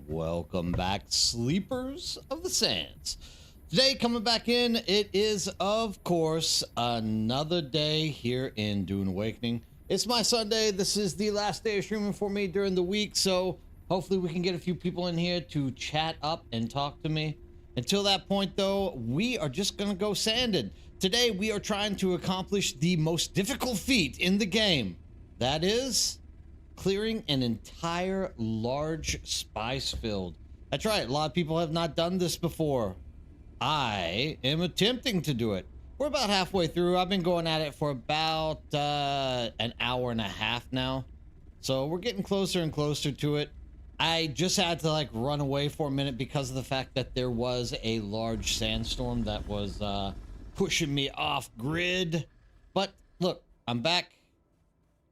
Welcome back, sleepers of the sands. Today, coming back in, it is, of course, another day here in Dune Awakening. It's my Sunday. This is the last day of streaming for me during the week, so hopefully we can get a few people in here to chat up and talk to me. Until that point, though, we are just going to go sanded. Today, we are trying to accomplish the most difficult feat in the game. That is clearing an entire large spice field. That's right, a lot of people have not done this before. I am attempting to do it. We're about halfway through. I've been going at it for about an hour and a half now. So we're getting closer and closer to it. I just had to like run away for a minute because of the fact that there was a large sandstorm that was pushing me off grid. But look, I'm back.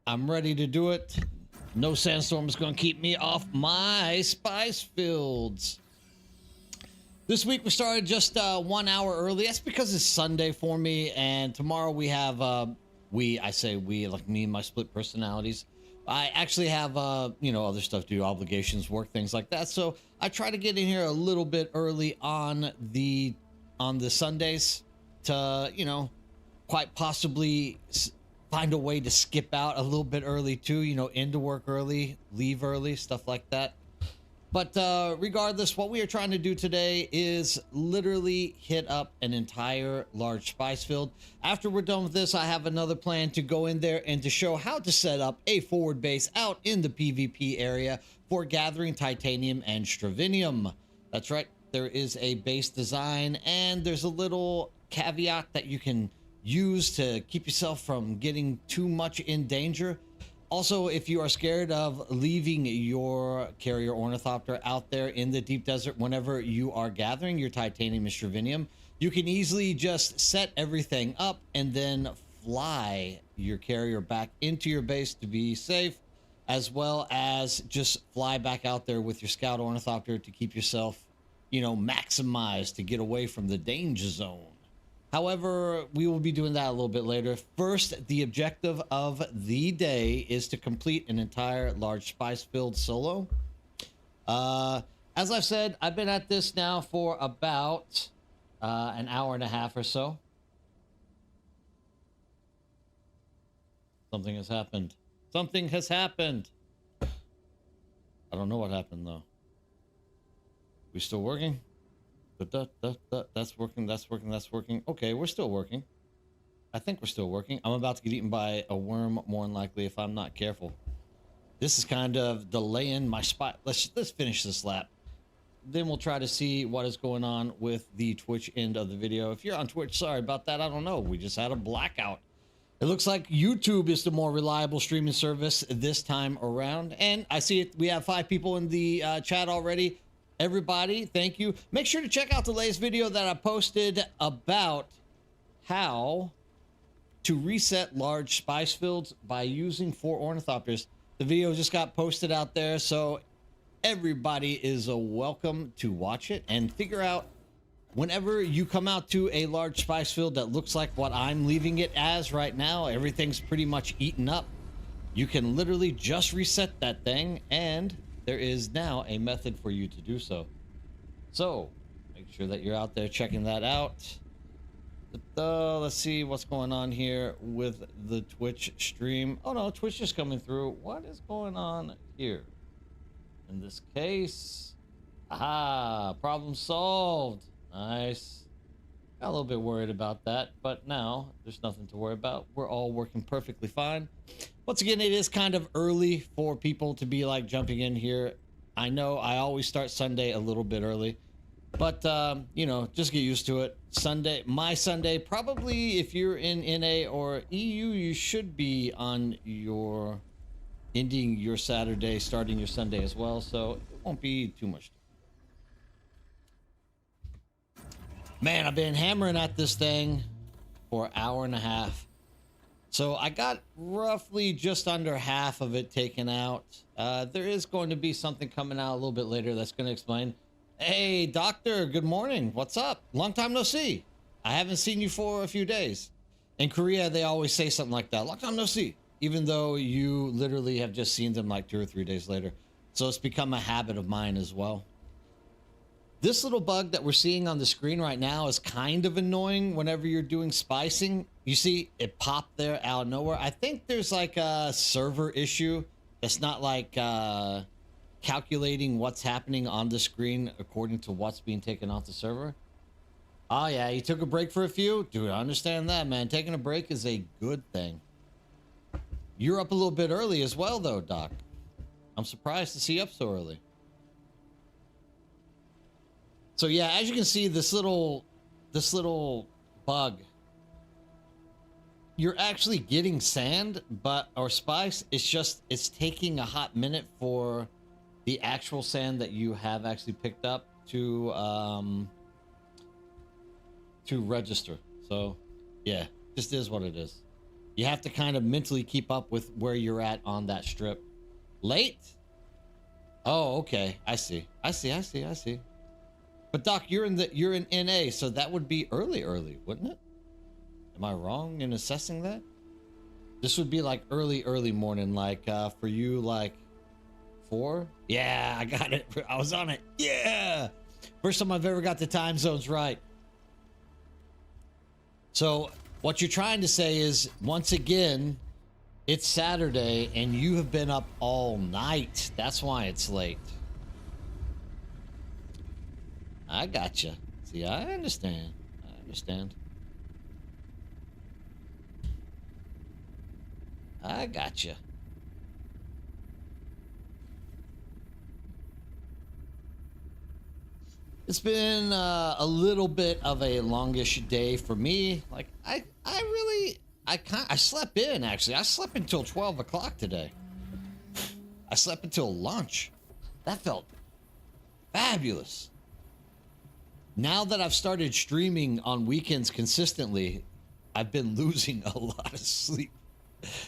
I'm ready to do it. No sandstorm is going to keep me off my spice fields. This week we started just 1 hour early. That's because it's Sunday for me, and tomorrow we have I say we, like me and my split personalities. I actually have other stuff to do, obligations, work, things like that. So I try to get in here a little bit early on the Sundays to quite possibly find a way to skip out a little bit early too, into work early, leave early, stuff like that. But regardless, what we are trying to do today is literally hit up an entire large spice field. After we're done with this, I have another plan to go in there and to show how to set up a forward base out in the PvP area for gathering titanium and stravinium. That's right, there is a base design and there's a little caveat that you can use to keep yourself from getting too much in danger. Also, if you are scared of leaving your carrier ornithopter out there in the deep desert whenever you are gathering your titanium and stravinium, you can easily just set everything up and then fly your carrier back into your base to be safe, as well as just fly back out there with your scout ornithopter to keep yourself, maximized to get away from the danger zone. However, we will be doing that a little bit later. First, the objective of the day is to complete an entire large spice field solo. As I've said, I've been at this now for about an hour and a half or so. Something has happened. Something has happened. I don't know what happened though. We still working? That's working. Okay, we're still working. I think we're still working. I'm about to get eaten by a worm, more than likely, if I'm not careful. This is kind of delaying my spot. Let's finish this lap. Then we'll try to see what is going on with the Twitch end of the video. If you're on Twitch, sorry about that. I don't know. We just had a blackout. It looks like YouTube is the more reliable streaming service this time around. And I see it. We have 5 people in the chat already. Everybody, thank you. Make sure to check out the latest video that I posted about how to reset large spice fields by using 4 ornithopters. The video just got posted out there, so everybody is welcome to watch it and figure out whenever you come out to a large spice field that looks like what I'm leaving it as right now, everything's pretty much eaten up. You can literally just reset that thing, and there is now a method for you to do so. So make sure that you're out there checking that out. Let's see what's going on here with the Twitch stream. Oh no, Twitch is coming through. What is going on here? In this case, aha, problem solved. Nice. Got a little bit worried about that, but now there's nothing to worry about. We're all working perfectly fine. Once again, it is kind of early for people to be like jumping in here. I know I always start Sunday a little bit early, but just get used to it. My Sunday, probably if you're in NA or EU, you should be on your ending your Saturday, starting your Sunday as well. So it won't be too much. Man, I've been hammering at this thing for an hour and a half. So I got roughly just under half of it taken out. There is going to be something coming out a little bit later that's going to explain. Hey, doctor, good morning. What's up? Long time no see. I haven't seen you for a few days. In Korea, they always say something like that. Long time no see. Even though you literally have just seen them like 2 or 3 days later. So it's become a habit of mine as well. This little bug that we're seeing on the screen right now is kind of annoying whenever you're doing spicing. You see it popped there out of nowhere. I think there's like a server issue that's not like calculating what's happening on the screen according to what's being taken off the server. Oh yeah, you took a break for a few? Dude, I understand that, man. Taking a break is a good thing. You're up a little bit early as well though, Doc. I'm surprised to see you up so early. So yeah, as you can see, this little bug, you're actually getting sand, or spice. It's taking a hot minute for the actual sand that you have actually picked up to register. So yeah, just is what it is. You have to kind of mentally keep up with where you're at on that strip. Late? Oh, okay. I see. But Doc, you're in NA, so that would be early, wouldn't it? Am I wrong in assessing that? This would be like early morning, like for you, like 4? Yeah, I got it. I was on it. Yeah. First time I've ever got the time zones right. So what you're trying to say is, once again, it's Saturday and you have been up all night. That's why it's late. I gotcha. See, I understand. I gotcha. It's been a little bit of a longish day for me. Like I slept in, actually. I slept until 12 o'clock today. I slept until lunch. That felt fabulous. Now that I've started streaming on weekends consistently, I've been losing a lot of sleep.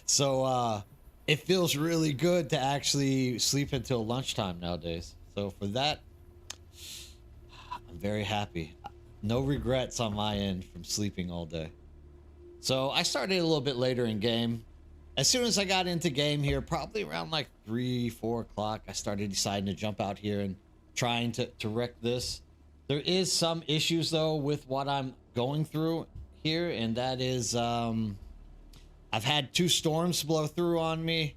So it feels really good to actually sleep until lunchtime nowadays. So for that, I'm very happy. No regrets on my end from sleeping all day. So I started a little bit later in game. As soon as I got into game here, probably around like 3-4 o'clock, I started deciding to jump out here and trying to wreck this. There is some issues though with what I'm going through here, and that is I've had 2 storms blow through on me.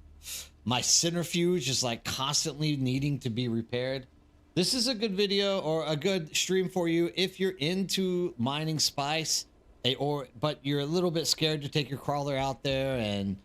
My centrifuge is like constantly needing to be repaired. This is a good video or a good stream for you if you're into mining spice, but you're a little bit scared to take your crawler out there, and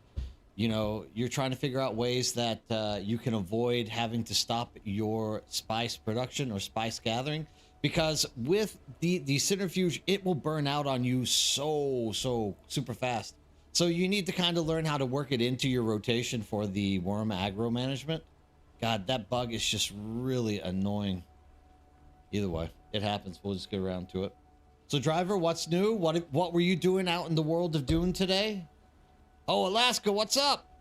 you know you're trying to figure out ways that you can avoid having to stop your spice production or spice gathering. Because with the centrifuge, it will burn out on you so super fast. So you need to kind of learn how to work it into your rotation for the worm aggro management. God, that bug is just really annoying. Either way, it happens. We'll just get around to it. So driver, what's new? What were you doing out in the world of Dune today? Oh, Alaska, what's up?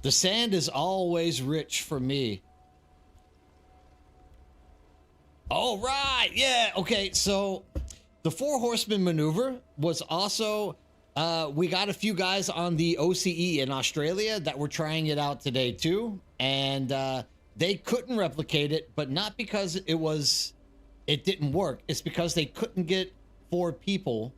The sand is always rich for me. All right, yeah, okay, so the 4 horsemen maneuver was also, we got a few guys on the OCE in Australia that were trying it out today too, and they couldn't replicate it, but not because it didn't work. It's because they couldn't get 4 people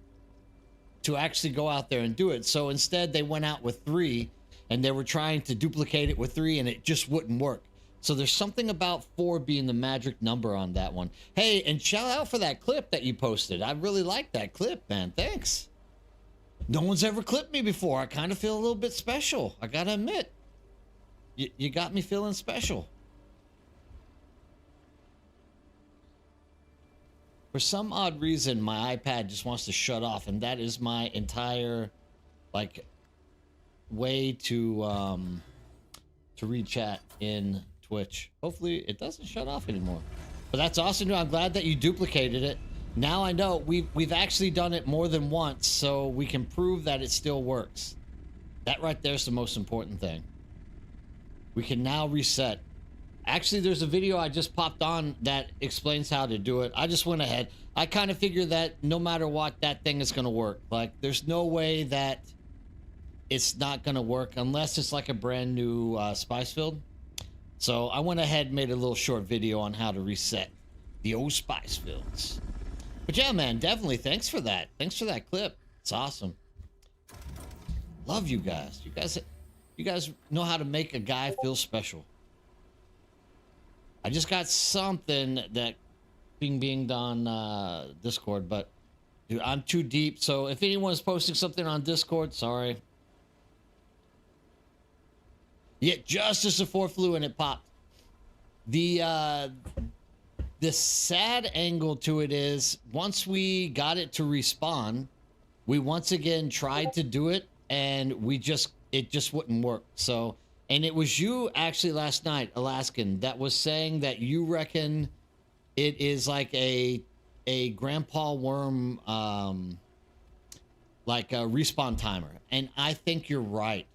to actually go out there and do it. So instead they went out with 3, and they were trying to duplicate it with 3, and it just wouldn't work. So there's something about 4 being the magic number on that one. Hey, and shout out for that clip that you posted. I really like that clip, man. Thanks. No one's ever clipped me before. I kind of feel a little bit special. I gotta admit. You got me feeling special. For some odd reason, my iPad just wants to shut off, and that is my entire, like, way to read chat in Twitch. Hopefully it doesn't shut off anymore. But that's awesome. I'm glad that you duplicated it. Now I know we've actually done it more than once, so we can prove that it still works. That right there is the most important thing. We can now reset. Actually, there's a video I just popped on that explains how to do it. I just went ahead. I kind of figured that no matter what, that thing is going to work. Like, there's no way that it's not going to work unless it's like a brand new spice field. So I went ahead and made a little short video on how to reset the old spice fields. But yeah, man, definitely thanks for that. Thanks for that clip. It's awesome. Love you guys. You guys know how to make a guy feel special. I just got something that being on Discord, but dude, I'm too deep. So if anyone's posting something on Discord, sorry. Yeah, just as the 4 flew and it popped. The sad angle to it is once we got it to respawn, we once again tried to do it and it just wouldn't work. So, and it was you actually last night, Alaskan, that was saying that you reckon it is like a grandpa worm like a respawn timer. And I think you're right.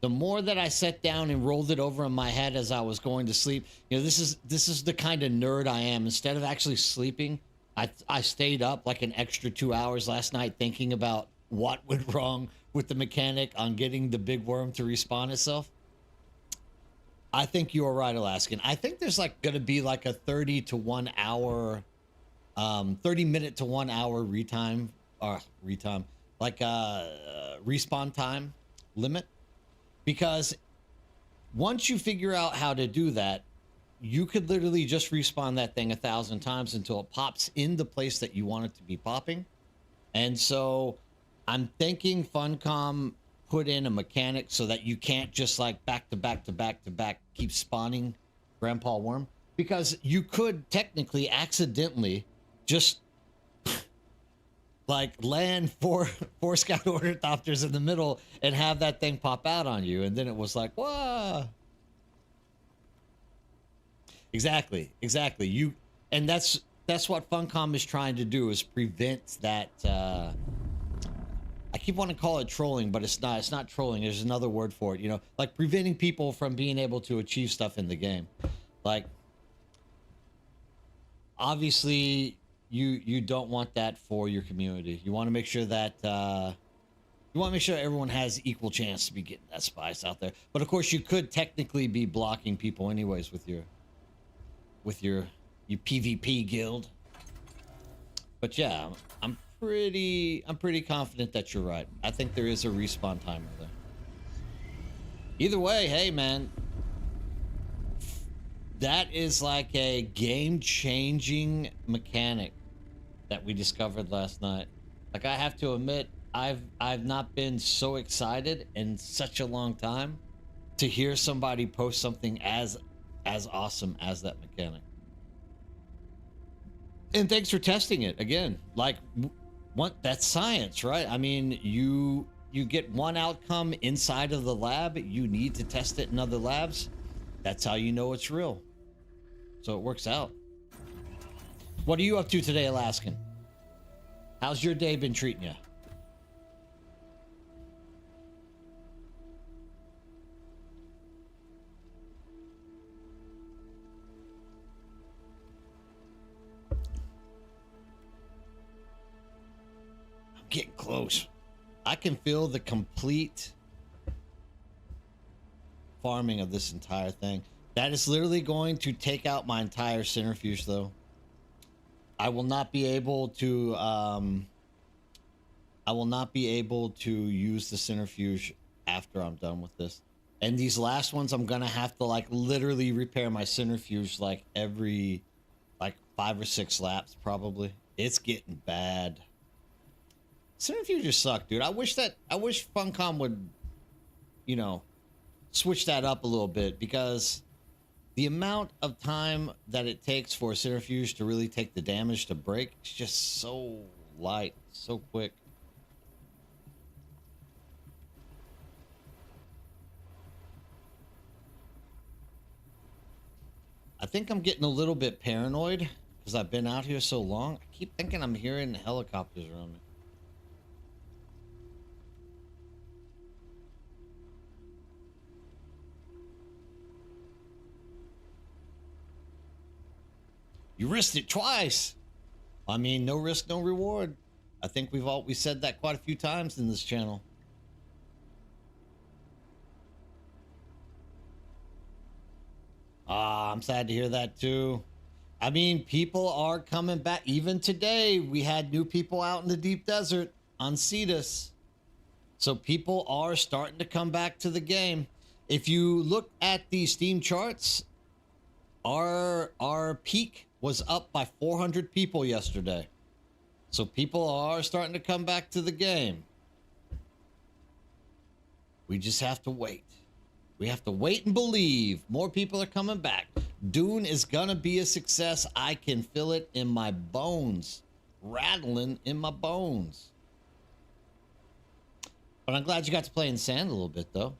The more that I sat down and rolled it over in my head as I was going to sleep, you know, this is the kind of nerd I am. Instead of actually sleeping, I stayed up like an extra 2 hours last night thinking about what went wrong with the mechanic on getting the big worm to respawn itself. I think you are right, Alaskan. I think there's like going to be like a 30 to 1 hour, 30 minute to 1 hour like respawn time limit. Because once you figure out how to do that, you could literally just respawn that thing 1,000 times until it pops in the place that you want it to be popping. And so I'm thinking Funcom put in a mechanic so that you can't just like back to back keep spawning Grandpa Worm. Because you could technically accidentally just like land four scout ornithopters in the middle and have that thing pop out on you, and then it was like, whoa. Exactly. And that's what Funcom is trying to do, is prevent that. I keep wanting to call it trolling, but it's not trolling. There's another word for it, you know, like preventing people from being able to achieve stuff in the game. Like, obviously you don't want that for your community. You want to make sure that everyone has equal chance to be getting that spice out there. But of course, you could technically be blocking people anyways with your PvP guild. But yeah, I'm pretty confident that you're right. I think there is a respawn timer there. Either way, hey man, that is like a game-changing mechanic that we discovered last night. Like, I have to admit, I've not been so excited in such a long time to hear somebody post something as awesome as that mechanic. And thanks for testing it again. Like, that's science, right? I mean, you get one outcome inside of the lab, you need to test it in other labs. That's how you know it's real. So it works out. What are you up to today, Alaskan? How's your day been treating you? I'm getting close. I can feel the complete farming of this entire thing. That is literally going to take out my entire centrifuge, though. I will not be able to use the centrifuge after I'm done with this. And these last ones, I'm gonna have to like literally repair my centrifuge like every like 5 or 6 laps probably. It's getting bad. Centrifuges suck, dude. I wish Funcom would, you know, switch that up a little bit, because the amount of time that it takes for a centrifuge to really take the damage to break is just so light, so quick. I think I'm getting a little bit paranoid because I've been out here so long. I keep thinking I'm hearing helicopters around me. You risked it twice. I mean, no risk, no reward. I think we said that quite a few times in this channel. I'm sad to hear that too. I mean, people are coming back. Even today, we had new people out in the deep desert on Cetus. So people are starting to come back to the game. If you look at the Steam charts, our peak was up by 400 people yesterday. So people are starting to come back to the game. We just have to wait. We have to wait and believe. More people are coming back. Dune is gonna be a success. I can feel it in my bones. Rattling in my bones. But I'm glad you got to play in sand a little bit, though.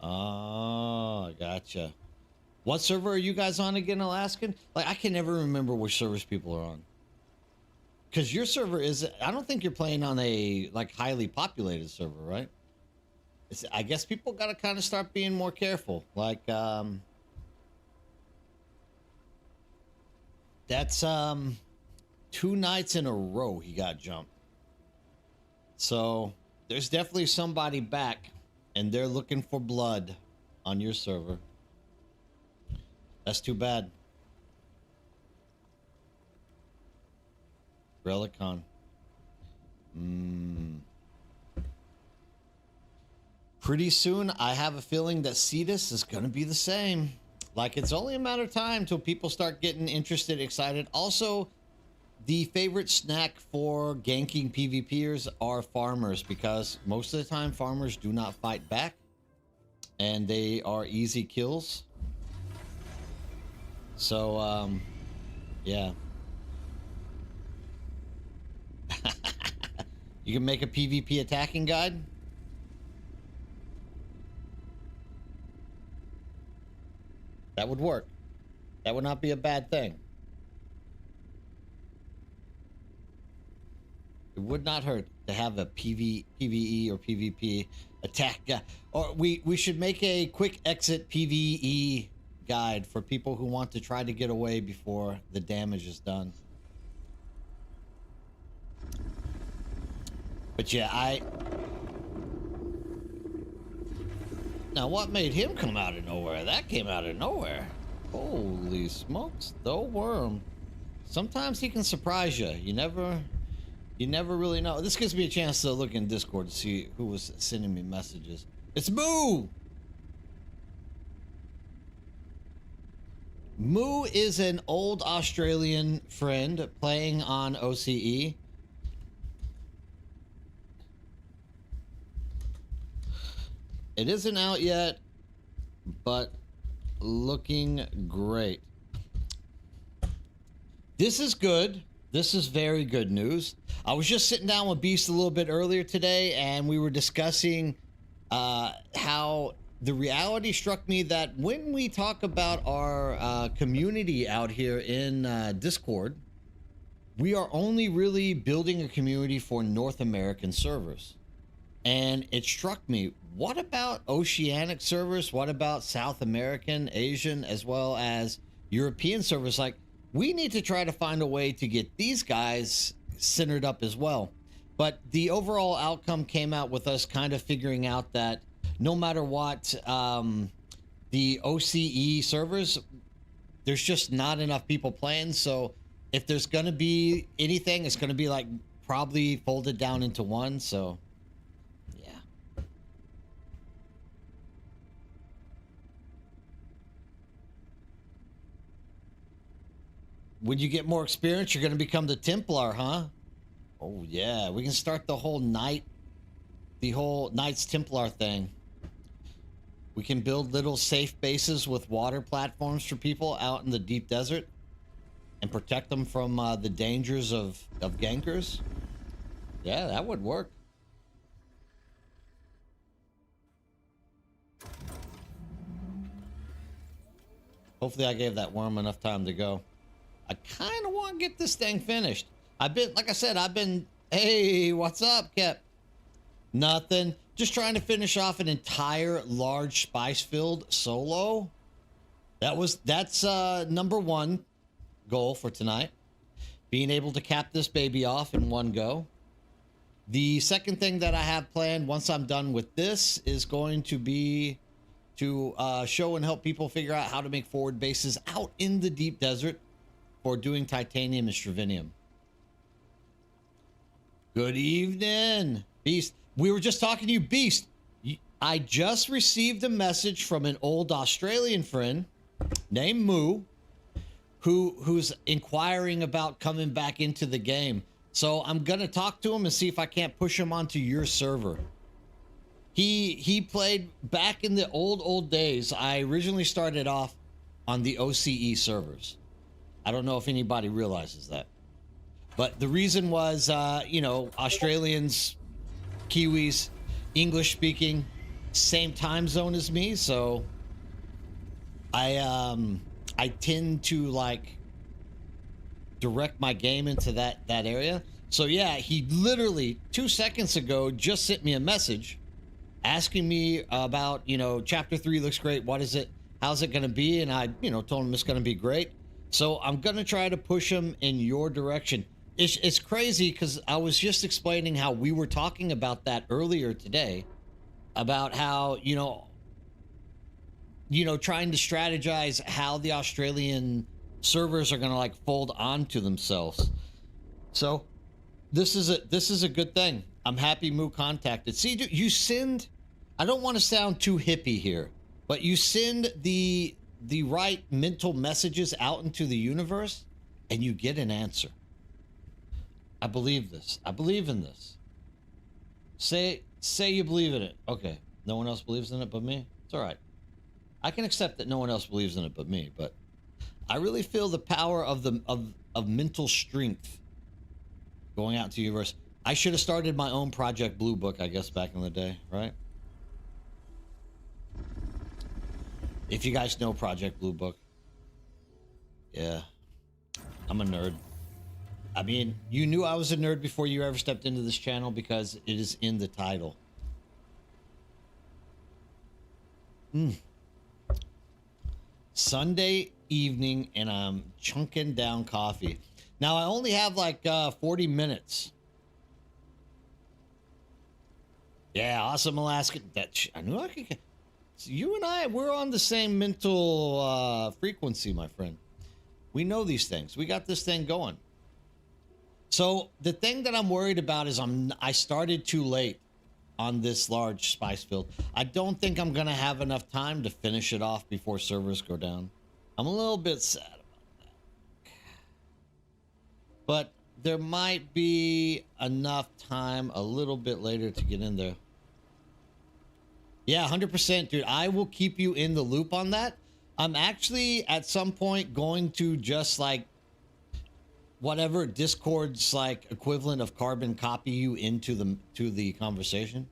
Oh, gotcha. What server are you guys on again, Alaskan? Like, I can never remember which servers people are on. Because your server is... I don't think you're playing on a, like, highly populated server, right? I guess people got to kind of start being more careful. Like, that's, 2 nights in a row he got jumped. So, there's definitely somebody back, and they're looking for blood on your server. That's too bad. Relicon. Pretty soon, I have a feeling that Cetus is going to be the same. Like, it's only a matter of time till people start getting interested, excited. Also, the favorite snack for ganking PvPers are farmers, because most of the time, farmers do not fight back. And they are easy kills. So, yeah. You can make a PvP attacking guide. That would work. That would not be a bad thing. It would not hurt to have a PvE or PvP attack guide. Or we should make a quick exit PvE guide for people who want to try to get away before the damage is done. But yeah, now what made him come out of nowhere? That came out of nowhere. Holy smokes, the worm. Sometimes he can surprise you. You never really know. This gives me a chance to look in Discord to see who was sending me messages. It's Moo! Moo is an old Australian friend playing on OCE. It isn't out yet, but looking great. This is good. This is very good news. I was just sitting down with Beast a little bit earlier today, and we were discussing how the reality struck me that when we talk about our community out here in Discord, we are only really building a community for North American servers. And it struck me, what about oceanic servers? What about South American, Asian, as well as European servers? Like, we need to try to find a way to get these guys centered up as well. But the overall outcome came out with us kind of figuring out that no matter what, the OCE servers, there's just not enough people playing. So if there's going to be anything, it's going to be like probably folded down into one. So yeah. When you get more experience, you're going to become the Templar, huh? Oh yeah, we can start the whole Knights Templar thing. We can build little safe bases with water platforms for people out in the deep desert and protect them from the dangers of gankers. Yeah, that would work. Hopefully I gave that worm enough time to go. I kind of want to get this thing finished. Like I said, hey, what's up, Kep? Nothing. Just trying to finish off an entire large spice field solo. That's number one goal for tonight. Being able to cap this baby off in one go. The second thing that I have planned once I'm done with this is going to be to show and help people figure out how to make forward bases out in the deep desert for doing titanium and stravinium. Good evening, Beast. We were just talking to you, Beast. I just received a message from an old Australian friend named Moo, who's inquiring about coming back into the game. So I'm gonna talk to him and see if I can't push him onto your server. He played back in the old days. I originally started off on the OCE servers. I don't know if anybody realizes that, but the reason was, you know, Australians, Kiwis, English speaking, same time zone as me. So I tend to like direct my game into that area. So yeah, he literally 2 seconds ago just sent me a message asking me about, you know, chapter 3 looks great. What is it? How's it going to be? And I, you know, told him it's going to be great. So I'm going to try to push him in your direction. It's crazy because I was just explaining how we were talking about that earlier today, about how, you know, trying to strategize how the Australian servers are going to like fold onto themselves. So this is a good thing. I'm happy Moo contacted. See, you send, I don't want to sound too hippie here, but you send the right mental messages out into the universe and you get an answer. I believe this. I believe in this. Say you believe in it. Okay. No one else believes in it but me. It's all right. I can accept that no one else believes in it but me, but I really feel the power of mental strength going out to the universe. I should have started my own Project Blue Book, I guess, back in the day, right? If you guys know Project Blue Book. Yeah. I'm a nerd. I mean, you knew I was a nerd before you ever stepped into this channel because it is in the title. Sunday evening and I'm chunking down coffee. Now I only have like 40 minutes. Yeah, awesome Alaska. I knew I could. So you and we're on the same mental frequency, my friend. We know these things. We got this thing going. So the thing that I'm worried about is I started too late on this large spice field. I don't think I'm gonna have enough time to finish it off before servers go down. I'm a little bit sad about that. But there might be enough time a little bit later to get in there. Yeah, 100%, dude. I will keep you in the loop on that. I'm actually at some point going to just like whatever Discord's like equivalent of carbon copy you into the conversation.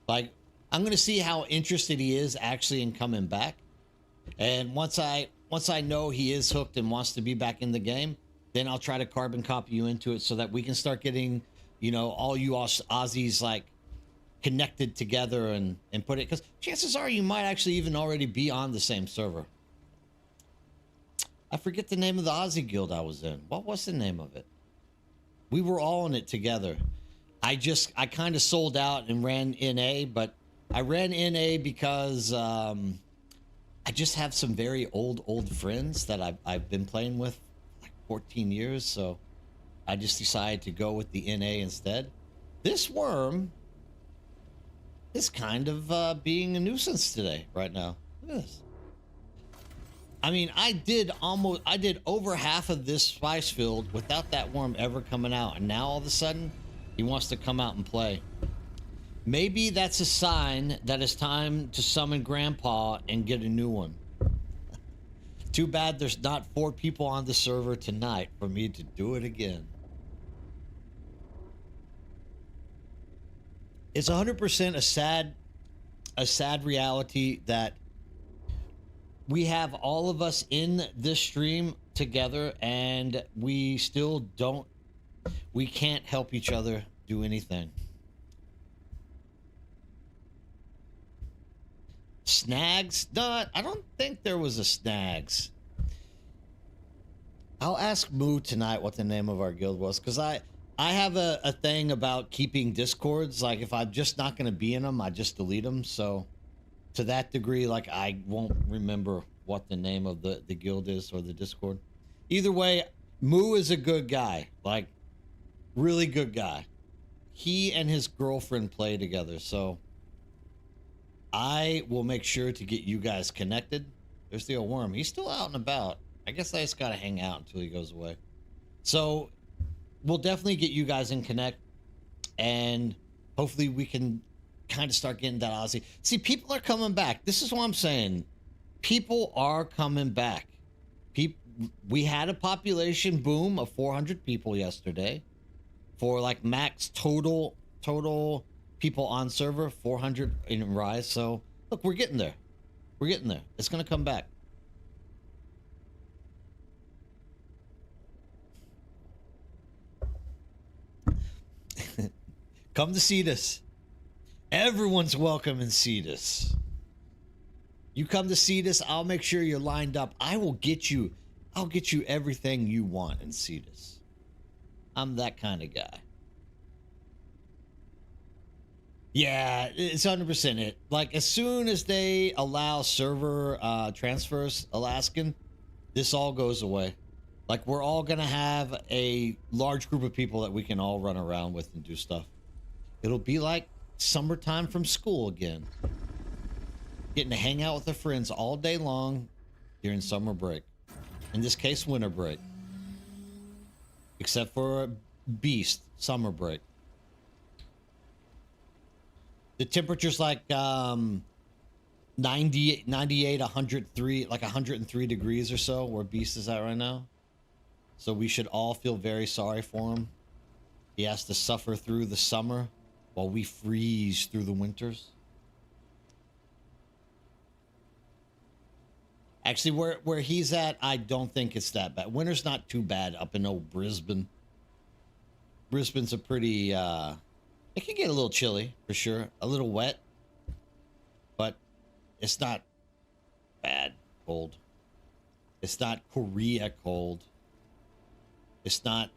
Like I'm gonna see how interested he is actually in coming back, and once I know he is hooked and wants to be back in the game, then I'll try to carbon copy you into it so that we can start getting, you know, all you Aussies like connected together and put it, because chances are you might actually even already be on the same server. I forget the name of the Aussie guild I was in. What was the name of it? We were all in it together. I kind of sold out and ran NA, but I ran NA because I just have some very old friends that I've been playing with like 14 years, so I just decided to go with the NA instead. This worm is kind of being a nuisance today, right now. Look at this. I mean, I did over half of this spice field without that worm ever coming out, and now all of a sudden he wants to come out and play. Maybe that's a sign that it's time to summon Grandpa and get a new one. Too bad there's not 4 people on the server tonight for me to do it again. It's 100% a sad reality that we have all of us in this stream together and we can't help each other do anything. Snags? No, I don't think there was a Snags. I'll ask Moo tonight what the name of our guild was, because I have a thing about keeping discords. Like if I'm just not going to be in them, I just delete them. So to that degree, like I won't remember what the name of the guild is or the discord. Either way, Moo is a good guy, like really good guy. He and his girlfriend play together, so I will make sure to get you guys connected. There's the old worm. He's still out and about. I guess I just gotta hang out until he goes away. So we'll definitely get you guys in connect, and hopefully we can kind of start getting that Aussie. See, people are coming back. This is what I'm saying. People are coming back. We had a population boom of 400 people yesterday. For like max total people on server, 400 in Rise. So look, we're getting there. We're getting there. It's gonna come back. Come to Cetus. Everyone's welcome in Cetus. You come to Cetus, I'll make sure you're lined up. I'll get you everything you want in Cetus. I'm that kind of guy. Yeah, it's 100% it. Like, as soon as they allow server transfers, Alaskan, this all goes away. Like, we're all going to have a large group of people that we can all run around with and do stuff. It'll be like summertime from school again. Getting to hang out with our friends all day long during summer break. In this case, winter break. Except for Beast, summer break. The temperature's like 98, 103, like 103 degrees or so where Beast is at right now. So we should all feel very sorry for him. He has to suffer through the summer while we freeze through the winters. Actually, where he's at, I don't think it's that bad. Winter's not too bad up in old Brisbane. Brisbane's a pretty, it can get a little chilly, for sure. A little wet. But it's not bad cold. It's not Korea cold. It's not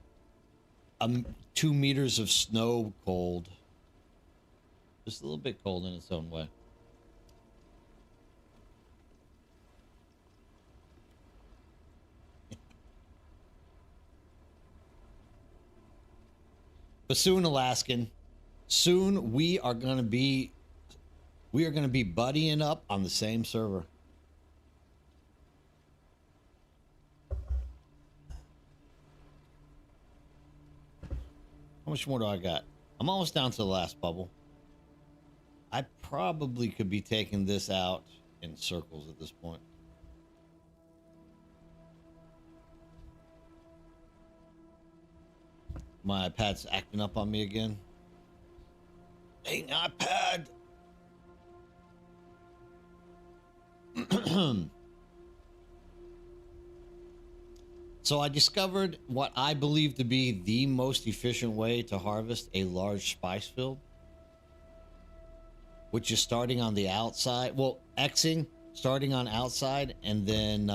2 meters of snow cold. Just a little bit cold in its own way. But soon, Alaskan, soon we are gonna be buddying up on the same server. How much more do I got? I'm almost down to the last bubble. I probably could be taking this out in circles at this point. My iPad's acting up on me again. Hey, iPad! So I discovered what I believe to be the most efficient way to harvest a large spice field, which is starting on the outside. Well, Xing, starting on outside, and then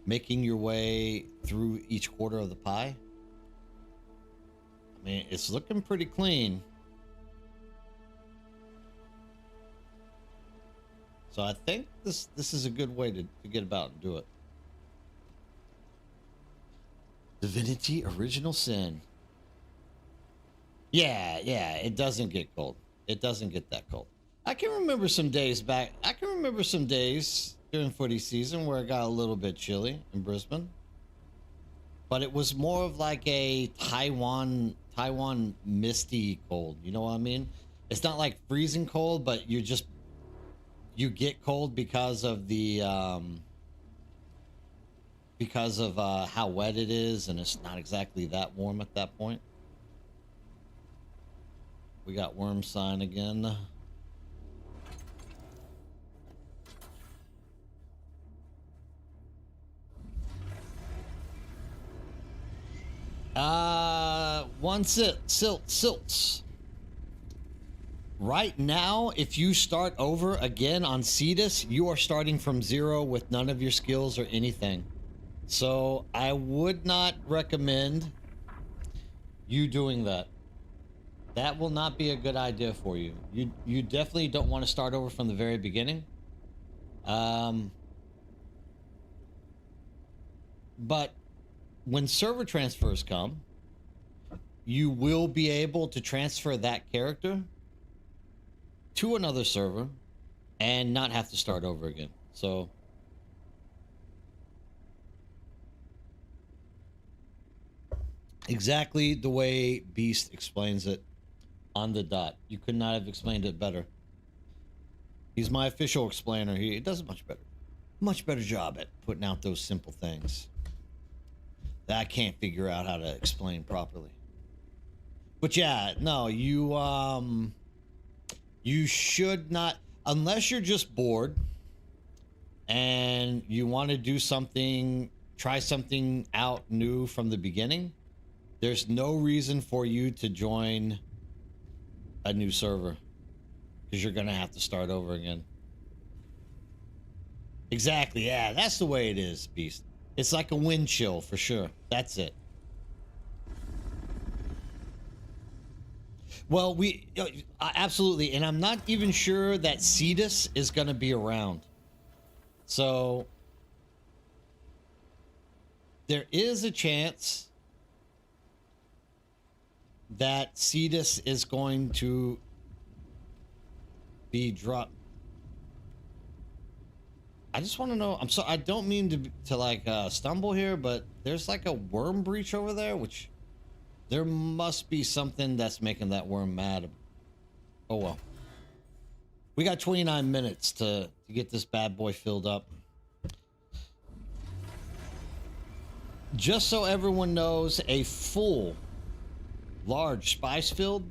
making your way through each quarter of the pie. I mean, it's looking pretty clean. So I think this is a good way to get about and do it. Divinity Original Sin. Yeah, it doesn't get cold. It doesn't get that cold. I can remember some days back. I can remember some days during footy season where it got a little bit chilly in Brisbane. But it was more of like a Taiwan misty cold. You know what I mean? It's not like freezing cold, but you get cold because of the how wet it is, and it's not exactly that warm at that point. We got worm sign again. Silts. Right now, if you start over again on Cetus, you are starting from 0 with none of your skills or anything. So I would not recommend you doing that. That will not be a good idea for you. You definitely don't want to start over from the very beginning. But when server transfers come, you will be able to transfer that character to another server and not have to start over again. So exactly the way Beast explains it on the dot. You could not have explained it better. He's my official explainer. He does a much better job at putting out those simple things that I can't figure out how to explain properly. But yeah, no, you should not, unless you're just bored and you want to do something, try something out new from the beginning. There's no reason for you to join a new server because you're gonna have to start over again. Exactly, yeah, that's the way it is, Beast. It's like a wind chill for sure. That's it. Well, absolutely, and I'm not even sure that Cetus is gonna be around. So there is a chance that Cetus is going to be dropped. I just want to know. I'm sorry. I don't mean to like stumble here, but there's like a worm breach over there, which there must be something that's making that worm mad. Oh well. We got 29 minutes to get this bad boy filled up. Just so everyone knows, a full large spice field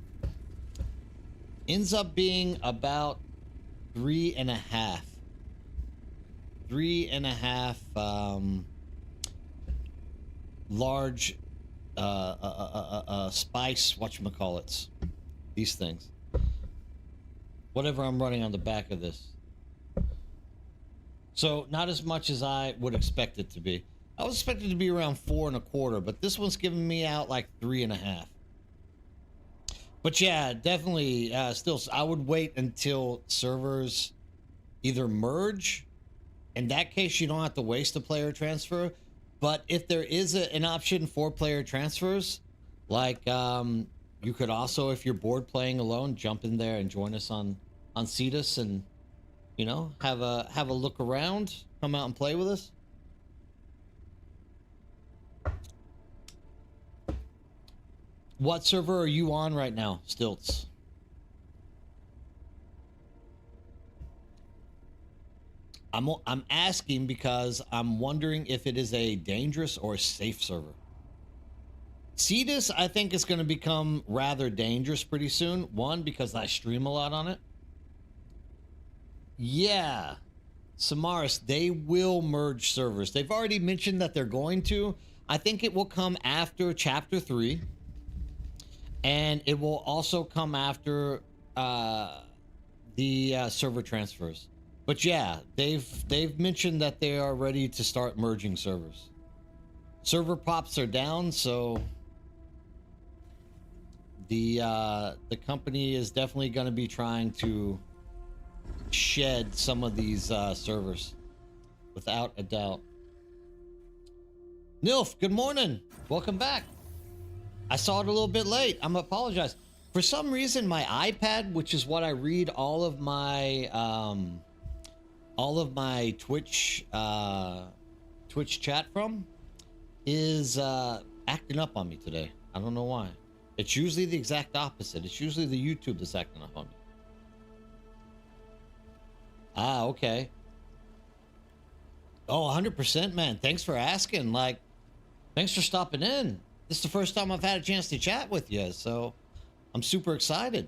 ends up being about 3.5 large spice whatchamacallits, these things, whatever I'm running on the back of this. So not as much as I would expect it to be. I was expected to be around 4.25, but this one's giving me out like 3.5. But yeah, definitely still I would wait until servers either merge. In that case, you don't have to waste a player transfer. But if there is an option for player transfers, like you could also, if you're bored playing alone, jump in there and join us on Cetus and, you know, have a look around, come out and play with us. What server are you on right now, Stilts? I'm asking because I'm wondering if it is a dangerous or a safe server. Cetus, I think, is going to become rather dangerous pretty soon. One, because I stream a lot on it. Yeah, Samaris, they will merge servers. They've already mentioned that they're going to. I think it will come after Chapter 3. And it will also come after the server transfers. But yeah, they've mentioned that they are ready to start merging servers. Server pops are down, so the company is definitely going to be trying to shed some of these servers, without a doubt. Nilf, good morning. Welcome back. I saw it a little bit late. I'm apologize. For some reason, my iPad, which is what I read all of my Twitch chat from, is acting up on me today. I don't know why. It's usually the exact opposite. It's usually the YouTube that's acting up on me. Ah, okay. Oh, 100%, man. Thanks for asking. Like, thanks for stopping in. This is the first time I've had a chance to chat with you, so I'm super excited.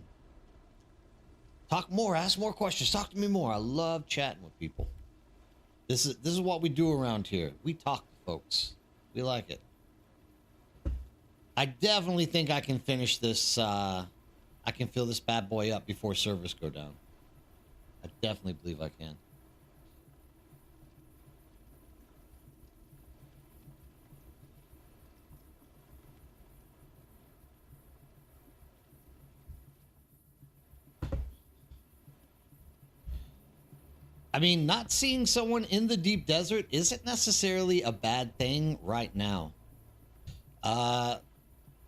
Talk more, ask more questions, talk to me more. I love chatting with people. This is what we do around here. We talk to folks. We like it. I definitely think I can finish this. I can fill this bad boy up before servers go down. I definitely believe I can. I mean, not seeing someone in the deep desert isn't necessarily a bad thing right now. Uh,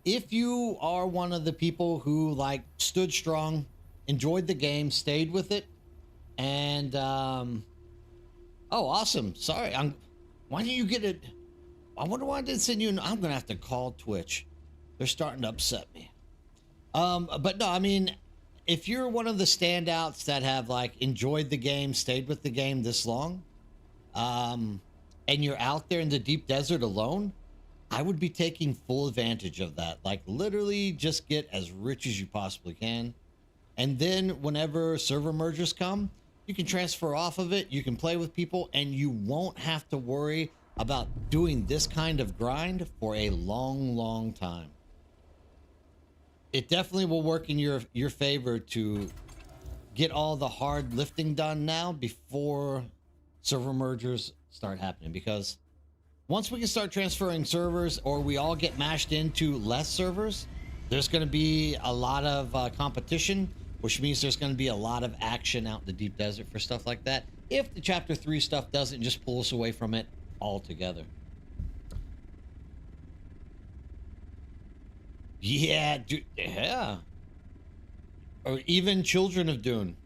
if you are one of the people who like stood strong, enjoyed the game, stayed with it, and oh, awesome. Sorry, why didn't you get it? I wonder why I didn't send you. I'm gonna have to call Twitch. They're starting to upset me. But no, I mean, if you're one of the standouts that have like enjoyed the game, stayed with the game this long, and you're out there in the deep desert alone, I would be taking full advantage of that. Like literally just get as rich as you possibly can. And then whenever server mergers come, you can transfer off of it. You can play with people and you won't have to worry about doing this kind of grind for a long, long time. It definitely will work in your favor to get all the hard lifting done now before server mergers start happening, because once we can start transferring servers or we all get mashed into less servers, there's going to be a lot of competition, which means there's going to be a lot of action out in the deep desert for stuff like that, if the chapter 3 stuff doesn't just pull us away from it altogether. Yeah, dude, yeah. Or even Children of Dune.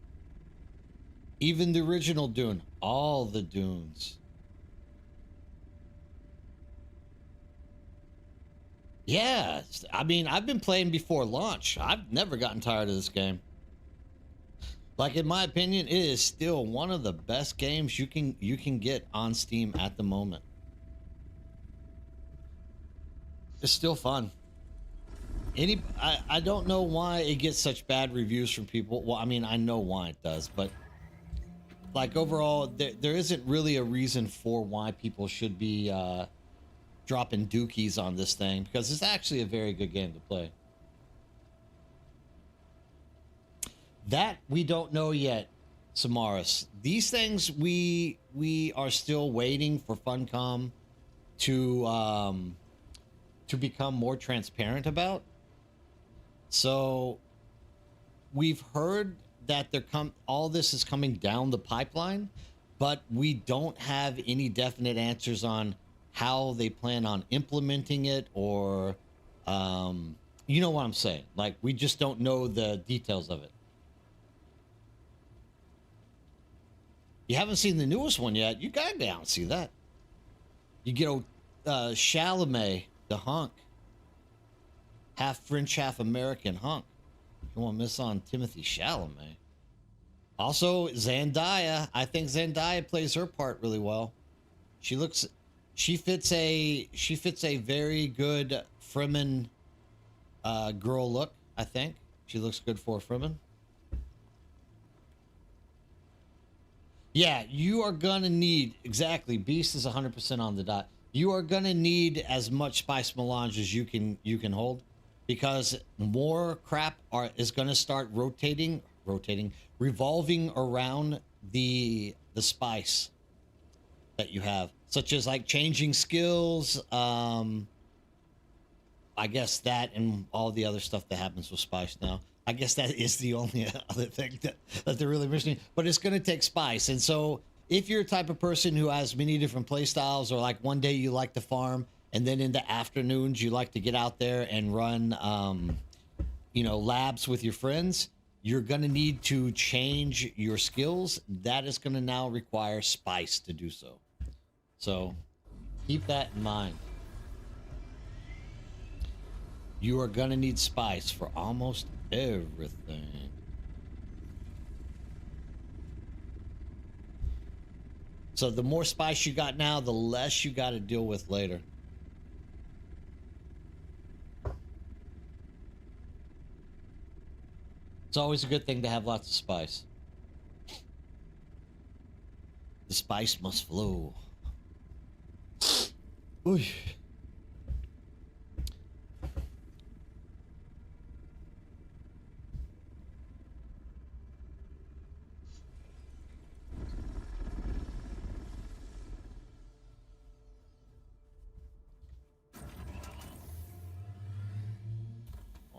Even the original Dune. All the Dunes. Yeah, I mean, I've been playing before launch. I've never gotten tired of this game. Like, in my opinion, it is still one of the best games you can get on Steam at the moment. It's still fun. I don't know why it gets such bad reviews from people. Well, I mean, I know why it does, but like overall, there isn't really a reason for why people should be dropping dookies on this thing, because it's actually a very good game to play. That we don't know yet, Samaras. These things we are still waiting for Funcom to become more transparent about. So we've heard that all this is coming down the pipeline, but we don't have any definite answers on how they plan on implementing it, or you know what I'm saying? Like, we just don't know the details of it. You haven't seen the newest one yet. You gotta go down and see that. You get Chalamet, the hunk. Half French, half American hunk. You won't miss on Timothy Chalamet. Also, Zendaya. I think Zendaya plays her part really well. She fits a very good Fremen girl look, I think. She looks good for a Fremen. Yeah, you are gonna need, exactly, Beast is 100% on the dot. You are gonna need as much spice melange as you can hold, because more crap is gonna start revolving around the spice that you have, such as like changing skills, I guess that, and all the other stuff that happens with spice now. I guess that is the only other thing that they're really mentioning, but it's going to take spice. And so if you're a type of person who has many different play styles, or like one day you like to farm and then in the afternoons you like to get out there and run, you know, labs with your friends, you're going to need to change your skills. That is going to now require spice to do so. So keep that in mind. You are going to need spice for almost everything. So the more spice you got now, the less you got to deal with later. It's always a good thing to have lots of spice. The spice must flow. Ooh.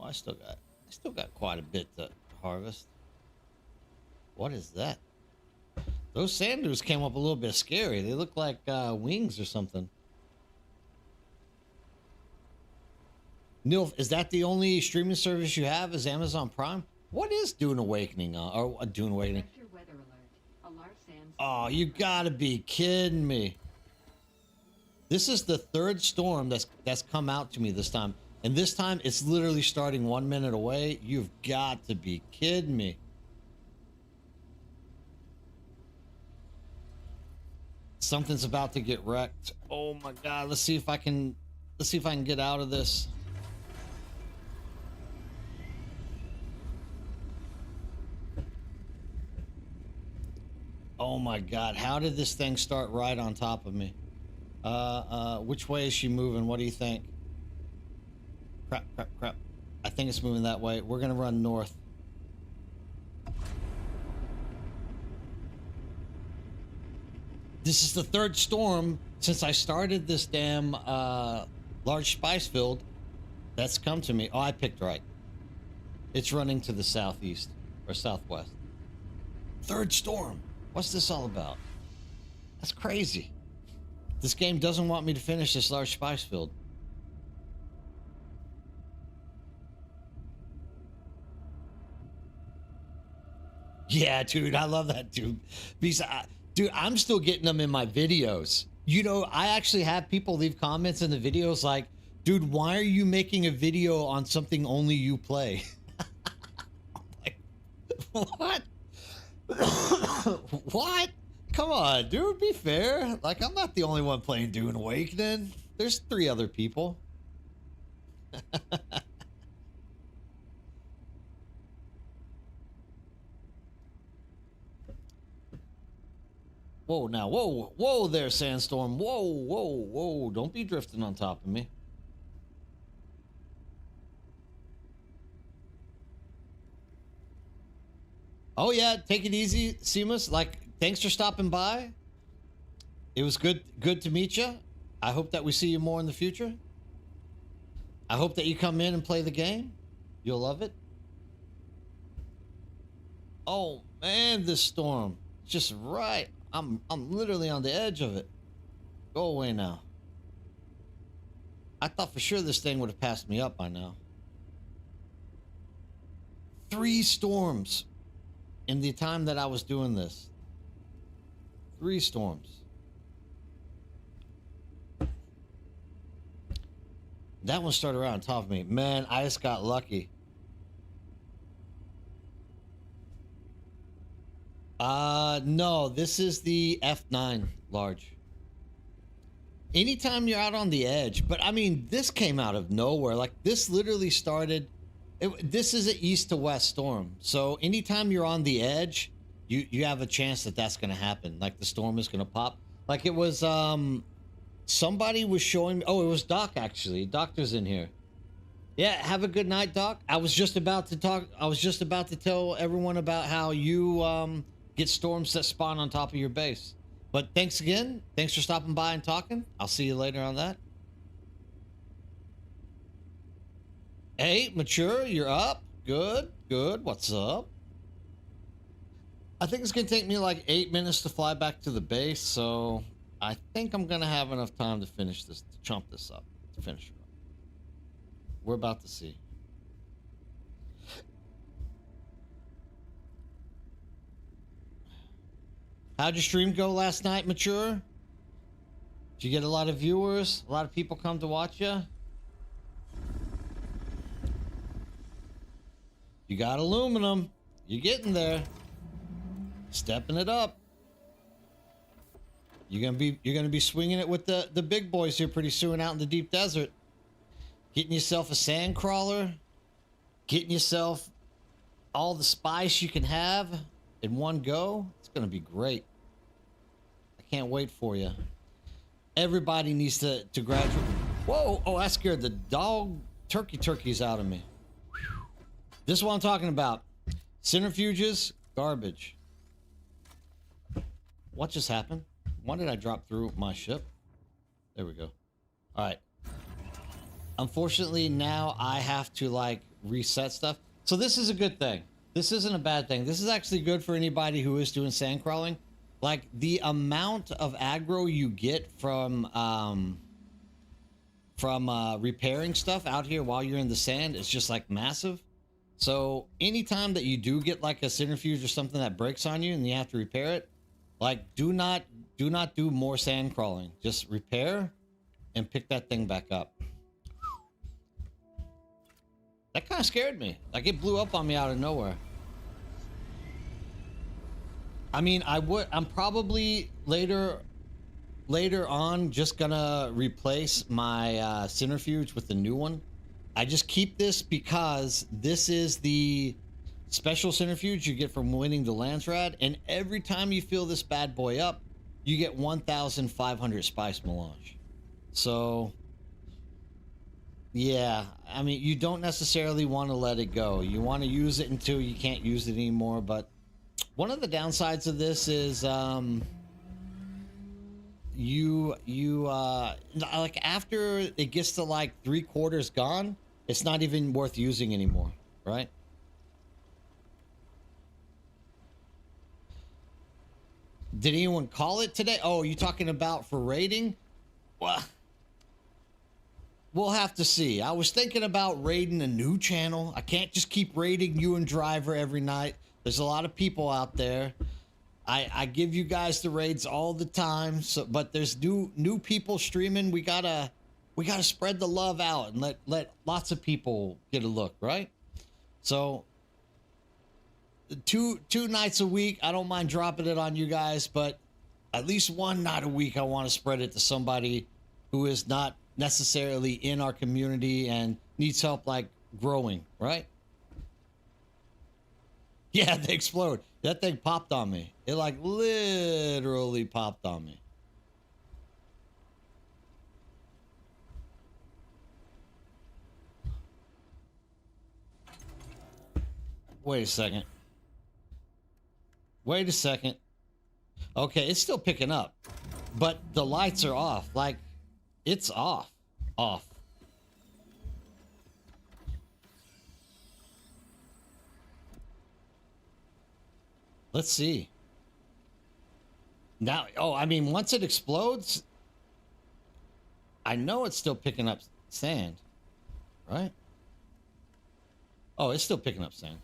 Oh, I still got quite a bit to harvest. What is that? Those sand dunes came up a little bit scary. They look like wings or something. Neil, is that the only streaming service you have? Is Amazon Prime? What is Dune Awakening? Or Dune Awakening? Oh, you gotta be kidding me. This is the third storm that's come out to me this time. And this time it's literally starting 1 minute away. You've got to be kidding me. Something's about to get wrecked. Oh my god, let's see if I can get out of this. Oh my god, how did this thing start right on top of me? Which way is she moving? What do you think? Crap, crap, crap. I think it's moving that way. We're gonna run north. This is the third storm since I started this damn large spice field that's come to me. Oh, I picked right. It's running to the southeast or southwest. Third storm. What's this all about? That's crazy. This game doesn't want me to finish this large spice field. Yeah, dude, I love that, dude. Because, dude, I'm still getting them in my videos. You know, I actually have people leave comments in the videos like, dude, why are you making a video on something only you play? Like, what? What? Come on, dude, be fair. Like, I'm not the only one playing Dune Awakening. There's 3 other people. Whoa, now, whoa, whoa there, Sandstorm. Whoa, whoa, whoa. Don't be drifting on top of me. Oh, yeah, take it easy, Seamus. Like, thanks for stopping by. It was good to meet you. I hope that we see you more in the future. I hope that you come in and play the game. You'll love it. Oh, man, this storm. Just right. I'm literally on the edge of it. Go away now. I thought for sure this thing would have passed me up by now. 3 storms in the time that I was doing this. 3 storms. That one started right on top of me. Man, I just got lucky. No, this is the F9 large. Anytime you're out on the edge, but I mean, this came out of nowhere. Like, this literally started, this is an east to west storm. So anytime you're on the edge, you have a chance that that's going to happen. Like, the storm is going to pop. Like, it was, somebody was showing me, oh, it was Doc, actually. Doctor's in here. Yeah, have a good night, Doc. I was just about to tell everyone about how you, get storms that spawn on top of your base. But thanks again. Thanks for stopping by and talking. I'll see you later on that. Hey, Mature, you're up. Good, good. What's up? I think it's gonna take me like 8 minutes to fly back to the base, so I think I'm gonna have enough time to finish this, to chomp this up, to finish it up. We're about to see. How'd your stream go last night, Mature? Did you get a lot of viewers? A lot of people come to watch you? You got aluminum. You're getting there. Stepping it up. You're gonna be swinging it with the big boys here pretty soon out in the deep desert. Getting yourself a sand crawler. Getting yourself all the spice you can have in one go. It's gonna be great. I can't wait for you. Everybody needs to graduate. Whoa! Oh, that scared the dog turkeys out of me. This is what I'm talking about. Centrifuges, garbage. What just happened? Why did I drop through my ship? There we go. All right. Unfortunately, now I have to like reset stuff. So this is a good thing. This isn't a bad thing. This is actually good for anybody who is doing sand crawling. Like the amount of aggro you get from repairing stuff out here while you're in the sand is just like massive. So anytime that you do get like a centrifuge or something that breaks on you and you have to repair it, like do not do more sand crawling. Just repair and pick that thing back up. That kind of scared me. Like it blew up on me out of nowhere. I mean, I'm probably later on just gonna replace my centrifuge with the new one. I just keep this because this is the special centrifuge you get from winning the Landsrad, and every time you fill this bad boy up, you get 1,500 spice melange. So yeah, I mean, you don't necessarily want to let it go. You want to use it until you can't use it anymore. But one of the downsides of this is like after it gets to like 3/4 gone, it's not even worth using anymore, right? Did anyone call it today? Oh, you talking about for raiding? Well, we'll have to see. I was thinking about raiding a new channel. I can't just keep raiding you and Driver every night. There's a lot of people out there. I give you guys the raids all the time, so but there's new people streaming. We gotta spread the love out and let lots of people get a look, right? So two nights a week, I don't mind dropping it on you guys, but at least one night a week I want to spread it to somebody who is not necessarily in our community and needs help like growing, right? Yeah, they explode. That thing popped on me. It like literally popped on me. Wait a second. Wait a second. Okay, it's still picking up, but the lights are off. Like, it's off. Off. Let's see. Now, oh, I mean, once it explodes, I know it's still picking up sand, right? Oh, it's still picking up sand.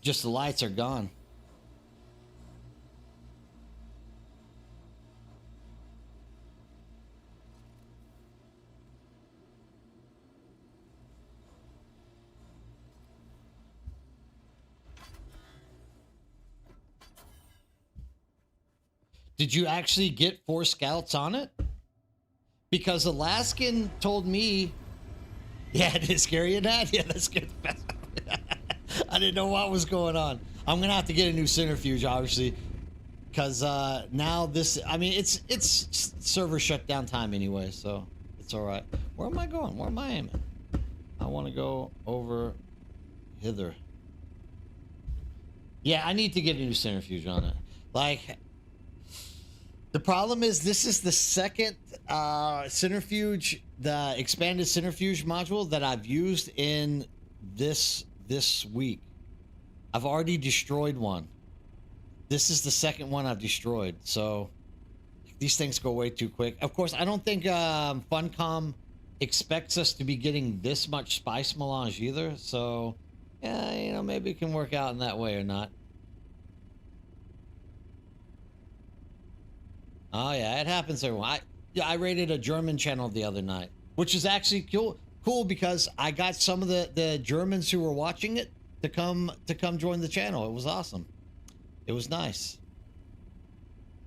Just the lights are gone. Did you actually get 4 scouts on it? Because Alaskan told me, yeah, did it scare you, Dad? Yeah, that scared the best out of me. I didn't know what was going on. I'm gonna have to get a new centrifuge, obviously, because now this, I mean, it's server shutdown time anyway, so it's all right. Where am I going? Where am I aiming? I want to go over hither. Yeah, I need to get a new centrifuge on it. Like, the problem is this is the second centrifuge, the expanded centrifuge module that I've used in this week. I've already destroyed one. This is the second one I've destroyed. So these things go way too quick. Of course, I don't think Funcom expects us to be getting this much spice melange either. So yeah, you know, maybe it can work out in that way or not. Oh yeah, it happens everyone. I raided a German channel the other night, which is actually cool because I got some of the Germans who were watching it to come join the channel. It was awesome. It was nice.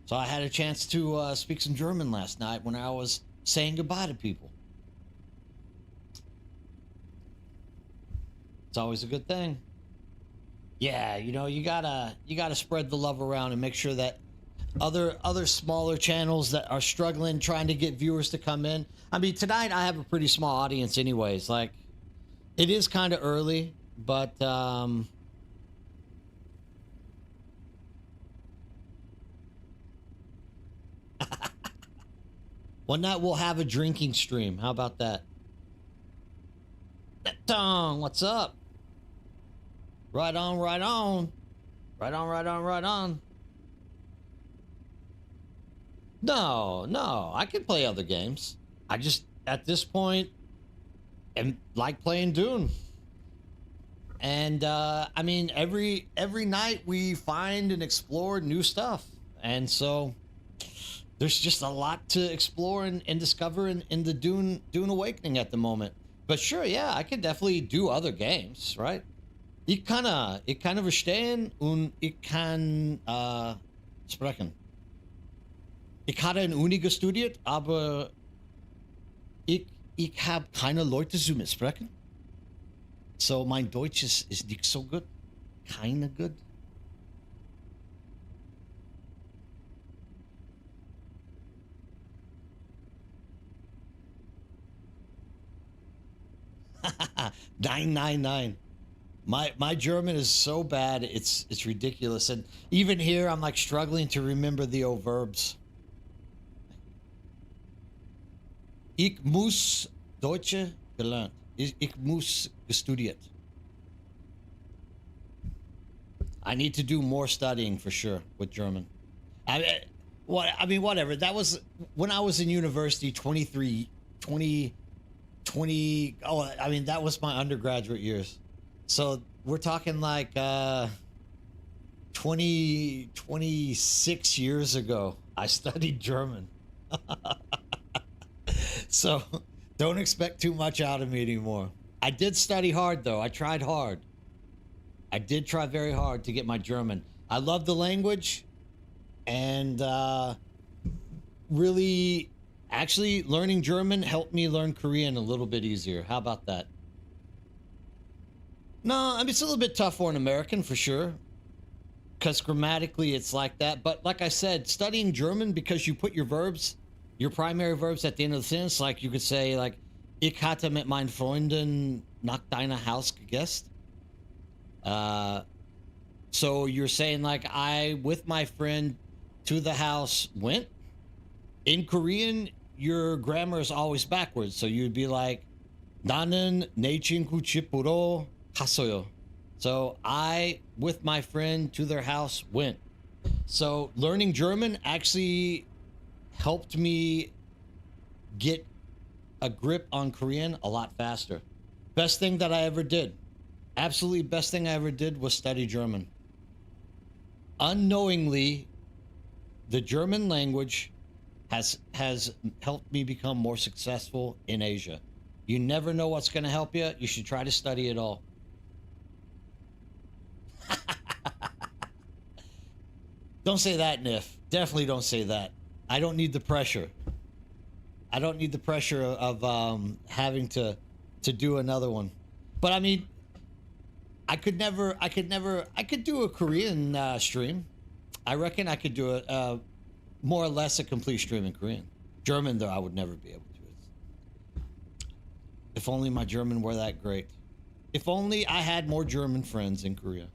So I had a chance to speak some German last night when I was saying goodbye to people. It's always a good thing. Yeah, you know, you gotta spread the love around and make sure that other smaller channels that are struggling trying to get viewers to come in. I mean, tonight I have a pretty small audience anyways. Like, it is kind of early, but one night we'll have a drinking stream. How about that? Tongue, what's up? Right on, right on. Right on, right on, right on. No, no, I can play other games. I just at this point am like playing Dune. And I mean, every night we find and explore new stuff, and so there's just a lot to explore and discover in the Dune Awakening at the moment. But sure, yeah, I could definitely do other games, right? Ich kann verstehen und ich kann sprechen. Ich hatte in Uni gestudiert, aber ich habe keine Leute zu mitsprechen. So mein Deutsch is nicht so good. Kinda good. Nine nine nine. My German is so bad it's ridiculous. And even here I'm like struggling to remember the old verbs. Ich muss Deutsche gelernt. Ich muss gestudiert. I need to do more studying for sure with German. I mean, whatever. That was when I was in university, 23, 20, 20. Oh, I mean, that was my undergraduate years. So we're talking like 20, 26 years ago. I studied German. So don't expect too much out of me anymore. I did study hard, though. I tried hard. I did try very hard to get my German. I love the language, and really, actually, learning German helped me learn Korean a little bit easier. How about that? No, I mean, it's a little bit tough for an American, for sure, because grammatically it's like that. But like I said, studying German, because you put your verbs, your primary verbs at the end of the sentence, like you could say, like, ich hatte mit meinen Freunden nach deiner Haus gegessen. So you're saying like I with my friend to the house went. In Korean, your grammar is always backwards. So you'd be like 나는 내 친구 집으로 갔어요. So I with my friend to their house went. So learning German actually helped me get a grip on Korean a lot faster. Best thing that I ever did. Absolutely best thing I ever did was study German. Unknowingly, the German language has helped me become more successful in Asia. You never know what's going to help you. You should try to study it all. Don't say that, Nif. Definitely don't say that. I don't need the pressure. I don't need the pressure of having to do another one. But I mean, I could do a Korean stream. I reckon I could do a more or less a complete stream in Korean. German, though, I would never be able to. If only my German were that great. If only I had more German friends in Korea.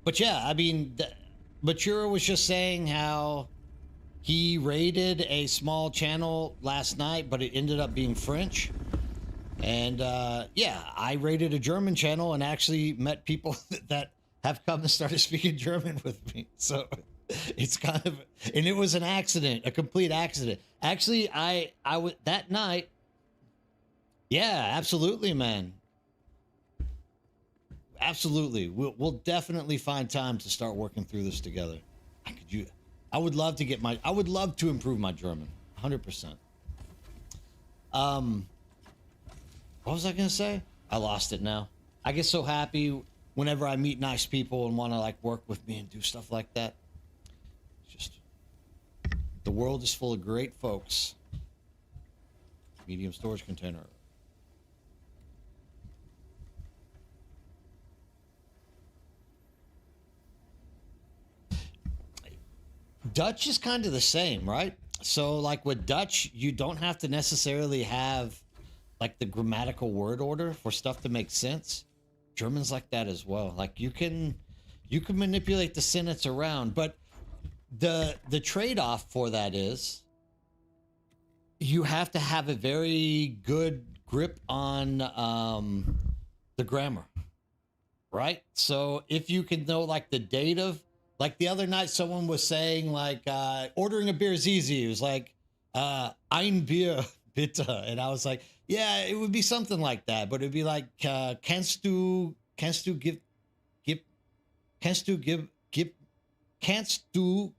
But yeah, I mean, Matura was just saying how he raided a small channel last night, but it ended up being French. And yeah, I raided a German channel and actually met people that have come and started speaking German with me. So it's kind of, and it was an accident, a complete accident. Actually, I was that night. Yeah, absolutely, man. Absolutely. We'll definitely find time to start working through this together. I would love to get I would love to improve my German. 100%. What was I going to say? I lost it now. I get so happy whenever I meet nice people and want to like work with me and do stuff like that. Just the world is full of great folks. Medium storage container. Dutch is kind of the same, right? So like with Dutch, you don't have to necessarily have like the grammatical word order for stuff to make sense. German's like that as well. Like you can manipulate the sentence around, but the trade-off for that is you have to have a very good grip on the grammar, right? So if you can know like the date of, like the other night, someone was saying like ordering a beer is easy. It was like ein Bier bitte, and I was like, yeah, it would be something like that, but it'd be like kannst du give kannst du give kannst du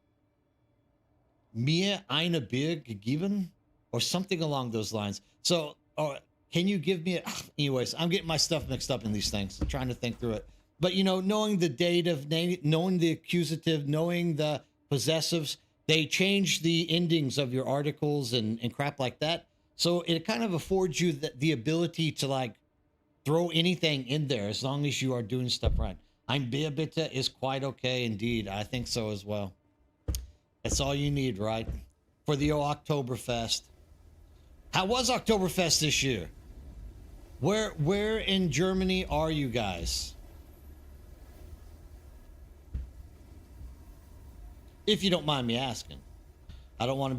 mir eine Bier gegeben or something along those lines. So, or can you give me a, anyways, I'm getting my stuff mixed up in these things. I'm trying to think through it. But you know, knowing the dative, knowing the accusative, knowing the possessives, they change the endings of your articles and crap like that. So it kind of affords you the ability to like throw anything in there as long as you are doing stuff right. Ein Bier bitte is quite okay indeed. I think so as well. That's all you need, right? For the Oktoberfest. How was Oktoberfest this year? Where in Germany are you guys? If you don't mind me asking. I don't want to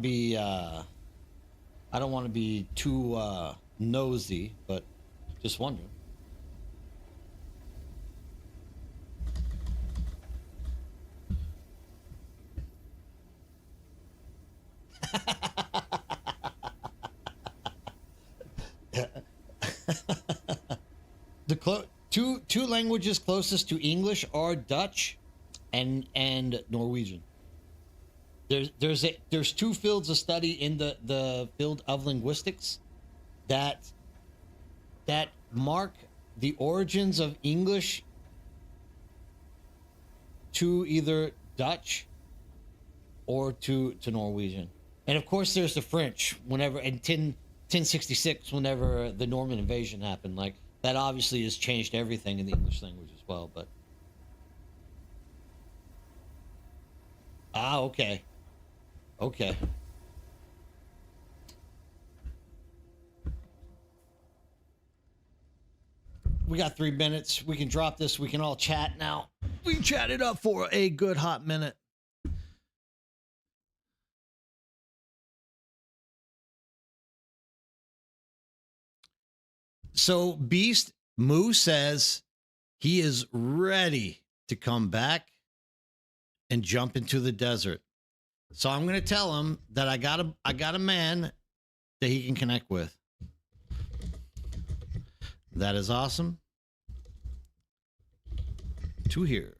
be too nosy, but just wondering. The two languages closest to English are Dutch and Norwegian. There's two fields of study in the field of linguistics that mark the origins of English to either Dutch or to Norwegian. And of course there's the French whenever in 1066 whenever the Norman invasion happened. Like that obviously has changed everything in the English language as well, but okay. Okay. We got 3 minutes. We can drop this. We can all chat now. We can chat it up for a good hot minute. So Beast Moo says he is ready to come back and jump into the desert. So I'm going to tell him that I got a man that he can connect with. That is awesome. To hear.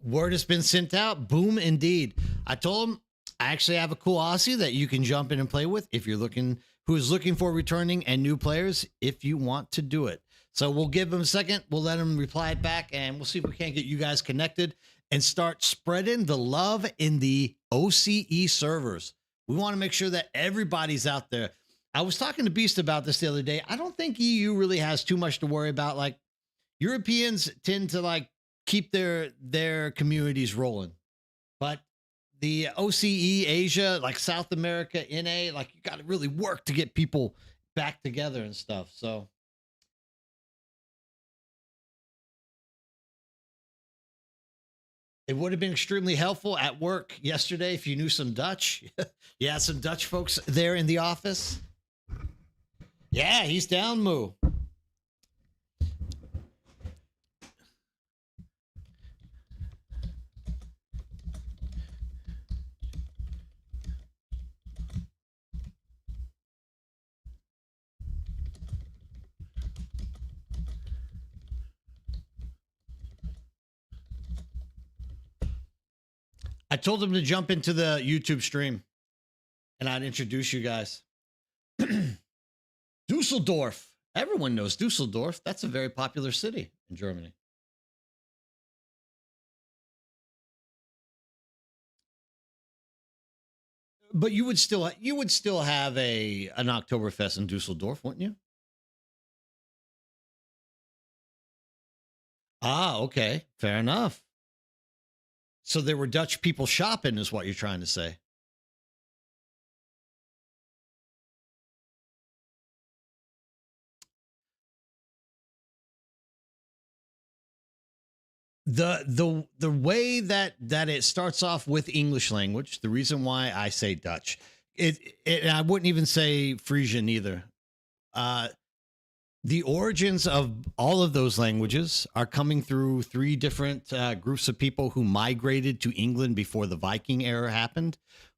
Word has been sent out. Boom, indeed. I told him I actually have a cool Aussie that you can jump in and play with if you're looking, who is looking for returning and new players if you want to do it. So we'll give him a second. We'll let him reply back and we'll see if we can't get you guys connected and start spreading the love in the OCE servers. We want to make sure that everybody's out there. I was talking to Beast about this the other day. I don't think EU really has too much to worry about. Like Europeans tend to like keep their communities rolling, but the OCE Asia, like South America, NA, like you got to really work to get people back together and stuff. So it would have been extremely helpful at work yesterday if you knew some Dutch. You had some Dutch folks there in the office. Yeah, he's down, Moo. I told him to jump into the YouTube stream and I'd introduce you guys. Dusseldorf. Everyone knows Dusseldorf. That's a very popular city in Germany. But you would still have a an Oktoberfest in Dusseldorf, wouldn't you? Ah, okay, fair enough. So there were Dutch people shopping, is what you're trying to say. The way that it starts off with English language, the reason why I say Dutch, it I wouldn't even say Frisian either. Uh, the origins of all of those languages are coming through three different groups of people who migrated to England before the Viking era happened,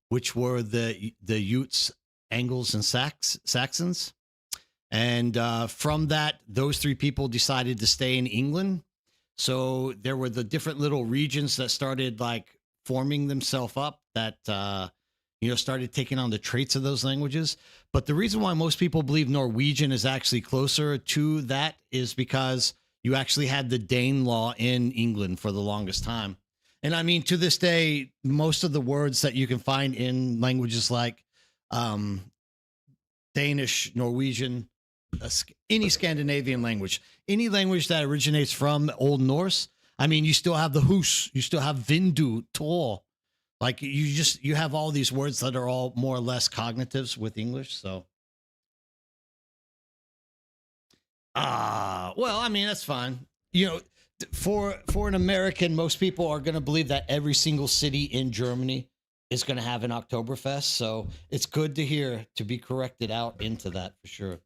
which were the Utes, Angles, and Saxons. And from that, those three people decided to stay in England. So there were the different little regions that started like forming themselves up that started taking on the traits of those languages. But the reason why most people believe Norwegian is actually closer to that is because you actually had the Dane law in England for the longest time. And I mean, to this day, most of the words that you can find in languages like um, Danish, Norwegian, any Scandinavian language, any language that originates from Old Norse. I mean, you still have the hus, you still have vindu, tor. Like you have all these words that are all more or less cognitives with English. So, well, I mean, that's fine. You know, for an American, most people are going to believe that every single city in Germany is going to have an Oktoberfest. So it's good to hear to be corrected out into that for sure.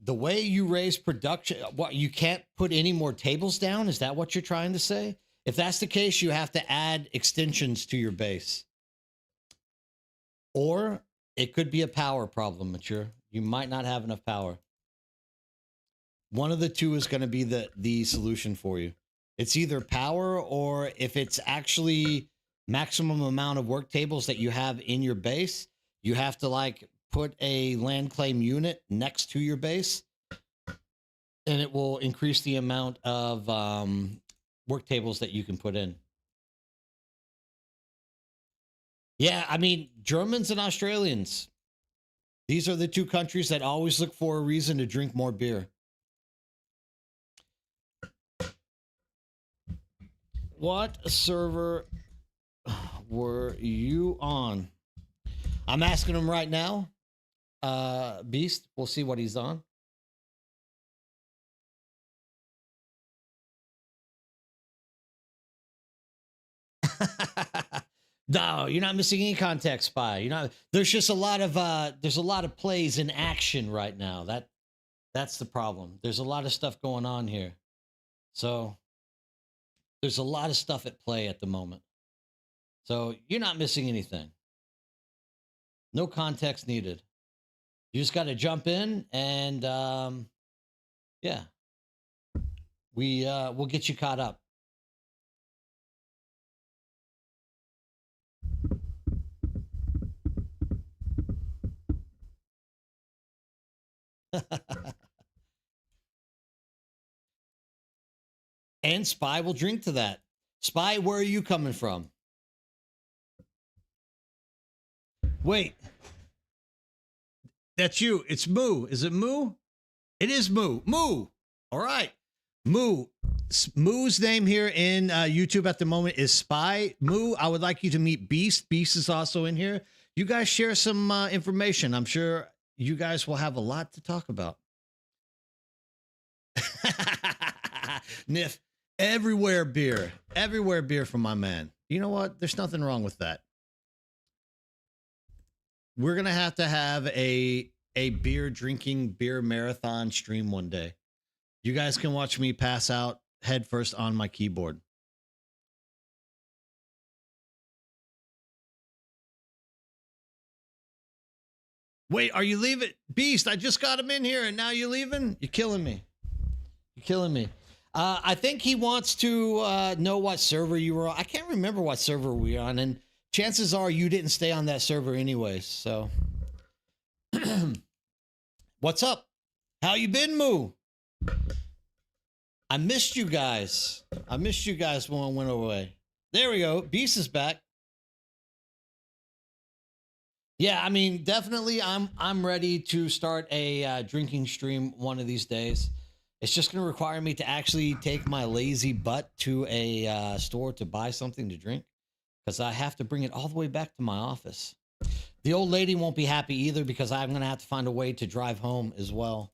The way you raise production, what you can't put any more tables down? Is that what you're trying to say? If that's the case, you have to add extensions to your base, or it could be a power problem, mature. You might not have enough power. One of the two is going to be the solution for you. It's either power, or if it's actually maximum amount of work tables that you have in your base, you have to like put a land claim unit next to your base, and it will increase the amount of work tables that you can put in. Yeah, I mean, Germans and Australians, these are the two countries that always look for a reason to drink more beer. What server were you on? I'm asking him right now. Beast, we'll see what he's on. No, you're not missing any context, spy. You know, there's a lot of plays in action right now. That's the problem. There's a lot of stuff going on here. So there's a lot of stuff at play at the moment. So you're not missing anything. No context needed. You just got to jump in and yeah, we'll get you caught up. And Spy will drink to that. Spy, where are you coming from? Wait, that's you. It's Moo. Is it Moo? It is Moo. Moo. All right. Moo. Moo's name here in YouTube at the moment is Spy. Moo, I would like you to meet Beast. Beast is also in here. You guys share some information. I'm sure you guys will have a lot to talk about. Niff, everywhere beer from my man. You know what? There's nothing wrong with that. We're gonna have to have a beer drinking beer marathon stream one day. You guys can watch me pass out headfirst on my keyboard. Wait, are you leaving? Beast, I just got him in here and now you're leaving? You're killing me. You're killing me. I think he wants to know what server you were on. I can't remember what server we were on, and chances are you didn't stay on that server anyways. So, what's up? How you been, Moo? I missed you guys. I missed you guys when I went away. There we go. Beast is back. Yeah, I mean, definitely, I'm ready to start a drinking stream one of these days. It's just going to require me to actually take my lazy butt to a store to buy something to drink because I have to bring it all the way back to my office. The old lady won't be happy either because I'm going to have to find a way to drive home as well,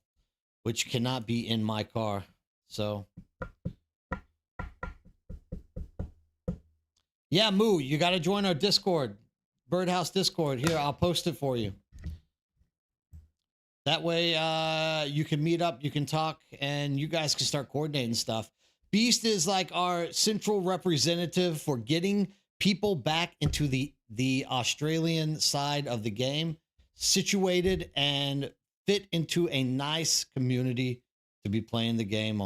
which cannot be in my car. So, yeah, Moo, you got to join our Discord, Birdhouse Discord. Here, I'll post it for you. That way, you can meet up, you can talk, and you guys can start coordinating stuff. Beast is like our central representative for getting people back into the Australian side of the game, situated and fit into a nice community to be playing the game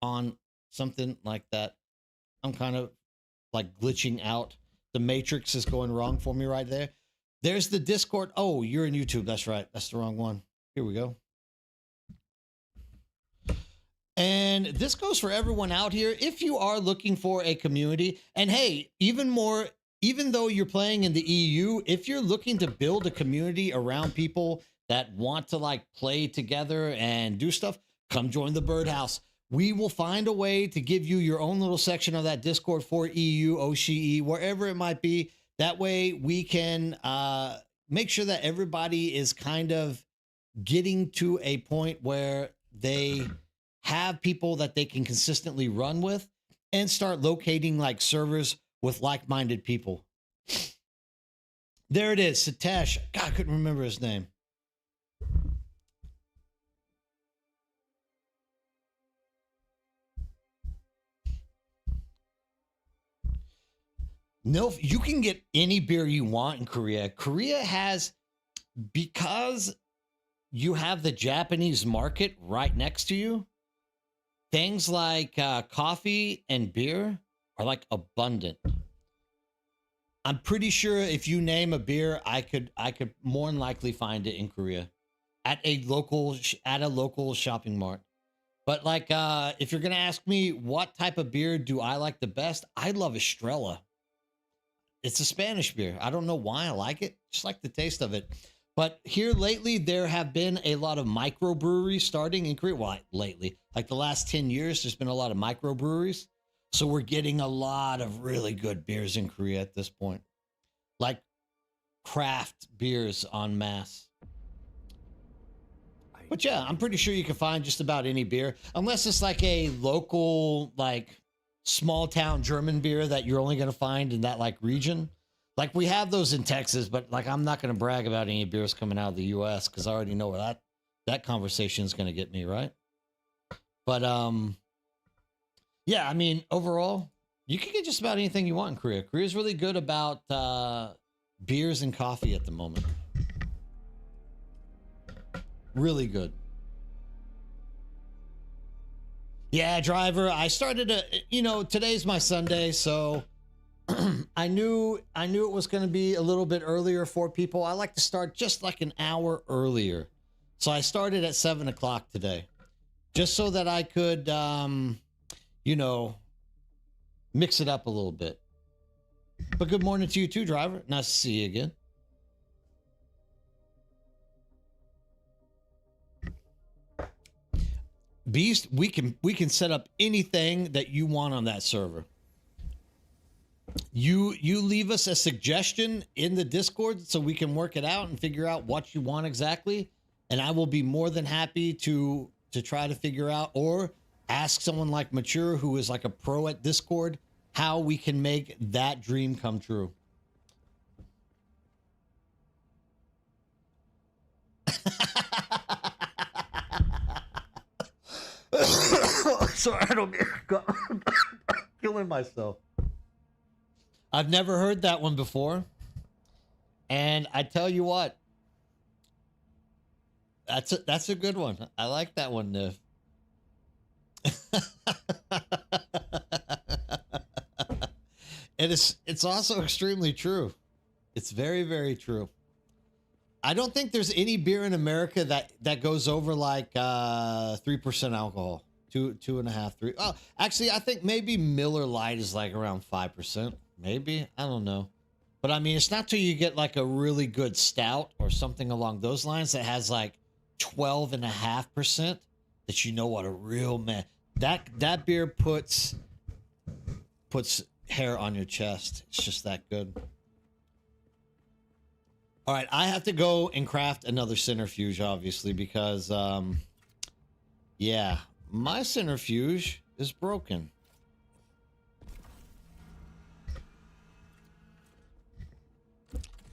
on something like that. I'm kind of like glitching out. The matrix is going wrong for me right there. There's the Discord. Oh, you're in YouTube. That's right. That's the wrong one. Here we go. And this goes for everyone out here. If you are looking for a community, and hey, even though you're playing in the EU, if you're looking to build a community around people that want to like play together and do stuff, come join the Birdhouse. We will find a way to give you your own little section of that Discord for EU, OCE, wherever it might be. That way we can make sure that everybody is kind of getting to a point where they have people that they can consistently run with and start locating like servers with like-minded people. There it is, Satesh. God, I couldn't remember his name. No, you can get any beer you want in Korea. Korea has, because you have the Japanese market right next to you, things like coffee and beer are like abundant. I'm pretty sure if you name a beer, I could more than likely find it in Korea at a local shopping mart. But like, if you're gonna ask me what type of beer do I like the best, I love Estrella. It's a Spanish beer. I don't know why I like it. Just like the taste of it. But here lately, there have been a lot of microbreweries starting in Korea. Well, lately, like the last 10 years, there's been a lot of microbreweries. So we're getting a lot of really good beers in Korea at this point. Like craft beers en masse. But yeah, I'm pretty sure you can find just about any beer. Unless it's like a local, like small town German beer that you're only going to find in that like region. Like we have those in Texas, but like I'm not going to brag about any beers coming out of the US because I already know where that conversation is going to get me, right? But yeah, I mean, overall, you can get just about anything you want in Korea. Korea's really good about beers and coffee at the moment. Really good. Yeah, driver. I started today's my Sunday, so I knew it was going to be a little bit earlier for people. I like to start just like an hour earlier. So I started at 7 o'clock today, just so that I could, mix it up a little bit. But good morning to you too, driver. Nice to see you again. Beast, we can set up anything that you want on that server. You leave us a suggestion in the Discord so we can work it out and figure out what you want exactly, and I will be more than happy to try to figure out or ask someone like Mature, who is like a pro at Discord, how we can make that dream come true. Sorry, I don't killing myself. I've never heard that one before. And I tell you what, that's a good one. I like that one, Niv. And it's also extremely true. It's very, very true. I don't think there's any beer in America that goes over like 3% alcohol. Two and a half, three. Oh, actually, I think maybe Miller Lite is like around 5%. Maybe, I don't know. But I mean, it's not till you get like a really good stout or something along those lines that has like 12.5% that you know what a real man. That beer puts hair on your chest. It's just that good. All right, I have to go and craft another centrifuge, obviously, because yeah, my centrifuge is broken.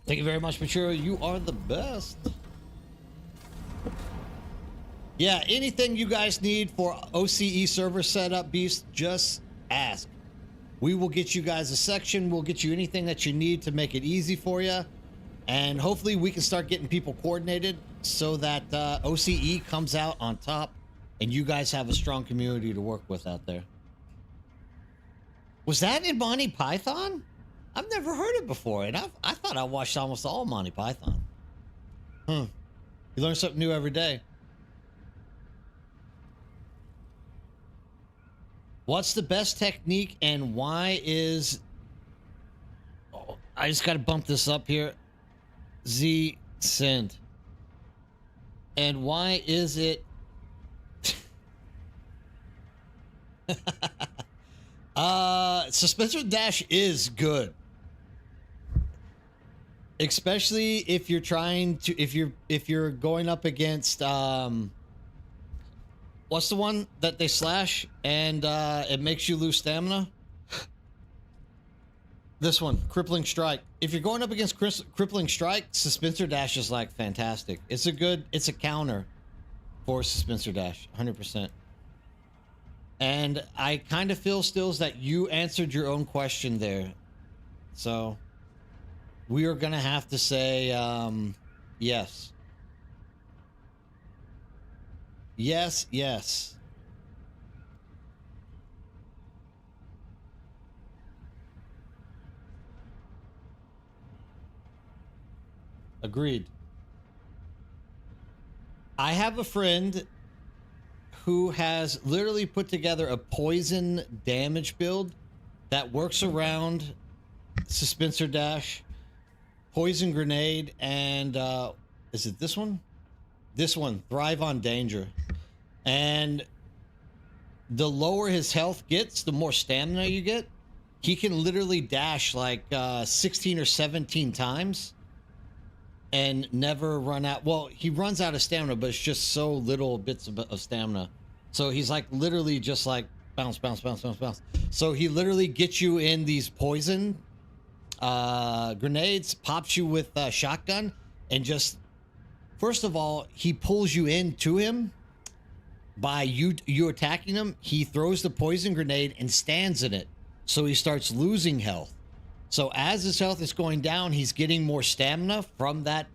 Thank you very much, Mature. You are the best. Yeah, anything you guys need for OCE server setup, Beast, just ask. We will get you guys a section. We'll get you anything that you need to make it easy for you. And hopefully we can start getting people coordinated so that OCE comes out on top and you guys have a strong community to work with out there. Was that in Monty Python? I've never heard it before, and I thought I watched almost all Monty Python. You learn something new every day. What's the best technique and why is... Oh, I just got to bump this up here. Z send. And why is it... Suspension dash is good. Especially if you're trying to... If you're going up against... what's the one that they slash and it makes you lose stamina? This one, Crippling Strike. If you're going up against Crippling Strike, Suspensor Dash is like fantastic. It's a counter for Suspensor Dash, 100%. And I kind of feel, Stills, that you answered your own question there. So we are gonna have to say yes. Yes, yes. Agreed. I have a friend who has literally put together a poison damage build that works around Suspensor Dash, Poison Grenade, and is it this one? This one, Thrive on Danger. And the lower his health gets, the more stamina you get. He can literally dash like 16 or 17 times and never run out. Well, he runs out of stamina, but it's just so little bits of stamina. So he's like literally just like bounce, bounce, bounce, bounce, bounce. So he literally gets you in these poison grenades, pops you with a shotgun, and just, first of all, he pulls you into him by you attacking him. He throws the poison grenade and stands in it. So he starts losing health. So as his health is going down, he's getting more stamina from that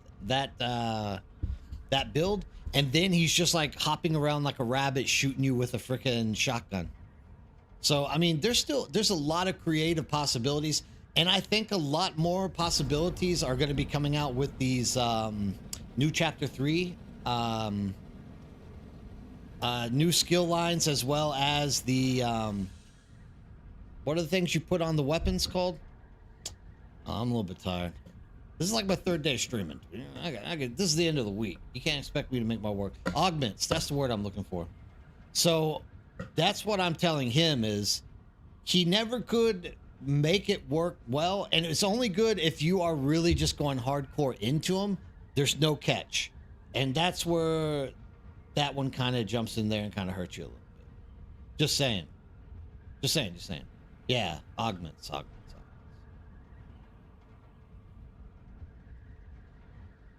build, and then he's just like hopping around like a rabbit, shooting you with a freaking shotgun. So I mean, there's a lot of creative possibilities, and I think a lot more possibilities are going to be coming out with these new Chapter 3 new skill lines, as well as the what are the things you put on the weapons called? I'm a little bit tired. This is like my third day streaming. This is the end of the week. You can't expect me to make my work. Augments, that's the word I'm looking for. So that's what I'm telling him, is he never could make it work well, and it's only good if you are really just going hardcore into him. There's no catch. And that's where that one kind of jumps in there and kind of hurts you a little bit. Just saying. Just saying. Yeah, augments.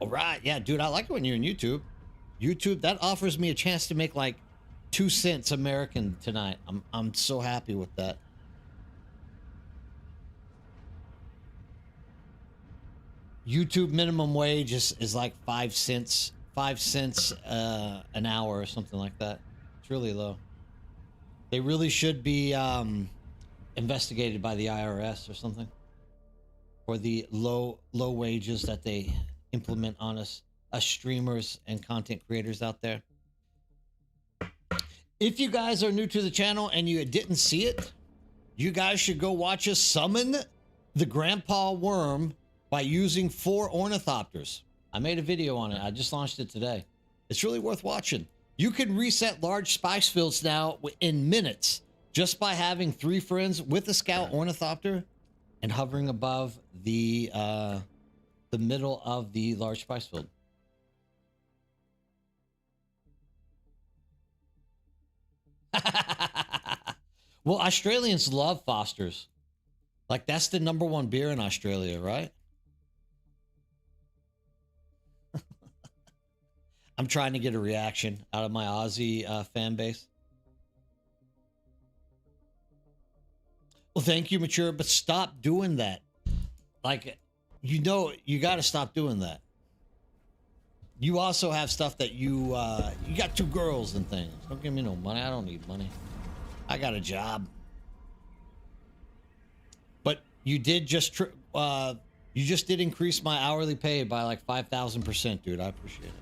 All right, yeah, dude, I like it when you're in YouTube. YouTube, that offers me a chance to make like 2 cents American tonight. I'm so happy with that. YouTube minimum wage is like 5 cents an hour or something like that. It's really low. They really should be investigated by the IRS or something for the low wages that they implement on us streamers and content creators out there. If you guys are new to the channel and you didn't see it, you guys should go watch us summon the grandpa worm by using 4 ornithopters. I made a video on it. I just launched it today. It's really worth watching. You can reset large spice fields now in minutes just by having 3 friends with a scout ornithopter and hovering above the middle of the large spice field. Well, Australians love Foster's. Like, that's the #1 beer in Australia, right? I'm trying to get a reaction out of my Aussie fan base. Well, thank you, Mature, but stop doing that. Like, you know, you got to stop doing that. You also have stuff that you got 2 girls and things. Don't give me no money. I don't need money. I got a job. But you did just did increase my hourly pay by like 5,000%, dude. I appreciate it.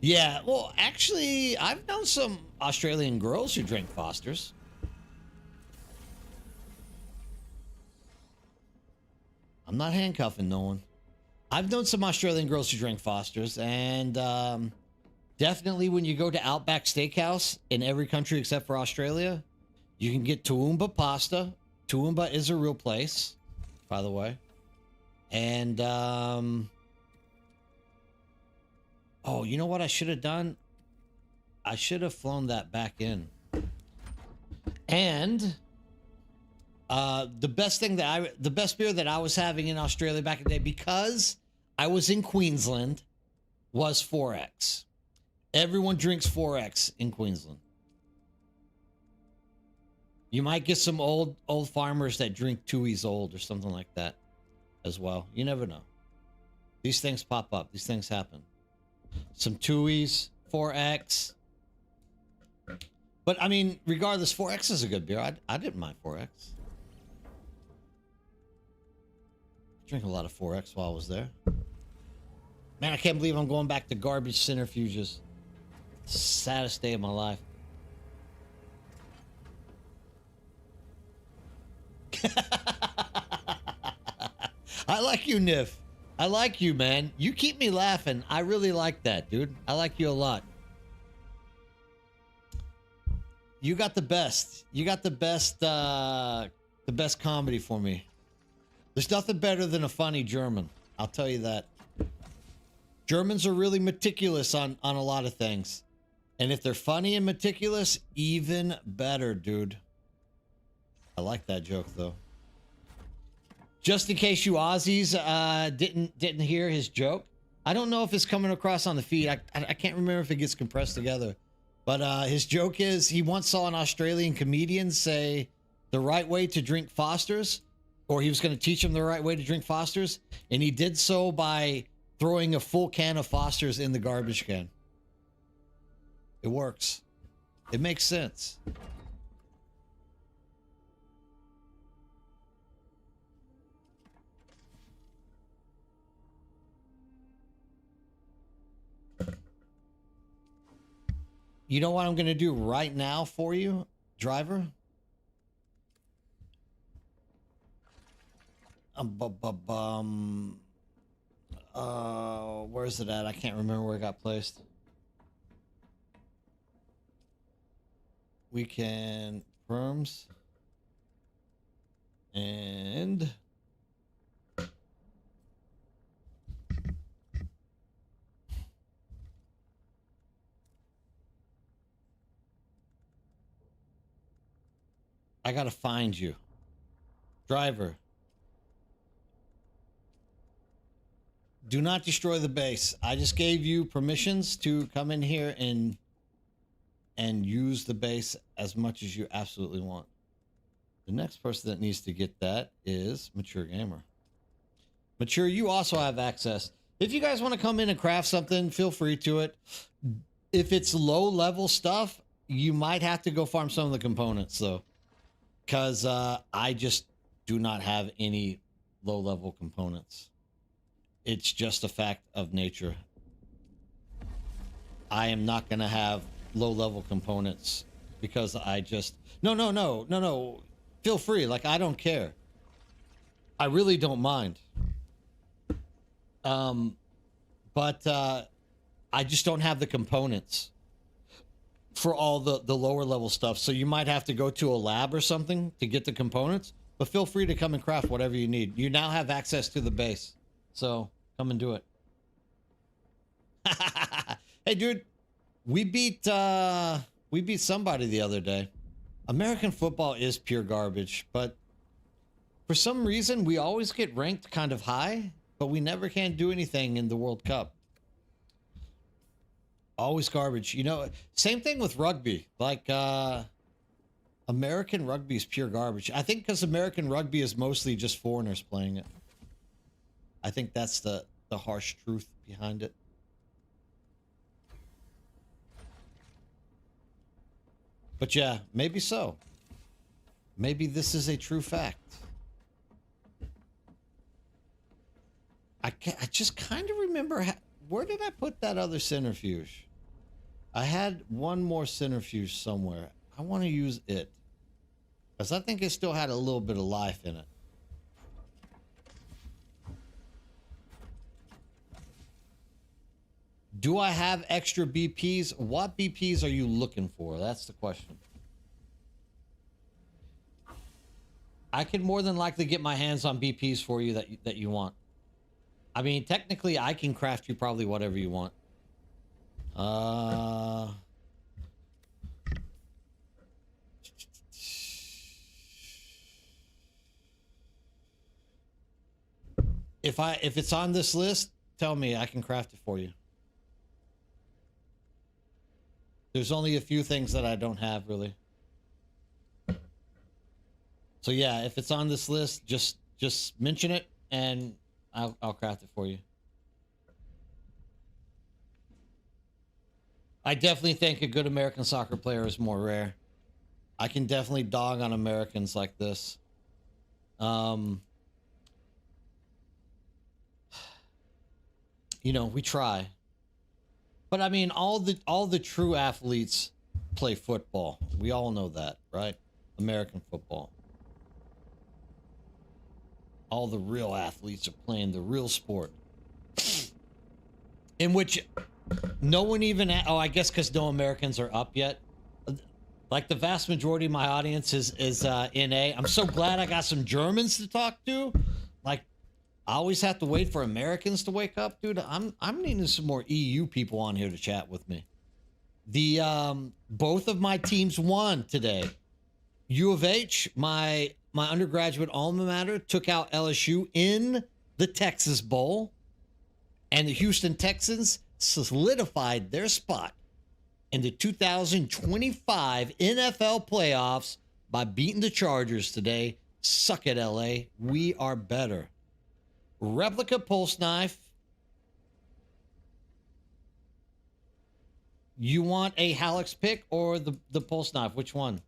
Yeah, well, actually, I've known some Australian girls who drink Foster's. I'm not handcuffing no one. I've known some Australian girls who drink Foster's, and definitely when you go to Outback Steakhouse in every country except for Australia, you can get Toowoomba pasta. Toowoomba is a real place, by the way. And, oh, you know what I should have done? I should have flown that back in. And the best beer that I was having in Australia back in the day, because I was in Queensland, was 4X. Everyone drinks 4X in Queensland. You might get some old farmers that drink Tooheys Old or something like that as well. You never know. These things pop up. These things happen. Some Tooheys, 4X. But I mean, regardless, 4X is a good beer. I didn't mind 4X. Drink a lot of 4X while I was there. Man, I can't believe I'm going back to garbage centrifuges. Saddest day of my life. I like you, Niff. I like you, man. You keep me laughing. I really like that, dude. I like you a lot. You got the best. You got the best comedy for me. There's nothing better than a funny German. I'll tell you that. Germans are really meticulous on a lot of things. And if they're funny and meticulous, even better, dude. I like that joke, though. Just in case you Aussies didn't hear his joke, I don't know if it's coming across on the feed. I can't remember if it gets compressed together. But his joke is he once saw an Australian comedian say the right way to drink Foster's, or he was going to teach him the right way to drink Foster's, and he did so by throwing a full can of Foster's in the garbage can. It works. It makes sense. You know what I'm going to do right now for you, driver? Where's it at? I can't remember where it got placed. We can firms and I gotta find you. Driver. Do not destroy the base. I just gave you permissions to come in here and use the base as much as you absolutely want. The next person that needs to get that is Mature Gamer. Mature, you also have access. If you guys want to come in and craft something, feel free to it. If it's low level stuff, you might have to go farm some of the components though. Because I just do not have any low-level components. It's just a fact of nature. I am not going to have low-level components because I just... No. Feel free. Like, I don't care. I really don't mind. But I just don't have the components for all the lower level stuff. So you might have to go to a lab or something to get the components, but feel free to come and craft whatever you need. You now have access to the base. So come and do it. Hey, dude, we beat somebody the other day. American football is pure garbage, but for some reason we always get ranked kind of high, but we never can do anything in the World Cup. Always garbage. You know, same thing with rugby. Like, American rugby is pure garbage. I think because American rugby is mostly just foreigners playing it. I think that's the harsh truth behind it. But yeah, maybe so. Maybe this is a true fact. I just kind of remember... where did I put that other centrifuge? I had one more centrifuge somewhere. I want to use it, because I think it still had a little bit of life in it. Do I have extra BPs? What BPs are you looking for? That's the question. I can more than likely get my hands on BPs for you that you want. I mean, technically, I can craft you probably whatever you want. If it's on this list, tell me, I can craft it for you. There's only a few things that I don't have, really. So yeah, if it's on this list, just mention it and I'll craft it for you. I definitely think a good American soccer player is more rare. I can definitely dog on Americans like this. You know, we try. But I mean, all the true athletes play football. We all know that, right? American football. All the real athletes are playing the real sport. In which no one even... oh, I guess because no Americans are up yet. Like, the vast majority of my audience is NA. I'm so glad I got some Germans to talk to. Like, I always have to wait for Americans to wake up, dude. I'm needing some more EU people on here to chat with me. Both of my teams won today. U of H, my undergraduate alma mater, took out LSU in the Texas Bowl, and the Houston Texans solidified their spot in the 2025 NFL playoffs by beating the Chargers today. Suck it, LA. We are better. Replica pulse knife. You want a Hallex pick or the pulse knife? Which one?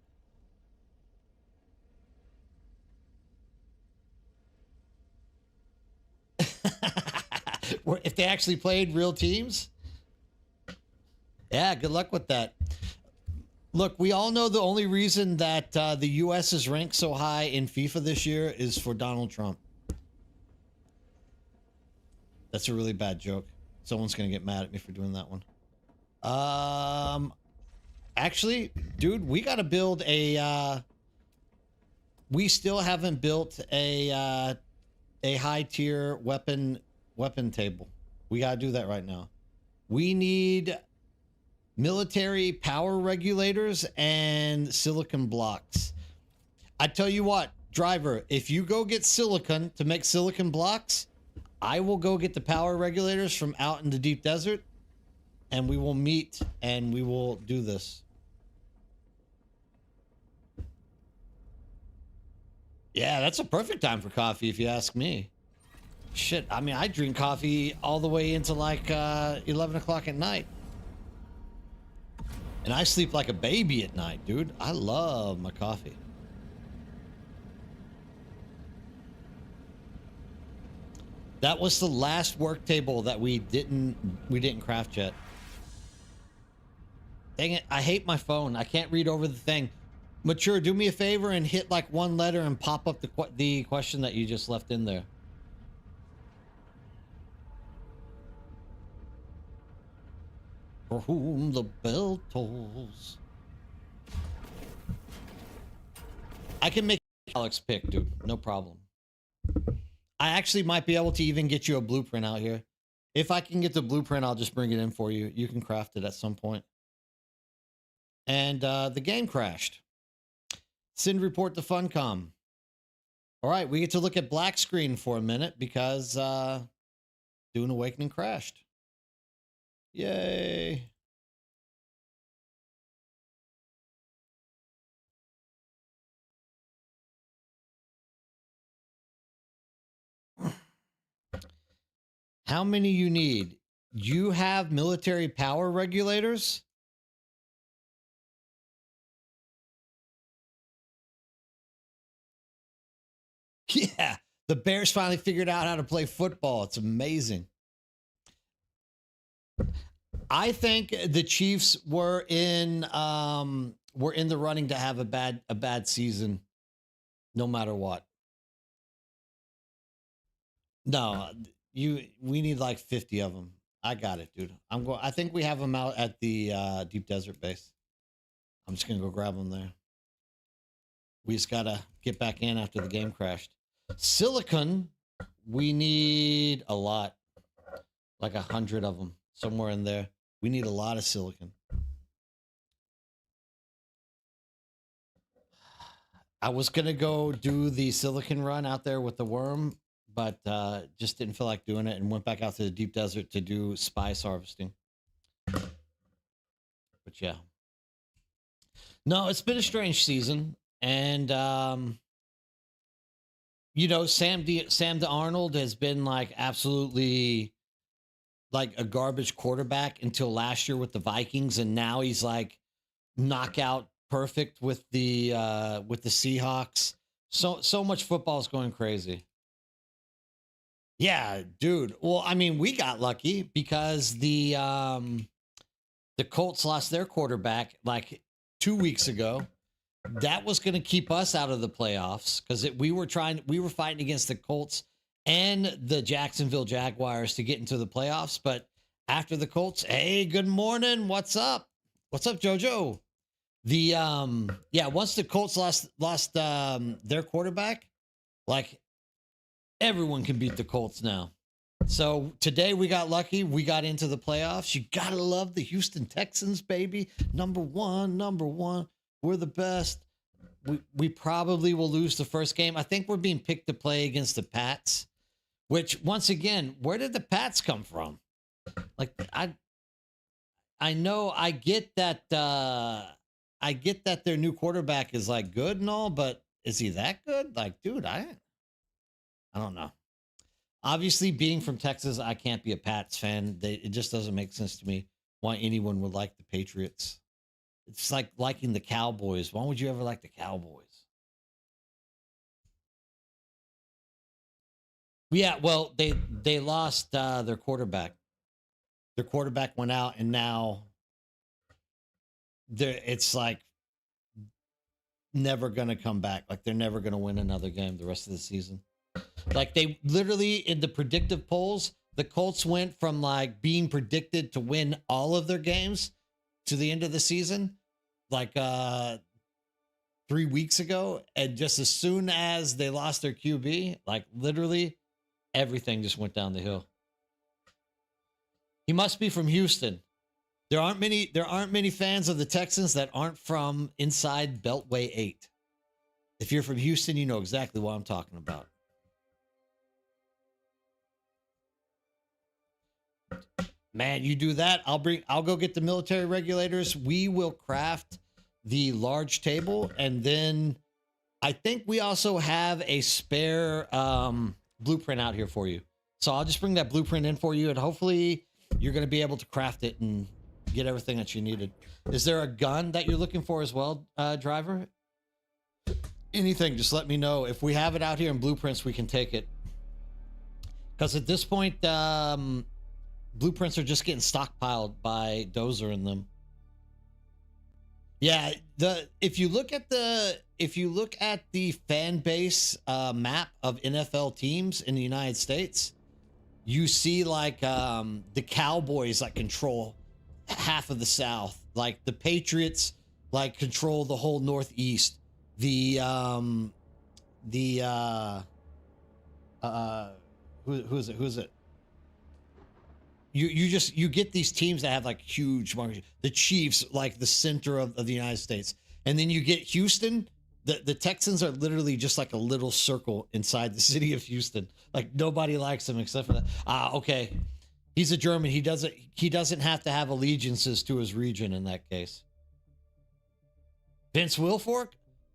If they actually played real teams? Yeah, good luck with that. Look, we all know the only reason that the U.S. is ranked so high in FIFA this year is for Donald Trump. That's a really bad joke. Someone's going to get mad at me for doing that one. Actually, dude, we got to build a... we still haven't built a high-tier weapon table. We got to do that right now. We need military power regulators and silicon blocks. I tell you what, driver, if you go get silicon to make silicon blocks, I will go get the power regulators from out in the deep desert, and we will meet and we will do this. Yeah, that's a perfect time for coffee if you ask me. Shit, I mean, I drink coffee all the way into like 11 o'clock at night. And I sleep like a baby at night, dude. I love my coffee. That was the last work table that we didn't craft yet. Dang it, I hate my phone. I can't read over the thing. Mature, do me a favor and hit like one letter and pop up the question that you just left in there. For whom the bell tolls. I can make Alex pick, dude. No problem. I actually might be able to even get you a blueprint out here. If I can get the blueprint, I'll just bring it in for you. You can craft it at some point. And the game crashed. Send report to Funcom. All right, we get to look at black screen for a minute because Dune Awakening crashed. Yay. How many you need? You have military power regulators? Yeah, the Bears finally figured out how to play football. It's amazing. I think the Chiefs were in the running to have a bad season, no matter what. No, we need like 50 of them. I got it, dude. I think we have them out at the Deep Desert base. I'm just gonna go grab them there. We just gotta get back in after the game crashed. Silicon, we need a lot, like 100 of them, somewhere in there. We need a lot of silicon. I was gonna go do the silicon run out there with the worm, but just didn't feel like doing it and went back out to the deep desert to do spice harvesting. But yeah. No, it's been a strange season. And, you know, Sam Darnold has been like absolutely like a garbage quarterback until last year with the Vikings. And now he's like knockout perfect with the Seahawks. So much football is going crazy. Yeah, dude. Well, I mean, we got lucky because the Colts lost their quarterback like 2 weeks ago. That was going to keep us out of the playoffs because we were fighting against the Colts and the Jacksonville Jaguars to get into the playoffs. But after the Colts, hey, good morning. What's up? What's up, JoJo? Once the Colts lost their quarterback, like everyone can beat the Colts now. So today we got lucky. We got into the playoffs. You got to love the Houston Texans, baby. Number one. We're the best. We probably will lose the first game. I think we're being picked to play against the Pats, which once again, where did the Pats come from? Like I know I get that their new quarterback is like good and all, but is he that good? Like, dude, I don't know. Obviously, being from Texas, I can't be a Pats fan. It just doesn't make sense to me why anyone would like the Patriots. It's like liking the Cowboys. Why would you ever like the Cowboys? Yeah, well, they lost their quarterback. Their quarterback went out, and now it's like never going to come back. Like they're never going to win another game the rest of the season. Like they literally in the predictive polls, the Colts went from like being predicted to win all of their games to the end of the season, like 3 weeks ago. And just as soon as they lost their QB, like literally everything just went down the hill. He must be from Houston. There aren't many fans of the Texans that aren't from inside Beltway 8. If you're from Houston, you know exactly what I'm talking about. Man, you do that. I'll go get the military regulators. We will craft the large table. And then I think we also have a spare blueprint out here for you. So I'll just bring that blueprint in for you. And hopefully you're going to be able to craft it and get everything that you needed. Is there a gun that you're looking for as well, driver? Anything, just let me know. If we have it out here in blueprints, we can take it. Because at this point, blueprints are just getting stockpiled by Dozer and them. Yeah, if you look at the fan base map of NFL teams in the United States, you see like the Cowboys like control half of the South, like the Patriots like control the whole Northeast. Who is it? You get these teams that have like huge market. The Chiefs, like the center of the United States, and then you get Houston. The Texans are literally just like a little circle inside the city of Houston. Like nobody likes him except for that. Okay, he's a German. He doesn't have to have allegiances to his region in that case. Vince Wilfork,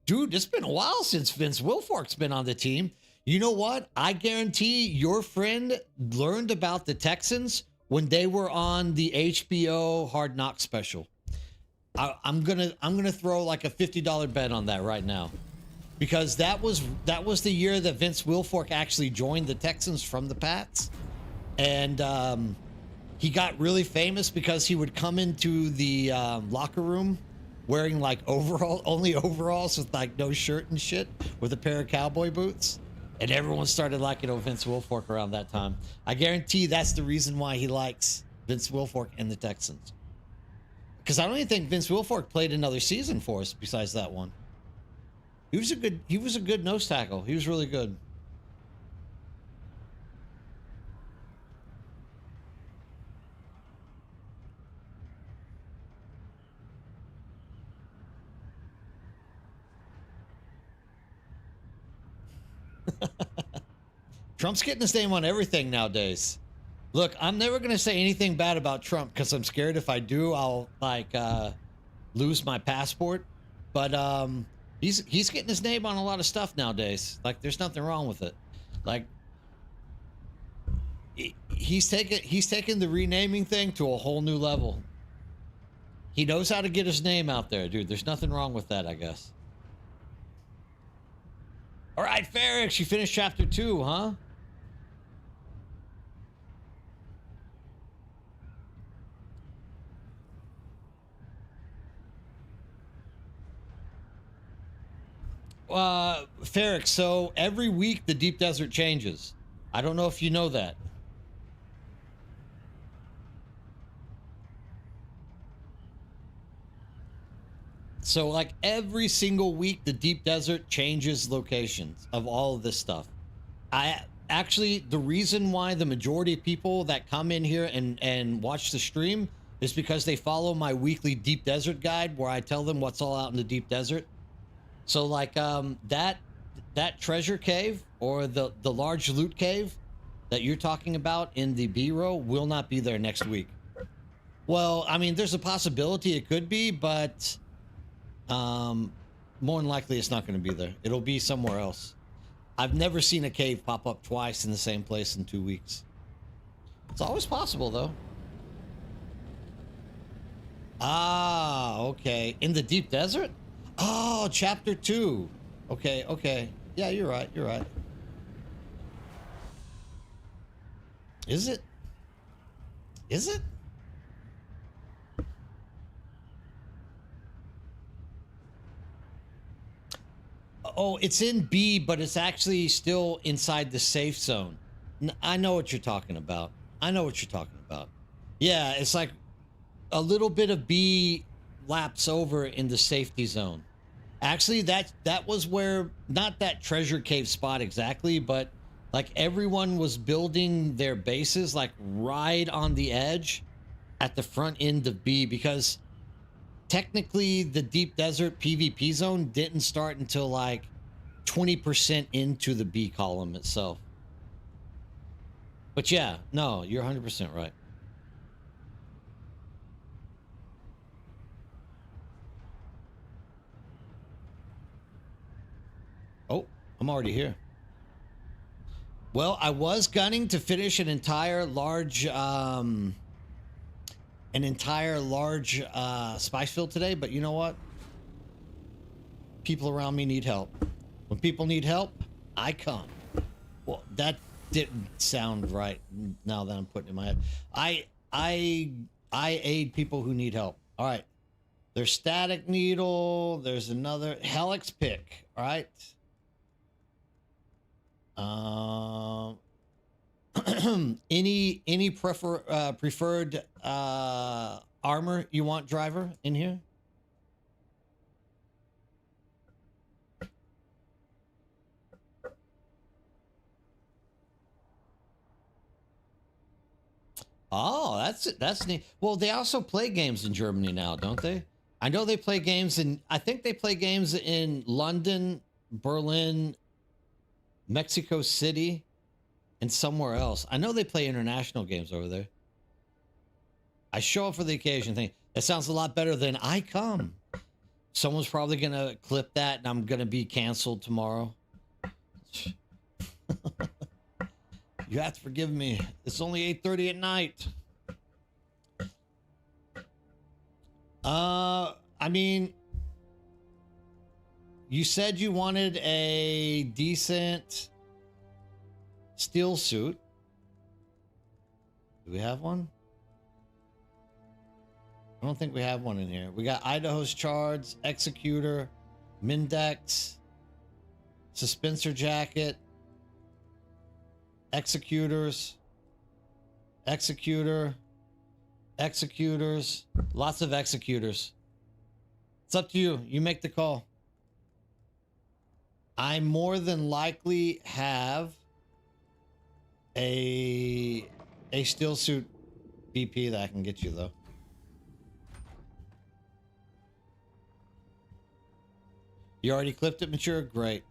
dude, it's been a while since Vince Wilfork's been on the team. You know what? I guarantee your friend learned about the Texans when they were on the HBO Hard Knocks special. I'm gonna throw like a $50 bet on that right now, because that was the year that Vince Wilfork actually joined the Texans from the Pats, and he got really famous because he would come into the locker room wearing like only overalls with like no shirt and shit, with a pair of cowboy boots. And everyone started liking Vince Wilfork around that time. I guarantee that's the reason why he likes Vince Wilfork and the Texans. Because I don't even think Vince Wilfork played another season for us besides that one. He was a good nose tackle. He was really good. Trump's getting his name on everything nowadays. Look, I'm never going to say anything bad about Trump because I'm scared if I do, I'll like lose my passport. But he's getting his name on a lot of stuff nowadays. Like there's nothing wrong with it. Like he's taken the renaming thing to a whole new level. He knows how to get his name out there, dude. There's nothing wrong with that, I guess. All right, Ferrix, you finished chapter 2, huh? Ferrix, so every week the deep desert changes. I don't know if you know that. So like every single week the deep desert changes locations of all of this stuff. The reason why the majority of people that come in here and watch the stream is because they follow my weekly deep desert guide where I tell them what's all out in the deep desert. So like that treasure cave or the large loot cave that you're talking about in the B-row will not be there next week. Well, I mean, there's a possibility it could be, but more than likely it's not going to be there. It'll be somewhere else. I've never seen a cave pop up twice in the same place in 2 weeks. It's always possible though. Ah, okay. In the deep desert? Oh, chapter 2. Okay. Yeah, you're right. Is it? Oh, it's in B, but it's actually still inside the safe zone. I know what you're talking about. Yeah, it's like a little bit of B laps over in the safety zone. Actually, that was where, not that treasure cave spot exactly, but like everyone was building their bases like right on the edge at the front end of B, because technically the deep desert PvP zone didn't start until like 20% into the B column itself. But yeah, no, you're 100% right. Oh, I'm already here. Well, I was gunning to finish an entire large spice field today, but you know what? People around me need help. When people need help, I come. Well, didn't sound right now that I'm putting it in my head. I aid people who need help. All right. There's static needle. There's another helix pick. All right. Any preferred armor you want, driver, in here? Oh, that's neat. Well, they also play games in Germany now, don't they? I know they play games in, I think they play games in London, Berlin, Mexico City, and somewhere else. I know they play international games over there. I show up for the occasion thing. That sounds a lot better than I come. Someone's probably going to clip that and I'm going to be canceled tomorrow. You have to forgive me. It's only 8:30 at night. I mean, you said you wanted a decent steel suit. Do we have one? I don't think we have one in here. We got Idaho's Charge, Executor, Mindex, Suspensor Jacket, Executors, Executor, Executors, lots of Executors. It's up to you. You make the call. I more than likely have a steel suit BP that I can get you, though. You already clipped it, Mature? Great.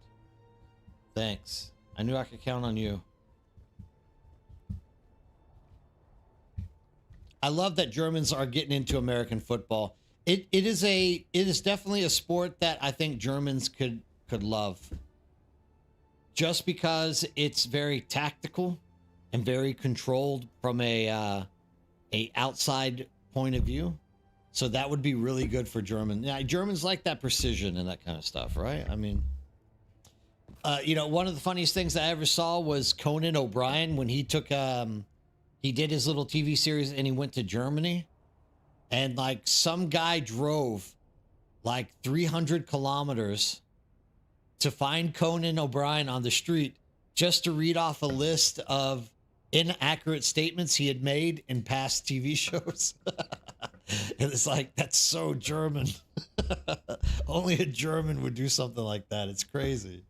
Thanks. I knew I could count on you. I love that Germans are getting into American football. It is definitely a sport that I think Germans could love. Just because it's very tactical and very controlled from a outside point of view. So that would be really good for German. Yeah, Germans like that precision and that kind of stuff, right? I mean, you know, one of the funniest things I ever saw was Conan O'Brien when he took he did his little TV series and he went to Germany, and like some guy drove like 300 kilometers to find Conan O'Brien on the street just to read off a list of inaccurate statements he had made in past TV shows. And it's like, that's so German. Only a German would do something like that. It's crazy.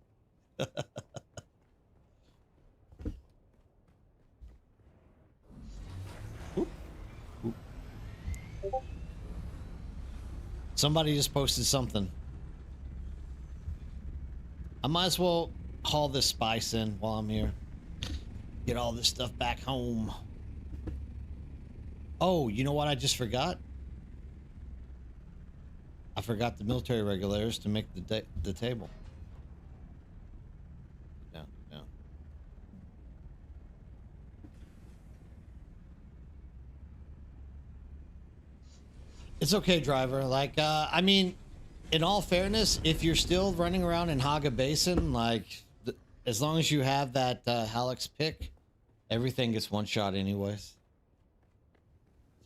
Oop. Oop. Somebody just posted something. I might as well haul this spice in while I'm here. Get all this stuff back home. Oh, you know what I just forgot? I forgot the military regulators to make the table. Yeah, yeah. It's okay, driver. Like, I mean, in all fairness, if you're still running around in Haga Basin, like, as long as you have that Hallex pick, everything gets one shot anyways.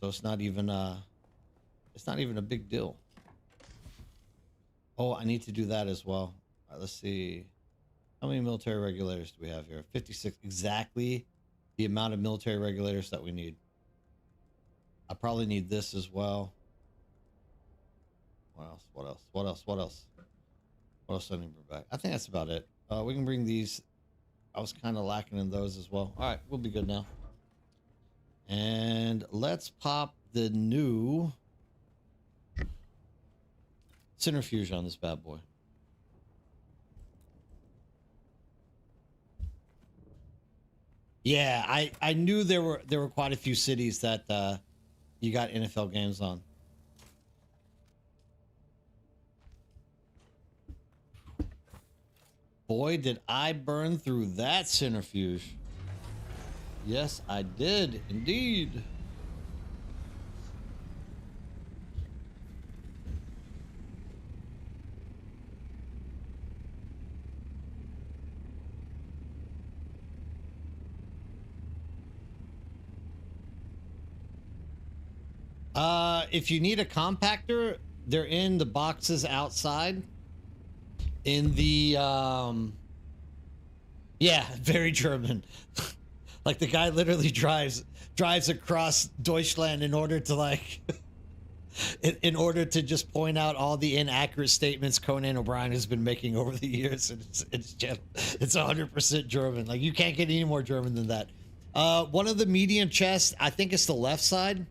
So it's not even a big deal. Oh, I need to do that as well. All right, let's see. How many military regulators do we have here? 56. Exactly the amount of military regulators that we need. I probably need this as well. What else? What else? What else? What else? What else do I need to bring back? I think that's about it. We can bring these. I was kind of lacking in those as well. All right, we'll be good now. And let's pop the new centrifuge on this bad boy. Yeah, I knew there were quite a few cities that you got NFL games on. Boy, did I burn through that centrifuge. Yes, I did indeed. If you need a compactor, they're in the boxes outside. In the yeah, very German. Like the guy literally drives across Deutschland in order to like in order to just point out all the inaccurate statements Conan O'Brien has been making over the years. And it's 100% German. Like you can't get any more German than that. One of the medium chests, I think it's the left side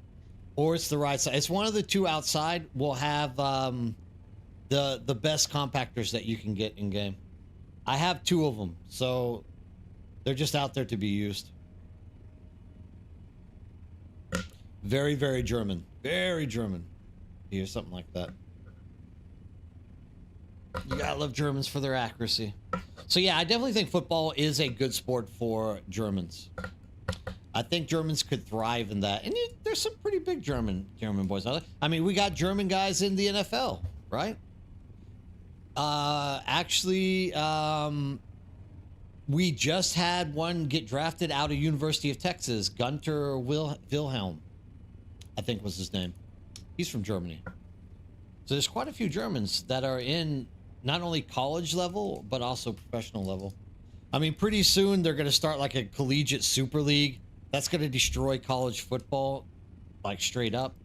or it's the right side. It's one of the two outside will have the best compactors that you can get in game. I have two of them, so they're just out there to be used. Very, very German. Very German. Here's something like that. You gotta love Germans for their accuracy. So yeah, I definitely think football is a good sport for Germans. I think Germans could thrive in that. And there's some pretty big German boys out there. I mean, we got German guys in the NFL, right? Actually, we just had one get drafted out of University of Texas. Gunter Wilhelm, I think was his name. He's from Germany. So there's quite a few Germans that are in not only college level, but also professional level. I mean, pretty soon they're going to start like a collegiate super league. That's going to destroy college football, like straight up.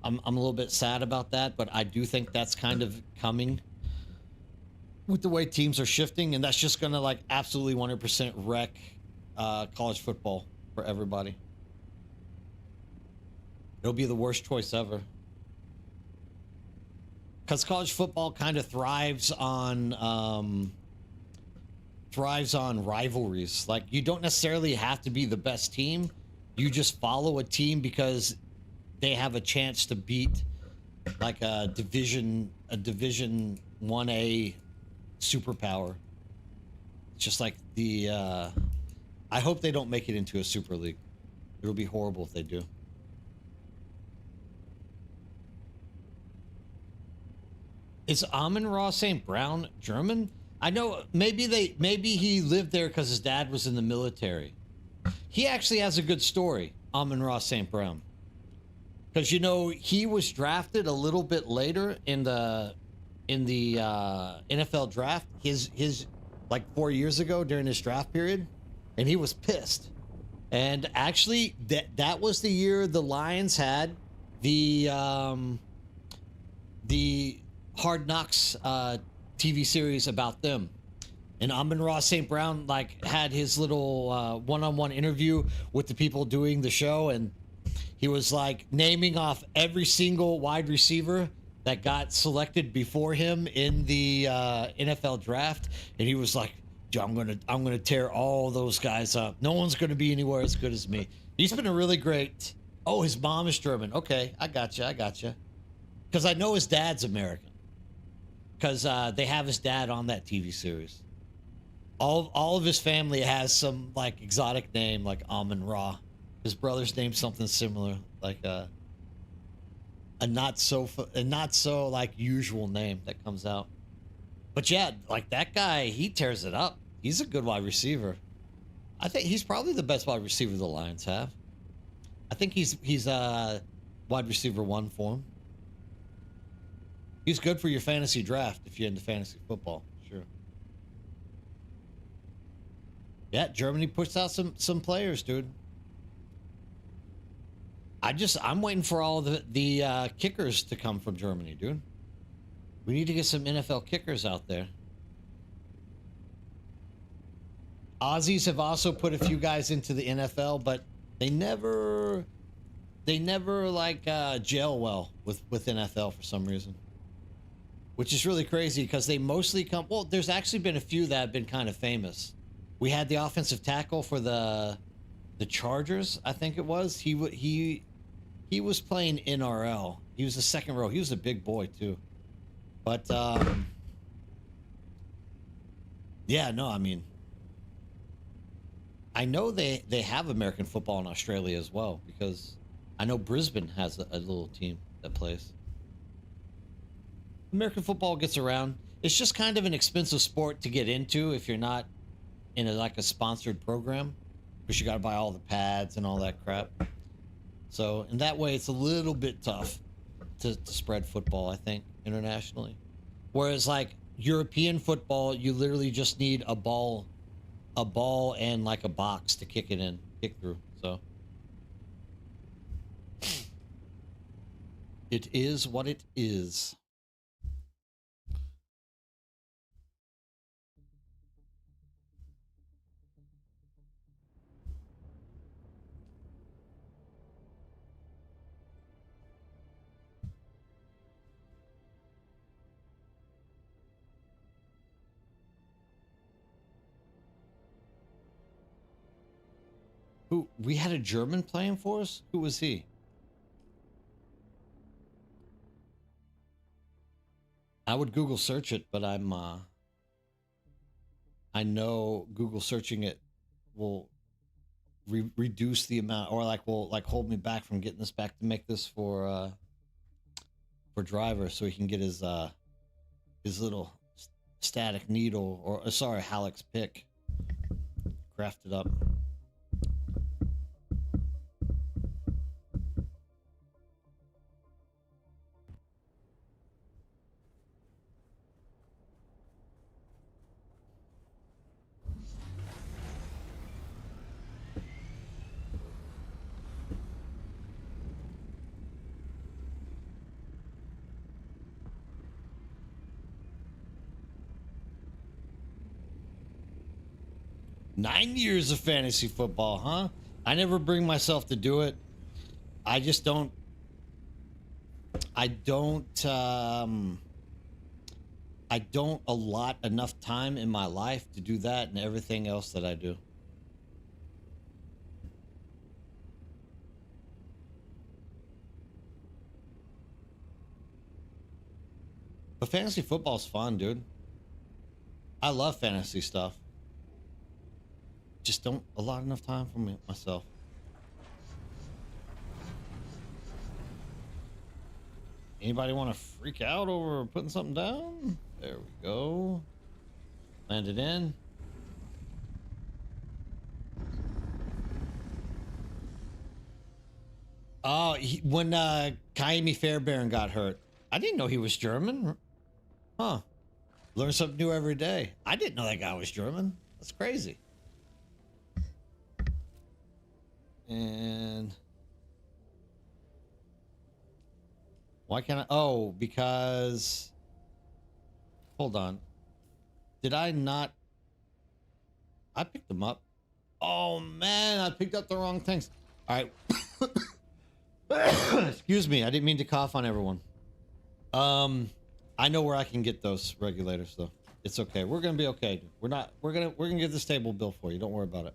I'm a little bit sad about that, but I do think that's kind of coming with the way teams are shifting, and that's just going to like absolutely 100% wreck college football for everybody. It'll be the worst choice ever. Because college football kind of thrives on rivalries. Like, you don't necessarily have to be the best team. You just follow a team because they have a chance to beat like a division 1A superpower. It's just like the I hope they don't make it into a super league. It would be horrible if they do. Is Amon-Ra St. Brown German? I know maybe he lived there because his dad was in the military. He actually has a good story, Amon-Ra St. Brown. Because, you know, he was drafted a little bit later in the NFL draft, his like 4 years ago during his draft period, and he was pissed. And actually, that was the year the Lions had the Hard Knocks TV series about them. And Amon-Ra St. Brown like had his little one-on-one interview with the people doing the show, and he was like naming off every single wide receiver that got selected before him in the NFL draft, and he was like, I'm gonna tear all those guys up. No one's gonna be anywhere as good as me. He's been a really great. Oh, his mom is German. Okay, I gotcha. Because I know his dad's American. Because they have his dad on that TV series. All of his family has some like exotic name, like Amon-Ra. His brother's named something similar, like a not so like usual name that comes out. But yeah, like that guy, he tears it up. He's a good wide receiver. I think he's probably the best wide receiver the Lions have. I think he's wide receiver 1 for him. He's good for your fantasy draft if you're into fantasy football, sure. Yeah, Germany puts out some players, dude. I'm waiting for all the kickers to come from Germany, dude. We need to get some NFL kickers out there. Aussies have also put a few guys into the NFL, but they never like gel well with NFL for some reason. Which is really crazy because they mostly come. Well, there's actually been a few that have been kind of famous. We had the offensive tackle for the Chargers, I think it was. He was playing NRL. He was the second row. He was a big boy too. But yeah, no, I mean, I know they have American football in Australia as well, because I know Brisbane has a little team that plays. American football gets around. It's just kind of an expensive sport to get into if you're not in like a sponsored program, because you got to buy all the pads and all that crap. So in that way, it's a little bit tough to spread football, I think, internationally. Whereas like European football, you literally just need a ball and like a box to kick it in, kick through. So it is what it is. Who we had a German playing for us? Who was he? I would Google search it, but I know Google searching it will reduce the amount, or like will like hold me back from getting this back to make this for Driver, so he can get his little static needle, or sorry, Halleck's pick crafted up. 9 years of fantasy football, huh? I never bring myself to do it. I just don't. I don't. I don't allot enough time in my life to do that and everything else that I do. But fantasy football's fun, dude. I love fantasy stuff. Just don't allot enough time for me myself. Anybody want to freak out over putting something down? There we go. Land it in. Oh, when Kaimi Fairbairn got hurt, I didn't know he was German. Huh. Learn something new every day. I didn't know that guy was German. That's crazy. And why can't I? Oh, because hold on. Did I not? I picked them up. Oh man, I picked up the wrong things. All right. Excuse me. I didn't mean to cough on everyone. I know where I can get those regulators though. It's okay. We're gonna be okay. We're gonna get this table built for you. Don't worry about it.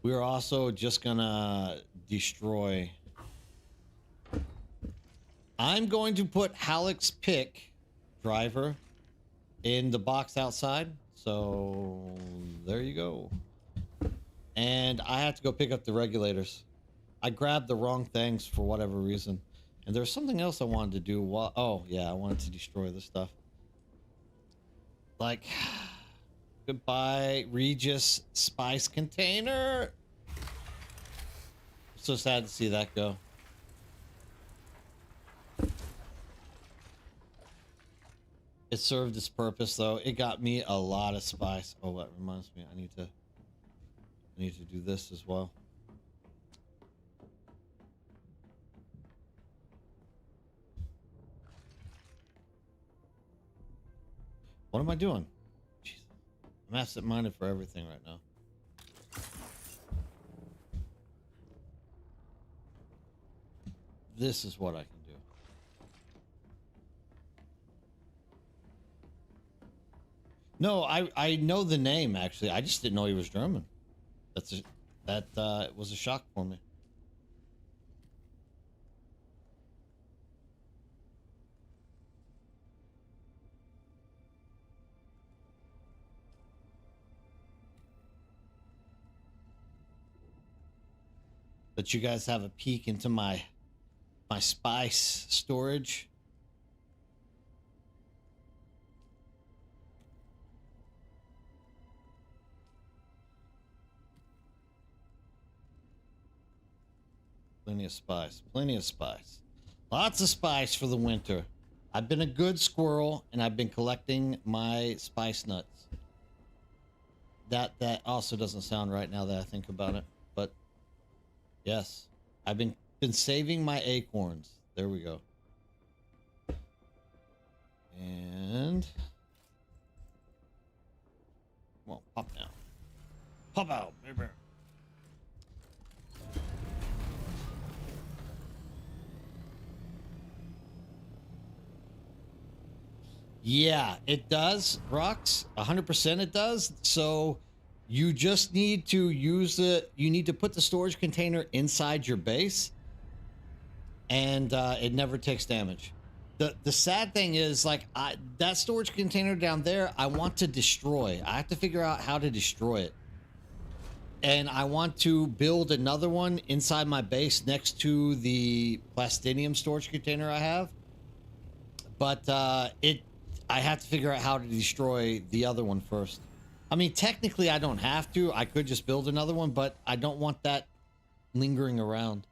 We are also just gonna destroy. I'm going to put Halleck's pick driver in the box outside. So there you go. And I have to go pick up the regulators. I grabbed the wrong things for whatever reason. And there's something else I wanted to do. Oh, yeah, I wanted to destroy this stuff. Like, goodbye, Regis spice container. So sad to see that go. It served its purpose, though. It got me a lot of spice. Oh, that reminds me. I need to do this as well. What am I doing? Jesus. I'm absent-minded for everything right now. This is what I can do. No, I know the name actually. I just didn't know he was German. That was a shock for me. But you guys have a peek into my spice storage. Plenty of spice. Plenty of spice. Lots of spice for the winter. I've been a good squirrel, and I've been collecting my spice nuts. That also doesn't sound right now that I think about it, but yes, I've been saving my acorns. There we go. And come on, pop now. Pop out, baby. Yeah, it does, Rocks. 100% it does. So you just need to use you need to put the storage container inside your base, and it never takes damage. The sad thing is, like, that storage container down there, I want to destroy. I have to figure out how to destroy it. And I want to build another one inside my base next to the plastinium storage container I have. But I have to figure out how to destroy the other one first. I mean, technically, I don't have to. I could just build another one, but I don't want that lingering around.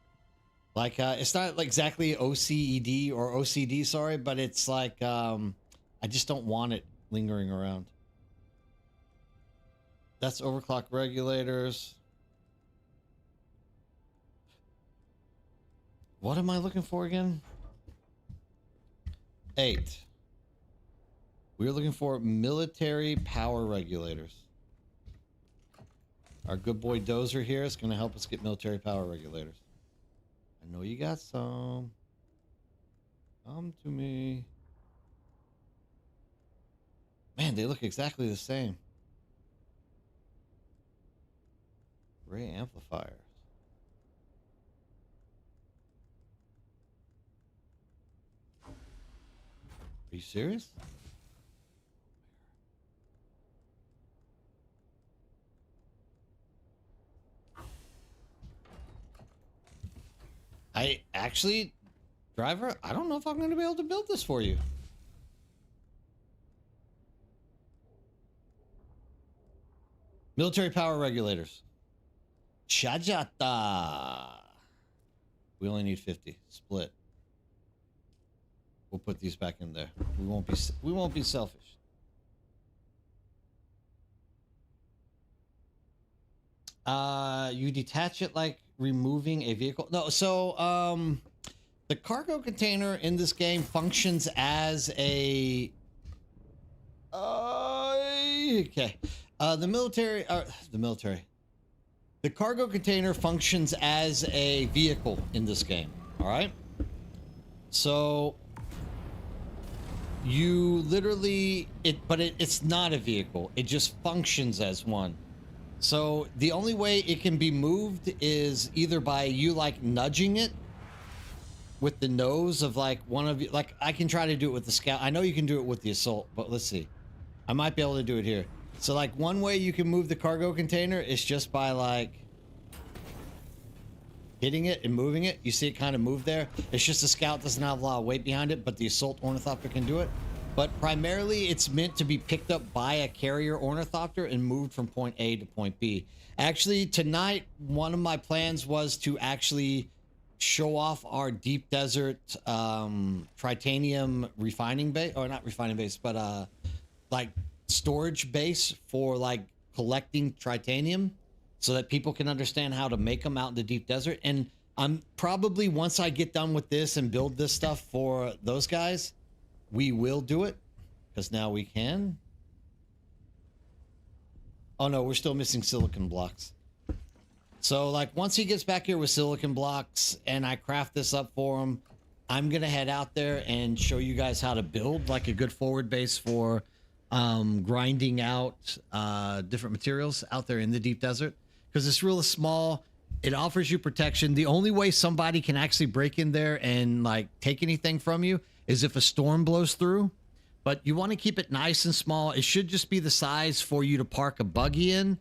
Like, it's not like exactly OCED or OCD, sorry, but it's like, I just don't want it lingering around. That's overclock regulators. What am I looking for again? 8. We're looking for military power regulators. Our good boy Dozer here is going to help us get military power regulators. I know you got some. Come to me. Man, they look exactly the same. Ray amplifiers. Are you serious? I actually, driver, I don't know if I'm going to be able to build this for you. Military power regulators. Chajata. We only need 50. Split. We'll put these back in there. We won't be selfish. You detach it like removing a vehicle. No, so the cargo container in this game functions as a okay. The cargo container functions as a vehicle in this game. All right. So you literally it's not a vehicle. It just functions as one. So the only way it can be moved is either by you like nudging it with the nose of like one of you. Like I can try to do it with the scout. I know you can do it with the assault, but let's see. I might be able to do it here. So like one way you can move the cargo container is just by like hitting it and moving it. You see it kind of move there. It's just the scout doesn't have a lot of weight behind it, but the assault ornithopter can do it. But primarily it's meant to be picked up by a carrier ornithopter and moved from point A to point B. Actually, tonight, one of my plans was to actually show off our deep desert tritanium refining base, or not refining base, but like storage base for like collecting tritanium so that people can understand how to make them out in the deep desert. And I'm probably, once I get done with this and build this stuff for those guys, we will do it, because now we can. Oh no, we're still missing silicon blocks. So like once he gets back here with silicon blocks and I craft this up for him, I'm gonna head out there and show you guys how to build like a good forward base for grinding out different materials out there in the deep desert, because it's really small. It offers you protection. The only way somebody can actually break in there and like take anything from you is if a storm blows through. But you want to keep it nice and small. It should just be the size for you to park a buggy in,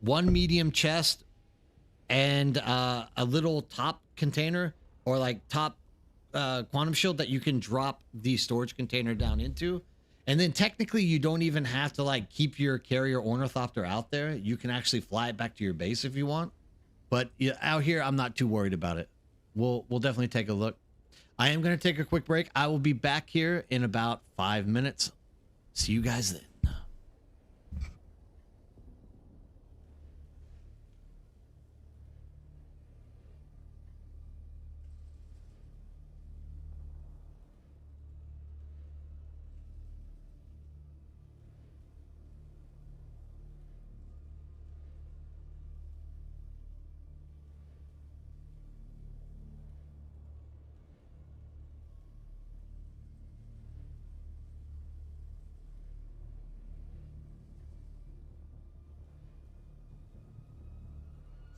one medium chest, and a little top container or like top quantum shield that you can drop the storage container down into. And then technically you don't even have to like keep your carrier ornithopter out there. You can actually fly it back to your base if you want. But out here, I'm not too worried about it. we'll definitely take a look. I am going to take a quick break. I will be back here in about 5 minutes. See you guys then.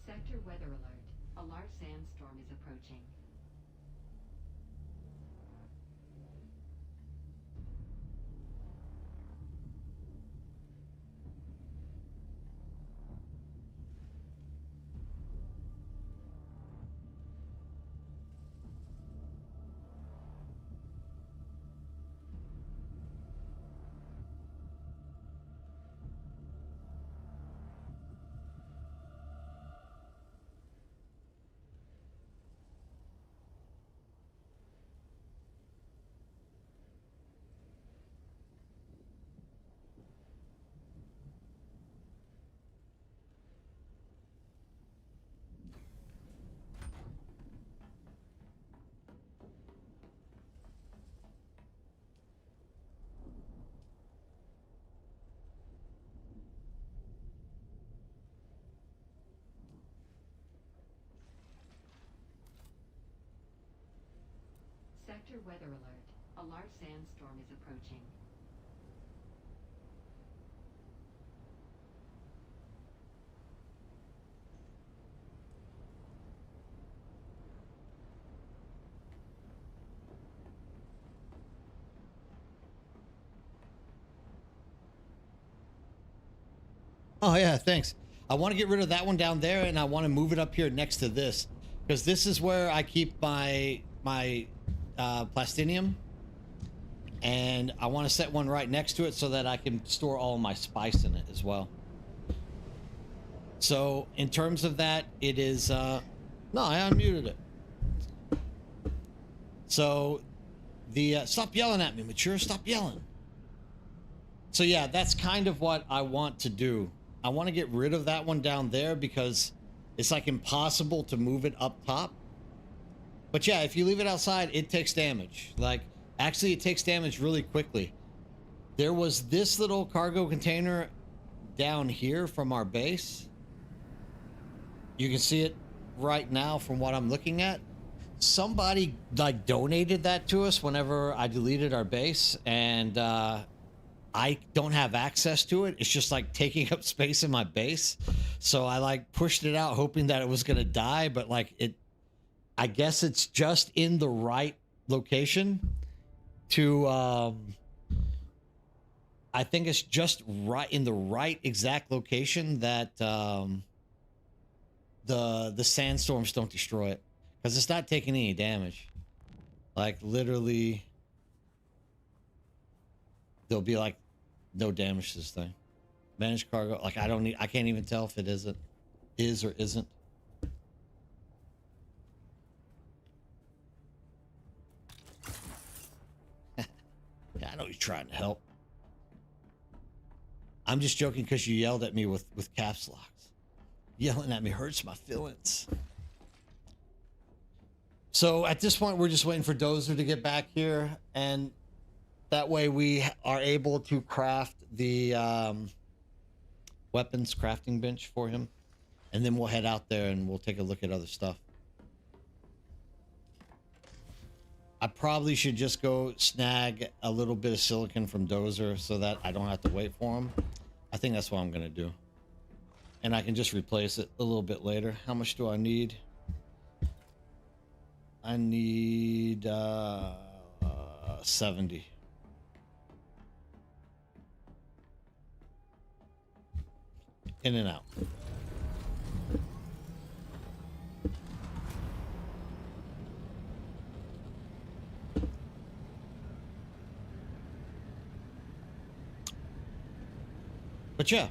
Sector weather alert. A large sandstorm is approaching. Sector weather alert. A large sandstorm is approaching. Oh yeah, thanks. I want to get rid of that one down there, and I want to move it up here next to this, because this is where I keep my plastinium, and I want to set one right next to it so that I can store all of my spice in it as well. So in terms of that, it is no, I unmuted it. So the stop yelling at me, mature. Stop yelling. So yeah, that's kind of what I want to do. I want to get rid of that one down there because it's like impossible to move it up top. But yeah, if you leave it outside, it takes damage. Like, actually, it takes damage really quickly. There was this little cargo container down here from our base. You can see it right now from what I'm looking at. Somebody like donated that to us whenever I deleted our base, and I don't have access to it. It's just like taking up space in my base. So I like pushed it out hoping that it was going to die, but like I guess it's just in the right location to, I think it's just right in the right exact location that, the sandstorms don't destroy it, because it's not taking any damage. Like literally there'll be like no damage to this thing. Managed cargo, like I can't even tell if it is or isn't. Yeah, I know you're trying to help. I'm just joking because you yelled at me with caps locks. Yelling at me hurts my feelings. So at this point, we're just waiting for Dozer to get back here, and that way we are able to craft the weapons crafting bench for him, and then we'll head out there and we'll take a look at other stuff. I probably should just go snag a little bit of silicon from Dozer so that I don't have to wait for him. I think that's what I'm gonna do, and I can just replace it a little bit later. How much do I need? I need 70. In and out. But yeah.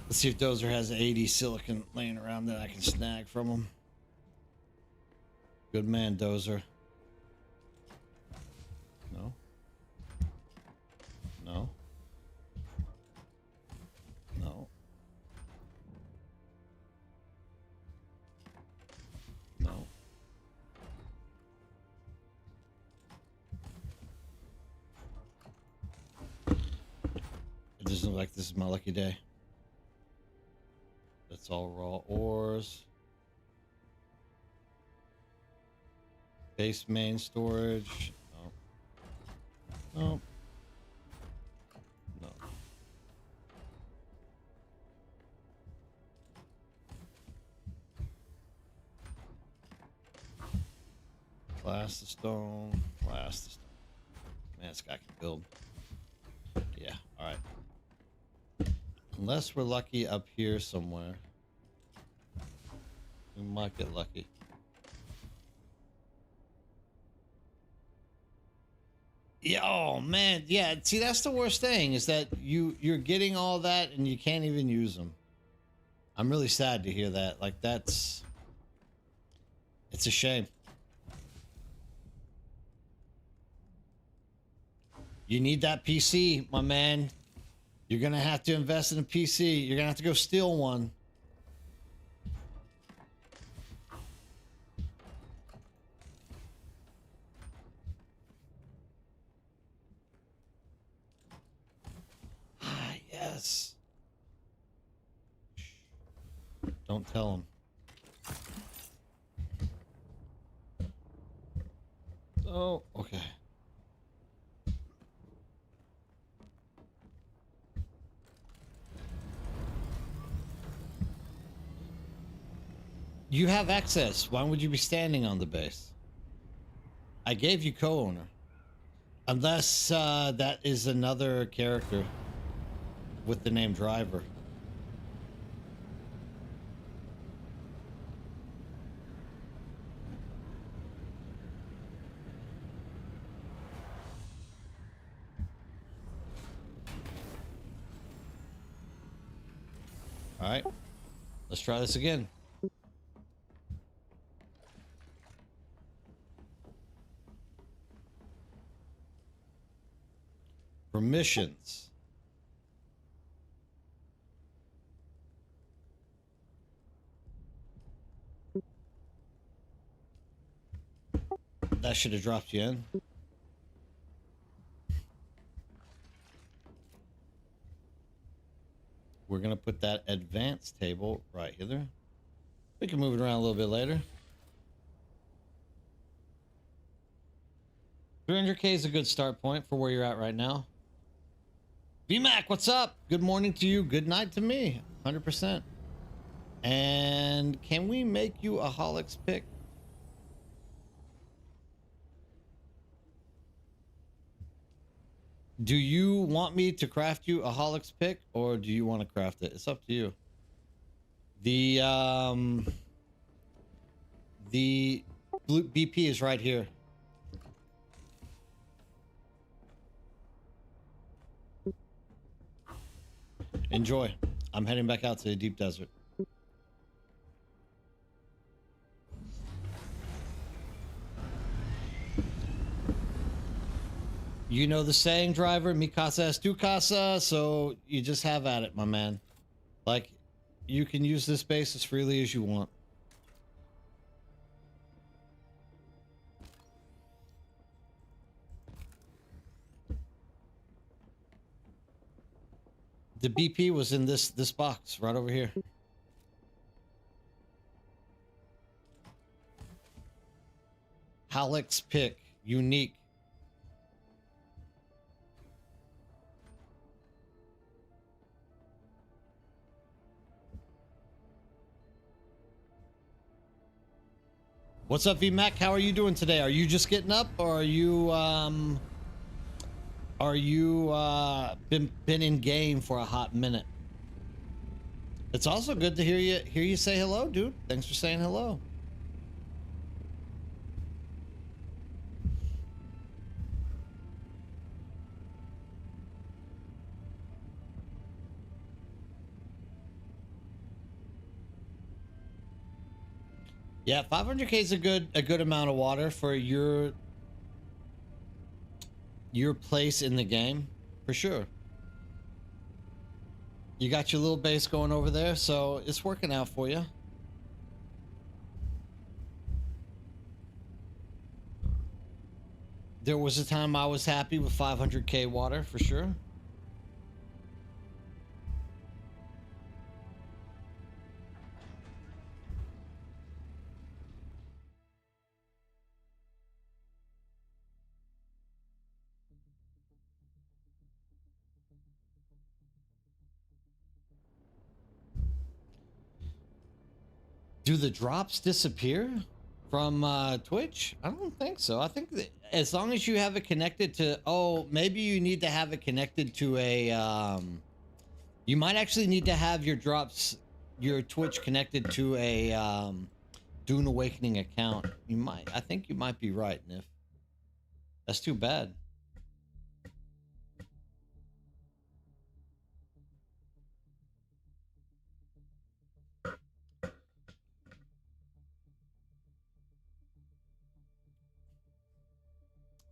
Let's see if Dozer has 80 silicon laying around that I can snag from him. Good man, Dozer. No. No. No. No. It doesn't look like this is my lucky day. That's all raw ores. Base main storage. No. No. No. Blast the stone. Blast the stone. Man, this guy can build. Yeah, alright. Unless we're lucky up here somewhere. We might get lucky. Yeah, oh man, yeah. See, that's the worst thing is that you're getting all that and you can't even use them. I'm really sad to hear that. Like it's a shame. You need that PC, my man. You're gonna have to invest in a PC. You're gonna have to go steal one. Ah, yes. Don't tell him. Oh, okay. You have access. Why would you be standing on the base? I gave you co-owner. Unless that is another character with the name Driver. All right. Let's try this again. Permissions. That should have dropped you in. We're going to put that advanced table right here. We can move it around a little bit later. 300K is a good start point for where you're at right now. VMAC, what's up? Good morning to you. Good night to me. 100%. And can we make you a Holix pick? Do you want me to craft you a Holix pick or do you want to craft it? It's up to you. The blue BP is right here. Enjoy. I'm heading back out to the deep desert. You know the saying, Driver, mi casa es tu casa, so you just have at it, my man. Like, you can use this base as freely as you want. The BP was in this box right over here. Holix pick, unique. What's up, VMAC? How are you doing today? Are you just getting up, or are you been in game for a hot minute? It's also good to hear you say hello, dude. Thanks for saying hello. Yeah, 500k is a good amount of water for your place in the game, for sure. You got your little base going over there, so it's working out for you. There was a time I was happy with 500k water, for sure. Do the drops disappear from Twitch? I don't think so. I think that as long as you have it connected to, oh, maybe you need to have it connected to a, you might actually need to have your drops, your Twitch connected to a Dune Awakening account. I think you might be right, Nif. That's too bad.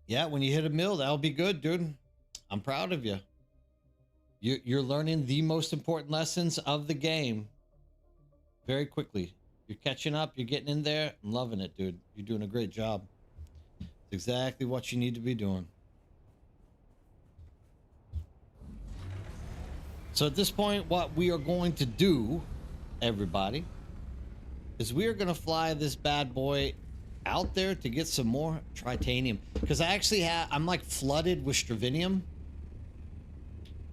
Yeah, when you hit a mill, that'll be good, dude. I'm proud of you. You're learning the most important lessons of the game very quickly. You're catching up. You're getting in there. I'm loving it, dude. You're doing a great job. It's exactly what you need to be doing. So at this point, what we are going to do, everybody, is we are going to fly this bad boy out there to get some more tritanium, because I actually I'm like flooded with stravinium.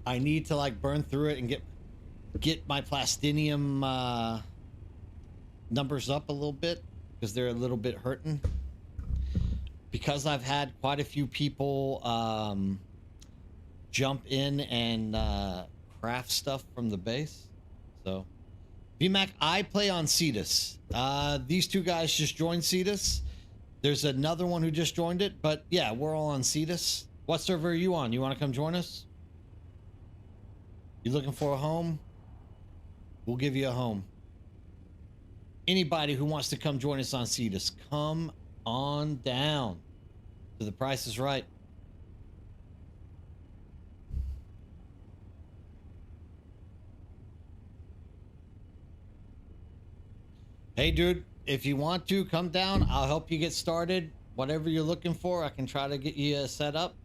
I need to like burn through it and get my plastinium numbers up a little bit, because they're a little bit hurting, because I've had quite a few people jump in and craft stuff from the base. So VMAC, I play on Cetus. These two guys just joined Cetus. There's another one who just joined it, but yeah, we're all on Cetus. What server are you on? You want to come join us? You looking for a home? We'll give you a home. Anybody who wants to come join us on Cetus, come on down to The Price is Right. Hey, dude, if you want to come down, I'll help you get started. Whatever you're looking for, I can try to get you set up.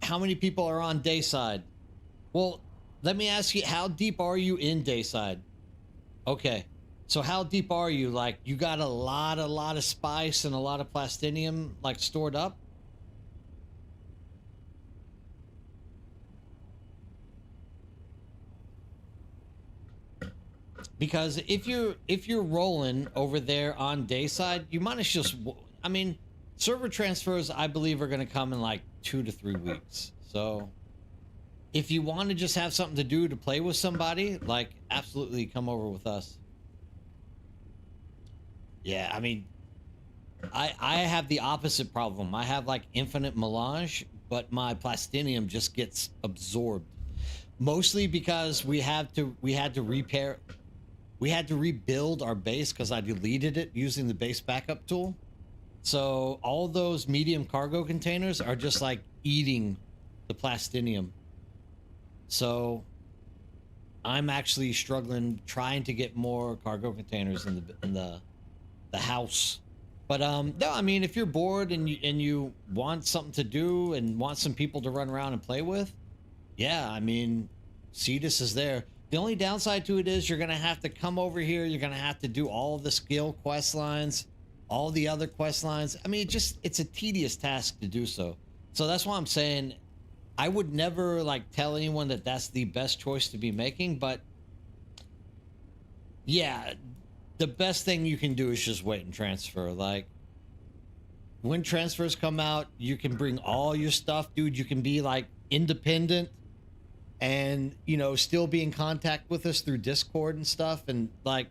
How many people are on Dayside? Well, let me ask you, how deep are you in Dayside? Okay, so how deep are you? Like, you got a lot of spice and a lot of plastinium, like, stored up? Because if you're rolling over there on Dayside, you might as just, I mean, server transfers, I believe, are going to come in like 2 to 3 weeks. So if you want to just have something to do to play with somebody, like, absolutely come over with us. Yeah, I mean, I have the opposite problem. I have like infinite melange, but my plastinium just gets absorbed. Mostly because we had to rebuild our base because I deleted it using the base backup tool. So all those medium cargo containers are just like eating the plastinium. So I'm actually struggling trying to get more cargo containers in the house. But no, I mean, if you're bored and you want something to do and want some people to run around and play with, yeah, I mean, Cetus is there. The only downside to it is you're gonna have to come over here. You're gonna have to do all of the skill quest lines, all the other quest lines. I mean, it's a tedious task to do so. So that's why I'm saying I would never like tell anyone that that's the best choice to be making. But yeah, the best thing you can do is just wait and transfer. Like, when transfers come out, you can bring all your stuff, dude. You can be like independent and, you know, still be in contact with us through Discord and stuff, and like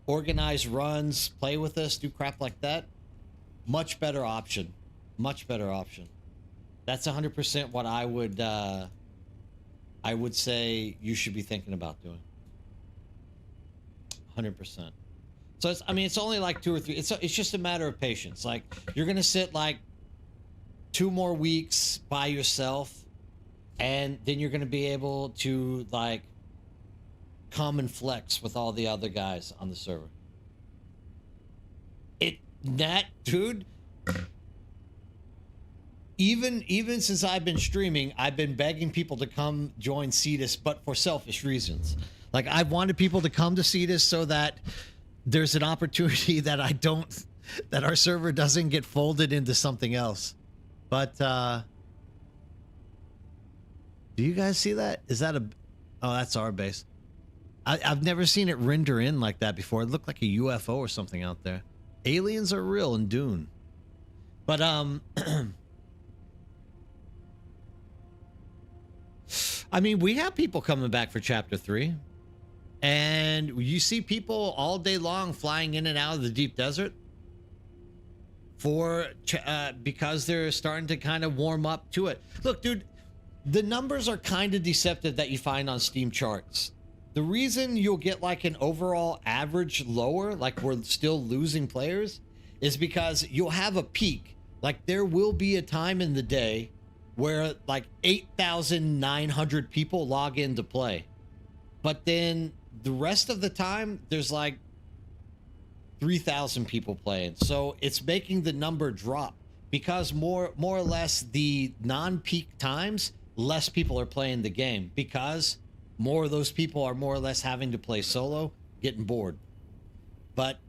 organize runs, play with us, do crap like that. Much better option. Much better option. That's 100% what I would say you should be thinking about doing. 100%. So it's, I mean, it's only like 2 or 3. It's just a matter of patience. Like you're gonna sit like 2 more weeks by yourself, and then you're gonna be able to like come and flex with all the other guys on the server. That dude. Even since I've been streaming, I've been begging people to come join Cetus, but for selfish reasons. Like I wanted people to come to Cetus so that there's an opportunity that that our server doesn't get folded into something else. But do you guys see that? Is that oh, that's our base. I've never seen it render in like that before. It looked like a UFO or something out there. Aliens are real in Dune. But I mean, we have people coming back for chapter 3. And you see people all day long flying in and out of the deep desert because they're starting to kind of warm up to it. Look, dude, the numbers are kind of deceptive that you find on Steam charts. The reason you'll get like an overall average lower, like we're still losing players, is because you'll have a peak. Like there will be a time in the day where like 8,900 people log in to play. But then the rest of the time, there's like 3,000 people playing. So it's making the number drop because more or less the non-peak times, less people are playing the game because more of those people are more or less having to play solo, getting bored. But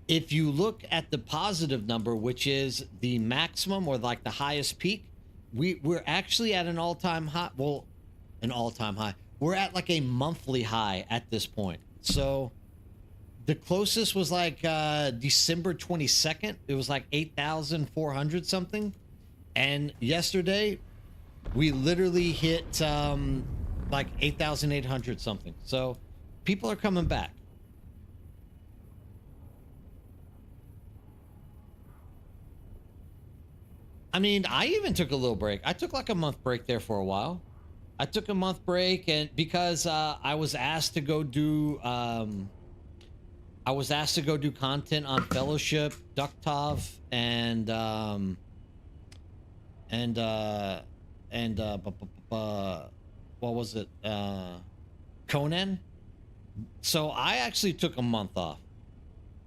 if you look at the positive number, which is the maximum or like the highest peak, we're actually at an all-time high. Well, an all-time high. We're at like a monthly high at this point. So the closest was like December 22nd. It was like 8,400 something. And yesterday we literally hit like 8,800 something. So people are coming back. I mean, I even took a little break. I took like a month break there for a while. I took a month break, and because I was asked to go do content on Fellowship, Ducktov, and what was it? Conan. So I actually took a month off,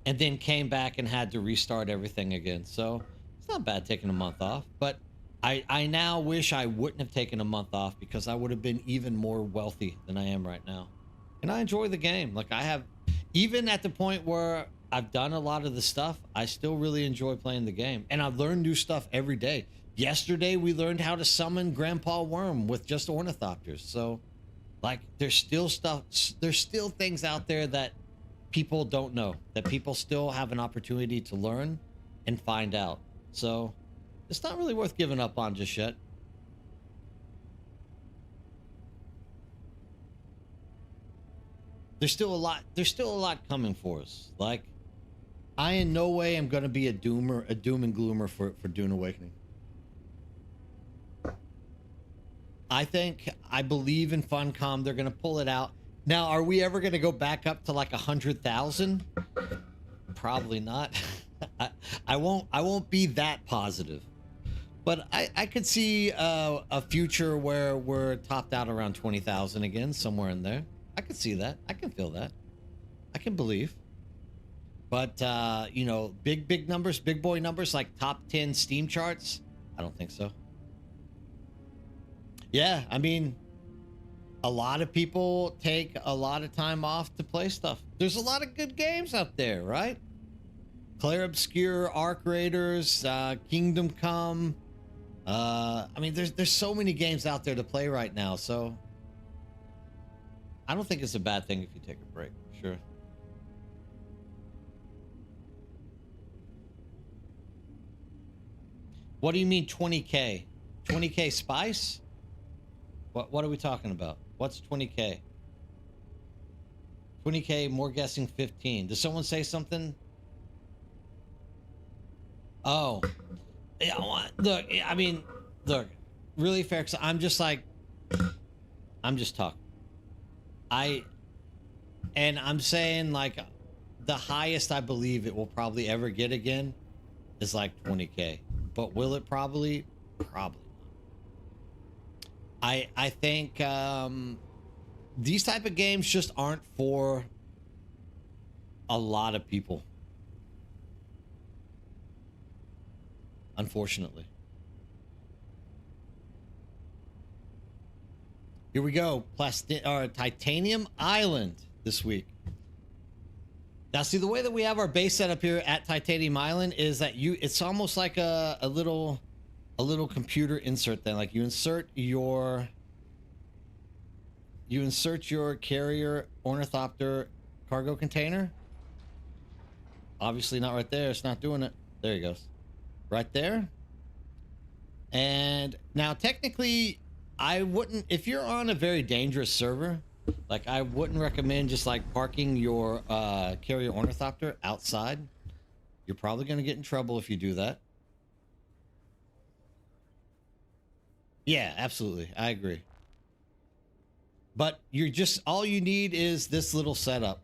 and then came back and had to restart everything again. So it's not bad taking a month off, but I now wish I wouldn't have taken a month off because I would have been even more wealthy than I am right now. And I enjoy the game. Like I have, even at the point where I've done a lot of the stuff, I still really enjoy playing the game. And I've learned new stuff every day. Yesterday, we learned how to summon Grandpa Worm with just ornithopters. So like there's still things out there that people don't know, that people still have an opportunity to learn and find out. So it's not really worth giving up on just yet. There's still a lot coming for us. Like, I in no way am going to be a doom and gloomer for Dune Awakening. I believe in Funcom. They're going to pull it out. Now, are we ever going to go back up to like 100,000? Probably not. I won't be that positive. But I could see a future where we're topped out around 20,000 again, somewhere in there. I could see that. I can feel that. I can believe. But, you know, big numbers, big boy numbers, like top 10 Steam charts, I don't think so. Yeah, I mean, a lot of people take a lot of time off to play stuff. There's a lot of good games out there, right? Claire Obscure, Arc Raiders, Kingdom Come. I mean, there's so many games out there to play right now, so I don't think it's a bad thing if you take a break, sure. What do you mean 20K? 20K Spice? What are we talking about? What's 20K? 20K, more guessing 15. Does someone say something? Oh. Yeah, look, I mean, look, really fair, because I'm just talking. I'm saying, like, the highest I believe it will probably ever get again is like 20K. But will it probably? Probably not. I think these type of games just aren't for a lot of people. Unfortunately. Here we go. Titanium Island this week. Now, see, the way that we have our base set up here at Titanium Island is that it's almost like a little computer insert thing. Like you insert your carrier ornithopter cargo container. Obviously not right there. It's not doing it. There he goes. Right there. And now technically I wouldn't, if you're on a very dangerous server, like I wouldn't recommend just like parking your carrier ornithopter outside. You're probably going to get in trouble if you do that. Yeah, absolutely. I agree. But all you need is this little setup,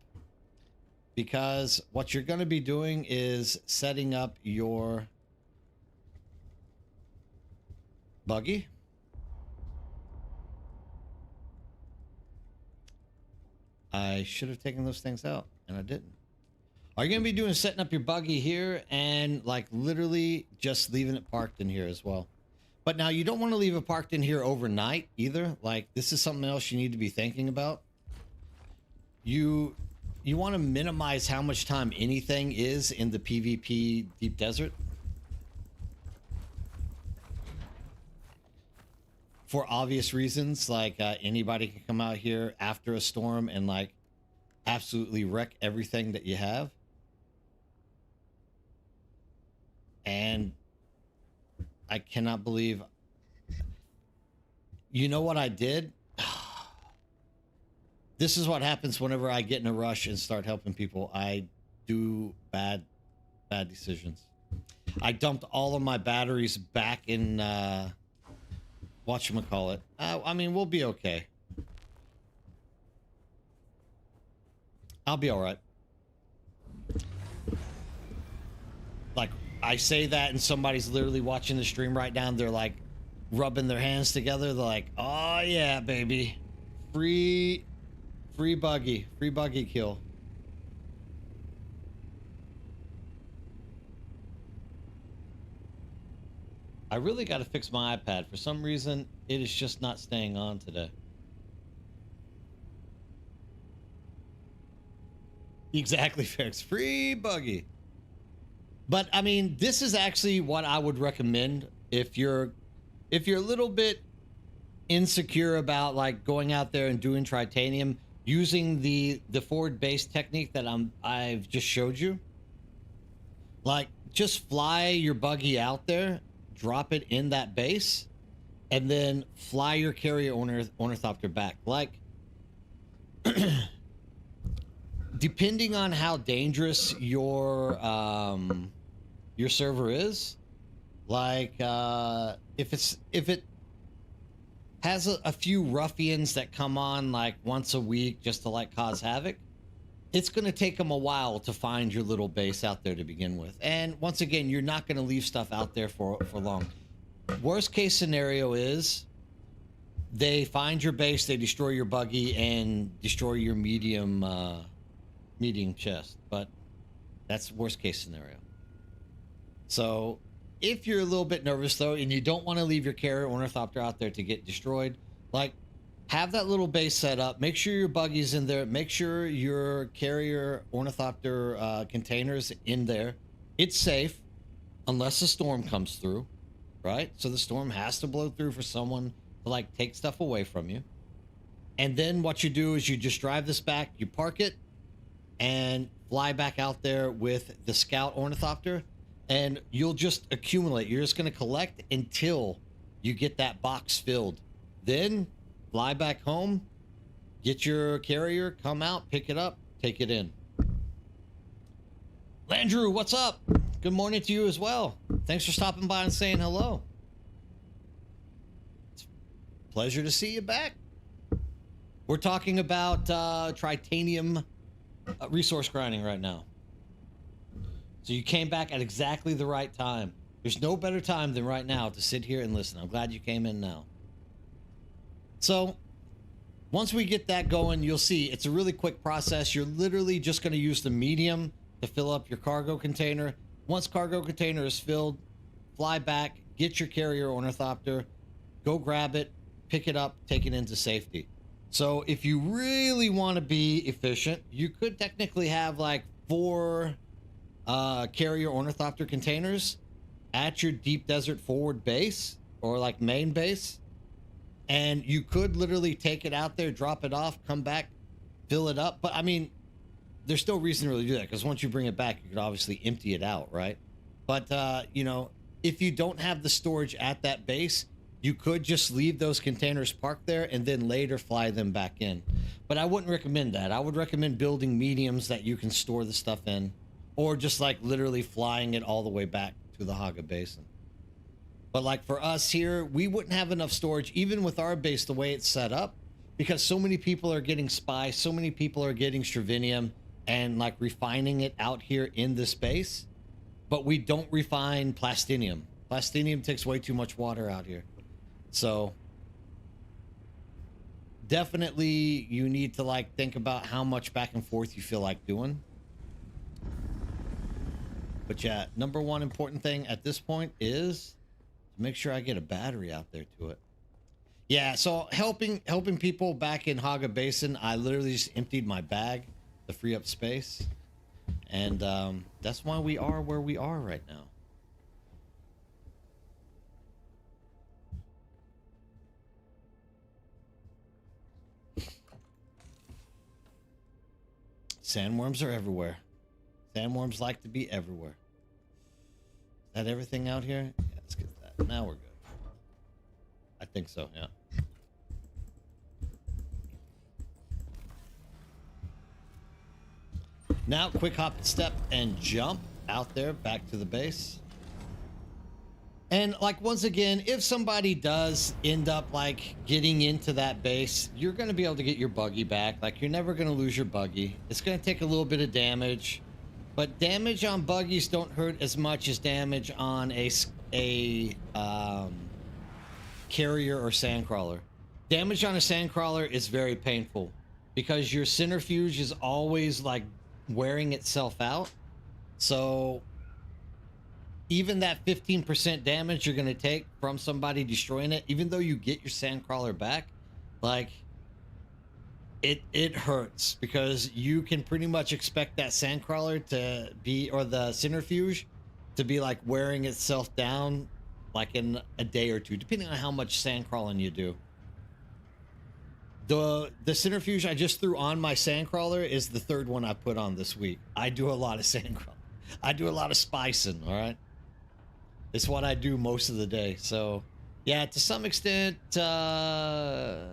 because what you're going to be doing is setting up your buggy. I should have taken those things out and I didn't. Are you going to be setting up your buggy here and like literally just leaving it parked in here as well? But now you don't want to leave it parked in here overnight either. Like this is something else you need to be thinking about. You want to minimize how much time anything is in the PvP deep desert. For obvious reasons, like anybody can come out here after a storm and like absolutely wreck everything that you have. And I cannot believe, you know what I did? This is what happens whenever I get in a rush and start helping people. I do bad decisions. I dumped all of my batteries back in, whatchamacallit. I mean, we'll be okay. I'll be all right. Like, I say that and somebody's literally watching the stream right now and they're like rubbing their hands together. They're like, oh yeah, baby. Free buggy kill. I really got to fix my iPad. For some reason, it is just not staying on today. Exactly, Ferris. Free buggy. But I mean, this is actually what I would recommend if you're a little bit insecure about like going out there and doing titanium, using the forward base technique that I've just showed you. Like, just fly your buggy out there, drop it in that base, and then fly your carrier ornithopter back. Like, depending on how dangerous your server is, like if it has a few ruffians that come on like once a week just to like cause havoc, it's going to take them a while to find your little base out there to begin with. And once again, you're not going to leave stuff out there for long. Worst case scenario is they find your base, they destroy your buggy and destroy your medium chest. But that's worst case scenario. So if you're a little bit nervous though, and you don't want to leave your carrier ornithopter out there to get destroyed, like, have that little base set up. Make sure your buggy's in there. Make sure your carrier ornithopter container's in there. It's safe unless a storm comes through, right? So the storm has to blow through for someone to like take stuff away from you. And then what you do is you just drive this back, you park it, and fly back out there with the scout ornithopter, and you'll just accumulate. You're just going to collect until you get that box filled. Then fly back home, get your carrier, come out, pick it up, take it in. Landrew, what's up? Good morning to you as well. Thanks for stopping by and saying hello. It's a pleasure to see you back. We're talking about Titanium resource grinding right now. So you came back at exactly the right time. There's no better time than right now to sit here and listen. I'm glad you came in now. So once we get that going, you'll see it's a really quick process. You're literally just going to use the medium to fill up your cargo container. Once cargo container is filled, fly back, get your carrier ornithopter, go grab it, pick it up, take it into safety. So if you really want to be efficient, you could technically have like 4 carrier ornithopter containers at your deep desert forward base or like main base, and you could literally take it out there, drop it off, come back, fill it up. But I mean, there's still reason to really do that, because once you bring it back, you could obviously empty it out, right? But you know, if you don't have the storage at that base, you could just leave those containers parked there and then later fly them back in. But I wouldn't recommend that. I would recommend building mediums that you can store the stuff in, or just like literally flying it all the way back to the Haga Basin. But like for us here, we wouldn't have enough storage even with our base the way it's set up, because so many people are getting spice, so many people are getting stravinium and like refining it out here in this base. But we don't refine plastinium. Plastinium takes way too much water out here. So definitely you need to like think about how much back and forth you feel like doing. But yeah, number one important thing at this point is to make sure I get a battery out there to it. Yeah, so helping people back in Haga Basin, I literally just emptied my bag to free up space. And that's why we are where we are right now. Sandworms are everywhere. Sandworms like to be everywhere. Is that everything out here? Yeah, let's get that. Now we're good. I think so, yeah. Now, quick hop, step, and jump out there back to the base. And like, once again, if somebody does end up like getting into that base, you're going to be able to get your buggy back. Like, you're never going to lose your buggy. It's going to take a little bit of damage, but damage on buggies don't hurt as much as damage on a carrier or sandcrawler. Damage on a sandcrawler is very painful because your centrifuge is always like wearing itself out. So even that 15% damage you're going to take from somebody destroying it, even though you get your sandcrawler back, like it hurts, because you can pretty much expect that sandcrawler to be, or the centrifuge to be like wearing itself down like in a day or two, depending on how much sand crawling you do. The centrifuge I just threw on my sand crawler is the 3rd one I put on this week. I do a lot of sand crawling. I do a lot of spicing, all right? It's what I do most of the day. So yeah, to some extent, yeah,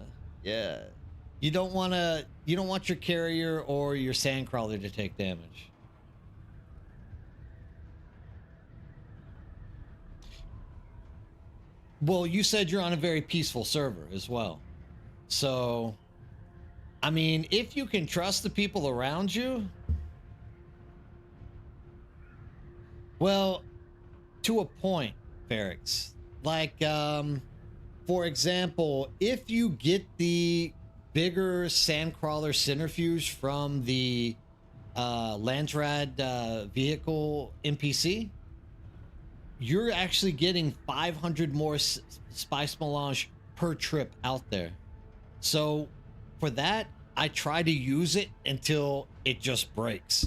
you don't want your carrier or your sand crawler to take damage. Well, you said you're on a very peaceful server as well. So, I mean, if you can trust the people around you, well, to a point, Ferrix. Like, for example, if you get the bigger sandcrawler centrifuge from the Landrad vehicle NPC, you're actually getting 500 more spice melange per trip out there. So for that, I try to use it until it just breaks.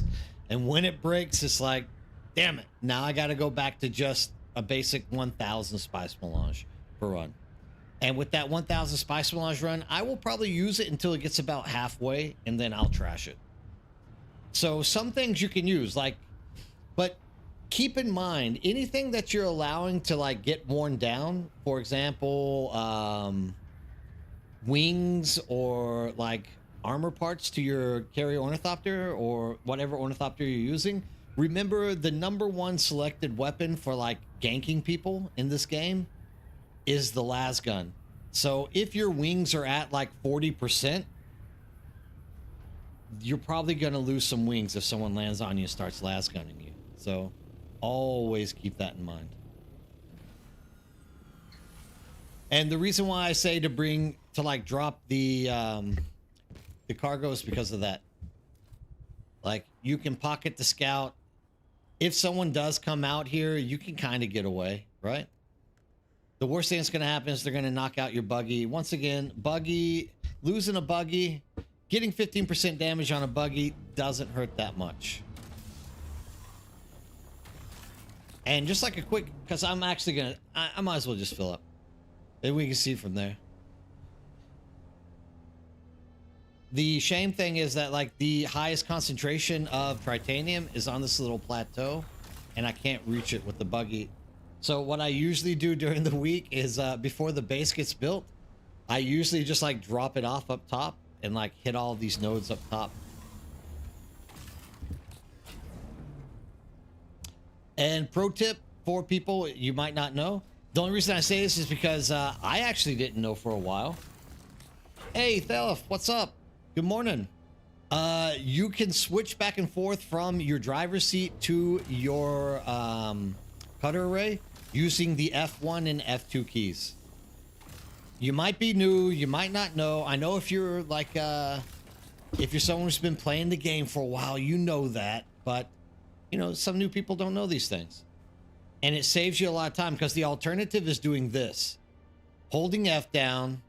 And when it breaks, it's like, damn it, now I got to go back to just a basic 1000 spice melange per run. And with that 1000 spice melange run, I will probably use it until it gets about halfway, and then I'll trash it. So some things you can use, like, but keep in mind, anything that you're allowing to like get worn down, for example, wings or like armor parts to your carrier ornithopter or whatever ornithopter you're using, remember the #1 selected weapon for like ganking people in this game is the las gun. So if your wings are at like 40%, you're probably going to lose some wings if someone lands on you and starts las gunning you. So always keep that in mind. And the reason why I say to like drop the cargo is because of that. Like, you can pocket the scout. If someone does come out here, you can kind of get away, right? The worst thing that's going to happen is they're going to knock out your buggy. Once again, losing a buggy, getting 15% damage on a buggy doesn't hurt that much. And just like a quick, because I'm actually going to, I might as well just fill up. Then we can see from there. The shame thing is that, like, the highest concentration of titanium is on this little plateau, and I can't reach it with the buggy. So what I usually do during the week is, before the base gets built, I usually just like drop it off up top and like hit all these nodes up top. And pro tip for people you might not know, the only reason I say this is because I actually didn't know for a while. Hey, Thelef, what's up? Good morning. You can switch back and forth from your driver's seat to your cutter array using the F1 and F2 keys. You might be new, you might not know. I know if you're like, if you're someone who's been playing the game for a while, you know that, but you know, some new people don't know these things. And it saves you a lot of time because the alternative is doing this. Holding F down,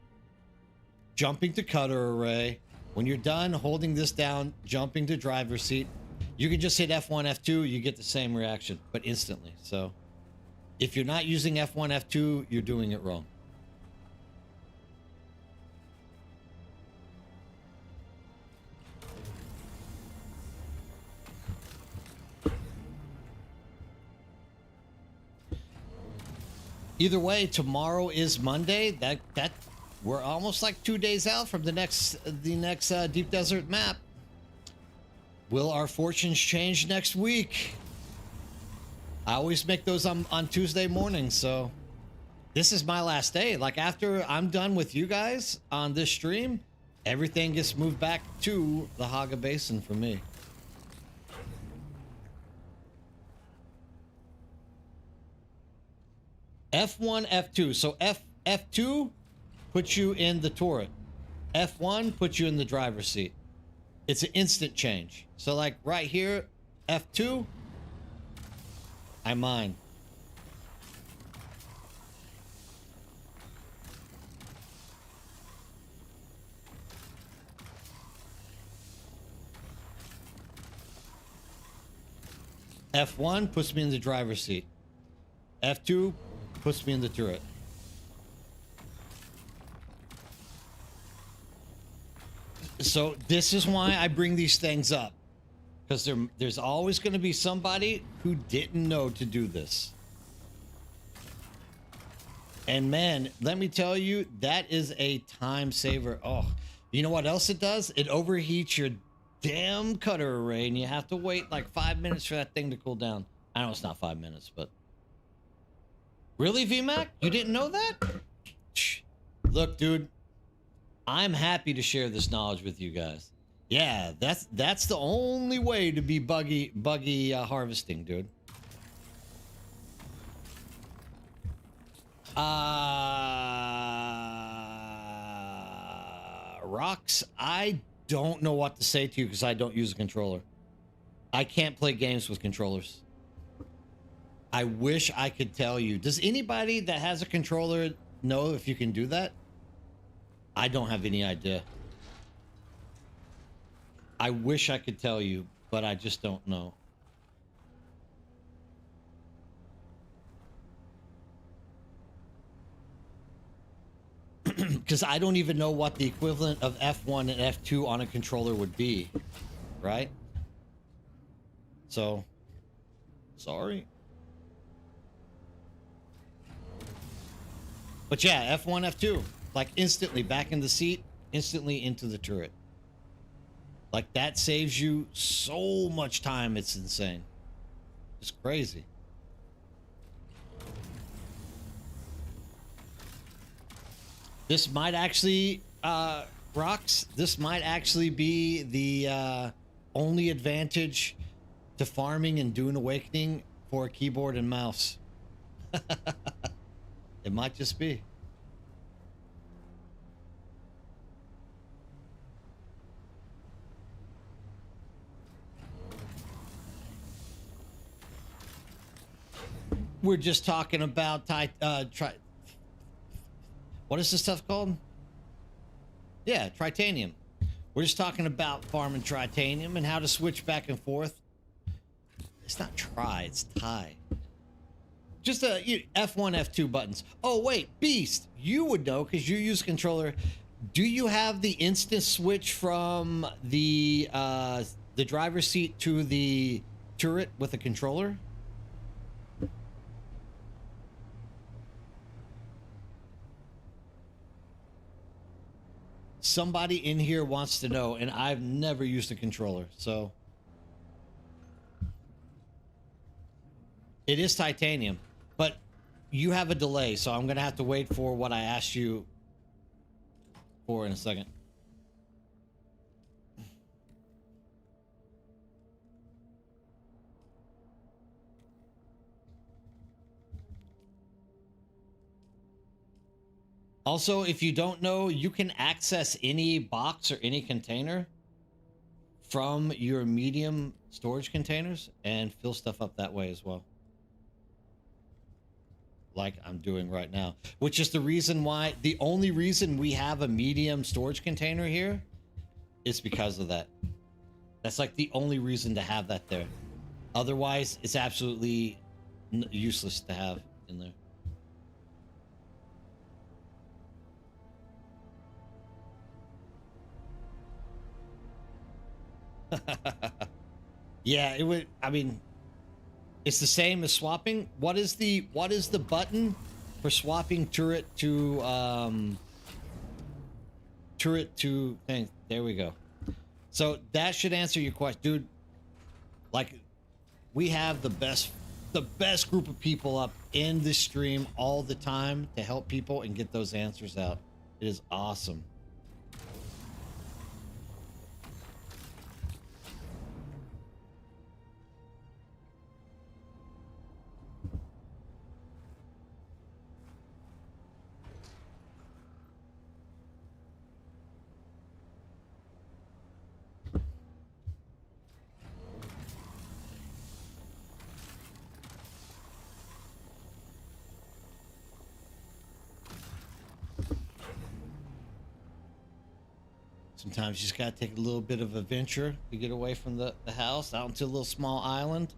jumping to cutter array. When you're done holding this down, jumping to driver's seat, you can just hit F1, F2, you get the same reaction, but instantly. So if you're not using F1, F2, you're doing it wrong. Either way, tomorrow is Monday. That we're almost like 2 days out from the next Deep Desert map. Will our fortunes change next week? I always make those on Tuesday morning, so this is my last day. Like, after I'm done with you guys on this stream, everything gets moved back to the Haga Basin for me. F1, F2. So F2 puts you in the turret. F1 puts you in the driver's seat. It's an instant change. So like right here, F2, I mine. F1 puts me in the driver's seat. F2 puts me in the turret. So this is why I bring these things up, because there's always going to be somebody who didn't know to do this. And man, let me tell you, that is a time saver. Oh, you know what else it does? It overheats your damn cutter array, and you have to wait like 5 minutes for that thing to cool down. I know it's not 5 minutes, but really, VMAC? You didn't know that? Look, dude, I'm happy to share this knowledge with you guys. Yeah, that's the only way to be buggy harvesting, dude. Rocks, I don't know what to say to you because I don't use a controller. I can't play games with controllers. I wish I could tell you. Does anybody that has a controller know if you can do that? I don't have any idea. I wish I could tell you, but I just don't know. Because I don't even know what the equivalent of F1 and F2 on a controller would be, right? So, sorry. But yeah, F1, F2, like instantly back in the seat, instantly into the turret. Like that saves you so much time, it's insane. It's crazy. This might actually Rocks, this might actually be the only advantage to farming and Dune Awakening for a keyboard and mouse. It might just be. We're just talking about what is this stuff called? Yeah, tritanium. We're just talking about farming tritanium and how to switch back and forth. It's not try, it's tie. Just F1, F2 buttons. Oh, wait, Beast, you would know because you use a controller. Do you have the instant switch from the driver's seat to the turret with a controller? Somebody in here wants to know, and I've never used a controller, so. It is titanium, but you have a delay, so I'm gonna have to wait for what I asked you for in a second. Also, if you don't know, you can access any box or any container from your medium storage containers and fill stuff up that way as well. Like I'm doing right now, which is the reason why, the only reason we have a medium storage container here is because of that. That's like the only reason to have that there. Otherwise, it's absolutely useless to have in there. Yeah, it would. I mean, it's the same as swapping. What is the button for swapping turret to thing? There we go. So that should answer your question, dude. Like, we have the best group of people up in this stream all the time to help people and get those answers out. It is awesome. Sometimes you just gotta take a little bit of a venture to get away from the house out into a little small island.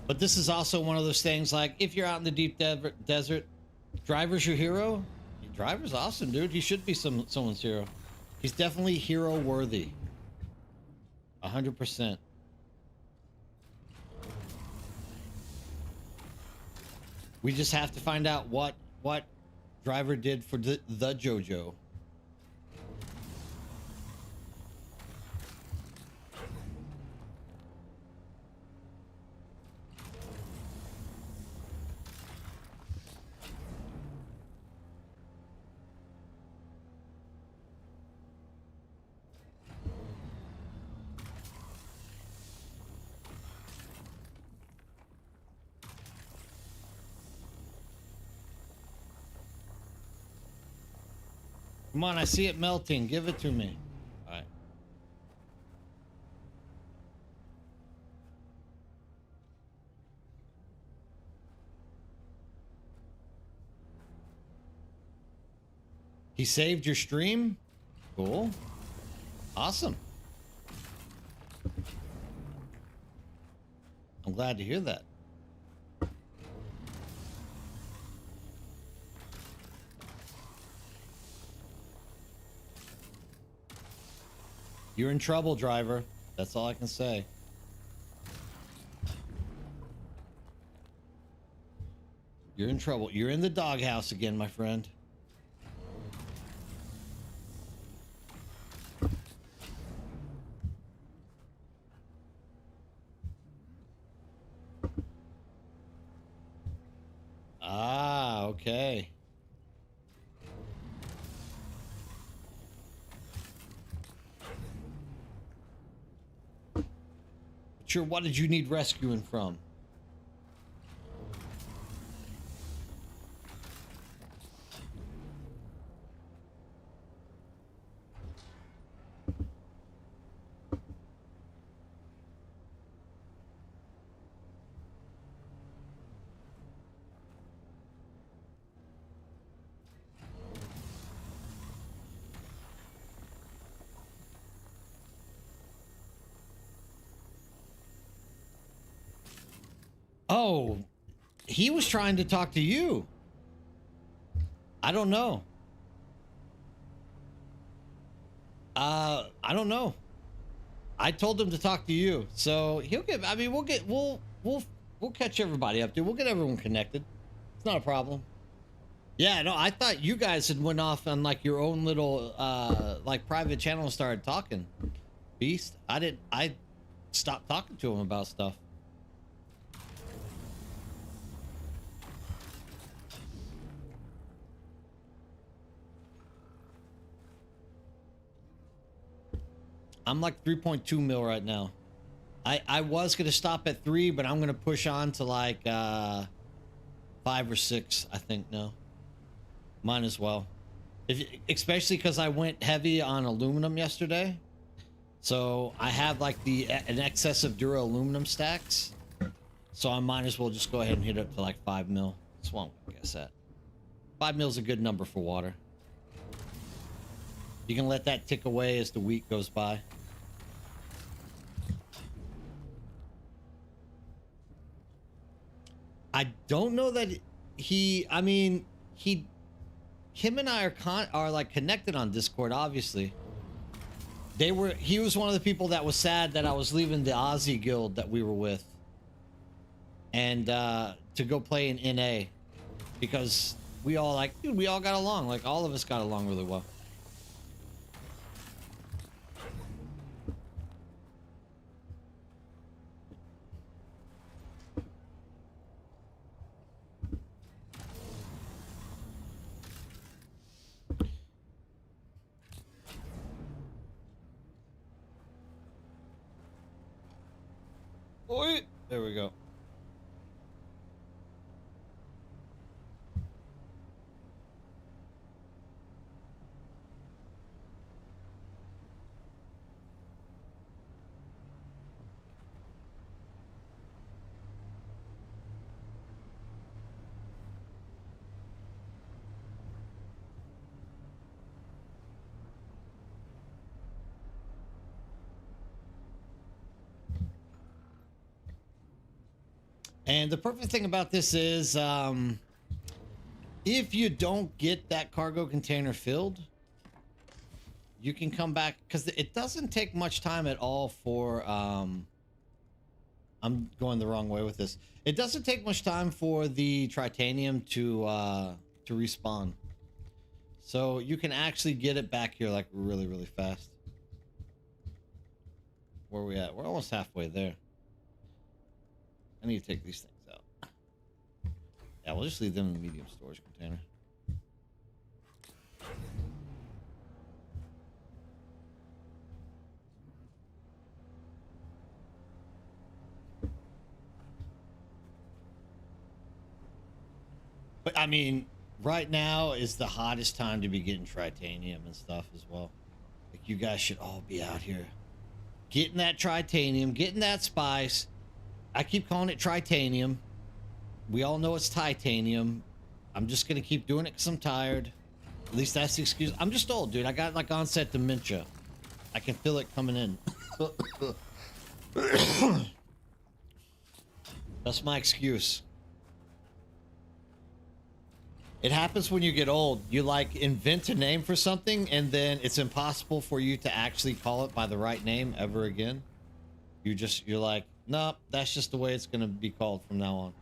But this is also one of those things, like, if you're out in the deep desert, Driver's your hero. Driver's awesome, dude. He should be someone's hero. He's definitely hero worthy. 100%. We just have to find out what Driver did for the JoJo. Come on, I see it melting. Give it to me. All right. He saved your stream? Cool. Awesome. I'm glad to hear that. You're in trouble, Driver. That's all I can say. You're in trouble. You're in the doghouse again, my friend. Ah, okay. Sure, what did you need rescuing from? Oh, he was trying to talk to you. I don't know. I don't know. I told him to talk to you, so he'll get. I mean, we'll catch everybody up, dude. We'll get everyone connected. It's not a problem. Yeah, no, I thought you guys had went off on like your own little like private channel and started talking. Beast, I didn't. I stopped talking to him about stuff. I'm like 3.2 mil right now. I was gonna stop at 3, but I'm gonna push on to like 5 or 6. I think now. Might as well, especially because I went heavy on aluminum yesterday, so I have like an excess of Dura aluminum stacks, so I might as well just go ahead and hit up to like 5 mil. That's what I guess that 5 mil is a good number for water. You can let that tick away as the week goes by. I don't know that he. I mean, him and I are like connected on Discord. Obviously, he was one of the people that was sad that I was leaving the Aussie guild that we were with, and to go play in NA, because we all like, dude, we all got along. Like all of us got along really well. Oi! There we go. And the perfect thing about this is, if you don't get that cargo container filled, you can come back, because it doesn't take much time at all for, I'm going the wrong way with this. It doesn't take much time for the tritanium to respawn. So you can actually get it back here like really, really fast. Where are we at? We're almost halfway there. I need to take these things out. Yeah, we'll just leave them in the medium storage container. But I mean, right now is the hottest time to be getting tritanium and stuff as well. Like, you guys should all be out here getting that tritanium, getting that spice. I keep calling it tritanium. We all know it's titanium. I'm just gonna keep doing it because I'm tired. At least that's the excuse. I'm just old, dude. I got like onset dementia. I can feel it coming in. That's my excuse. It happens when you get old. You like invent a name for something and then it's impossible for you to actually call it by the right name ever again. You're like, nope, that's just the way it's gonna be called from now on.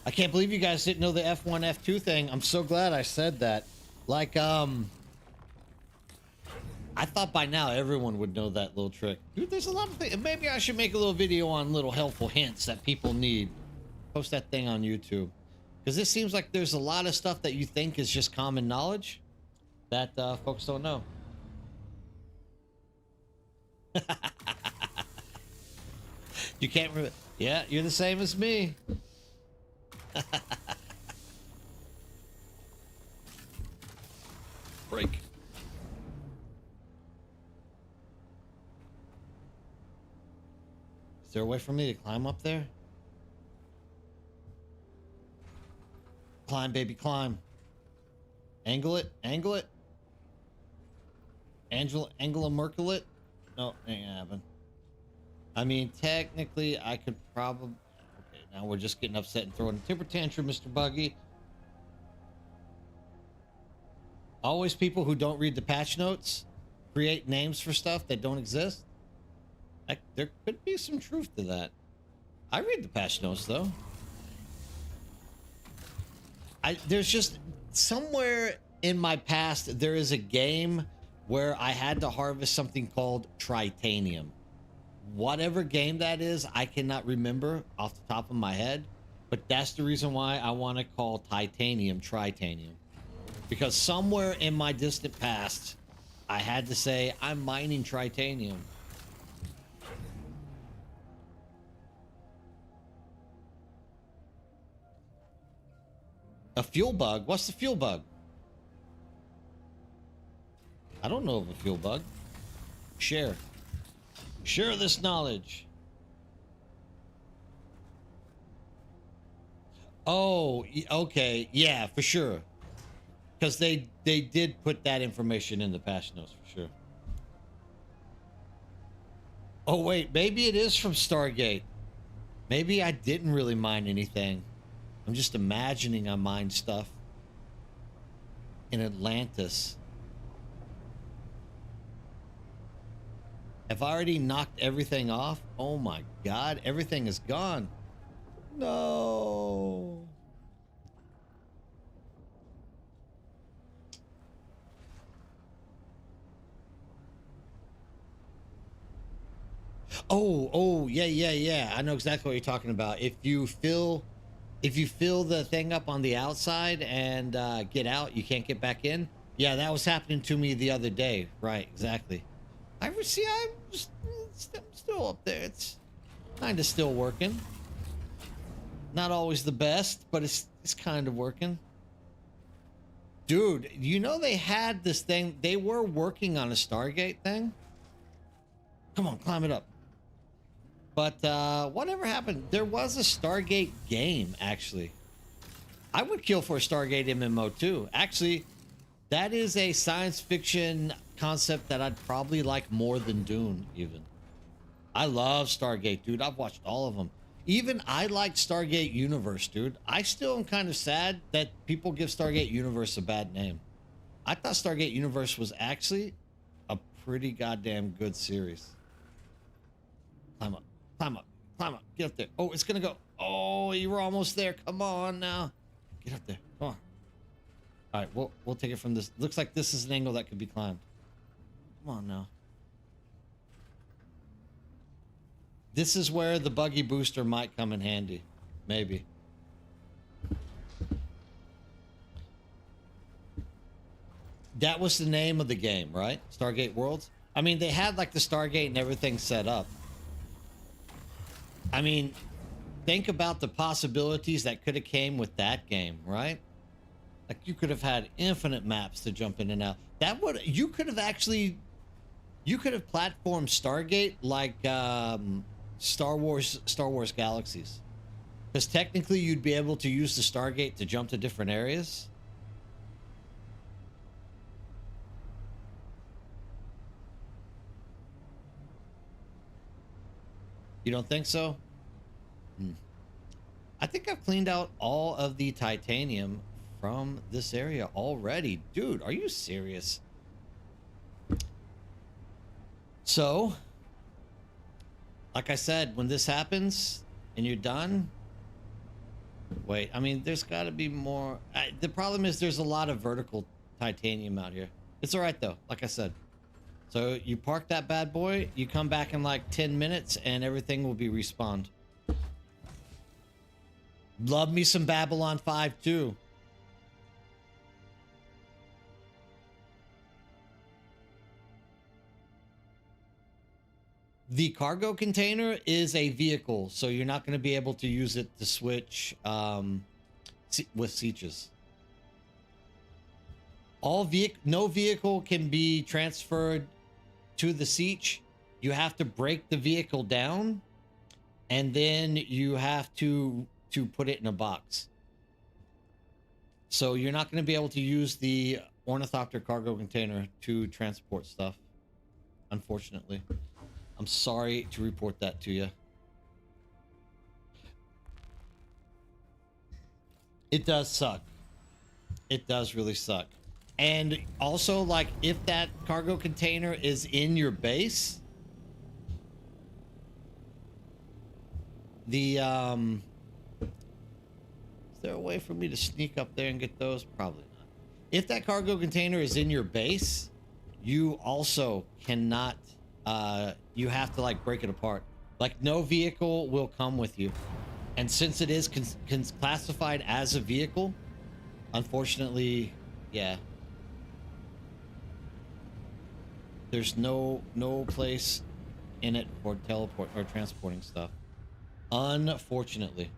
I can't believe you guys didn't know the F1, F2 thing. I'm so glad I said that. Like, I thought by now everyone would know that little trick. Dude, there's a lot of things. Maybe I should make a little video on little helpful hints that people need. Post that thing on YouTube. Because this seems like there's a lot of stuff that you think is just common knowledge that folks don't know. You can't remember. Yeah, you're the same as me. Break. Is there a way for me to climb up there? Climb, baby, climb. Angle it, angle it. Angela Merkel it. No, ain't gonna happen. I mean, technically, I could probably... Okay, now we're just getting upset and throwing a temper tantrum, Mr. Buggy. Always people who don't read the patch notes create names for stuff that don't exist. There could be some truth to that. I read the patch notes, though. There's just... Somewhere in my past, there is a game where I had to harvest something called tritanium. Whatever game that is, I cannot remember off the top of my head, but that's the reason why I want to call titanium tritanium. Because somewhere in my distant past, I had to say, I'm mining tritanium. A fuel bug? What's the fuel bug? I don't know of a fuel bug. Share. Share this knowledge. Oh, okay. Yeah, for sure. Because they did put that information in the patch notes, for sure. Oh, wait. Maybe it is from Stargate. Maybe I didn't really mine anything. I'm just imagining I mined stuff in Atlantis. Have I already knocked everything off? Oh my God, everything is gone. No. Oh, yeah. I know exactly what you're talking about. If you fill the thing up on the outside and get out, you can't get back in. Yeah, that was happening to me the other day. Right, exactly. I'm still up there. It's kind of still working. Not always the best, but it's kind of working. Dude, you know they had this thing. They were working on a Stargate thing. Come on, climb it up. But whatever happened? There was a Stargate game, actually. I would kill for a Stargate MMO too. Actually, that is a science fiction concept that I'd probably like more than Dune, even. I love Stargate, dude. I've watched all of them. Even I liked Stargate Universe, dude. I still am kind of sad that people give Stargate Universe a bad name. I thought Stargate Universe was actually a pretty goddamn good series. Climb up, climb up, climb up. Get up there. Oh, it's gonna go. Oh, you were almost there. Come on now. Get up there. Come on. All right, we'll take it from this. Looks like this is an angle that could be climbed. Come on now. This is where the buggy booster might come in handy. Maybe. That was the name of the game, right? Stargate Worlds? I mean, they had like the Stargate and everything set up. I mean, think about the possibilities that could have came with that game, right? Like you could have had infinite maps to jump in and out. You could have platformed Stargate like Star Wars Galaxies. Because technically you'd be able to use the Stargate to jump to different areas. You don't think so? I think I've cleaned out all of the titanium from this area already. Dude, are you serious? So, like I said, when this happens and you're done, wait, I mean, there's got to be more. The problem is there's a lot of vertical titanium out here. It's all right, though. Like I said, So you park that bad boy, you come back in like 10 minutes and everything will be respawned. Love me some Babylon 5 too. The cargo container is a vehicle, so you're not going to be able to use it to switch with sieges. No vehicle can be transferred to the siege. You have to break the vehicle down, and then you have to put it in a box. So you're not going to be able to use the Ornithopter cargo container to transport stuff, unfortunately. I'm sorry to report that to you. It does suck. It does really suck. And also, like, if that cargo container is in your base, the is there a way for me to sneak up there and get those? Probably not. If that cargo container is in your base, you also cannot you have to like break it apart. Like, no vehicle will come with you, and since it is classified as a vehicle, unfortunately, yeah, there's no place in it for teleport or transporting stuff, unfortunately.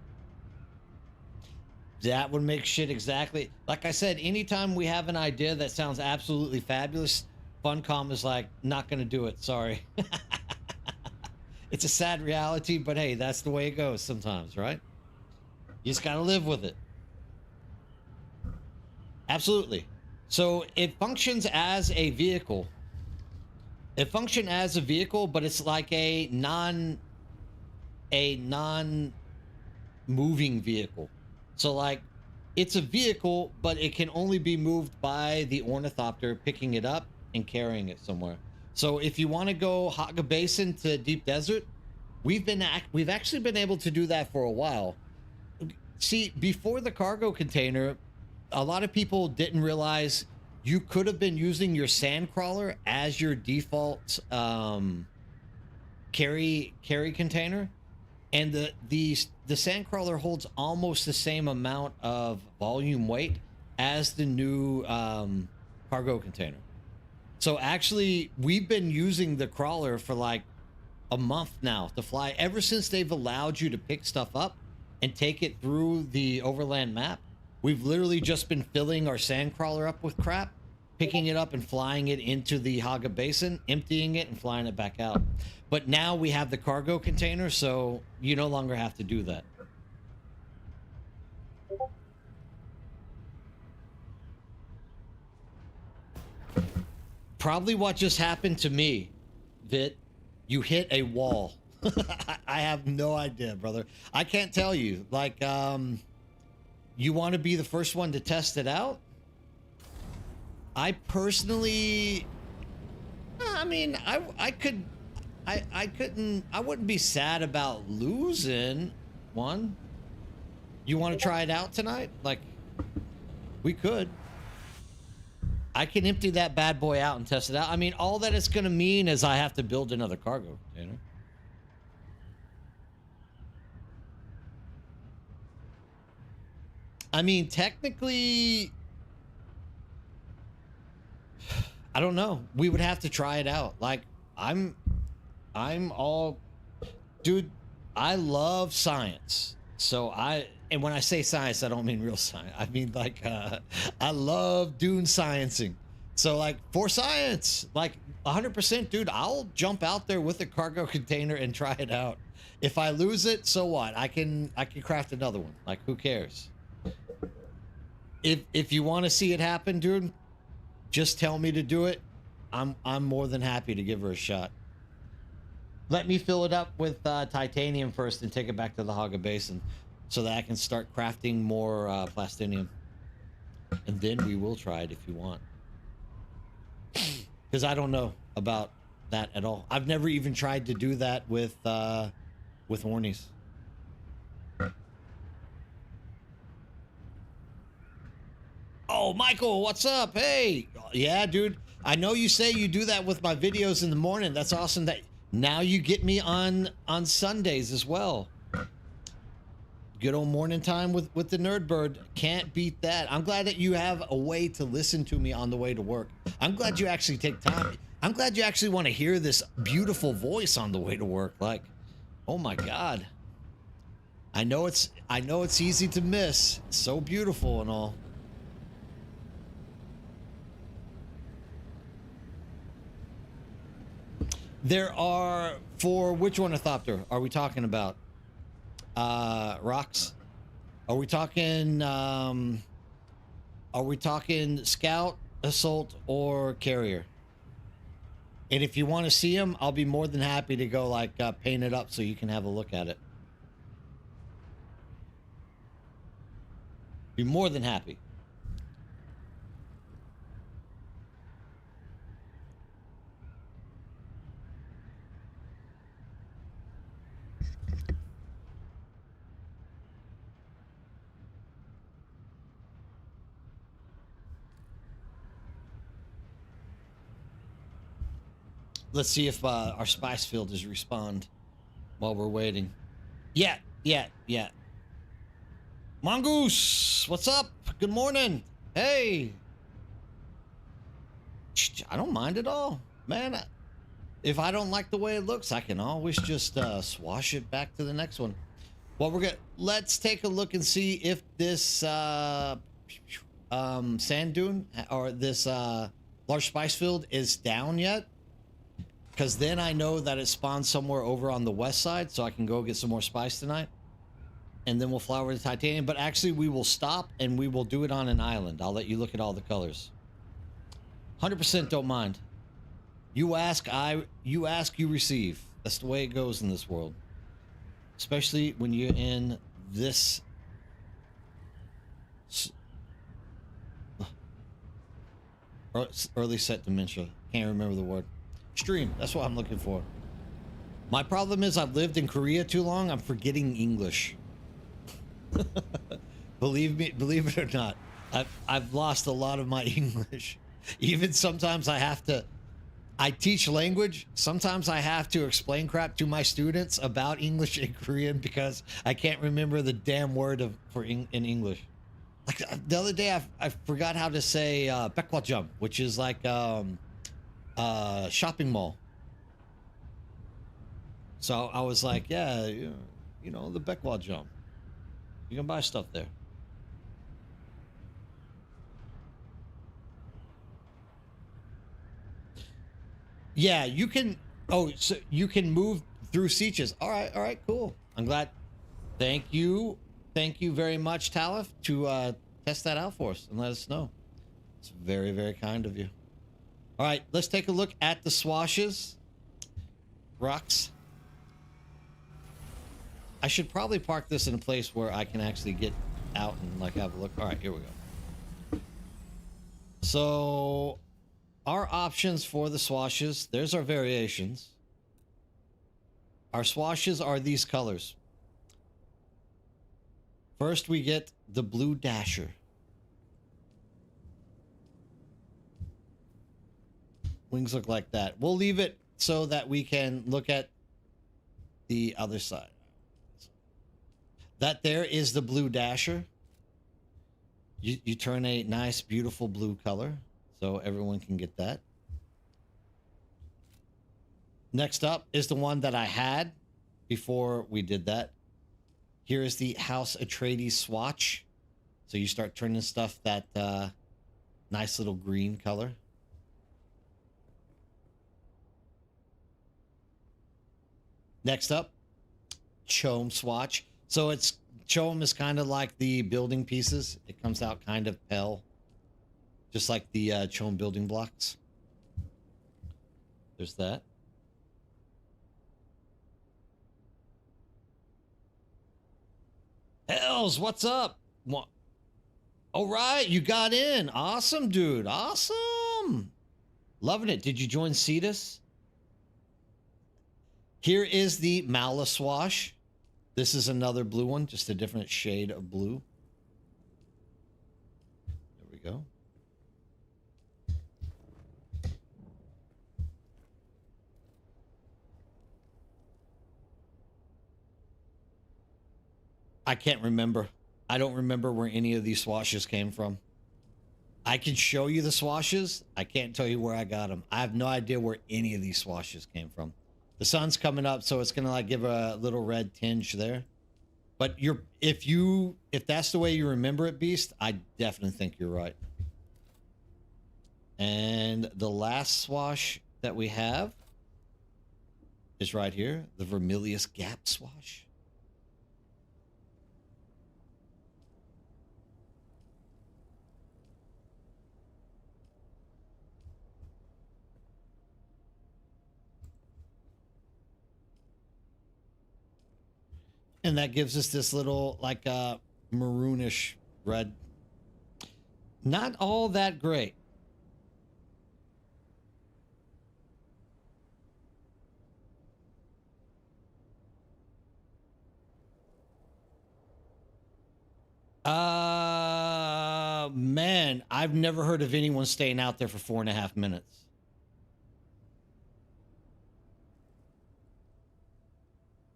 That would make shit exactly like I said. Anytime we have an idea that sounds absolutely fabulous, Funcom is like, not gonna do it, sorry. It's a sad reality, but hey, that's the way it goes sometimes, right? You just gotta live with it. Absolutely. So it functions as a vehicle. It functions as a vehicle, but it's like a non-moving vehicle. So like, it's a vehicle, but it can only be moved by the Ornithopter picking it up and carrying it somewhere. So if you want to go Haga Basin to Deep Desert, we've actually been able to do that for a while. See, before the cargo container, a lot of people didn't realize you could have been using your Sandcrawler as your default carry container, and the Sandcrawler holds almost the same amount of volume weight as the new cargo container. So actually, we've been using the crawler for like a month now to fly. Ever since they've allowed you to pick stuff up and take it through the overland map, we've literally just been filling our Sandcrawler up with crap, picking it up and flying it into the Haga Basin, emptying it and flying it back out. But now we have the cargo container, so you no longer have to do that. Probably what just happened to me, Vit. You hit a wall. I have no idea, brother. I can't tell you. Like, you want to be the first one to test it out? I personally, I mean, I wouldn't be sad about losing one. You want to try it out tonight? Like, we could. I can empty that bad boy out and test it out. I mean, all that it's going to mean is I have to build another cargo container. I mean, technically, I don't know. We would have to try it out. Like, I'm all, dude, I love science. So and when I say science, I don't mean real science. I mean, like, I love Dune sciencing. So, like, for science, like 100%, dude, I'll jump out there with a cargo container and try it out. If I lose it, so what? I can craft another one. Like, who cares? If you want to see it happen, dude, just tell me to do it. I'm more than happy to give her a shot. Let me fill it up with titanium first and take it back to the Haga Basin so that I can start crafting more plastinium. And then we will try it if you want. Because I don't know about that at all. I've never even tried to do that with Hornies. Oh, Michael, what's up? Hey. Yeah, dude. I know you say you do that with my videos in the morning. That's awesome that now you get me on Sundays as well. Good old morning time with the Nerd Bird. Can't beat that. I'm glad that you have a way to listen to me on the way to work. I'm glad you actually take time. I'm glad you actually want to hear this beautiful voice on the way to work. Like, oh my God. I know it's easy to miss. It's so beautiful and all. There are, for which ornithopter are we talking about? Rocks? Are we talking scout, assault, or carrier? And if you want to see them, I'll be more than happy to go like paint it up so you can have a look at it. Be more than happy. Let's see if our spice field is respond while we're waiting. Yeah. Mongoose, what's up? Good morning. Hey. I don't mind at all, man. If I don't like the way it looks, I can always just swash it back to the next one. Well, let's take a look and see if this sand dune or this large spice field is down yet. Because then I know that it spawns somewhere over on the west side, so I can go get some more spice tonight. And then we'll fly over to titanium. But actually, we will stop and we will do it on an island. I'll let you look at all the colors. 100% don't mind. You ask, you receive. That's the way it goes in this world. Especially when you're in this... early set dementia. Can't remember the word. Extreme. That's what I'm looking for. My problem is I've lived in Korea too long. I'm forgetting English. Believe it or not, I've lost a lot of my English. Even sometimes I teach language. Sometimes I have to explain crap to my students about English and Korean because I can't remember the damn word in English. Like the other day, I forgot how to say 백화점, which is like shopping mall. So I was like, yeah, you know, the 백화점. You can buy stuff there. Yeah, you can. Oh, so you can move through sieges. All right, cool. I'm glad. Thank you very much, Talif, to test that out for us and let us know. It's very, very kind of you. All right, let's take a look at the swashes. Rocks. I should probably park this in a place where I can actually get out and like have a look. All right, here we go. So our options for the swashes, there's our variations. Our swashes are these colors. First, we get the blue dasher. Wings look like that. We'll leave it so that we can look at the other side. That there is the blue dasher. You turn a nice, beautiful blue color so everyone can get that. Next up is the one that I had before we did that. Here is the House Atreides swatch. So you start turning stuff that nice little green color. Next up, Chome swatch. So it's Chome is kind of like the building pieces. It comes out kind of pale, just like the Chome building blocks. There's that. Hells, what's up? What? All right, you got in. Awesome, dude. Awesome. Loving it. Did you join Cetus? Here is the Mala Swash. This is another blue one, just a different shade of blue. There we go. I can't remember. I don't remember where any of these swashes came from. I can show you the swashes. I can't tell you where I got them. I have no idea where any of these swashes came from. The sun's coming up, so it's gonna like give a little red tinge there. But if that's the way you remember it, Beast, I definitely think you're right. And the last swash that we have is right here, the Vermilious Gap swash. And that gives us this little like maroonish red. Not all that great. Man, I've never heard of anyone staying out there for 4.5 minutes.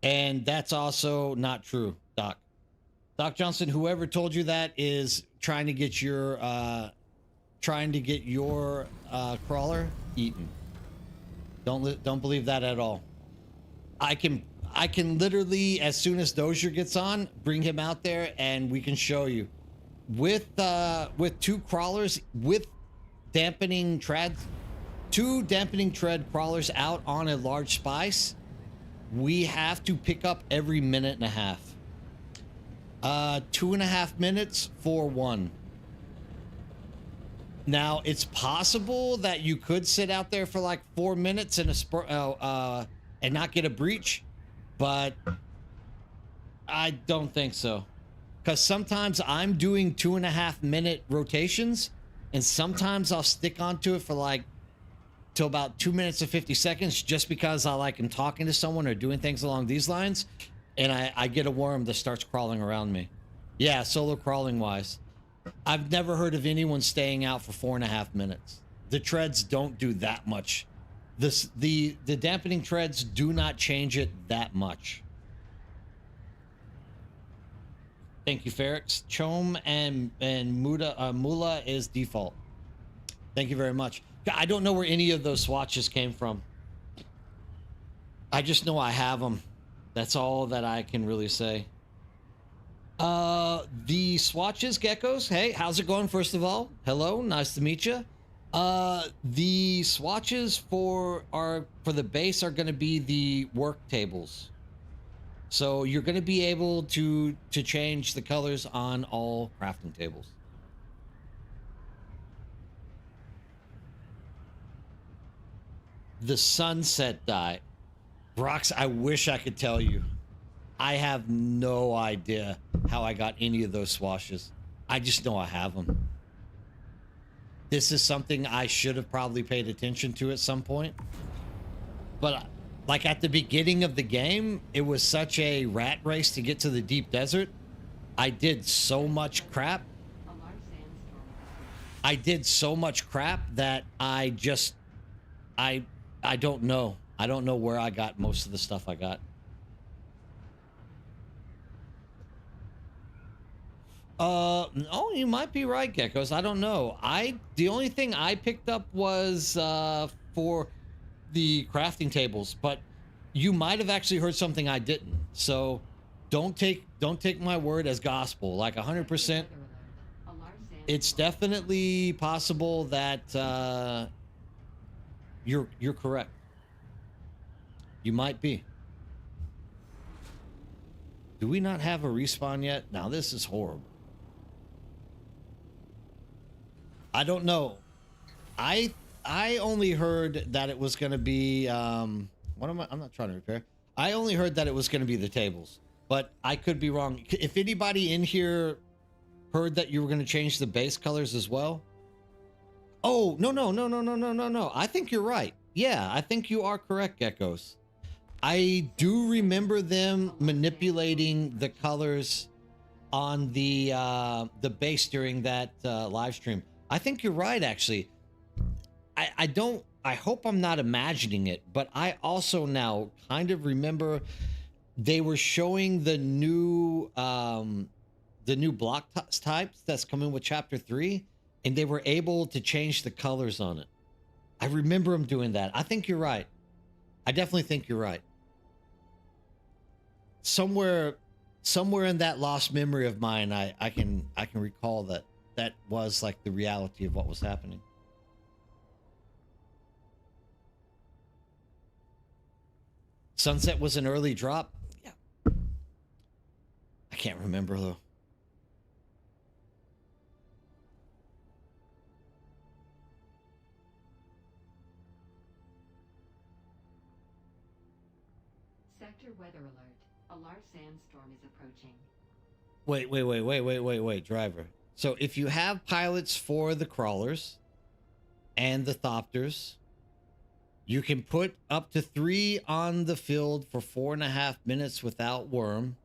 And that's also not true, Doc. Doc Johnson, whoever told you that is trying to get your crawler eaten. Don't believe that at all. I can literally, as soon as Dozier gets on, bring him out there and we can show you. With 2 crawlers with dampening treads, 2 dampening tread crawlers out on a large spice, we have to pick up every 1.5 minutes. 2.5 minutes for 1. Now it's possible that you could sit out there for like 4 minutes and and not get a breach, but I don't think so. Because sometimes I'm doing 2.5 minute rotations, and sometimes I'll stick onto it for like till about 2 minutes and 50 seconds just because I like am talking to someone or doing things along these lines, and I get a worm that starts crawling around me. Yeah, solo crawling wise. I've never heard of anyone staying out for 4.5 minutes. The treads don't do that much. The dampening treads do not change it that much. Thank you, Ferrex. Chom and Mula is default. Thank you very much. I don't know where any of those swatches came from. I just know I have them. That's all that I can really say. The swatches, geckos. Hey, how's it going? First of all, hello, nice to meet you. The swatches for the base are going to be the work tables. So you're going to be able to change the colors on all crafting tables. The sunset dye. Brox, I wish I could tell you. I have no idea how I got any of those swashes. I just know I have them. This is something I should have probably paid attention to at some point. But like at the beginning of the game, it was such a rat race to get to the deep desert. I did so much crap. I did so much crap that I don't know. I don't know where I got most of the stuff I got. Oh, you might be right, Geckos. I don't know. The only thing I picked up was for the crafting tables, but you might have actually heard something I didn't. So don't take my word as gospel. Like 100%. It's definitely possible that you're correct. You might be. Do we not have a respawn yet? Now this is horrible. I don't know. I only heard that it was going to be I'm not trying to repair. I only heard that it was going to be the tables, but I could be wrong. If anybody in here heard that you were going to change the base colors as well. Oh, no. I think you're right. Yeah, I think you are correct, Geckos. I do remember them manipulating the colors on the base during that live stream. I think you're right, actually. I hope I'm not imagining it, but I also now kind of remember they were showing the new block types that's coming with chapter 3, and they were able to change the colors on it. I remember them doing that. I think you're right. I definitely think you're right. Somewhere in that lost memory of mine, I can recall that was like the reality of what was happening. Sunset was an early drop. Yeah. I can't remember though. Sector weather alert. A large sandstorm is approaching. Wait, driver. So if you have pilots for the crawlers and the thopters, you can put up to 3 on the field for 4.5 minutes without worm.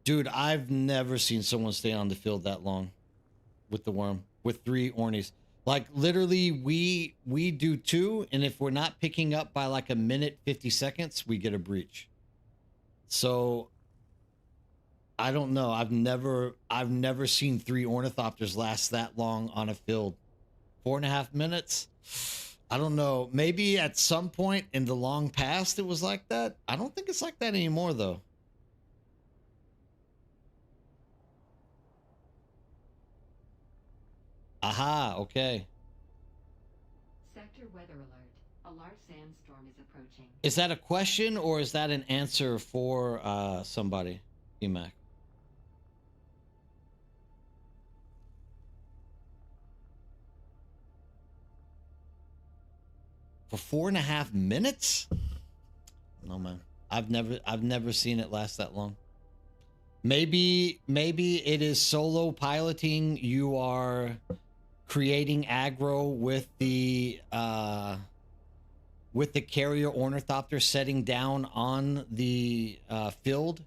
Dude, I've never seen someone stay on the field that long with the worm, with 3 Ornies. Like literally we do 2, and if we're not picking up by like a minute 50 seconds, we get a breach. So I don't know. I've never seen 3 ornithopters last that long on a field. 4.5 minutes. I don't know. Maybe at some point in the long past it was like that. I don't think it's like that anymore though. Aha, okay. Sector weather alert. A large sandstorm is approaching. Is that a question or is that an answer for somebody, EMAC? For 4.5 minutes? No, man. I've never seen it last that long. Maybe it is solo piloting. You are creating aggro with the carrier ornithopter setting down on the field.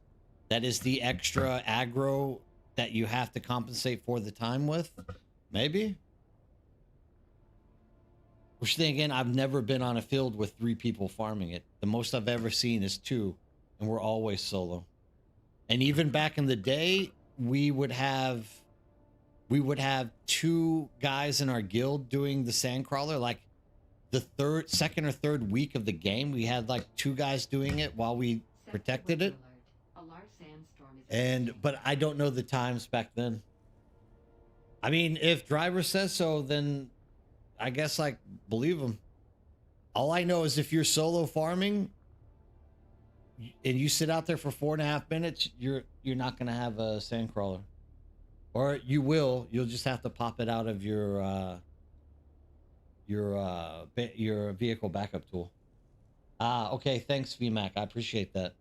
That is the extra aggro that you have to compensate for the time with. Maybe. Which then again, I've never been on a field with 3 people farming it. The most I've ever seen is 2, and we're always solo. And even back in the day, we would have 2 guys in our guild doing the sandcrawler. Like the second or third week of the game, we had like 2 guys doing it while we protected it. A large sandstorm is But I don't know the times back then. I mean, if driver says so, then I guess like believe him. All I know is if you're solo farming and you sit out there for 4.5 minutes, you're not gonna have a sandcrawler, or you will. You'll just have to pop it out of your vehicle backup tool. Okay. Thanks, VMAC. I appreciate that.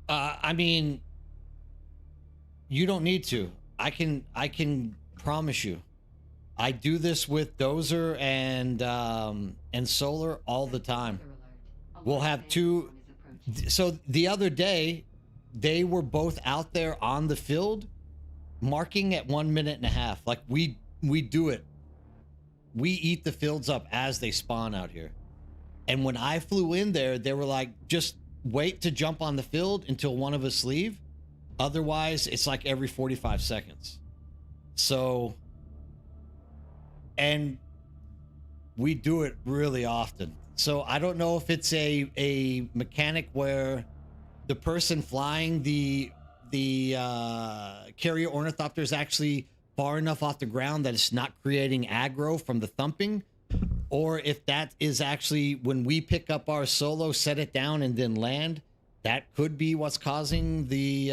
I mean, you don't need to. I can promise you. I do this with Dozer and Solar all the time. We'll have 2. So the other day, they were both out there on the field, marking at 1.5 minutes. Like we do it. We eat the fields up as they spawn out here. And when I flew in there, they were like, just wait to jump on the field until one of us leave. Otherwise, it's like every 45 seconds. So, and we do it really often. So I don't know if it's a mechanic where the person flying the carrier ornithopter is actually far enough off the ground that it's not creating aggro from the thumping, or if that is actually when we pick up our solo, set it down, and then land. That could be what's causing the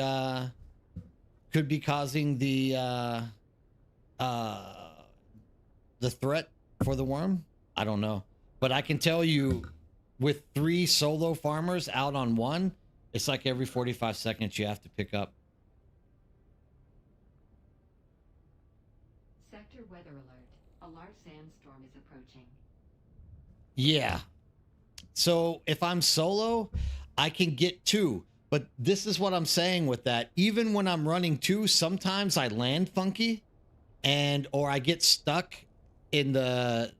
threat for the worm. I don't know, but I can tell you, with 3 solo farmers out on 1, it's like every 45 seconds you have to pick up. Sector weather alert. large sandstorm is approaching. Yeah. So if I'm solo, I can get 2. But this is what I'm saying with that. Even when I'm running 2, sometimes I land funky or I get stuck in the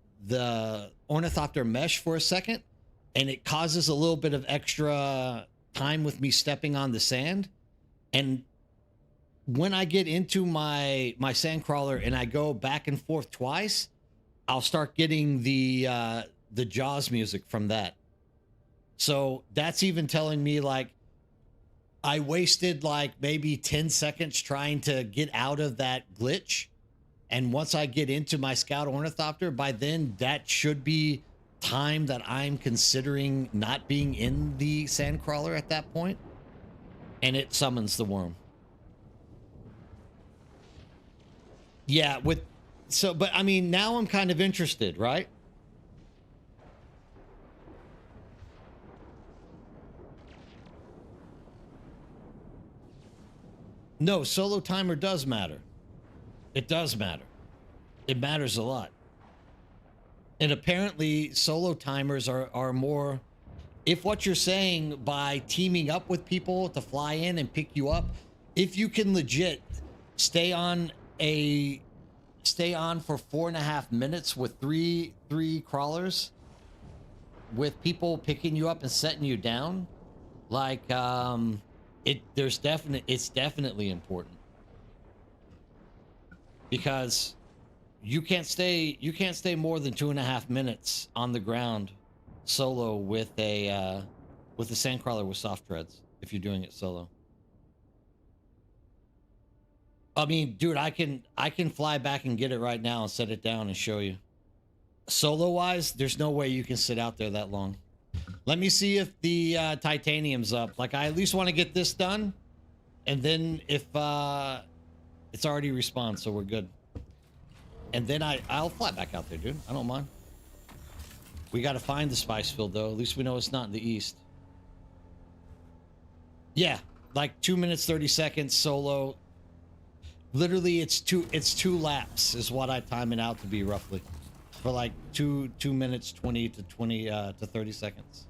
ornithopter mesh for a second, and it causes a little bit of extra time with me stepping on the sand. And when I get into my sand crawler and I go back and forth twice, I'll start getting the Jaws music from that. So that's even telling me like I wasted like maybe 10 seconds trying to get out of that glitch. And once I get into my scout ornithopter, by then that should be time that I'm considering not being in the sand crawler at that point. And it summons the worm. Yeah, but I mean, now I'm kind of interested, right? No, solo timer does matter. It does matter. It matters a lot. And apparently solo timers are more, if what you're saying by teaming up with people to fly in and pick you up, if you can legit stay on for 4.5 minutes with three crawlers with people picking you up and setting you down, like it's definitely important, because you can't stay more than 2.5 minutes on the ground solo with a sandcrawler with soft treads if you're doing it solo. I mean, dude, I can fly back and get it right now and set it down and show you. Solo wise, there's no way you can sit out there that long. Let me see if the titanium's up. Like, I at least want to get this done, and then if it's already respawned, so we're good. And then I'll fly back out there, dude. I don't mind. We got to find the spice field, though. At least we know it's not in the east. Yeah, like 2 minutes 30 seconds solo. Literally, it's two laps is what I time it out to be roughly, for like 2 minutes 20 to 30 seconds.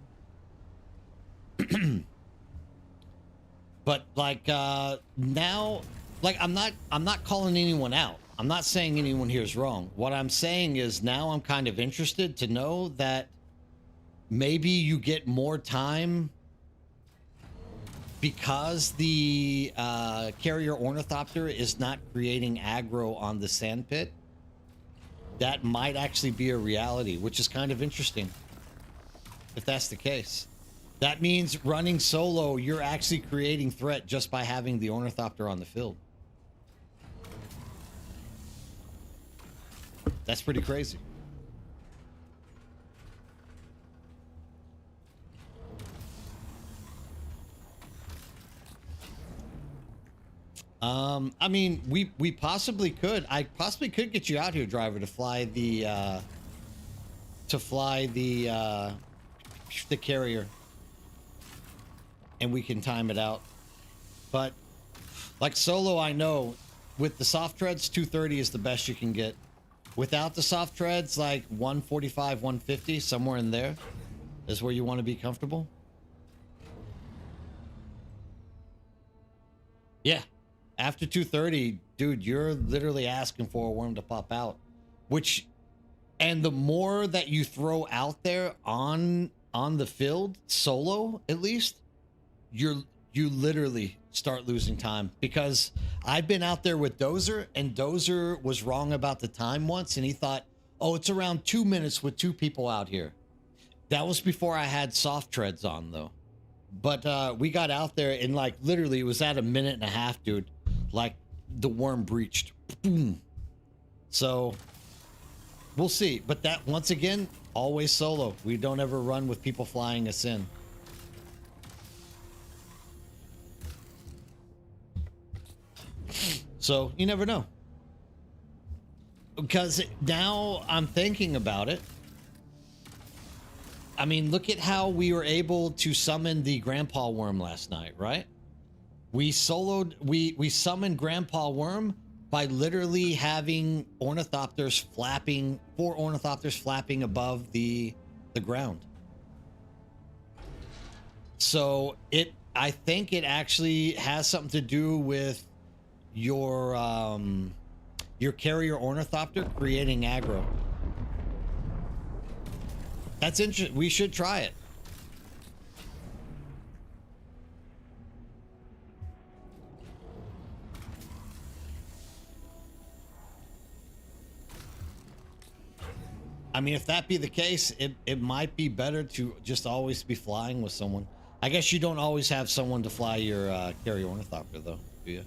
But like now, like I'm not calling anyone out. I'm not saying anyone here is wrong. What I'm saying is now I'm kind of interested to know that maybe you get more time because the carrier ornithopter is not creating aggro on the sand pit. That might actually be a reality, which is kind of interesting if that's the case. That means running solo, you're actually creating threat just by having the ornithopter on the field. That's pretty crazy. I mean, we possibly could. I possibly could get you out here, driver, to fly the carrier, and we can time it out. But like solo, I know with the soft treads, 230 is the best you can get. Without the soft treads, like 145, 150, somewhere in there is where you want to be comfortable. Yeah. After 230, dude, you're literally asking for a worm to pop out, and the more that you throw out there on the field solo, at least, you literally start losing time. Because I've been out there with Dozer, and Dozer was wrong about the time once, and he thought, oh, it's around 2 minutes with 2 people out here. That was before I had soft treads on, though. But we got out there, and like literally it was at 1.5 minutes, dude. Like the worm breached. Boom. So we'll see. But that, once again, always solo. We don't ever run with people flying us in. So you never know. Because now I'm thinking about it. I mean, look at how we were able to summon the grandpa worm last night, right? We summoned grandpa worm, by literally having ornithopters flapping, 4 ornithopters flapping above the ground. So I think it actually has something to do with your carrier ornithopter creating aggro. That's interesting. We should try it. I mean, if that be the case, it might be better to just always be flying with someone. I guess you don't always have someone to fly your carrier ornithopter, though, do you?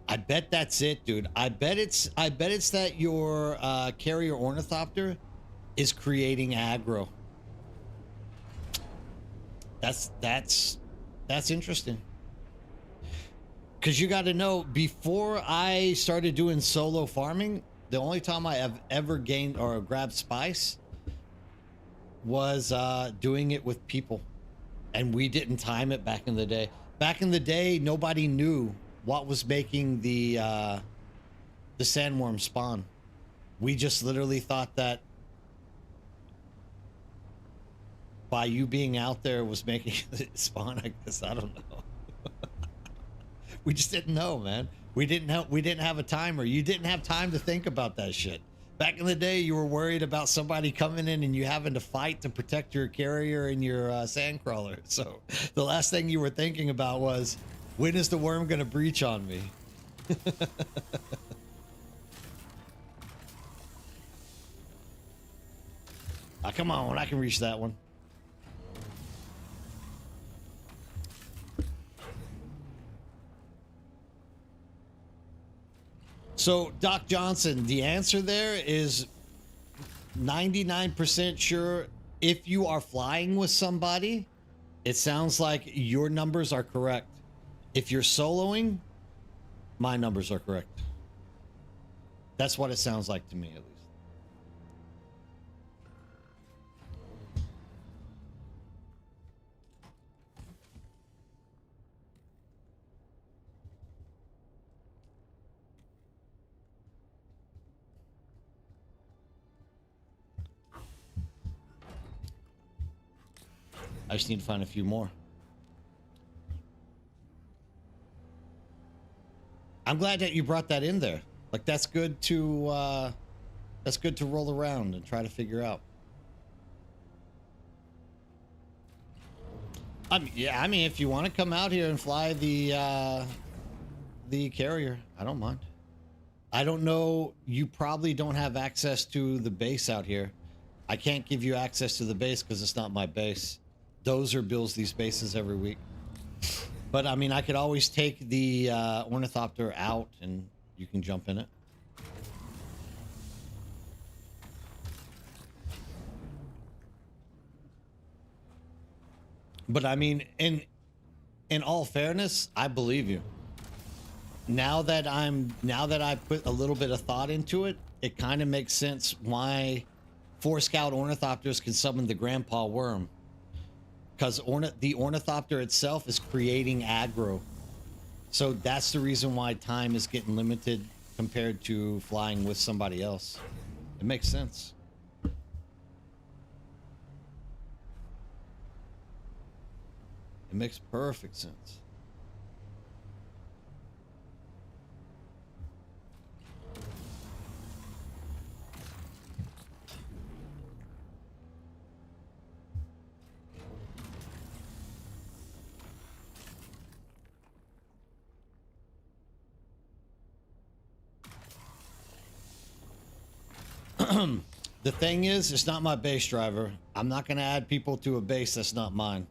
I bet that's it, dude. I bet it's that your carrier ornithopter is creating aggro. That's interesting. Because you got to know, before I started doing solo farming, the only time I have ever gained or grabbed spice was doing it with people. And we didn't time it back in the day. Back in the day, nobody knew what was making the sandworm spawn. We just literally thought that by you being out there was making it spawn, I guess. I don't know. We just didn't know, man. We didn't have a timer. You didn't have time to think about that shit. Back in the day, you were worried about somebody coming in and you having to fight to protect your carrier and your sandcrawler. So the last thing you were thinking about was, when is the worm going to breach on me? Ah, come on, I can reach that one. So, Doc Johnson, the answer there is 99% sure. If you are flying with somebody, it sounds like your numbers are correct. If you're soloing, my numbers are correct. That's what it sounds like to me, at least. I just need to find a few more. I'm glad that you brought that in there. Like, that's good to roll around and try to figure out. I mean, if you want to come out here and fly the carrier, I don't mind. I don't know. You probably don't have access to the base out here. I can't give you access to the base because it's not my base. Dozer builds these bases every week. But I mean, I could always take the ornithopter out and you can jump in it. But I mean, in all fairness, I believe you. Now that I put a little bit of thought into it, it kind of makes sense why 4 scout ornithopters can summon the grandpa worm. Because the ornithopter itself is creating aggro. So that's the reason why time is getting limited compared to flying with somebody else. It makes sense. It makes perfect sense. The thing is, it's not my base driver. I'm not going to add people to a base that's not mine.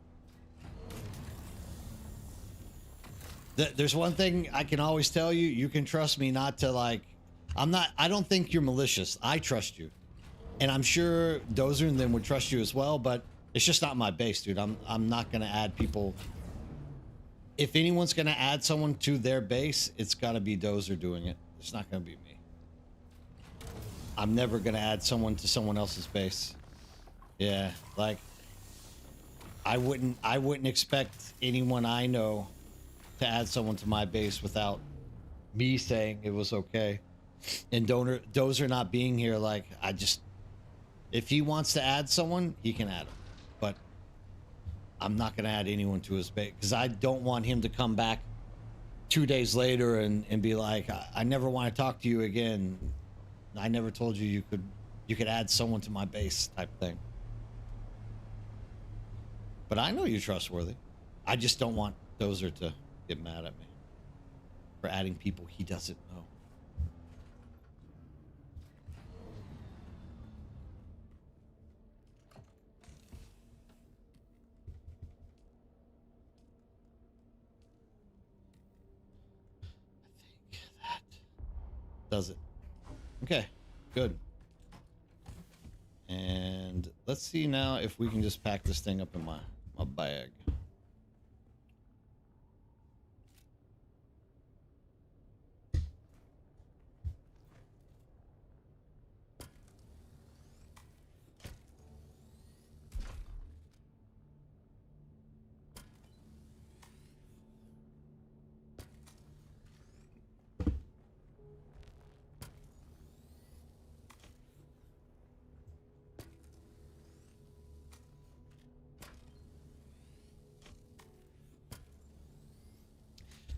There's one thing I can always tell you. You can trust me not to, like... I don't think you're malicious. I trust you. And I'm sure Dozer and them would trust you as well, but it's just not my base, dude. I'm not going to add people... If anyone's going to add someone to their base, it's got to be Dozer doing it. It's not going to be me. I'm never going to add someone to someone else's base. Yeah, like I wouldn't expect anyone I know to add someone to my base without me saying it was okay. And Dozer not being here, like if he wants to add someone, he can add him. But I'm not gonna add anyone to his base because I don't want him to come back 2 days later and be like, I never want to talk to you again. I never told you you could add someone to my base type thing. But I know you're trustworthy. I just don't want Dozer to get mad at me for adding people he doesn't know. I think that does it. Okay, good. And let's see now if we can just pack this thing up in my bag.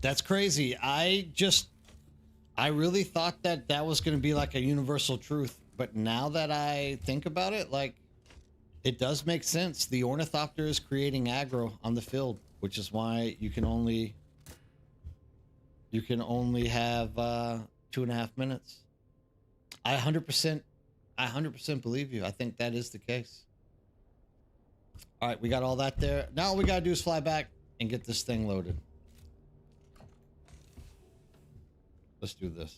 That's crazy. I really thought that that was going to be like a universal truth, but now that I think about it, like it does make sense. The ornithopter is creating aggro on the field, which is why you can only have 2.5 minutes. I 100% believe you. I think that is the case. All right, we got all that there. Now all we got to do is fly back and get this thing loaded. Let's do this.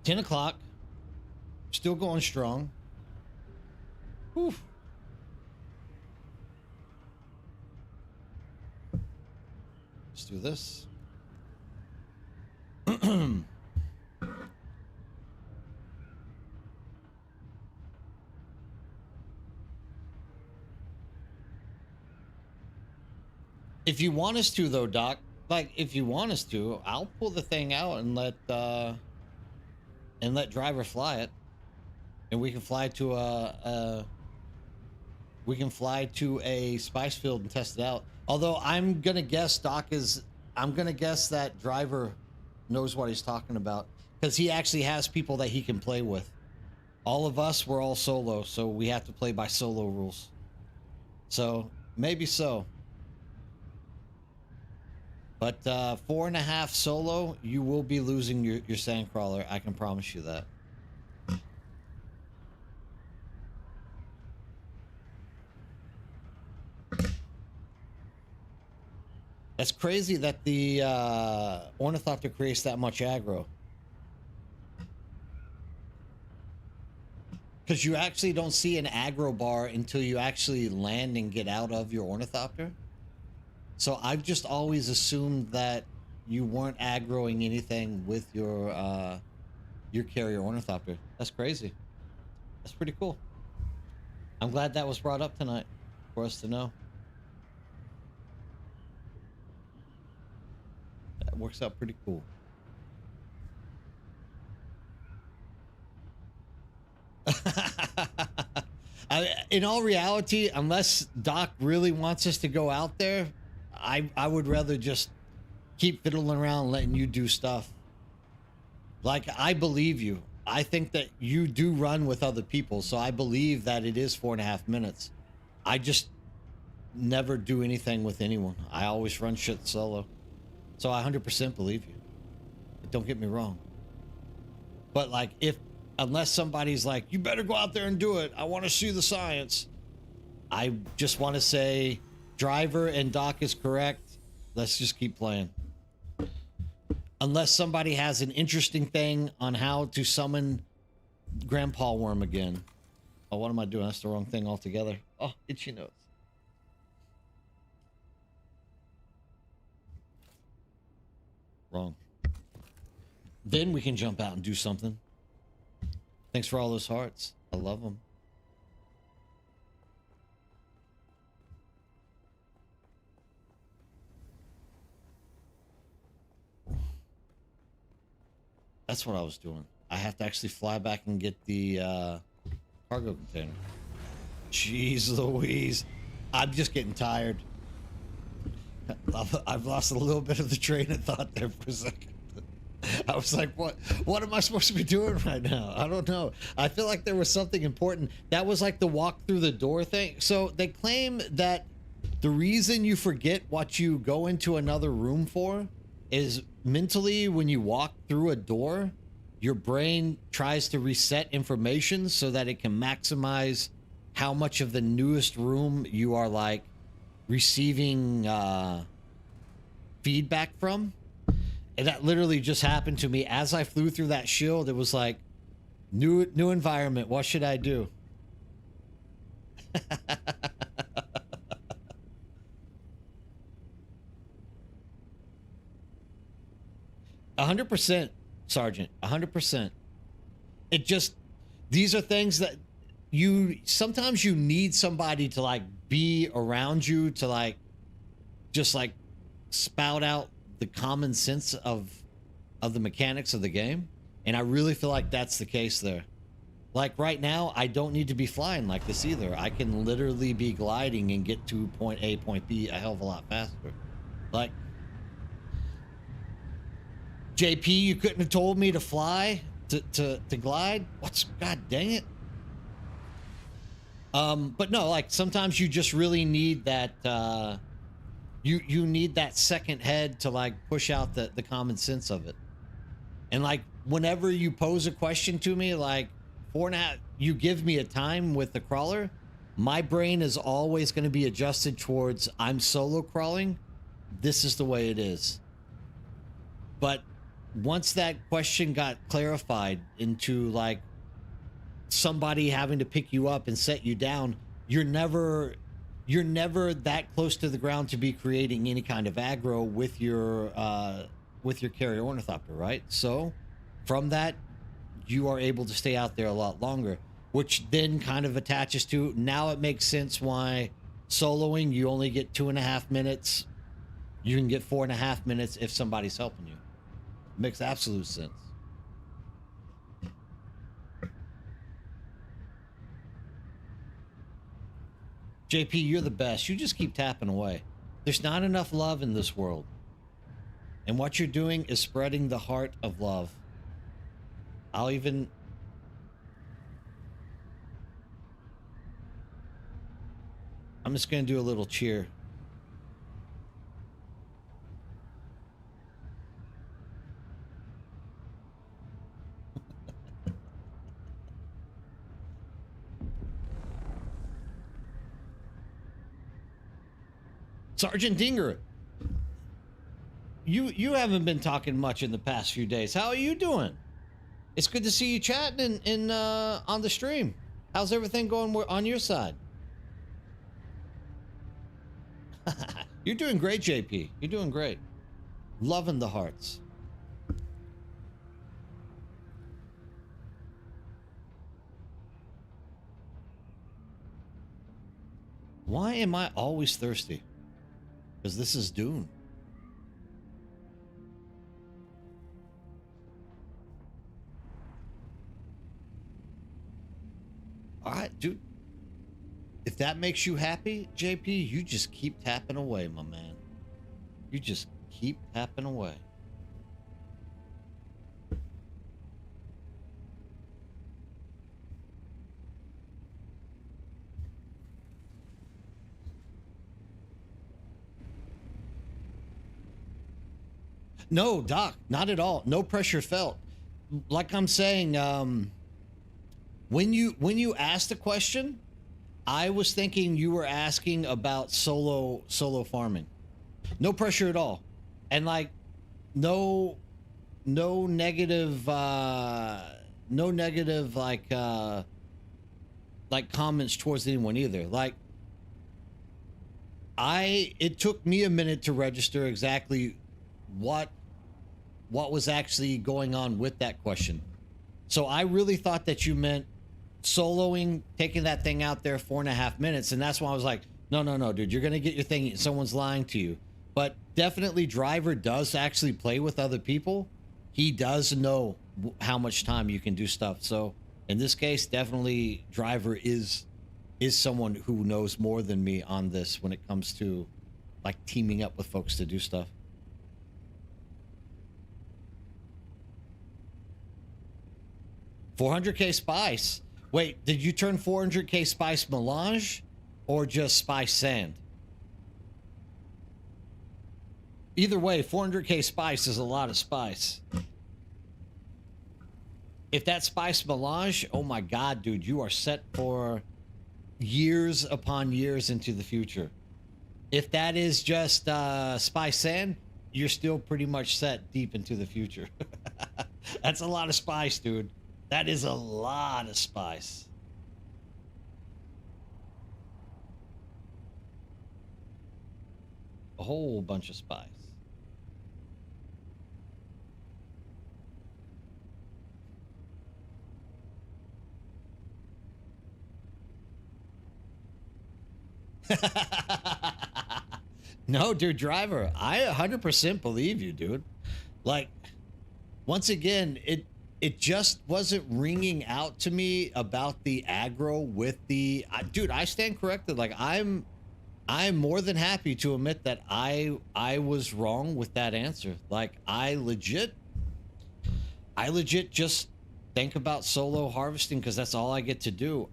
$10, still going strong. Whew. Let's do this. If you want us to, though, Doc, like if you want us to, I'll pull the thing out and let driver fly it, and we can fly to a spice field and test it out. Although I'm gonna guess that driver knows what he's talking about because he actually has people that he can play with. All of us, we're all solo, so we have to play by solo rules. So maybe so. But 4.5 solo, you will be losing your sandcrawler. I can promise you that. That's crazy that the ornithopter creates that much aggro. Because you actually don't see an aggro bar until you actually land and get out of your ornithopter. So I've just always assumed that you weren't aggroing anything with your carrier ornithopter. That's crazy. That's pretty cool. I'm glad that was brought up tonight for us to know. That works out pretty cool. In all reality, unless Doc really wants us to go out there, I would rather just keep fiddling around letting you do stuff. Like, I believe you. I think that you do run with other people, so I believe that it is 4.5 minutes. I just never do anything with anyone. I always run shit solo. So I 100% believe you. But don't get me wrong. But like, unless somebody's like, you better go out there and do it, I want to see the science. I just want to say, driver and Doc is correct. Let's just keep playing. Unless somebody has an interesting thing on how to summon Grandpa Worm again. Oh, what am I doing? That's the wrong thing altogether. Oh, itchy nose. Wrong. Then we can jump out and do something. Thanks for all those hearts. I love them. That's what I was doing. I have to actually fly back and get the cargo container. Jeez Louise. I'm just getting tired. I've lost a little bit of the train of thought there for a second. I was like, what am I supposed to be doing right now? I don't know. I feel like there was something important. That was like the walk through the door thing. So they claim that the reason you forget what you go into another room for is mentally when you walk through a door, your brain tries to reset information so that it can maximize how much of the newest room you are like receiving feedback from. And that literally just happened to me as I flew through that shield. It was like, new environment. What should I do? 100%, Sergeant. 100%. It just, these are things that sometimes you need somebody to like be around you to like, just like spout out the common sense of the mechanics of the game. And I really feel like that's the case there. Like right now, I don't need to be flying like this either. I can literally be gliding and get to point A, point B a hell of a lot faster. Like, JP, you couldn't have told me to fly, to glide? God dang it. But no, like sometimes you just really need that, you need that second head to like push out the common sense of it. And like whenever you pose a question to me, like you give me a time with the crawler, my brain is always going to be adjusted towards I'm solo crawling. This is the way it is. But once that question got clarified into like somebody having to pick you up and set you down, you're never that close to the ground to be creating any kind of aggro with your carrier ornithopter, right? So from that, you are able to stay out there a lot longer, which then kind of attaches to, now it makes sense why soloing, you only get 2.5 minutes. You can get 4.5 minutes if somebody's helping you. Makes absolute sense. JP, you're the best. You just keep tapping away. There's not enough love in this world. And what you're doing is spreading the heart of love. I'm just going to do a little cheer. Sergeant Dinger, you haven't been talking much in the past few days. How are you doing? It's good to see you chatting on the stream. How's everything going on your side? You're doing great, JP. You're doing great. Loving the hearts. Why am I always thirsty? Because this is Dune. All right, dude. If that makes you happy, JP, you just keep tapping away, my man. You just keep tapping away. No, Doc, not at all. No pressure felt. Like I'm saying, when you asked the question, I was thinking you were asking about solo farming. No pressure at all, and like no negative no negative like comments towards anyone either. Like it took me a minute to register exactly what was actually going on with that question. So I really thought that you meant soloing, taking that thing out there 4.5 minutes, and that's why I was like, no, dude, you're gonna get your thing. Someone's lying to you. But definitely, Driver does actually play with other people. He does know how much time you can do stuff. So in this case, definitely, Driver is someone who knows more than me on this when it comes to like teaming up with folks to do stuff. 400k spice. Wait, did you turn 400k spice melange or just spice sand? Either way, 400k spice is a lot of spice. If that spice melange, oh my god, dude, you are set for years upon years into the future. If that is just spice sand, you're still pretty much set deep into the future. That's a lot of spice, dude. That is a lot of spice. A whole bunch of spice. No, dude, Driver, I 100% believe you, dude. Like, once again, it just wasn't ringing out to me about the aggro with the dude. I stand corrected. Like, I'm more than happy to admit that I was wrong with that answer. Like, I legit just think about solo harvesting because that's all I get to do.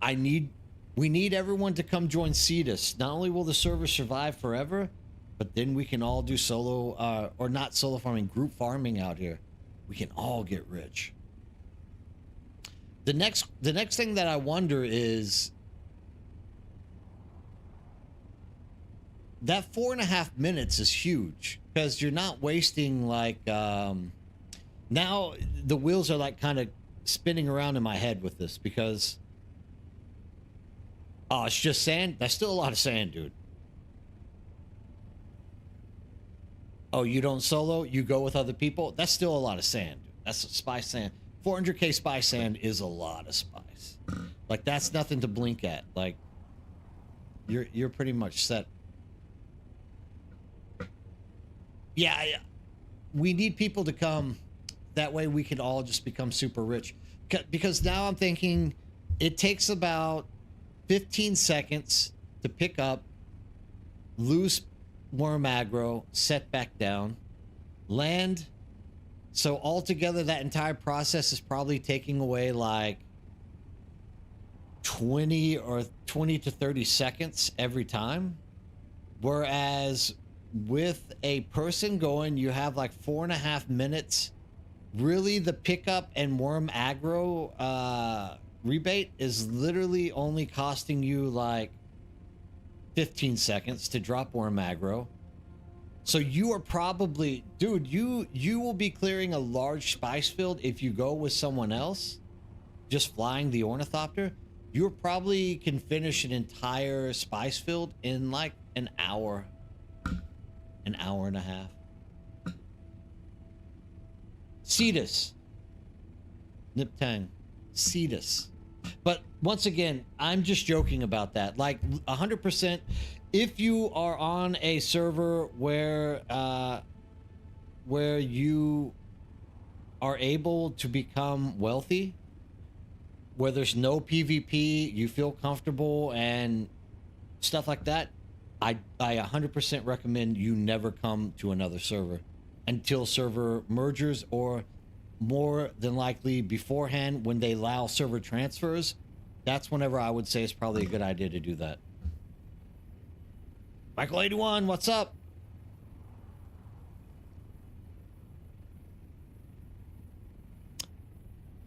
We need everyone to come join Cetus. Not only will the server survive forever, but then we can all do solo, or not solo farming, group farming out here. We can all get rich. The next thing that I wonder is that 4.5 minutes is huge because you're not wasting like, now the wheels are like kind of spinning around in my head with this because, oh, it's just sand. That's still a lot of sand, dude. Oh, you don't solo? You go with other people? That's still a lot of sand. That's spice sand. 400k spice sand is a lot of spice. Like, that's nothing to blink at. Like, you're pretty much set. Yeah, we need people to come. That way we can all just become super rich. Because now I'm thinking it takes about 15 seconds to pick up, lose worm aggro, set back down, land. So altogether, that entire process is probably taking away like 20 to 30 seconds every time. Whereas with a person going, you have like 4.5 minutes. Really, the pickup and worm aggro rebate is literally only costing you like 15 seconds to drop worm aggro. So you are probably, dude, you will be clearing a large spice field if you go with someone else, just flying the ornithopter. You probably can finish an entire spice field in like an hour and a half. Cetus. Niptang. Cetus. But once again, I'm just joking about that. Like 100%, if you are on a server where you are able to become wealthy, where there's no PvP, you feel comfortable and stuff like that, I 100% recommend you never come to another server until server mergers, or more than likely beforehand when they allow server transfers. That's whenever I would say it's probably a good idea to do that. Michael 81, what's up?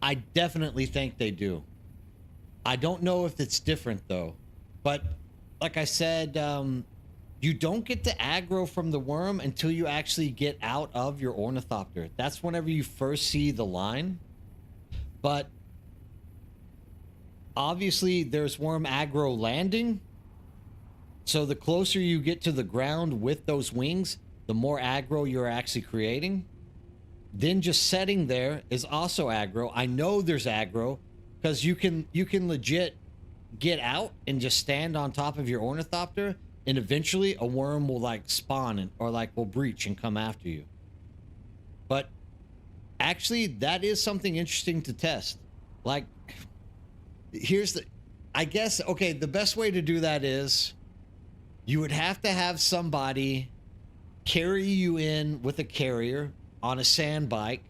I definitely think they do. I don't know if it's different though, but like I said, you don't get to aggro from the worm until you actually get out of your ornithopter. That's whenever you first see the line. But obviously there's worm aggro landing. So the closer you get to the ground with those wings, the more aggro you're actually creating. Then just setting there is also aggro. I know there's aggro because you can legit get out and just stand on top of your ornithopter, and eventually a worm will like spawn or like will breach and come after you. But actually that is something interesting to test. Like, here's the, I guess, okay, the best way to do that is you would have to have somebody carry you in with a carrier on a sand bike,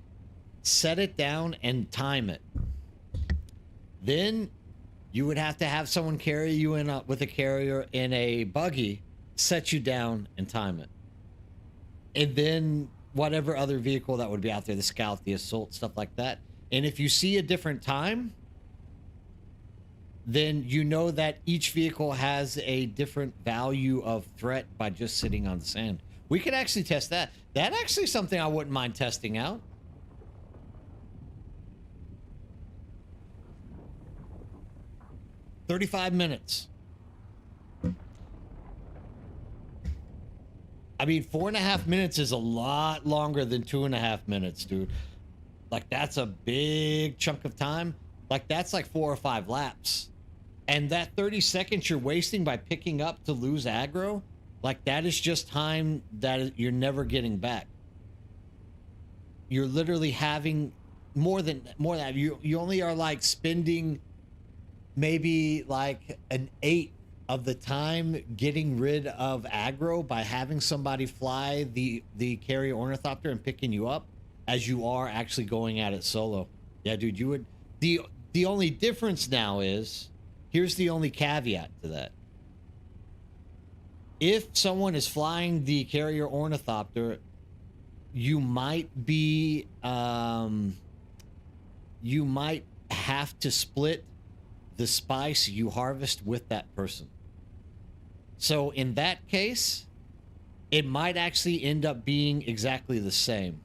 set it down and time it. Then you would have to have someone carry you in with a carrier in a buggy, set you down and time it. And then whatever other vehicle that would be out there, the scout, the assault, stuff like that. And if you see a different time, then you know that each vehicle has a different value of threat by just sitting on the sand. We could actually test that. That's actually something I wouldn't mind testing out. "35 minutes. I mean, 4.5 minutes is a lot longer than 2.5 minutes, dude. Like, that's a big chunk of time. Like, that's like 4 or 5 laps. And that 30 seconds you're wasting by picking up to lose aggro, like, that is just time that you're never getting back. You're literally having more than that. You only are like spending maybe like an 1/8 of the time getting rid of aggro by having somebody fly the carrier ornithopter and picking you up, as you are actually going at it solo. Yeah, dude, you would. The only difference now is, here's the only caveat to that. If someone is flying the carrier ornithopter, you might be you might have to split the spice you harvest with that person. So in that case, it might actually end up being exactly the same,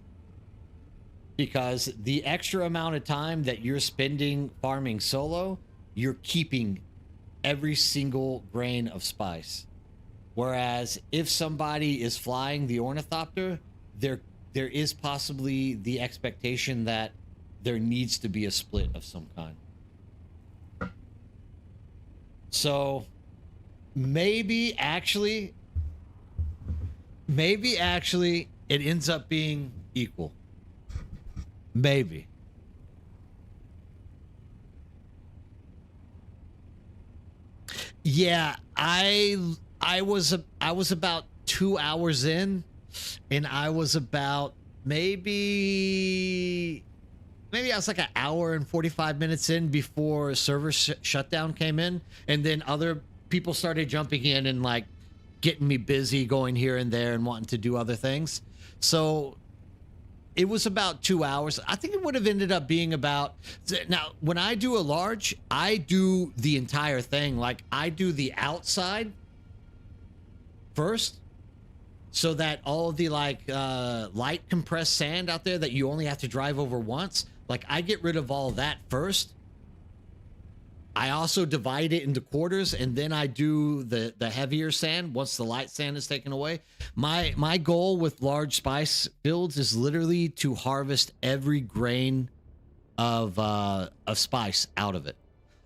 because the extra amount of time that you're spending farming solo, you're keeping every single grain of spice. Whereas if somebody is flying the ornithopter, there is possibly the expectation that there needs to be a split of some kind. So maybe actually it ends up being equal. Maybe. Yeah, I was about 2 hours in, and I was about maybe I was like an hour and 45 minutes in before server shutdown came in, and then other people started jumping in and like getting me busy, going here and there and wanting to do other things. So it was about 2 hours. I think it would have ended up being about, now when I do a large, I do the entire thing. Like, I do the outside first, so that all the like light compressed sand out there that you only have to drive over once, like, I get rid of all that first. I also divide it into quarters, and then I do the heavier sand once the light sand is taken away. My goal with large spice fields is literally to harvest every grain of spice out of it.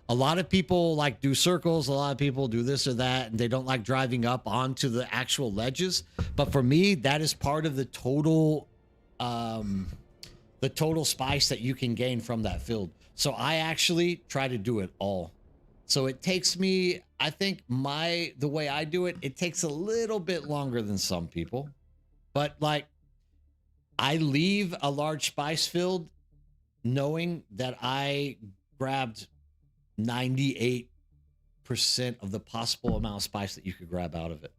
A lot of people like do circles, a lot of people do this or that, and they don't like driving up onto the actual ledges. But for me, that is part of the total spice that you can gain from that field. So I actually try to do it all. So it takes me, I think the way I do it, it takes a little bit longer than some people. But like, I leave a large spice field knowing that I grabbed 98% of the possible amount of spice that you could grab out of it.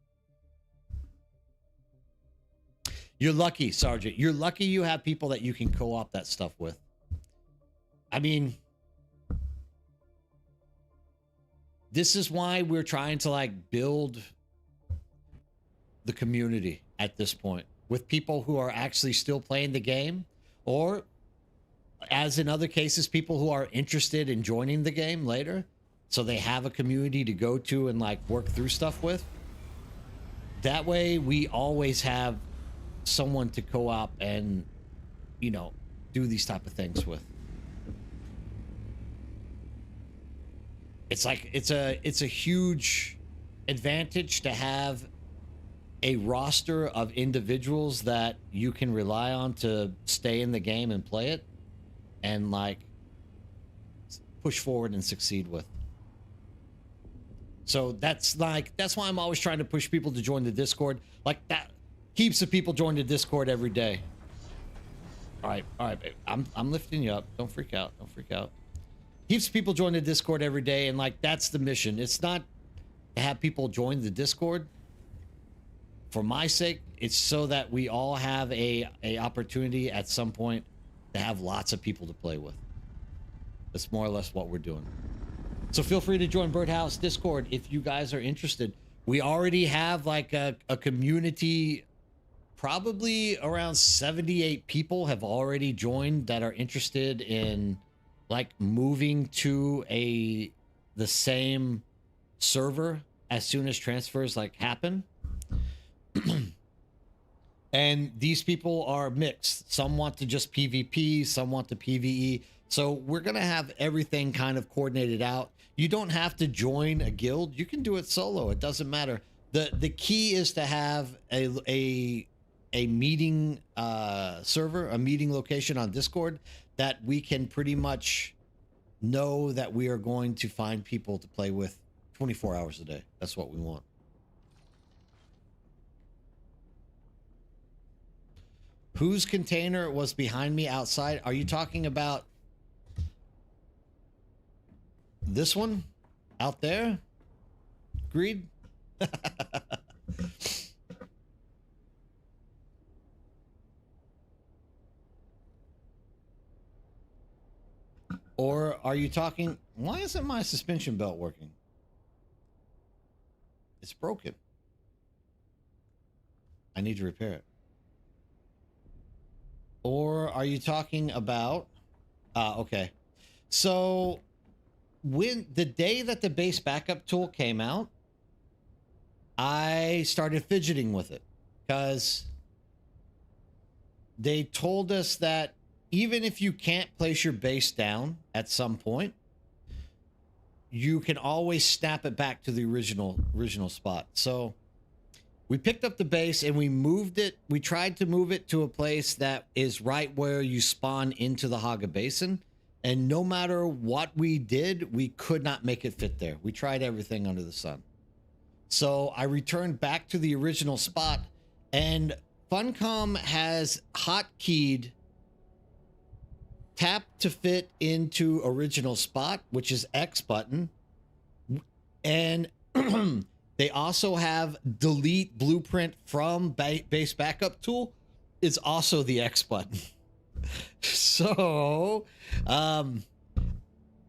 You're lucky, Sergeant. You're lucky you have people that you can co-op that stuff with. I mean, this is why we're trying to like build the community at this point with people who are actually still playing the game, or as in other cases, people who are interested in joining the game later, so they have a community to go to and like work through stuff with. That way we always have someone to co-op and, you know, do these type of things with. It's like it's a huge advantage to have a roster of individuals that you can rely on to stay in the game and play it and like push forward and succeed with. So that's why I'm always trying to push people to join the Discord. Like that, heaps of people join the Discord every day. All right, babe. I'm lifting you up. Don't freak out. Don't freak out. Heaps of people join the Discord every day, and like that's the mission. It's not to have people join the Discord for my sake. It's so that we all have a opportunity at some point to have lots of people to play with. That's more or less what we're doing. So feel free to join Birdhouse Discord if you guys are interested. We already have like a community, probably around 78 people have already joined that are interested in like moving to the same server as soon as transfers like happen. And these people are mixed. Some want to just PvP, some want to PvE. So we're going to have everything kind of coordinated out. You don't have to join a guild. You can do it solo. It doesn't matter. The key is to have a meeting server, a meeting location on Discord that we can pretty much know that we are going to find people to play with 24 hours a day. That's what we want. Whose container was behind me outside? Are you talking about this one out there? Greed? Or are you talking... Why isn't my suspension belt working? It's broken. I need to repair it. Or are you talking about... okay. So, when the day that the base backup tool came out, I started fidgeting with it. Because they told us that even if you can't place your base down at some point, you can always snap it back to the original spot. So we picked up the base and we moved it. We tried to move it to a place that is right where you spawn into the Haga Basin. And no matter what we did, we could not make it fit there. We tried everything under the sun. So I returned back to the original spot, and Funcom has hotkeyed tap to fit into original spot, which is X button. And they also have delete blueprint from base backup tool is also the X button. So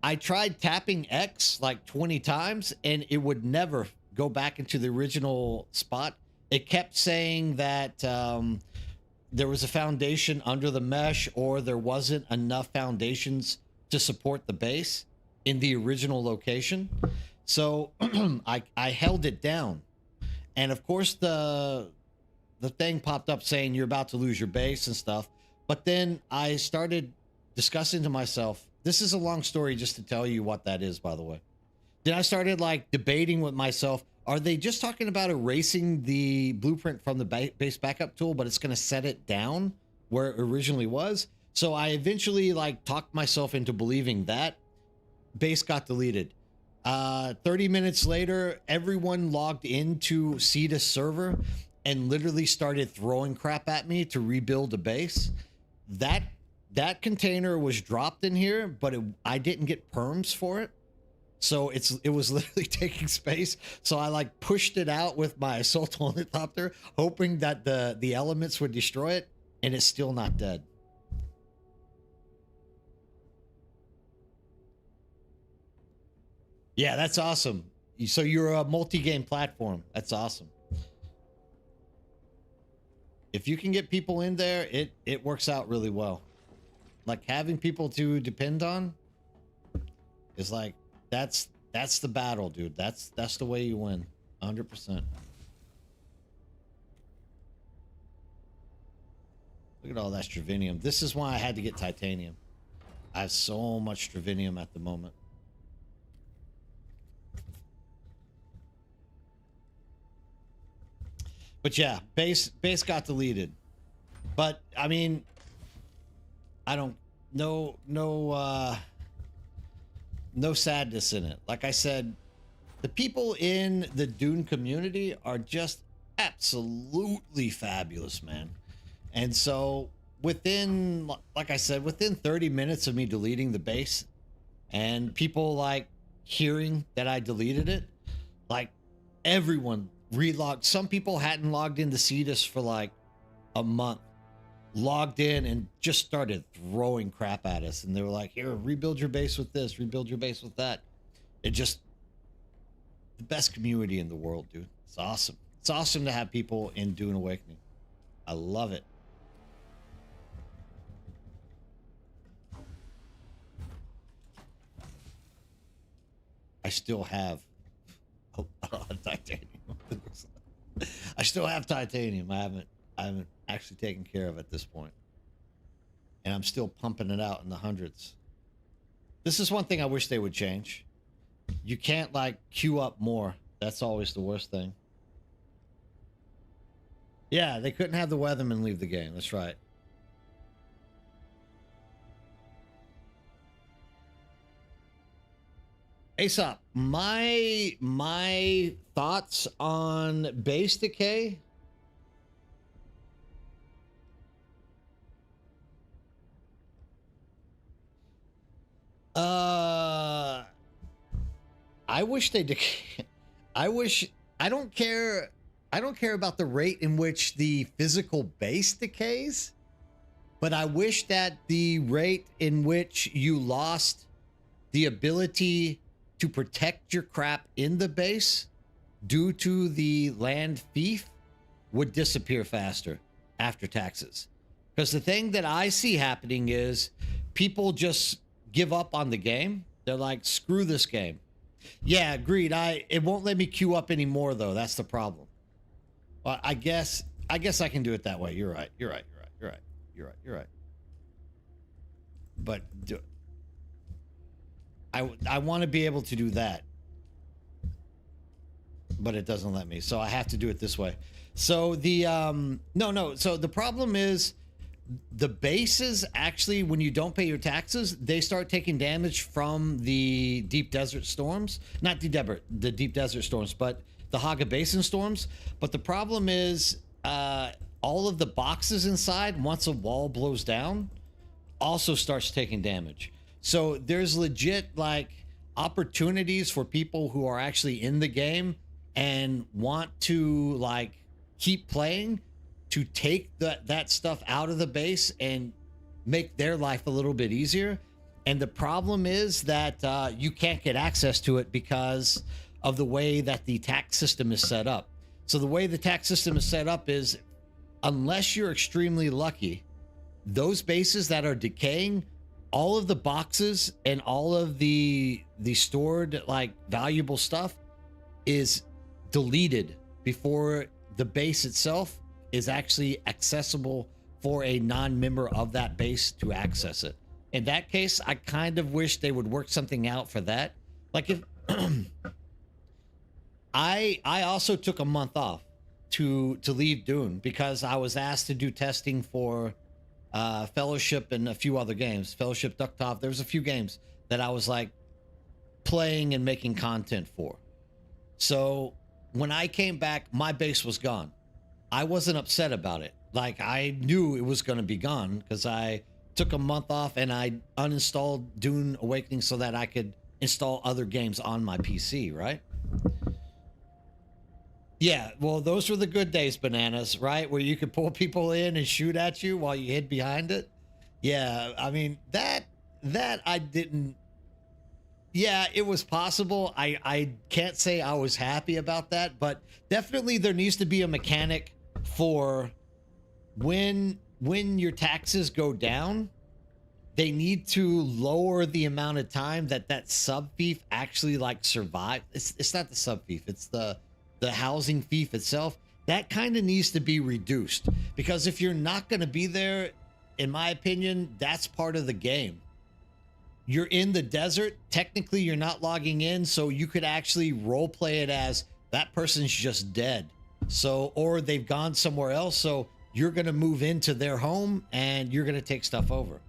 I tried tapping X like 20 times and it would never go back into the original spot. It kept saying that there was a foundation under the mesh, or there wasn't enough foundations to support the base in the original location. So I held it down, and of course the thing popped up saying you're about to lose your base and stuff. But then I started discussing to myself, this is a long story just to tell you what that is, by the way. Then I started like debating with myself, are they just talking about erasing the blueprint from the base backup tool, but it's going to set it down where it originally was? So I eventually like talked myself into believing that. Base got deleted. 30 minutes later, everyone logged into Cetus server and literally started throwing crap at me to rebuild the base. That container was dropped in here, but I didn't get perms for it. So it was literally taking space. So I like pushed it out with my assault helicopter, hoping that the elements would destroy it, and it's still not dead. Yeah, that's awesome. So you're a multi-game platform. That's awesome. If you can get people in there, it works out really well. Like having people to depend on is like that's the battle, dude. That's the way you win. 100%. Look at all that stravinium. This is why I had to get titanium. I have so much stravinium at the moment. But yeah, base got deleted. But I mean, I don't no sadness in it. Like I said, the people in the Dune community are just absolutely fabulous, man. And so within, like I said, within 30 minutes of me deleting the base and people like hearing that I deleted it, like everyone relogged. Some people hadn't logged into Cetus for like a month, logged in and just started throwing crap at us. And they were like, here, rebuild your base with this, rebuild your base with that. It just, the best community in the world, dude. It's awesome. It's awesome to have people in Dune Awakening. I love it. I still have titanium. I still have titanium. I haven't actually taken care of at this point. And I'm still pumping it out in the hundreds. This is one thing I wish they would change. You can't like queue up more. That's always the worst thing. Yeah, they couldn't have the weatherman leave the game. That's right. Aesop, my thoughts on base decay. I wish they decay. I don't care about the rate in which the physical base decays, but I wish that the rate in which you lost the ability to protect your crap in the base due to the land fief would disappear faster after taxes. Because the thing that I see happening is people just give up on the game. They're like, screw this game. Yeah, agreed. It won't let me queue up anymore though. That's the problem. Well, I guess I can do it that way. You're right. But I want to be able to do that, but it doesn't let me. So I have to do it this way. So the no. So the problem is the bases actually, when you don't pay your taxes, they start taking damage from the deep desert storms. Not the deep desert storms, but the Haga Basin storms. But the problem is all of the boxes inside, once a wall blows down, also starts taking damage. So there's legit like opportunities for people who are actually in the game and want to like keep playing to take that stuff out of the base and make their life a little bit easier. And the problem is that you can't get access to it because of the way that the tax system is set up. So the way the tax system is set up is, unless you're extremely lucky, those bases that are decaying, all of the boxes and all of the stored like valuable stuff is deleted before the base itself is actually accessible for a non-member of that base to access it. In that case, I kind of wish they would work something out for that. Like if I also took a month off to leave Dune because I was asked to do testing for Fellowship and a few other games. Fellowship, Ducktop. There was a few games that I was like playing and making content for. So when I came back, my base was gone. I wasn't upset about it. Like I knew it was going to be gone because I took a month off and I uninstalled Dune Awakening so that I could install other games on my PC, right? Yeah, well, those were the good days, Bananas, right? Where you could pull people in and shoot at you while you hid behind it. Yeah, I mean, that I didn't... Yeah, it was possible. I can't say I was happy about that, but definitely there needs to be a mechanic for when your taxes go down, they need to lower the amount of time that that sub fief actually like survive. It's not the sub fief, it's the housing fief itself. That kind of needs to be reduced, because if you're not going to be there, in my opinion, that's part of the game. You're in the desert, technically you're not logging in, so you could actually role play it as that person's just dead. So, or they've gone somewhere else, so you're going to move into their home and you're going to take stuff over.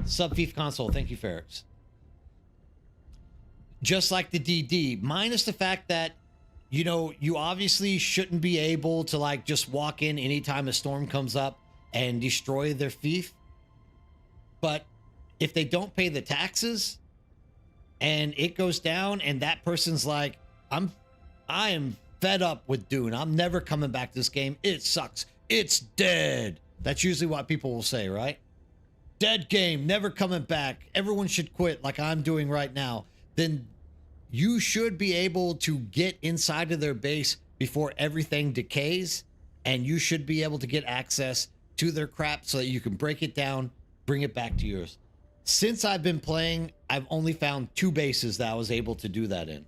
Sub Thief console, thank you, Ferrex. Just like the DD, minus the fact that, you know, you obviously shouldn't be able to like just walk in anytime a storm comes up and destroy their fief. But if they don't pay the taxes and it goes down and that person's like, I am fed up with Dune. I'm never coming back to this game. It sucks. It's dead. That's usually what people will say, right? Dead game, never coming back. Everyone should quit like I'm doing right now. Then you should be able to get inside of their base before everything decays, and you should be able to get access to their crap so that you can break it down, bring it back to yours. Since I've been playing, I've only found 2 bases that I was able to do that in.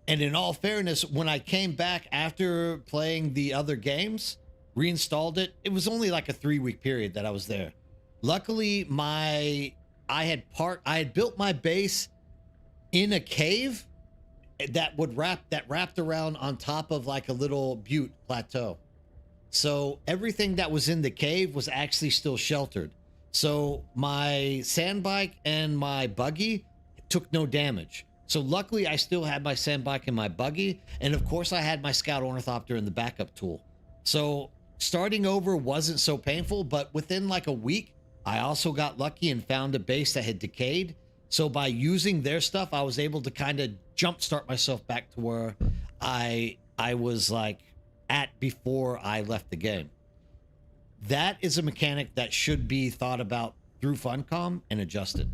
And in all fairness, when I came back after playing the other games, reinstalled it, it was only like a 3-week period that I was there. Luckily, I had built my base in a cave that wrapped around on top of like a little butte plateau. So everything that was in the cave was actually still sheltered. So my sand bike and my buggy took no damage. So luckily I still had my sand bike and my buggy. And of course I had my Scout Ornithopter and the backup tool. So starting over wasn't so painful, but within like a week, I also got lucky and found a base that had decayed. So by using their stuff, I was able to kind of jumpstart myself back to where I was like at before I left the game. That is a mechanic that should be thought about through Funcom and adjusted.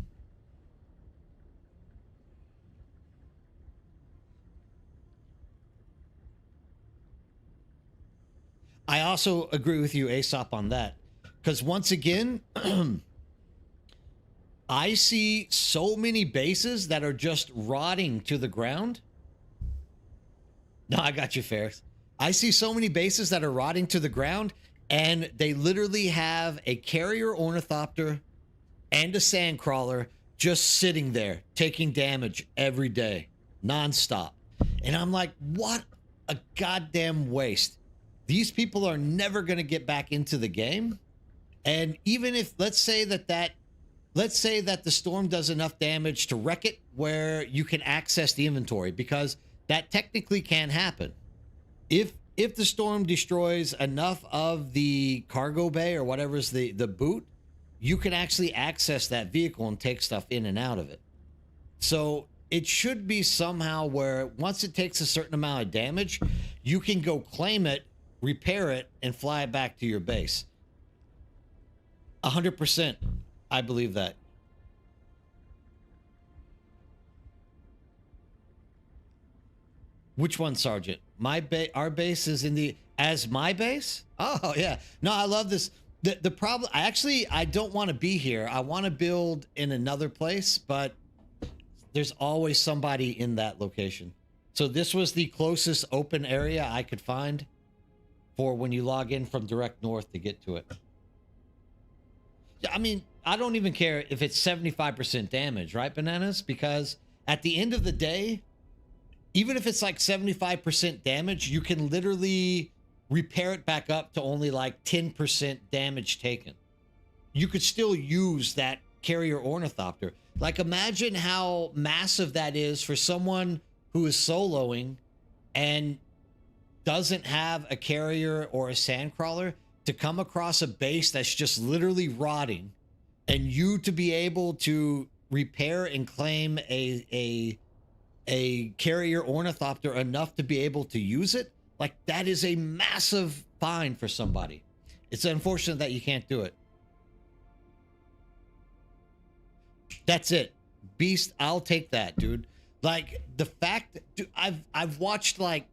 I also agree with you, Aesop, on that. Because once again, I see so many bases that are just rotting to the ground. No, I got you, Ferris. I see so many bases that are rotting to the ground, and they literally have a carrier ornithopter and a sandcrawler just sitting there taking damage every day, nonstop. And I'm like, what a goddamn waste. These people are never going to get back into the game. And even if, let's say that the storm does enough damage to wreck it where you can access the inventory, because that technically can happen. If the storm destroys enough of the cargo bay or whatever's the boot, you can actually access that vehicle and take stuff in and out of it. So it should be somehow where once it takes a certain amount of damage, you can go claim it, repair it, and fly it back to your base. 100%. I believe that. Which one, Sergeant? Our base is in the as my base? Oh yeah. No, I love this. The problem, I don't want to be here. I want to build in another place, but there's always somebody in that location. So this was the closest open area I could find for when you log in from direct north to get to it. I mean, I don't even care if it's 75% damage, right, Bananas? Because at the end of the day, even if it's like 75% damage, you can literally repair it back up to only like 10% damage taken. You could still use that carrier ornithopter. Like, imagine how massive that is for someone who is soloing and doesn't have a carrier or a sandcrawler to come across a base that's just literally rotting, and you to be able to repair and claim a carrier ornithopter enough to be able to use it. Like, that is a massive find for somebody. It's unfortunate that you can't do it. That's it. Beast, I'll take that, dude. Like the fact, dude, I've watched like,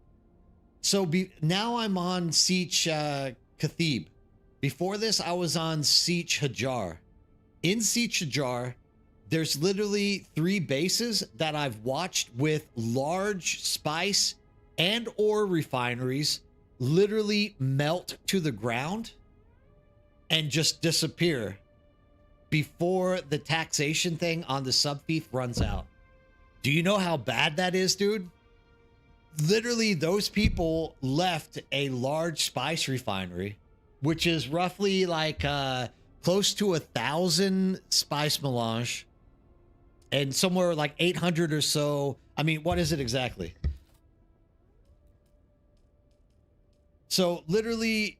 now I'm on Siege Kathib. Before this, I was on Siege Hajar. In Siege Hajar, there's literally 3 bases that I've watched with large spice and or refineries literally melt to the ground and just disappear before the taxation thing on the subfief runs out. Do you know how bad that is, dude? Literally, those people left a large spice refinery, which is roughly like close to 1,000 spice melange and somewhere like 800 or so. I mean, what is it exactly? So literally,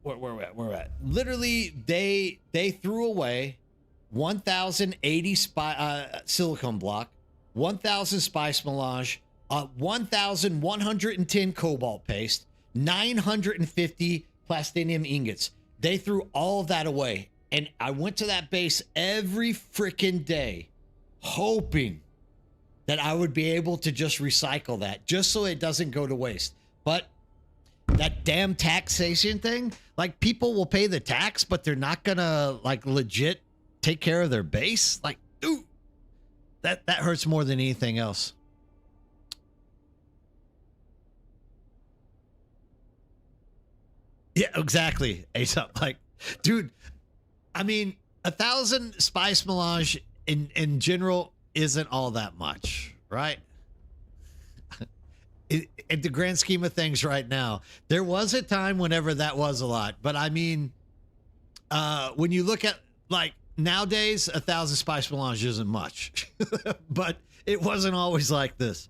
where we're at. Literally, they threw away 1,080 silicone block, 1,000 spice melange, 1,110 cobalt paste, 950 plastinium ingots. They threw all of that away. And I went to that base every freaking day, hoping that I would be able to just recycle that, just so it doesn't go to waste. But that damn taxation thing, like people will pay the tax, but they're not gonna like legit take care of their base. Like, dude, that hurts more than anything else. Yeah, exactly. Aesop, like, dude, I mean, 1,000 spice melange in general isn't all that much, right? In the grand scheme of things right now, there was a time whenever that was a lot, but I mean, when you look at like nowadays, 1,000 spice melange isn't much, but it wasn't always like this.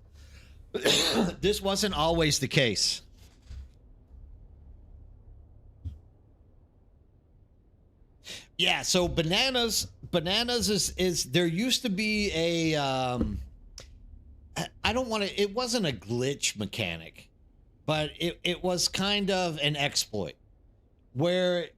This wasn't always the case. Yeah, so bananas is there used to be a I don't want to, it wasn't a glitch mechanic, but it was kind of an exploit where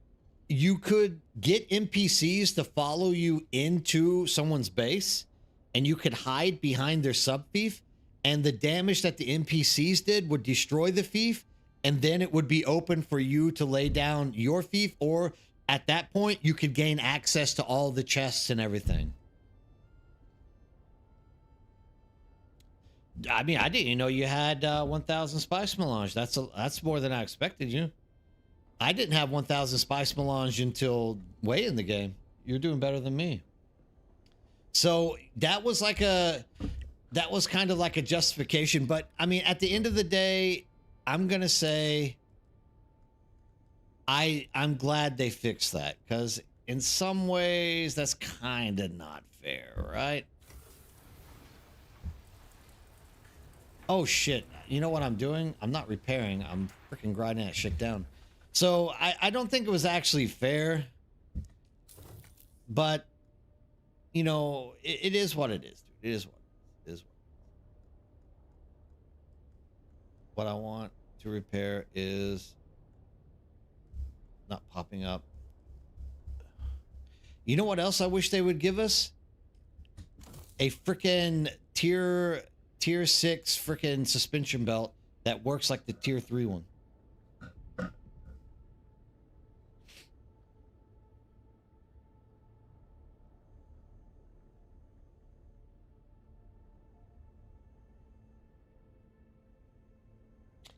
you could get NPCs to follow you into someone's base and you could hide behind their sub fief, and the damage that the NPCs did would destroy the fief, and then it would be open for you to lay down your fief, or at that point you could gain access to all the chests and everything. I mean, I didn't know you had 1,000 spice melange. That's more than I expected you. I didn't have 1,000 spice melange until way in the game. You're doing better than me. So that was kind of like a justification. But I mean, at the end of the day, I'm gonna say I'm glad they fixed that, because in some ways that's kind of not fair, right? Oh shit, you know what I'm doing? I'm not repairing, I'm freaking grinding that shit down. So I don't think it was actually fair, but you know, it is what it is, dude. It is what it is. What I want to repair is not popping up. You know what else I wish they would give us? A freaking tier 6 freaking suspension belt that works like the tier 3 one.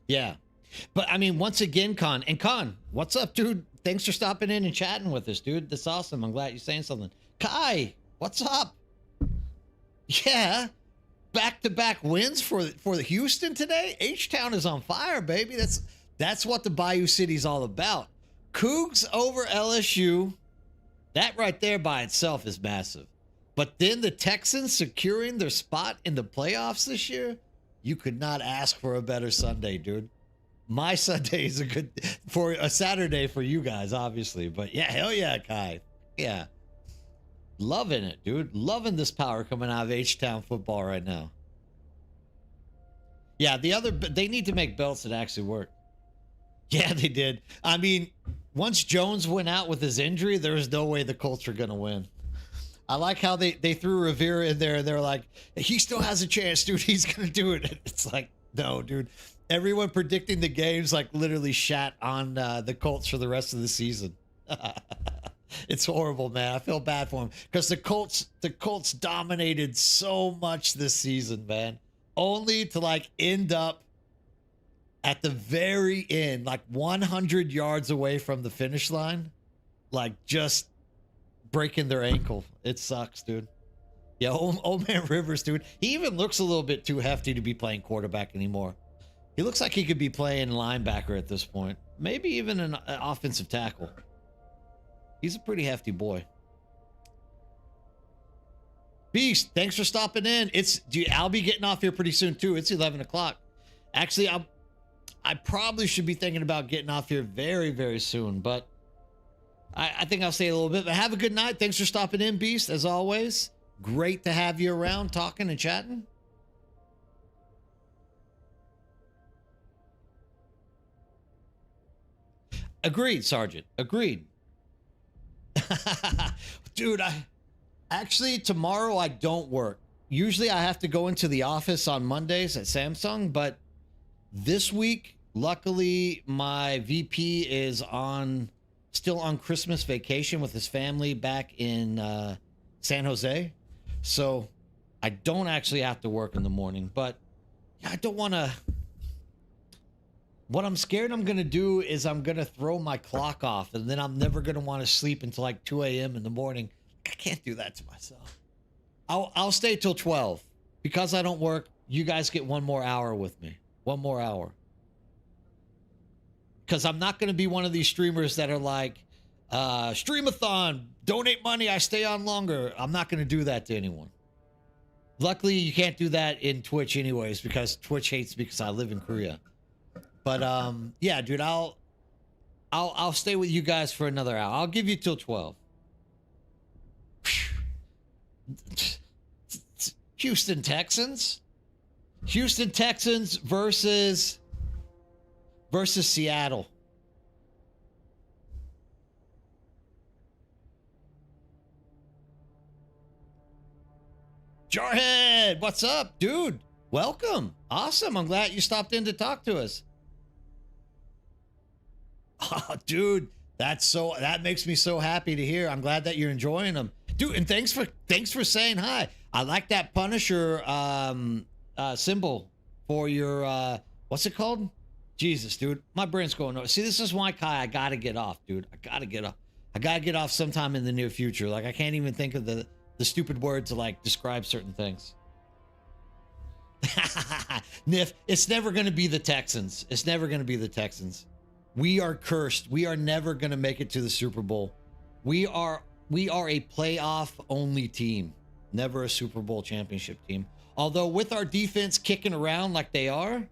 Yeah. But I mean, once again, Con, what's up, dude? Thanks for stopping in and chatting with us, dude. That's awesome. I'm glad you're saying something. Kai, what's up? Yeah. Back-to-back wins for the Houston today. H-Town is on fire, baby. That's what the Bayou City's all about. Cougs over LSU. That right there by itself is massive. But then the Texans securing their spot in the playoffs this year. You could not ask for a better Sunday, dude. My Sunday is for a Saturday for you guys, obviously. But yeah, hell yeah, Kai. Yeah. Loving it, dude. Loving this power coming out of H-Town football right now. Yeah, they need to make belts that actually work. Yeah, they did. I mean, once Jones went out with his injury, there was no way the Colts were going to win. I like how they threw Rivera in there and they're like, he still has a chance, dude. He's gonna do it. It's like, no, dude. Everyone predicting the games like literally shat on the Colts for the rest of the season. It's horrible, man. I feel bad for him because the Colts dominated so much this season, man. Only to like end up at the very end, like 100 yards away from the finish line, like just breaking their ankle. It sucks, dude. Yeah, old man Rivers, dude. He even looks a little bit too hefty to be playing quarterback anymore. He looks like he could be playing linebacker at this point. Maybe even an offensive tackle. He's a pretty hefty boy. Beast, thanks for stopping in. I'll be getting off here pretty soon too. It's 11 o'clock. Actually, I probably should be thinking about getting off here very, very soon, but I think I'll stay a little bit. But have a good night. Thanks for stopping in, Beast, as always. Great to have you around talking and chatting. Agreed, Sergeant. Agreed. Dude, actually tomorrow I don't work. Usually I have to go into the office on Mondays at Samsung, but this week, luckily, my VP is still on Christmas vacation with his family back in San Jose. So I don't actually have to work in the morning, but I don't want to. What I'm scared I'm going to do is I'm going to throw my clock off, and then I'm never going to want to sleep until like 2 a.m. in the morning. I can't do that to myself. I'll stay till 12. Because I don't work, you guys get 1 more hour with me. 1 more hour. Because I'm not going to be one of these streamers that are like, streamathon, donate money, I stay on longer. I'm not going to do that to anyone. Luckily, you can't do that in Twitch anyways, because Twitch hates me because I live in Korea. But yeah, dude, I'll stay with you guys for another hour. I'll give you till 12. Houston Texans versus Seattle. Jarhead, what's up, dude? Welcome. Awesome. I'm glad you stopped in to talk to us. Oh, dude, that makes me so happy to hear. I'm glad that you're enjoying them, dude. And thanks for saying hi. I like that Punisher symbol for your what's it called? Jesus, dude, my brain's going over. See, this is why, Kai, I gotta get off, dude. I gotta get off. I gotta get off sometime in the near future. Like I can't even think of the stupid word to like describe certain things. Nif, it's never gonna be the Texans. It's never gonna be the Texans. We are cursed. We are never going to make it to the Super Bowl. We are a playoff only team, never a Super Bowl championship team. Although with our defense kicking around like they are,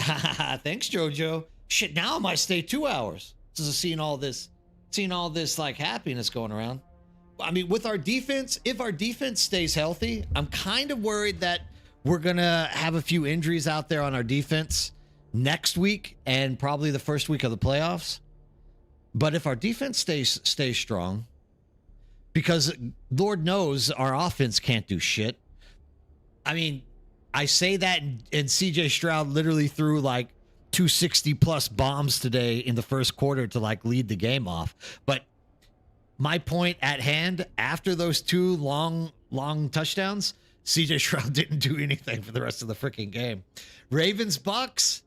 thanks, JoJo. Shit, now I might stay 2 hours. This is seeing all this like happiness going around. I mean, with our defense, if our defense stays healthy, I'm kind of worried that we're gonna have a few injuries out there on our defense next week and probably the first week of the playoffs. But if our defense stays strong, because Lord knows our offense can't do shit. I mean, I say that and CJ Stroud literally threw like 260 plus bombs today in the first quarter to like lead the game off. But my point at hand, after those 2 long touchdowns, CJ Stroud didn't do anything for the rest of the freaking game. Ravens Bucks.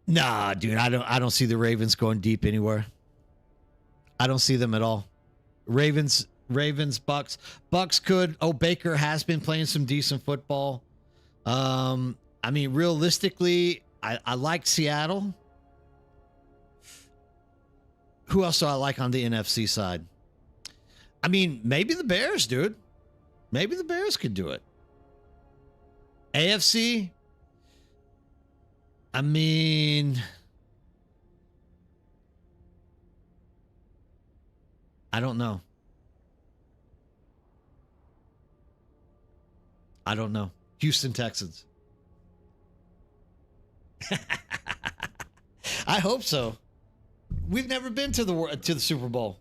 Nah, dude, I don't see the Ravens going deep anywhere. I don't see them at all. Ravens, Bucks. Bucks could. Oh, Baker has been playing some decent football. I mean, realistically, I like Seattle. Who else do I like on the NFC side? I mean, maybe the Bears, dude. Maybe the Bears could do it. AFC, I mean, I don't know. Houston Texans. I hope so. We've never been to the Super Bowl.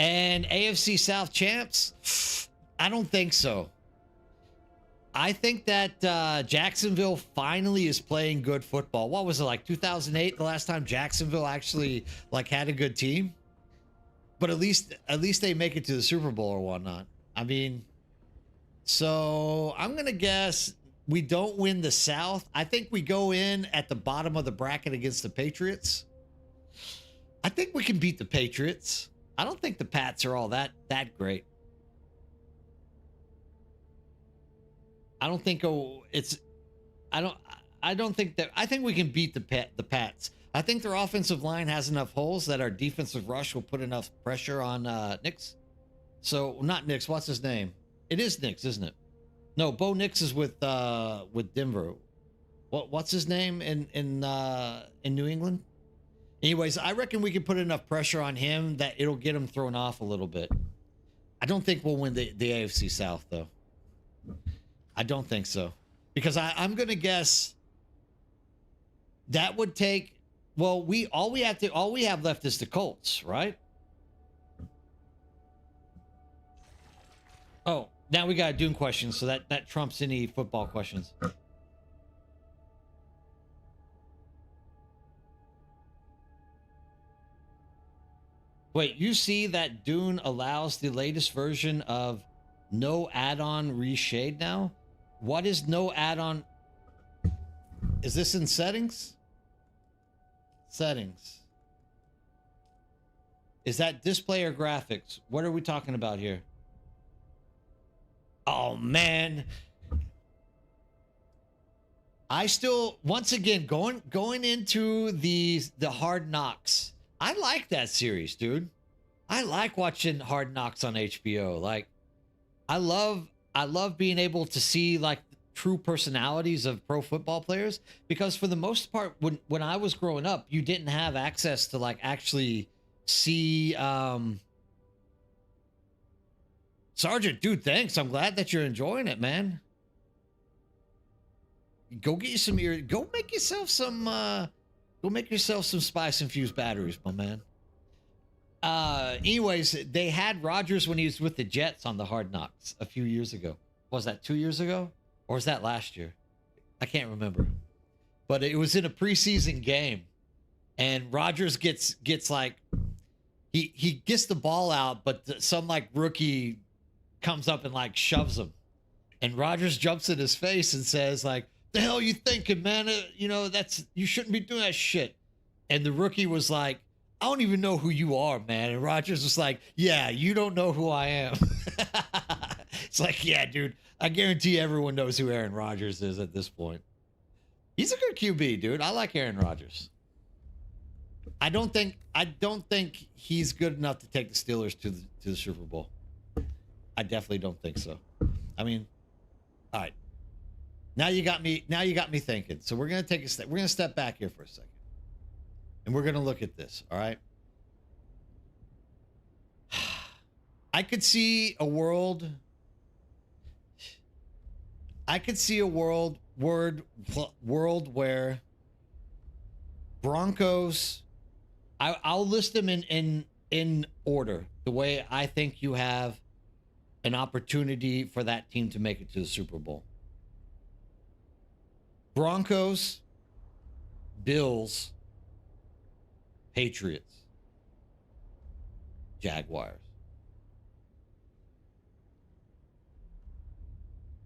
And AFC South champs? I don't think so. I think that Jacksonville finally is playing good football. What was it, like 2008, the last time Jacksonville actually like had a good team? But at least they make it to the Super Bowl or whatnot. I mean, so I'm gonna guess we don't win the South. I think we go in at the bottom of the bracket against the Patriots. I think we can beat the Patriots. I don't think the Pats are all that great. I don't think I don't think that. I think we can beat the Pats. I think their offensive line has enough holes that our defensive rush will put enough pressure on Nix. So not Nix. What's his name? It is Nix, isn't it? No, Bo Nix is with Denver. What's his name in New England? Anyways, I reckon we can put enough pressure on him that it'll get him thrown off a little bit. I don't think we'll win the AFC South though. I don't think so, because I'm gonna guess that would take. Well, all we have left is the Colts, right? Oh, now we got a Dune question, so that trumps any football questions. Wait, you see that Dune allows the latest version of no add-on reshade now? What is no add-on? Is this in settings? Settings. Is that display or graphics? What are we talking about here? Oh man. I still, once again, going into the Hard Knocks. I like that series, dude. I like watching Hard Knocks on HBO. Like, I love being able to see like true personalities of pro football players, because for the most part, when I was growing up, you didn't have access to like actually see Sergeant, dude, thanks. I'm glad that you're enjoying it, man. Go get you some go make yourself some spice infused batteries, my man. Anyways, they had Rodgers when he was with the Jets on the Hard Knocks a few years ago. Was that 2 years ago? Or was that last year? I can't remember. But it was in a preseason game. And Rodgers gets like, he gets the ball out, but some like rookie comes up and like shoves him. And Rodgers jumps in his face and says like, "The hell you thinking, man? You shouldn't be doing that shit." And the rookie was like, "I don't even know who you are, man." And Rodgers was like, "Yeah, you don't know who I am." It's like, yeah, dude, I guarantee everyone knows who Aaron Rodgers is at this point. He's a good QB, dude. I like Aaron Rodgers. I don't think he's good enough to take the Steelers to the Super Bowl. I definitely don't think so. I mean, all right. Now you got me thinking. So we're going to take a step. We're going to step back here for a second. And we're going to look at this, all right? I could see a world where Broncos, I'll list them in order, the way I think you have an opportunity for that team to make it to the Super Bowl. Broncos, Bills, Patriots, Jaguars.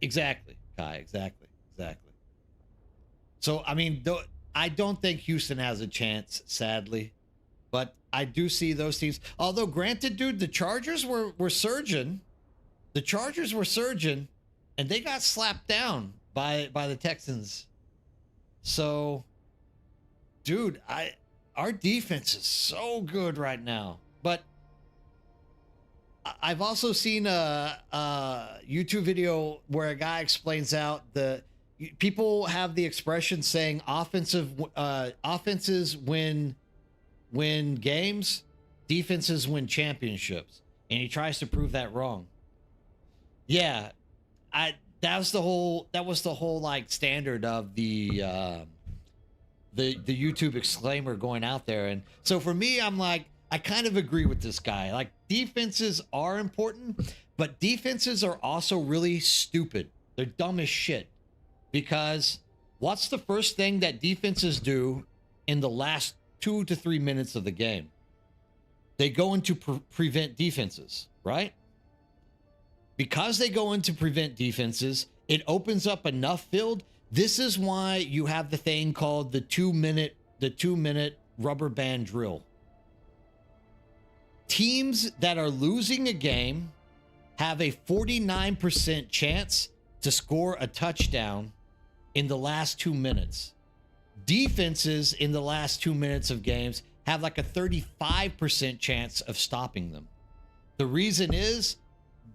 Exactly, Kai. Exactly. So, I mean, I don't think Houston has a chance, sadly. But I do see those teams. Although, granted, dude, the Chargers were surging. The Chargers were surging, and they got slapped down by the Texans. So, dude, our defense is so good right now. But I've also seen a YouTube video where a guy explains out people have the expression saying offenses win games, defenses win championships, and he tries to prove that wrong. Yeah, that was the whole like standard of the YouTube exclaimer going out there. And so for me, I'm like, I kind of agree with this guy. Like, defenses are important, but defenses are also really stupid. They're dumb as shit. Because what's the first thing that defenses do in the last 2 to 3 minutes of the game? They go into prevent defenses, right? Because they go into prevent defenses, it opens up enough field. This is why you have the thing called the 2-minute rubber band drill. Teams that are losing a game have a 49% chance to score a touchdown in the last 2 minutes. Defenses in the last 2 minutes of games have like a 35% chance of stopping them. The reason is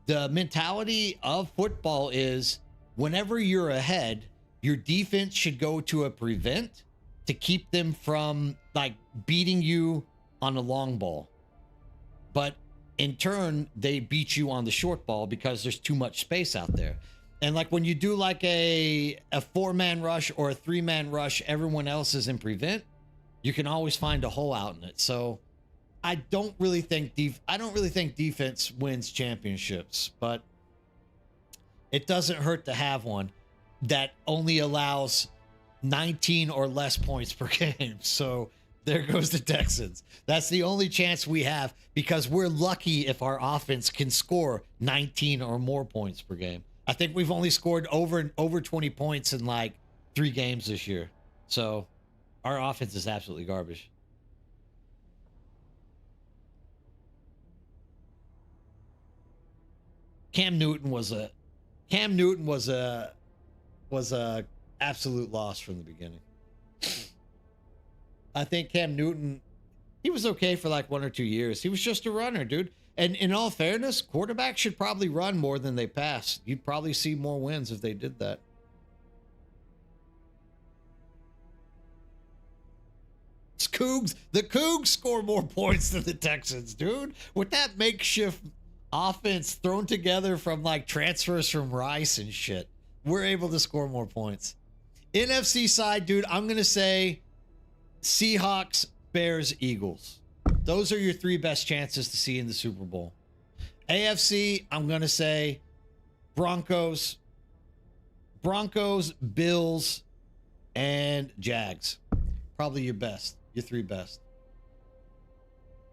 the mentality of football is whenever you're ahead, your defense should go to a prevent to keep them from like beating you on a long ball. But in turn, they beat you on the short ball because there's too much space out there. And like when you do like a 4-man rush or a 3-man rush, everyone else is in prevent. You can always find a hole out in it. So I don't really think defense wins championships, but it doesn't hurt to have one that only allows 19 or less points per game. So there goes the Texans. That's the only chance we have because we're lucky if our offense can score 19 or more points per game. I think we've only scored over 20 points in like 3 games this year. So our offense is absolutely garbage. Cam Newton was a absolute loss from the beginning. I think Cam Newton, he was okay for like 1 or 2 years. He was just a runner, dude. And in all fairness, quarterbacks should probably run more than they pass. You'd probably see more wins if they did that. The Cougs score more points than the Texans, dude. With that makeshift offense thrown together from like transfers from Rice and shit, we're able to score more points. NFC side, dude, I'm going to say Seahawks, Bears, Eagles. Those are your 3 best chances to see in the Super Bowl. AFC, I'm going to say Broncos, Bills, and Jags. Probably your 3 best.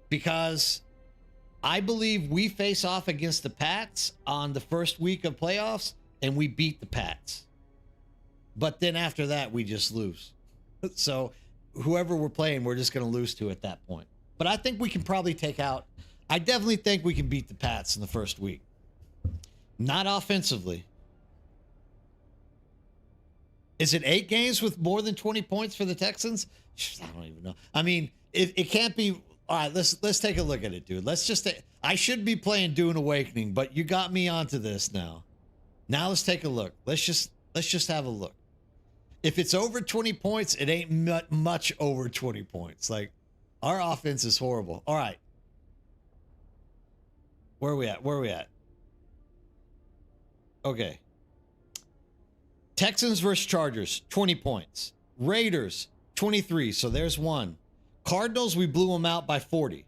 Because I believe we face off against the Pats on the first week of playoffs, and we beat the Pats. But then after that, we just lose. So whoever we're playing, we're just going to lose to at that point. But I think we can probably I definitely think we can beat the Pats in the first week. Not offensively. Is it 8 games with more than 20 points for the Texans? I don't even know. I mean, it can't be. All right, let's take a look at it, dude. I should be playing Dune Awakening, but you got me onto this now. Now let's take a look. Let's just have a look. If it's over 20 points, it ain't much over 20 points. Like, our offense is horrible. All right. Where are we at? Okay. Texans versus Chargers, 20 points. Raiders, 23. So there's 1. Cardinals, we blew them out by 40.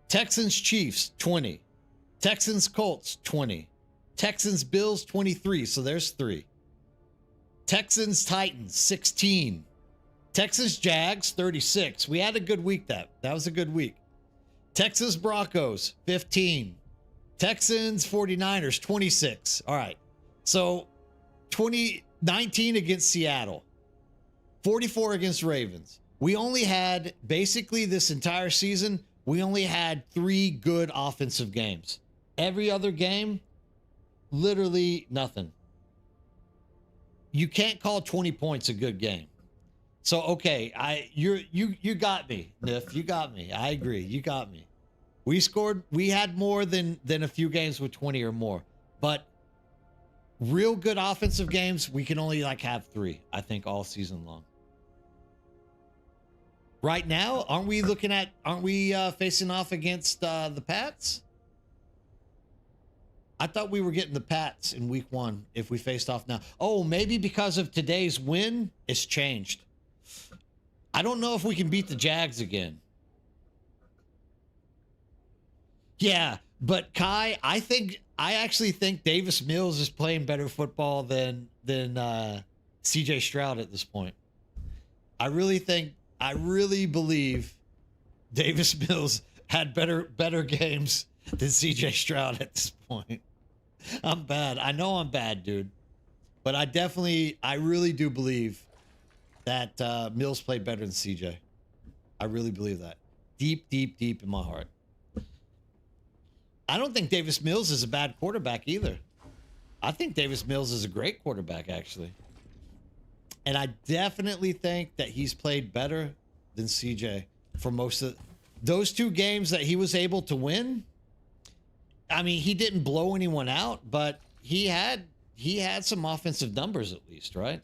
Texans, Chiefs, 20. Texans, Colts, 20. Texans, Bills, 23. So there's 3. Texans, Titans, 16. Texans, Jags, 36. We had a good week. That was a good week. Texans, Broncos, 15. Texans, 49ers, 26. All right. So 19 against Seattle. 44 against Ravens. We only had, basically this entire season, we only had 3 good offensive games. Every other game, literally nothing. You can't call 20 points a good game. So, okay, you got me, Niff. You got me. I agree. You got me. We had more than a few games with 20 or more. But real good offensive games, we can only like have 3, I think, all season long. Right now, aren't we facing off against the Pats? I thought we were getting the Pats in week 1 if we faced off now. Oh, maybe because of today's win, it's changed. I don't know if we can beat the Jags again. Yeah, but Kai, I actually think Davis Mills is playing better football than CJ Stroud at this point. I really believe Davis Mills had better games than CJ Stroud at this point. I'm bad. I know I'm bad, dude. But I really do believe that Mills played better than CJ. I really believe that. Deep, deep, deep in my heart. I don't think Davis Mills is a bad quarterback either. I think Davis Mills is a great quarterback, actually. And I definitely think that he's played better than CJ for most of those two games that he was able to win. I mean, he didn't blow anyone out, but he had some offensive numbers at least, right?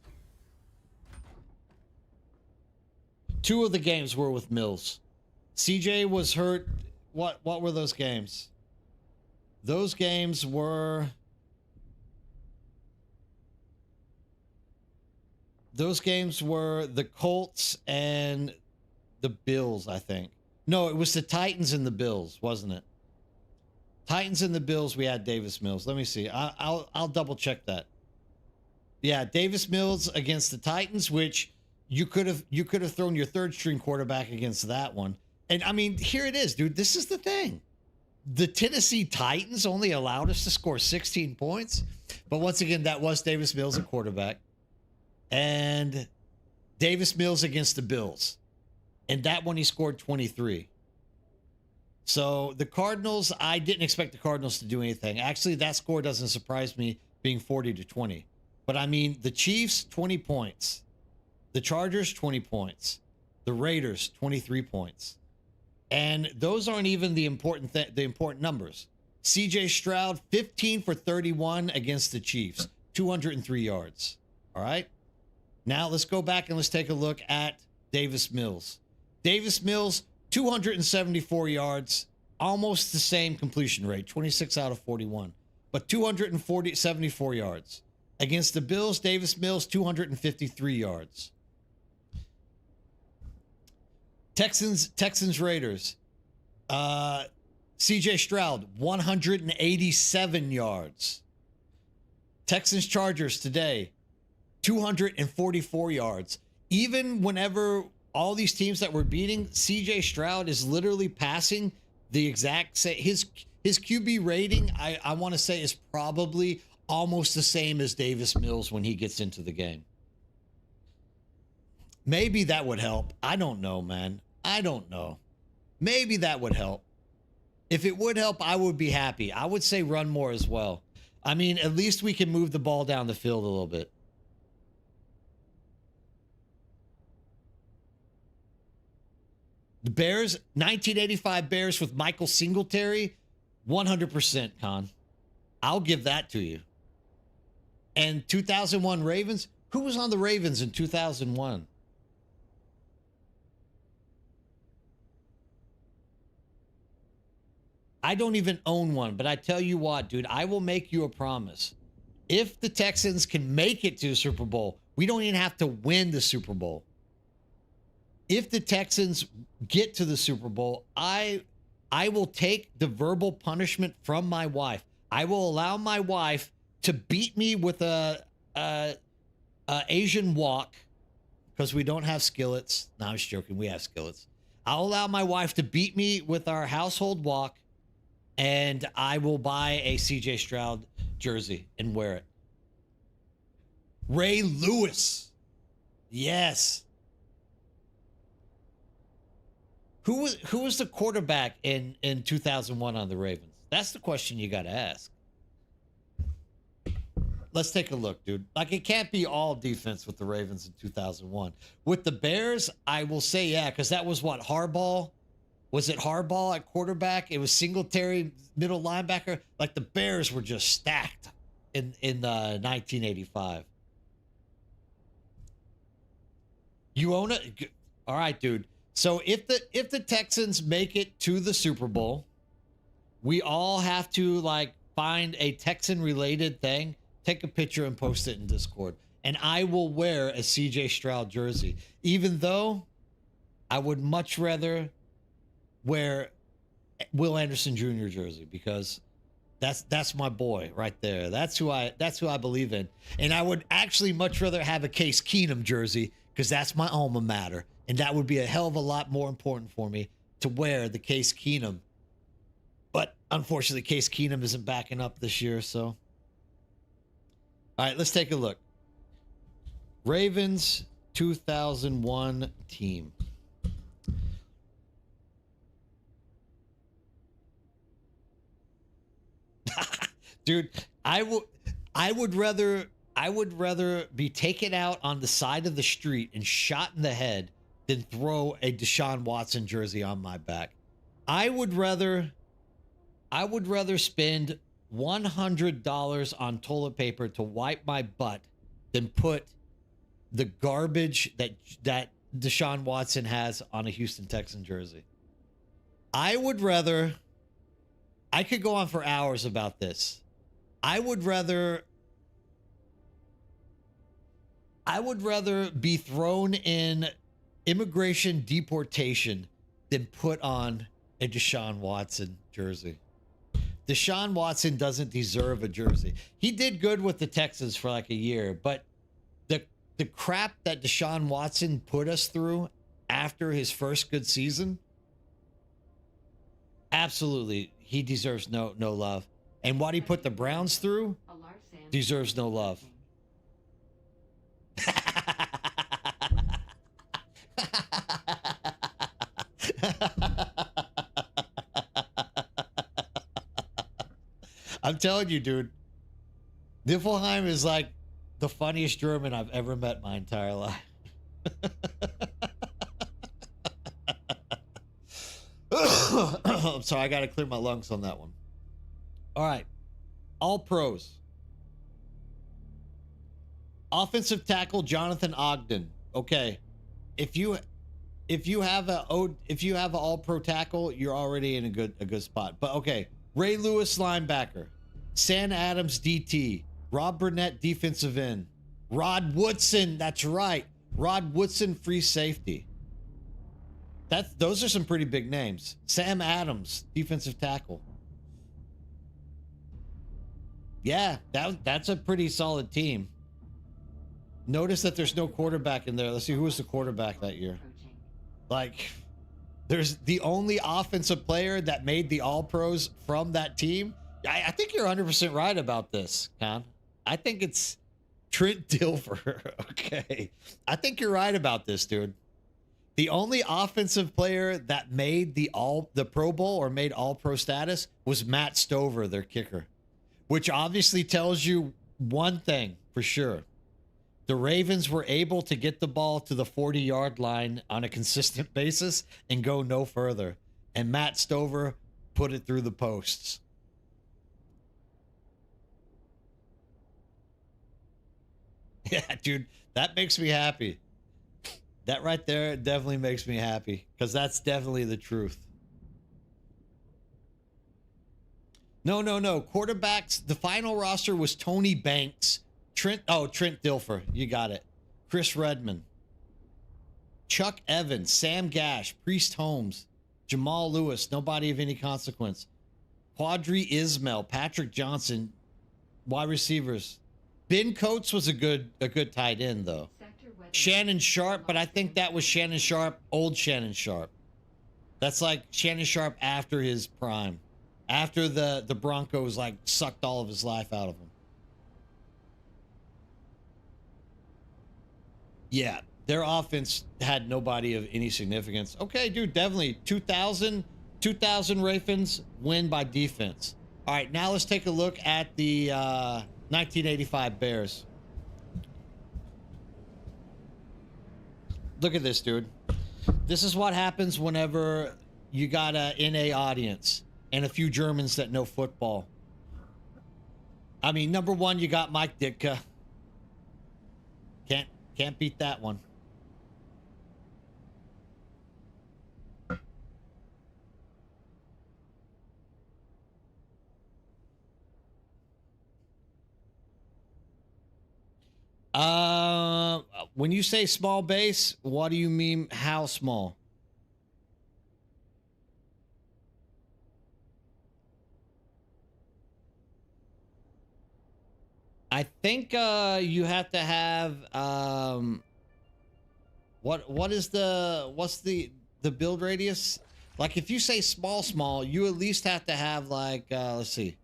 Two of the games were with Mills. CJ was hurt. What were those games? Those games were the Colts and the Bills, I think. No, it was the Titans and the Bills, wasn't it? Titans and the Bills, we had Davis Mills. Let me see. I'll double check that. Yeah, Davis Mills against the Titans, which you could have thrown your third string quarterback against that one. And I mean, here it is, dude. This is the thing. The Tennessee Titans only allowed us to score 16 points. But once again, that was Davis Mills at quarterback. And Davis Mills against the Bills. And that one he scored 23. So the Cardinals, I didn't expect the Cardinals to do anything. Actually, that score doesn't surprise me, being 40-20. But I mean, the Chiefs, 20 points. The Chargers, 20 points. The Raiders, 23 points. And those aren't even the important numbers. CJ Stroud, 15 for 31 against the Chiefs, 203 yards. All right. Now let's go back and let's take a look at Davis Mills. Davis Mills, 274 yards, almost the same completion rate, 26 out of 41, but 274 yards. Against the Bills, Davis Mills, 253 yards. Texans Raiders. CJ Stroud, 187 yards. Texans Chargers today, 244 yards. Even whenever all these teams that we're beating, CJ Stroud is literally passing the exact same. His QB rating, I want to say, is probably almost the same as Davis Mills when he gets into the game. Maybe that would help. I don't know, man. I don't know. Maybe that would help. If it would help, I would be happy. I would say run more as well. I mean, at least we can move the ball down the field a little bit. The Bears, 1985 Bears with Michael Singletary, 100%, Con. I'll give that to you. And 2001 Ravens, who was on the Ravens in 2001? I don't even own one, but I tell you what, dude, I will make you a promise. If the Texans can make it to the Super Bowl, we don't even have to win the Super Bowl. If the Texans get to the Super Bowl, I will take the verbal punishment from my wife. I will allow my wife to beat me with a Asian wok, because we don't have skillets. No, I was joking. We have skillets. I'll allow my wife to beat me with our household wok, and I will buy a CJ Stroud jersey and wear it. Ray Lewis. Yes. Who was the quarterback in 2001 on the Ravens? That's the question you got to ask. Let's take a look, dude. Like, it can't be all defense with the Ravens in 2001. With the Bears, I will say, yeah, because that was what, Harbaugh? Was it Harbaugh at quarterback? It was Singletary, middle linebacker. Like, the Bears were just stacked in 1985. You own it? All right, dude. So if the Texans make it to the Super Bowl, we all have to, like, find a Texan-related thing, take a picture and post it in Discord. And I will wear a CJ Stroud jersey, even though I would much rather wear Will Anderson Jr. jersey because that's my boy right there. That's who I believe in. And I would actually much rather have a Case Keenum jersey because that's my alma mater, and that would be a hell of a lot more important for me to wear the Case Keenum. But unfortunately, Case Keenum isn't backing up this year, so. All right, let's take a look. Ravens 2001 team. Dude, I would rather be taken out on the side of the street and shot in the head than throw a Deshaun Watson jersey on my back. I would rather spend $100 on toilet paper to wipe my butt than put the garbage that Deshaun Watson has on a Houston Texan jersey. I could go on for hours about this. I would rather be thrown in immigration deportation than put on a Deshaun Watson jersey. Deshaun Watson doesn't deserve a jersey. He did good with the Texans for like a year, but the crap that Deshaun Watson put us through after his first good season, absolutely, he deserves no love. And what he put the Browns through deserves no love. I'm telling you, dude. Niflheim is like the funniest German I've ever met my entire life. I'm sorry, I got to clear my lungs on that one. All right. All pros. Offensive tackle Jonathan Ogden. Okay. If you have an all pro tackle, you're already in a good spot. But okay. Ray Lewis linebacker. Sam Adams DT. Rob Burnett defensive end. Rod Woodson, that's right. Rod Woodson free safety. Those are some pretty big names. Sam Adams defensive tackle. Yeah, that's a pretty solid team. Notice that there's no quarterback in there. Let's see, who was the quarterback that year? Like, there's the only offensive player that made the All-Pros from that team. I think you're 100% right about this, Con. I think it's Trent Dilfer. Okay. I think you're right about this, dude. The only offensive player that made the Pro Bowl or made All-Pro status was Matt Stover, their kicker, which obviously tells you one thing for sure. The Ravens were able to get the ball to the 40-yard line on a consistent basis and go no further. And Matt Stover put it through the posts. Yeah, dude, that makes me happy. That right there definitely makes me happy because that's definitely the truth. No. Quarterbacks, the final roster was Tony Banks, Trent Dilfer. You got it. Chris Redman, Chuck Evans, Sam Gash, Priest Holmes, Jamal Lewis, nobody of any consequence. Quadri Ismail, Patrick Johnson, wide receivers. Ben Coates was a good tight end though. Shannon Sharp, but I think that was Shannon Sharp, old Shannon Sharp. That's like Shannon Sharp after his prime. After the Broncos like sucked all of his life out of him. Yeah, their offense had nobody of any significance. Okay, dude, definitely 2000 Ravens win by defense. All right, now let's take a look at the 1985 Bears. Look at this, dude. This is what happens whenever you got a NA audience and a few Germans that know football. I mean, number one, you got Mike Ditka. Can't beat that one. When you say small base, what do you mean? How small? I think you have to have what's the build radius? Like if you say small, you at least have to have like let's see.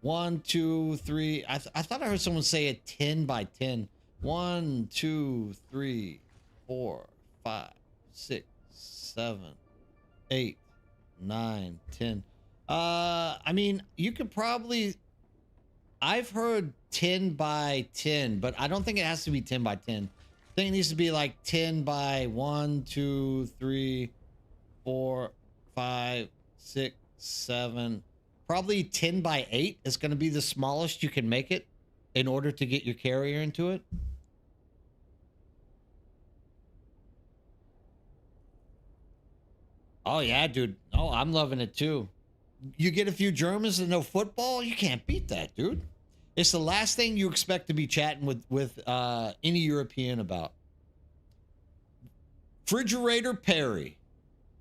1, 2, 3. I thought I heard someone say a 10 by 10. 1, 2, 3, 4, 5, 6, 7, 8, 9, 10. I mean, you could probably. I've heard 10 by 10, but I don't think it has to be 10 by 10. I think it needs to be like 10 by 1, 2, 3, 4, 5, 6, 7. Probably 10 by 8 is going to be the smallest you can make it in order to get your carrier into it. Oh, yeah, dude. Oh, I'm loving it too. You get a few Germans and no football, you can't beat that, dude. It's the last thing you expect to be chatting with any European about. Refrigerator Perry,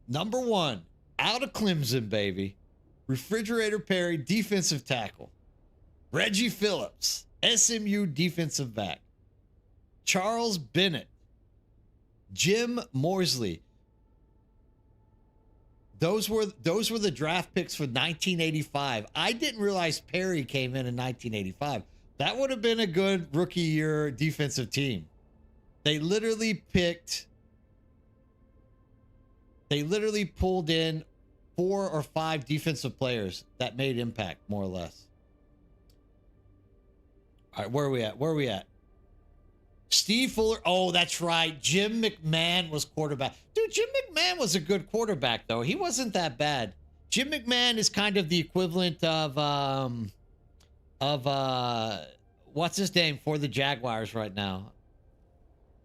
number 1, out of Clemson, baby. Refrigerator Perry, defensive tackle. Reggie Phillips, SMU defensive back. Charles Bennett, Jim Morsley. Those were the draft picks for 1985. I didn't realize Perry came in 1985. That would have been a good rookie year defensive team. They literally pulled in 4 or 5 defensive players that made impact, more or less. All right, where are we at? Steve Fuller. Oh, that's right. Jim McMahon was quarterback. Dude, Jim McMahon was a good quarterback, though. He wasn't that bad. Jim McMahon is kind of the equivalent of what's his name for the Jaguars right now.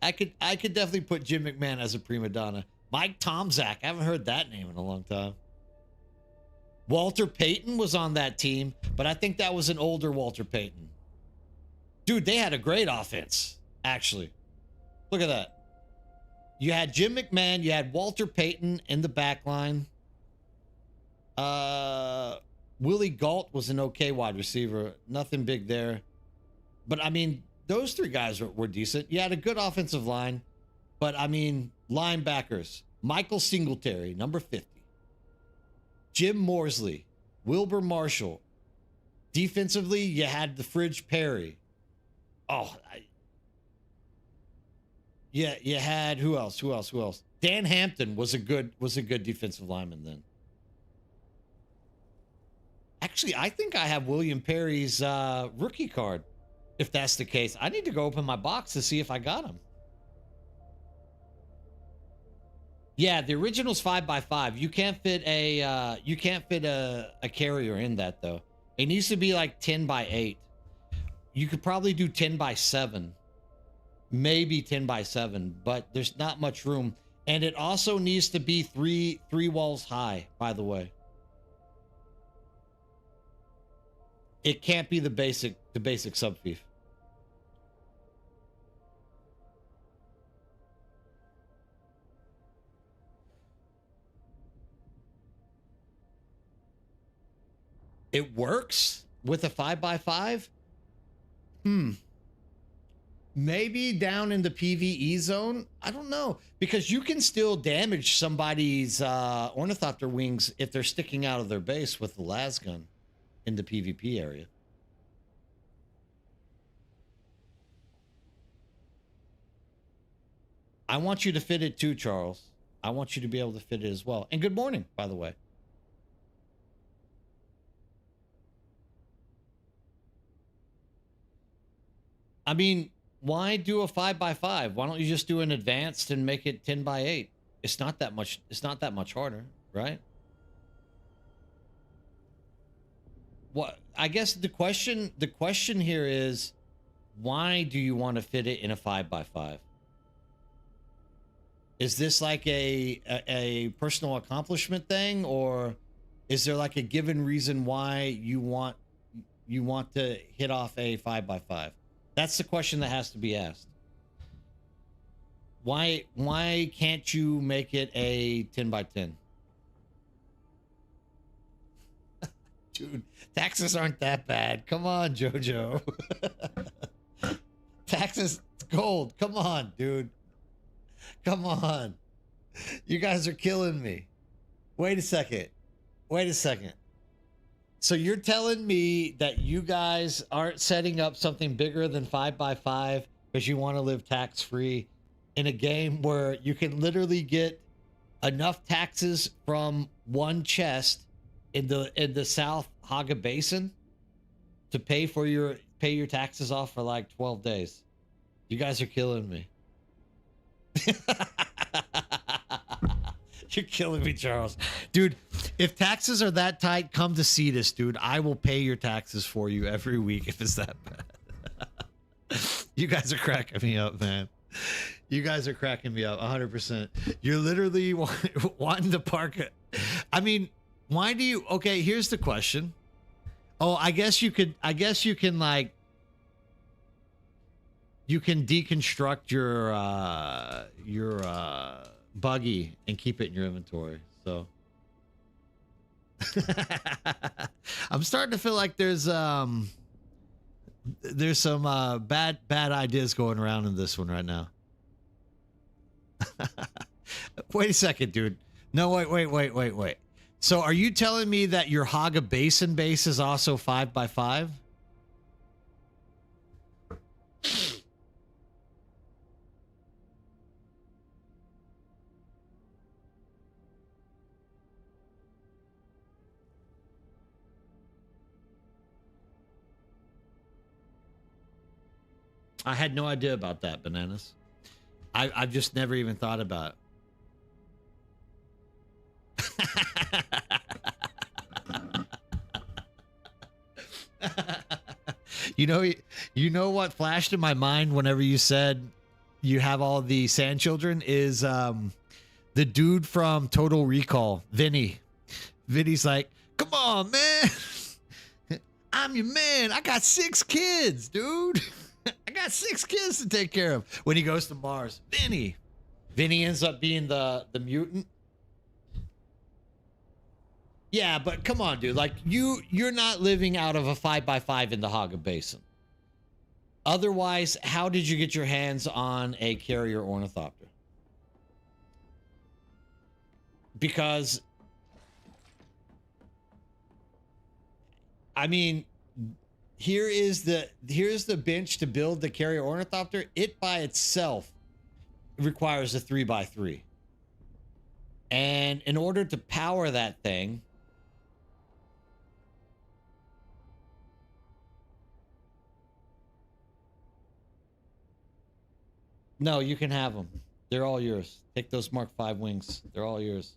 I could definitely put Jim McMahon as a prima donna. Mike Tomczak. I haven't heard that name in a long time. Walter Payton was on that team, but I think that was an older Walter Payton. Dude, they had a great offense, actually. Look at that. You had Jim McMahon, you had Walter Payton in the back line. Willie Gault was an okay wide receiver. Nothing big there. But, I mean, those 3 guys were decent. You had a good offensive line. But, I mean, linebackers. Michael Singletary, number 50. Jim Morsley. Wilbur Marshall. Defensively, you had the Fridge Perry. Oh, yeah, you had who else? Dan Hampton was a good defensive lineman then. Actually, I think I have William Perry's rookie card. If that's the case, I need to go open my box to see if I got him. Yeah, the original's 5x5. You can't fit a carrier in that though. It needs to be like 10x8. You could probably do 10x7. Maybe 10x7, but there's not much room. And it also needs to be three walls high, by the way. It can't be the basic subfief. It works with a 5x5? Maybe down in the PvE zone. I don't know, because you can still damage somebody's ornithopter wings if they're sticking out of their base with the las gun in the PvP area. I want you to fit it too, Charles. I want you to be able to fit it as well. And good morning, by the way. I mean, why do a 5x5? Why don't you just do an advanced and make it 10x8? It's not that much harder, right? What I guess the question here is, why do you want to fit it in a 5x5? Is this like a personal accomplishment thing, or is there like a given reason why you want to hit off a 5x5? That's the question that has to be asked. Why can't you make it a 10x10? Dude, taxes aren't that bad. Come on, Jojo. Taxes, it's gold. Come on, dude. Come on. You guys are killing me. Wait a second. Wait a second. So you're telling me that you guys aren't setting up something bigger than 5x5 because you want to live tax-free in a game where you can literally get enough taxes from one chest in the South Haga Basin to pay your taxes off for like 12 days. You guys are killing me. You're killing me, Charles. Dude, if taxes are that tight, come to see us, dude. I will pay your taxes for you every week if it's that bad. You guys are cracking me up, man. You guys are cracking me up 100%. You're literally wanting to park it. I mean, why do you... Okay, here's the question. Oh, I guess you can like... You can deconstruct your buggy and keep it in your inventory. So I'm starting to feel like there's some bad ideas going around in this one right now. Wait a second, dude. No, wait. So are you telling me that your Haga Basin base is also 5x5? I had no idea about that, Bananas. I've just never even thought about it. You know what flashed in my mind whenever you said you have all the sand children is the dude from Total Recall, Vinny. Vinny's like, come on, man. I'm your man. I got 6 kids, dude. I got 6 kids to take care of. When he goes to Mars, Vinny ends up being the mutant. Yeah, but come on, dude. Like you're not living out of a 5x5 in the Haga Basin. Otherwise, how did you get your hands on a carrier ornithopter? Because, I mean, here's the bench to build the carrier ornithopter. It by itself requires a 3x3. And in order to power that thing, no, you can have them. They're all yours. Take those Mark V wings. They're all yours.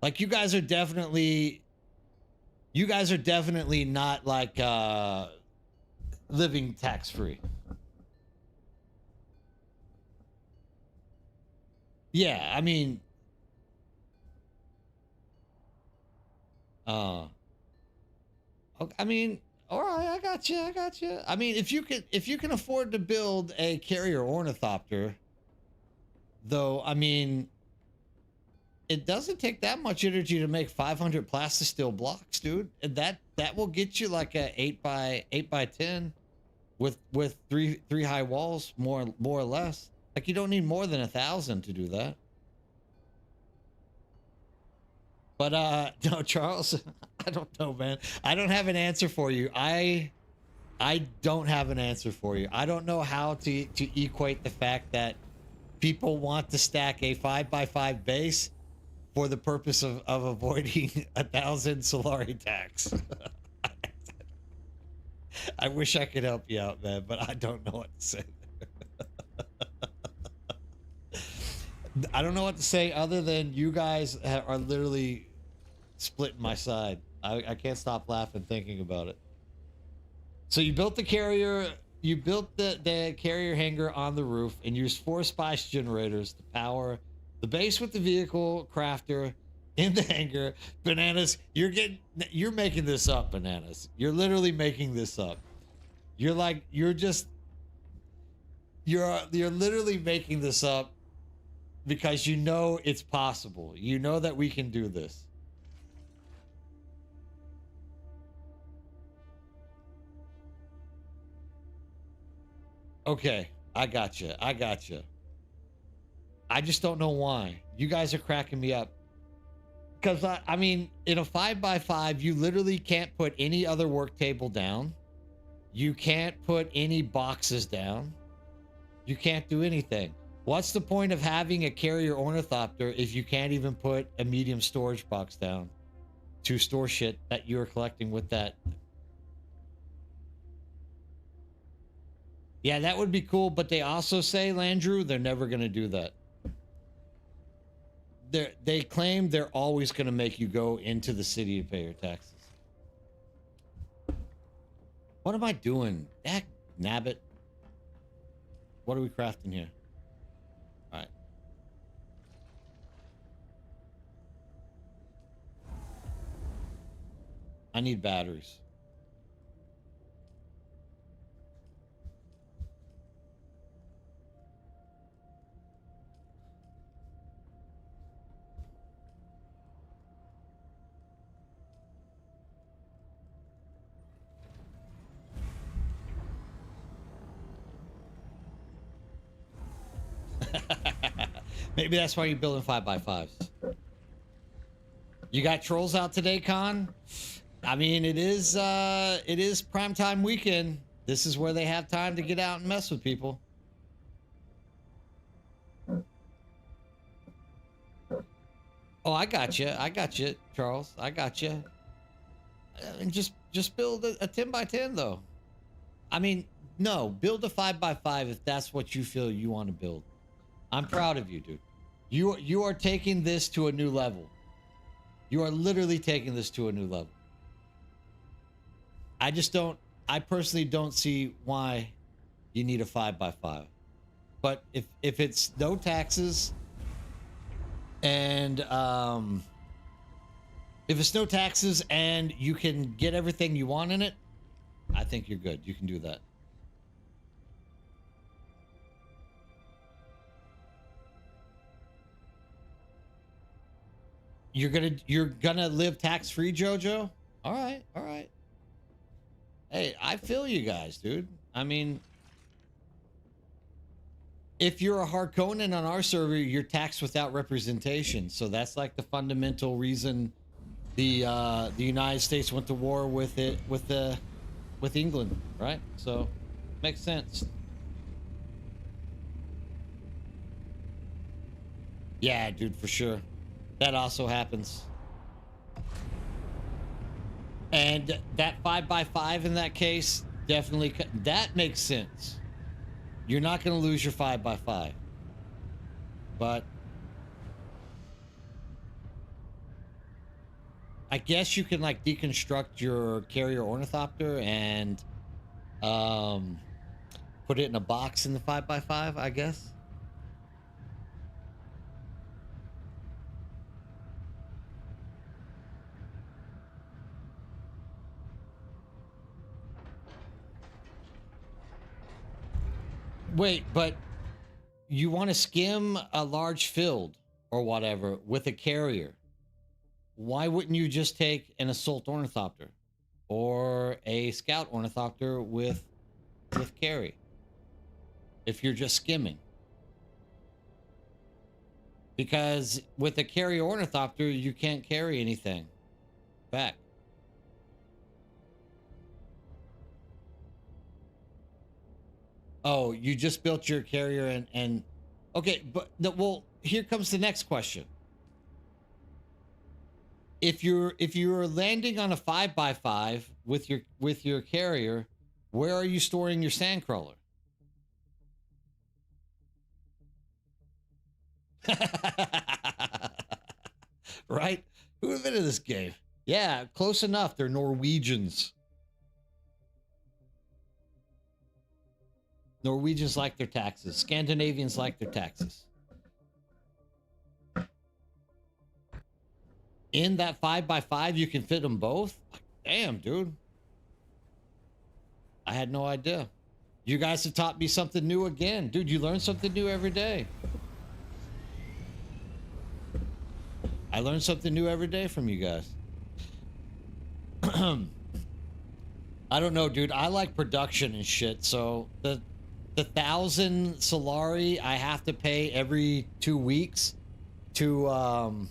Like you guys are definitely not like living tax-free. Yeah, I mean, I mean, all right, I got you. I mean, if you can afford to build a carrier ornithopter, though, I mean, it doesn't take that much energy to make 500 plastisteel blocks, dude. And that will get you like a 8x10 with three high walls, more or less. Like you don't need more than 1,000 to do that. But no, Charles, I don't know, man. I don't have an answer for you. I don't have an answer for you. I don't know how to equate the fact that people want to stack a 5x5 base for the purpose of avoiding 1,000 Solari tax. I wish I could help you out, man, but I don't know what to say. I don't know what to say other than you guys are literally splitting my side. I can't stop laughing thinking about it. So you built the carrier, you built the carrier hangar on the roof and used 4 spice generators to power the base with the vehicle crafter in the hangar. Bananas, you're making this up, Bananas. You're literally making this up. You're literally making this up because you know it's possible. You know that we can do this. Okay, I got you. I got you. I just don't know why. You guys are cracking me up. Because I mean, in a 5x5, you literally can't put any other work table down. You can't put any boxes down. You can't do anything. What's the point of having a carrier ornithopter if you can't even put a medium storage box down to store shit that you're collecting with that? Yeah, that would be cool, but they also say, Landrew, they're never going to do that. They claim they're always going to make you go into the city to pay your taxes. What am I doing? That nabbit. What are we crafting here? All right. I need batteries. Maybe that's why you're building 5x5s. You got trolls out today, Con? I mean, it is primetime weekend. This is where they have time to get out and mess with people. Oh, I got you. I got you, Charles. I got you. And just build a 10x10 though. I mean, no, build a 5x5 if that's what you feel you want to build. I'm proud of you, dude. You are taking this to a new level. You are literally taking this to a new level. I personally don't see why you need a 5x5. But if it's no taxes and if it's no taxes and you can get everything you want in it, I think you're good. You can do that. You're gonna live tax-free, Jojo? All right, all right. Hey, I feel you guys, dude. I mean, if you're a Harkonnen on our server, you're taxed without representation. So that's like the fundamental reason the United States went to war with England, right? So makes sense. Yeah, dude, for sure. That also happens. And that 5x5 in that case, definitely, that makes sense. You're not going to lose your 5x5. But I guess you can like deconstruct your carrier ornithopter and put it in a box in the 5x5, I guess. Wait, but you want to skim a large field or whatever with a carrier. Why wouldn't you just take an assault ornithopter or a scout ornithopter with carry if you're just skimming? Because with a carrier ornithopter, you can't carry anything back. Oh, you just built your carrier and okay, but well, here comes the next question. If you're landing on a 5x5 with your carrier, where are you storing your sandcrawler? Right? Who invented this game? Yeah, close enough. They're Norwegians. Norwegians like their taxes. Scandinavians like their taxes. In that 5x5, you can fit them both? Damn, dude. I had no idea. You guys have taught me something new again. Dude, you learn something new every day. I learn something new every day from you guys. I don't know, dude. I like production and shit, so the 1,000 Solari I have to pay every 2 weeks to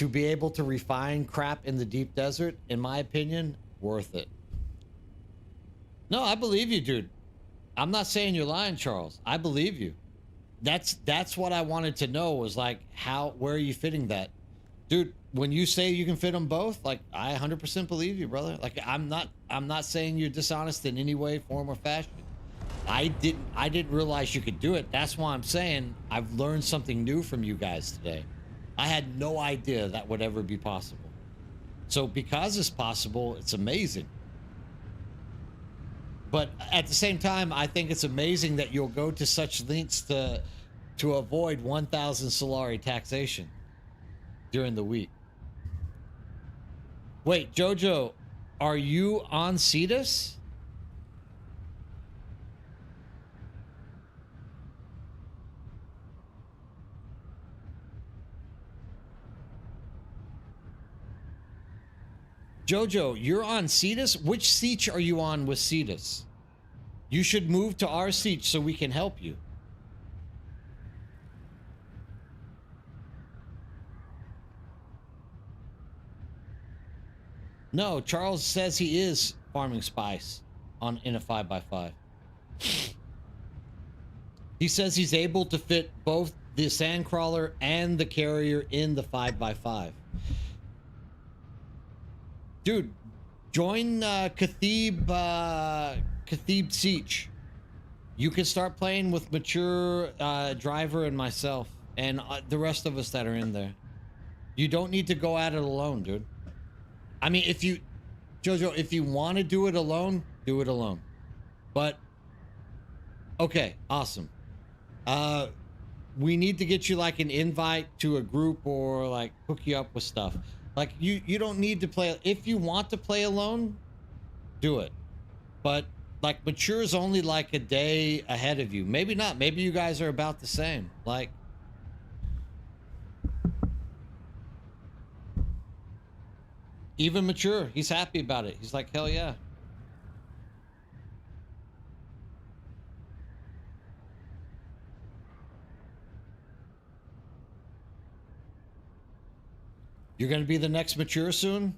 be able to refine crap in the deep desert, in my opinion, worth it. No, I believe you, dude. I'm not saying you're lying, Charles. I believe you. That's what I wanted to know, was like, where are you fitting that? Dude, when you say you can fit them both, like, I 100% believe you, brother. Like, I'm not saying you're dishonest in any way, form, or fashion. I didn't realize you could do it. That's why I'm saying I've learned something new from you guys today. I had no idea that would ever be possible. So because it's possible, it's amazing. But at the same time, I think it's amazing that you'll go to such lengths to avoid 1,000 Solari taxation during the week. Wait, Jojo, are you on Cetus? Jojo, you're on Cetus? Which Siege are you on with Cetus? You should move to our Siege so we can help you. No, Charles says he is farming spice in a 5x5. He says he's able to fit both the Sandcrawler and the Carrier in the 5x5. Dude, join Khathib Siege. You can start playing with Mature, Driver, and myself, and the rest of us that are in there. You don't need to go at it alone, dude. I mean, Jojo, if you want to do it alone, do it alone. But, okay, awesome. We need to get you like an invite to a group, or like hook you up with stuff. Like, you don't need to play. If you want to play alone, do it. But like, Mature is only like a day ahead of you. Maybe not. Maybe you guys are about the same. Like, even Mature, he's happy about it. He's like, hell yeah. You're going to be the next Mature soon?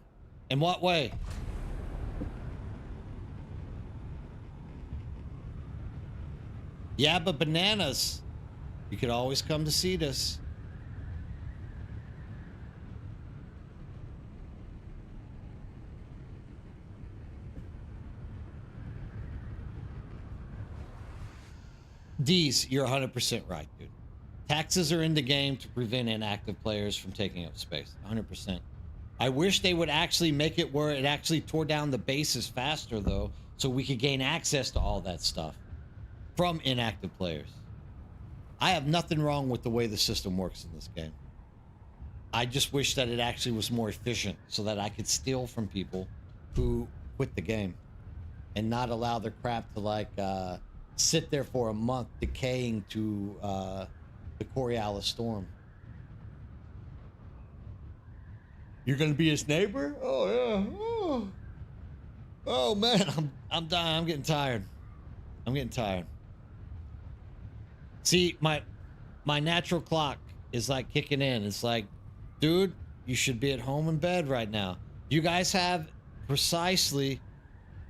In what way? Yeah, but bananas. You could always come to Cetus. D's, you're 100% right, dude. Taxes are in the game to prevent inactive players from taking up space. 100%. I wish they would actually make it where it actually tore down the bases faster, though, so we could gain access to all that stuff from inactive players. I have nothing wrong with the way the system works in this game. I just wish that it actually was more efficient so that I could steal from people who quit the game and not allow their crap to, like, sit there for a month decaying to the Coriolis storm. You're gonna be his neighbor? Oh yeah. Oh man, I'm dying. I'm getting tired. I'm getting tired. See, my natural clock is like kicking in. It's like, dude, you should be at home in bed right now. You guys have precisely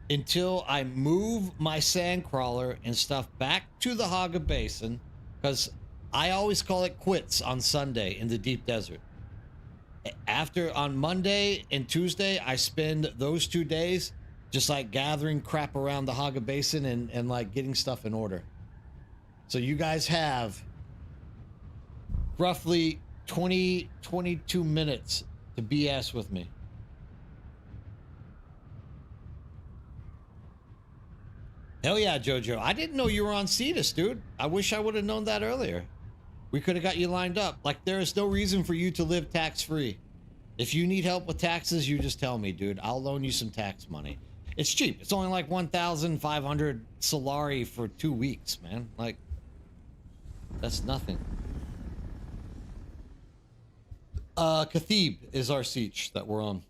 until I move my Sandcrawler and stuff back to the Haga Basin, because I always call it quits on Sunday in the deep desert. On Monday and Tuesday, I spend those 2 days just like gathering crap around the Haga Basin and like getting stuff in order. So you guys have roughly 22 minutes to BS with me. Hell yeah, Jojo. I didn't know you were on Cetus, dude. I wish I would have known that earlier. We could have got you lined up. Like, there is no reason for you to live tax-free. If you need help with taxes, you just tell me, dude. I'll loan you some tax money. It's cheap. It's only like 1,500 Solari for 2 weeks, man. Like, that's nothing. Khathib is our siege that we're on.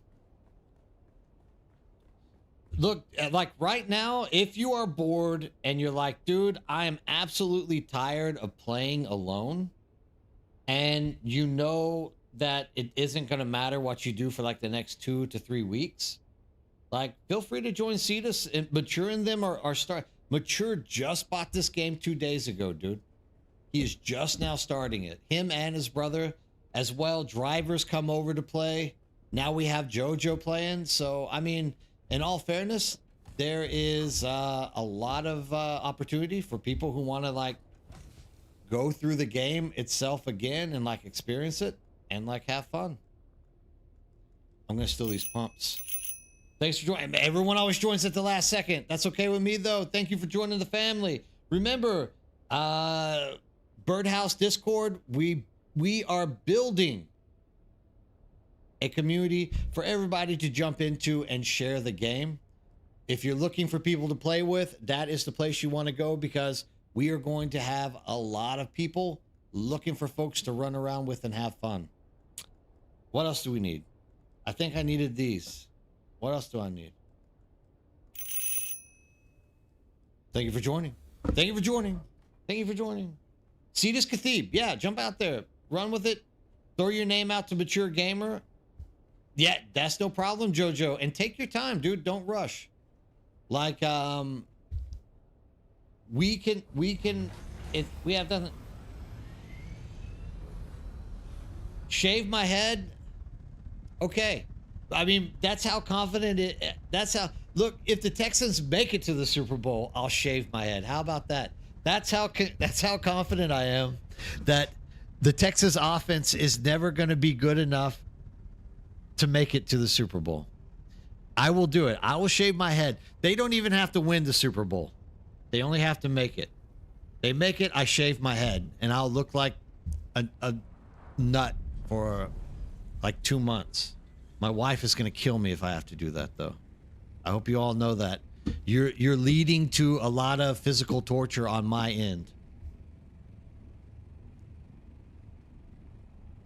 Look, like right now, if you are bored and you're like, dude, I am absolutely tired of playing alone, and you know that it isn't going to matter what you do for like the next 2 to 3 weeks, like feel free to join Cetus. And Mature in them are start. Mature just bought this game 2 days ago, dude. He is just now starting it. Him and his brother as well. Drivers come over to play. Now we have JoJo playing. So, I mean, in all fairness, there is a lot of opportunity for people who want to like go through the game itself again and like experience it and like have fun. I'm going to steal these pumps. Thanks for joining. Everyone always joins at the last second. That's okay with me though. Thank you for joining the family. Remember, Birdhouse Discord, we are building a community for everybody to jump into and share the game. If you're looking for people to play with, that is the place you want to go, because we are going to have a lot of people looking for folks to run around with and have fun. What else do we need? I think I needed these. What else do I need? Thank you for joining. Thank you for joining. Thank you for joining. Cetus Cathebe. Yeah, jump out there. Run with it. Throw your name out to Mature Gamer. Yeah, that's no problem, JoJo. And take your time, dude. Don't rush. Like, we can, if we have done, shave my head. Okay. I mean, that's how confident it, that's how, look, if the Texans make it to the Super Bowl, I'll shave my head. How about that? That's how confident I am that the Texas offense is never going to be good enough to make it to the Super Bowl. I will do it. I will shave my head. They don't even have to win the Super Bowl. They only have to make it. They make it, I shave my head, and I'll look like a nut for like 2 months. My wife is going to kill me if I have to do that, though. I hope you all know that. You're leading to a lot of physical torture on my end.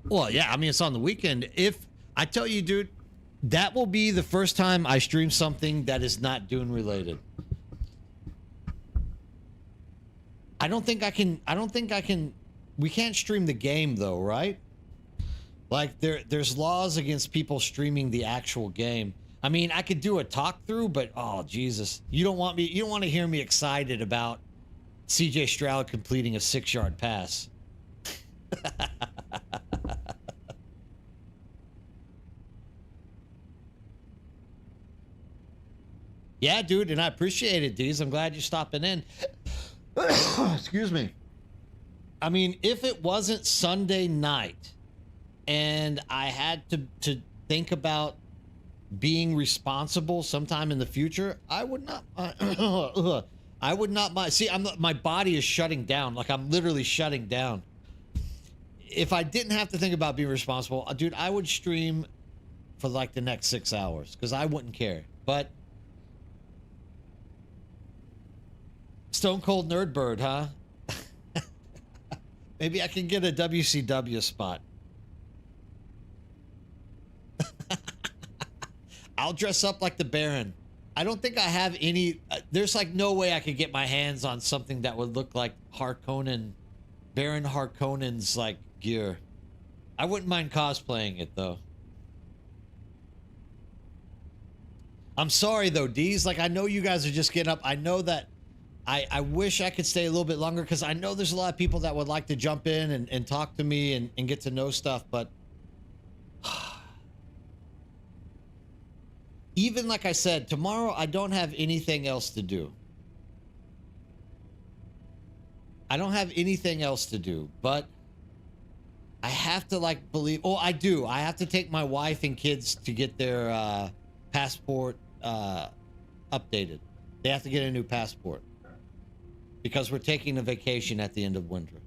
Well, yeah, I mean, it's on the weekend. If I tell you, dude, that will be the first time I stream something that is not Dune related. I don't think I can. We can't stream the game though, right? Like there's laws against people streaming the actual game. I mean, I could do a talk through, but oh Jesus, you don't want to hear me excited about CJ Stroud completing a 6-yard pass. Yeah, dude, and I appreciate it, Deez. I'm glad you're stopping in. Excuse me. I mean, if it wasn't Sunday night and I had to think about being responsible sometime in the future, I would not I would not mind. See, my body is shutting down. Like, I'm literally shutting down. If I didn't have to think about being responsible, dude, I would stream for like the next 6 hours because I wouldn't care. But Stone Cold Nerdbird, huh? Maybe I can get a WCW spot. I'll dress up like the Baron. I don't think I have any. There's like no way I could get my hands on something that would look like Harkonnen, Baron Harkonnen's like gear. I wouldn't mind cosplaying it though. I'm sorry though, D's. Like, I know you guys are just getting up. I know that. I wish I could stay a little bit longer because I know there's a lot of people that would like to jump in and talk to me and get to know stuff, but even like I said, tomorrow I don't have anything else to do. I don't have anything else to do, but I have to like believe. Oh, I do. I have to take my wife and kids to get their passport updated. They have to get a new passport because we're taking a vacation at the end of winter.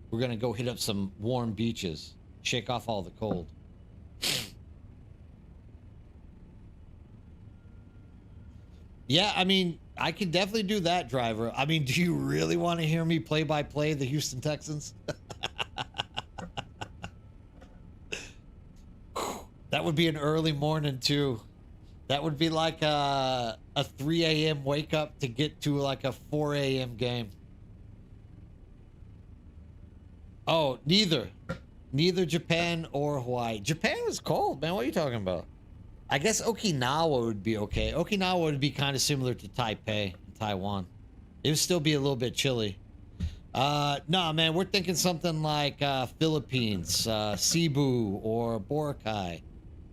We're going to go hit up some warm beaches, shake off all the cold. Yeah, I mean, I can definitely do that, driver. I mean, do you really want to hear me play-by-play the Houston Texans? That would be an early morning, too. That would be like a 3 a.m. wake up to get to like a 4 a.m. game. Oh, neither. Neither Japan or Hawaii. Japan was cold, man. What are you talking about? I guess Okinawa would be okay. Okinawa would be kind of similar to Taipei, Taiwan. It would still be a little bit chilly. Nah, man, we're thinking something like Philippines, Cebu or Boracay,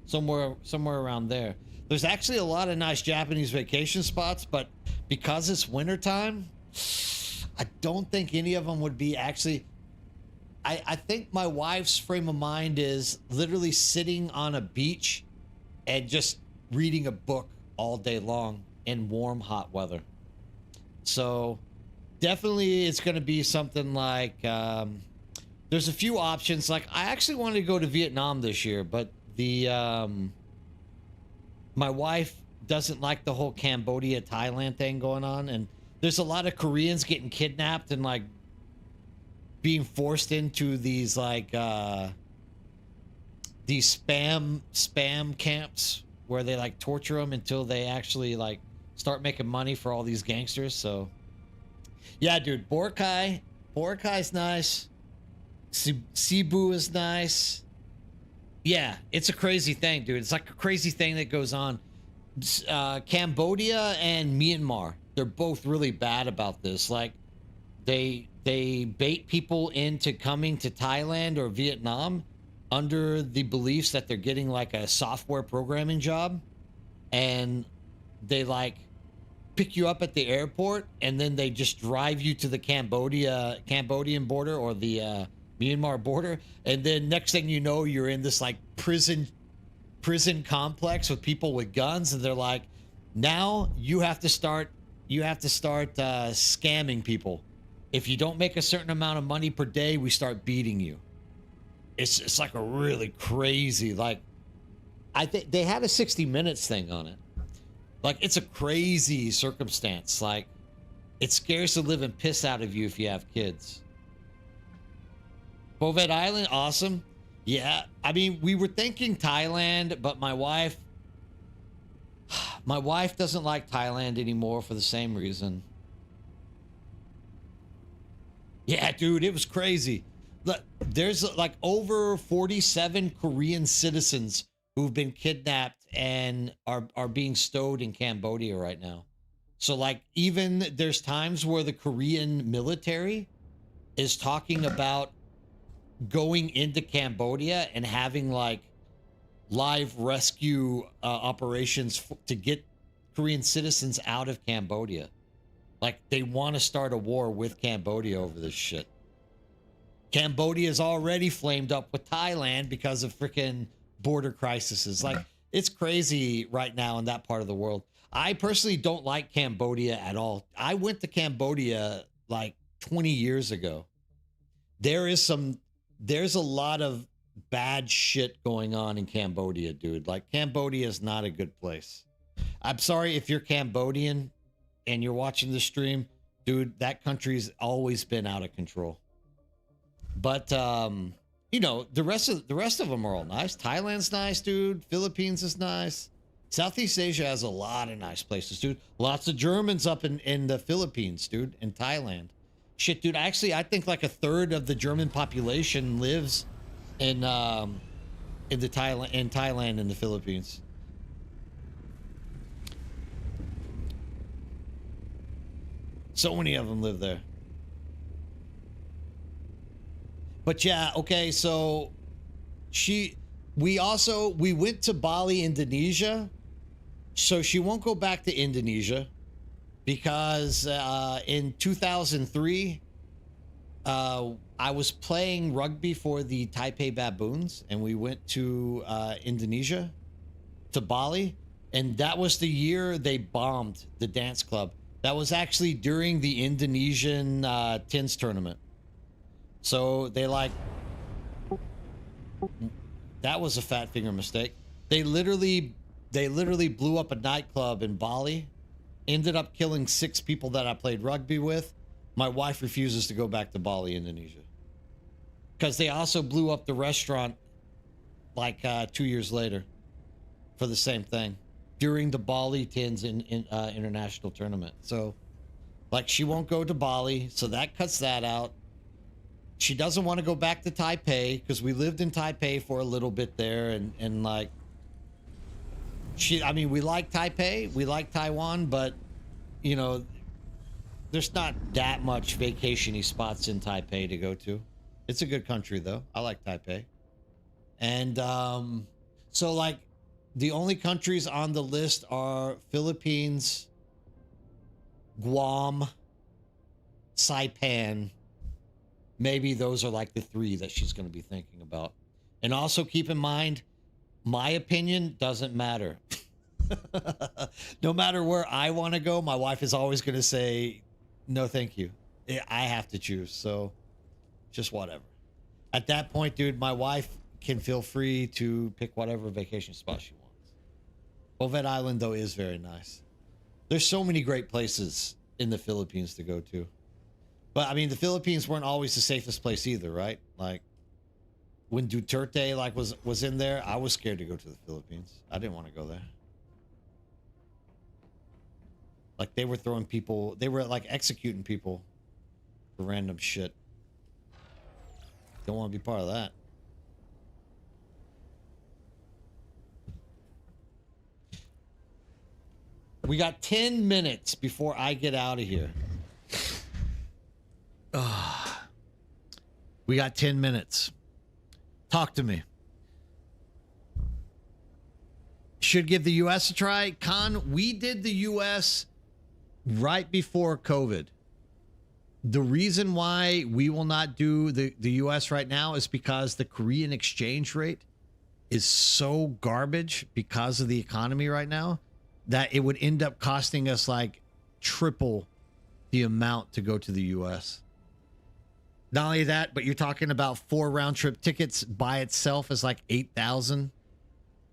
somewhere around there. There's actually a lot of nice Japanese vacation spots, but because it's wintertime, I don't think any of them would be actually. I think my wife's frame of mind is literally sitting on a beach and just reading a book all day long in warm, hot weather. So definitely it's going to be something like there's a few options. Like I actually wanted to go to Vietnam this year, but the my wife doesn't like the whole Cambodia, Thailand thing going on. And there's a lot of Koreans getting kidnapped and like being forced into these like these spam camps where they like torture them until they actually like start making money for all these gangsters. So yeah, dude, Boracay's nice. Cebu is nice. Yeah, it's a crazy thing, dude. It's like a crazy thing that goes on. Cambodia and Myanmar, they're both really bad about this. Like they bait people into coming to Thailand or Vietnam under the beliefs that they're getting like a software programming job, and they like pick you up at the airport and then they just drive you to the Cambodian border or the Myanmar border, and then next thing you know you're in this like prison complex with people with guns, and they're like, now you have to start scamming people. If you don't make a certain amount of money per day, we start beating you. It's like a really crazy, like, I think they had a 60 Minutes thing on it. Like, it's a crazy circumstance. Like, it scares the living piss out of you if you have kids. Bovet Island, awesome. Yeah, I mean, we were thinking Thailand, but my wife doesn't like Thailand anymore for the same reason. Yeah, dude, it was crazy. There's like over 47 Korean citizens who've been kidnapped and are being stowed in Cambodia right now. So like even there's times where the Korean military is talking about going into Cambodia and having like live rescue operations to get Korean citizens out of Cambodia. Like they want to start a war with Cambodia over this shit. Cambodia is already flamed up with Thailand because of freaking border crises. Like it's crazy right now in that part of the world. I personally don't like Cambodia at all. I went to Cambodia like 20 years ago. There's a lot of bad shit going on in Cambodia, dude. Like Cambodia is not a good place. I'm sorry if you're Cambodian and you're watching the stream, dude, that country's always been out of control. But you know, the rest of them are all nice. Thailand's nice, dude. Philippines is nice. Southeast Asia has a lot of nice places, dude. Lots of Germans up in the Philippines, dude, in Thailand. Shit, dude, actually I think like a third of the German population lives in Thailand and the Philippines. So many of them live there. But yeah, okay, so we went to Bali, Indonesia. So she won't go back to Indonesia because in 2003 I was playing rugby for the Taipei Baboons, and we went to Indonesia, to Bali, and that was the year they bombed the dance club. That was actually during the Indonesian TINS tournament. So they like, that was a fat finger mistake. They literally blew up a nightclub in Bali, ended up killing 6 people that I played rugby with. My wife refuses to go back to Bali, Indonesia, because they also blew up the restaurant like 2 years later for the same thing. during the Bali Tins in international tournament. So, like, she won't go to Bali, so that cuts that out. She doesn't want to go back to Taipei because we lived in Taipei for a little bit there, and like, I mean, we like Taipei, we like Taiwan, but you know, there's not that much vacation-y spots in Taipei to go to. It's a good country though. I like Taipei. And so like the only countries on the list are Philippines, Guam, Saipan. Maybe those are like the 3 that she's going to be thinking about. And also keep in mind, my opinion doesn't matter. No matter where I want to go, my wife is always going to say, no, thank you. I have to choose. So just whatever. At that point, dude, my wife can feel free to pick whatever vacation spot she wants. Bovet Island, though, is very nice. There's so many great places in the Philippines to go to. But I mean, the Philippines weren't always the safest place either, right? Like when Duterte like was in there, I was scared to go to the Philippines. I didn't want to go there. Like they were throwing people, they were like executing people for random shit. Don't want to be part of that. We got 10 minutes before I get out of here. We got 10 minutes. Talk to me. Should give the U.S. a try. Con, we did the U.S. right before COVID. The reason why we will not do the U.S. right now is because the Korean exchange rate is so garbage because of the economy right now that it would end up costing us like triple the amount to go to the U.S. Not only that, but you're talking about 4 round-trip tickets by itself is like $8,000.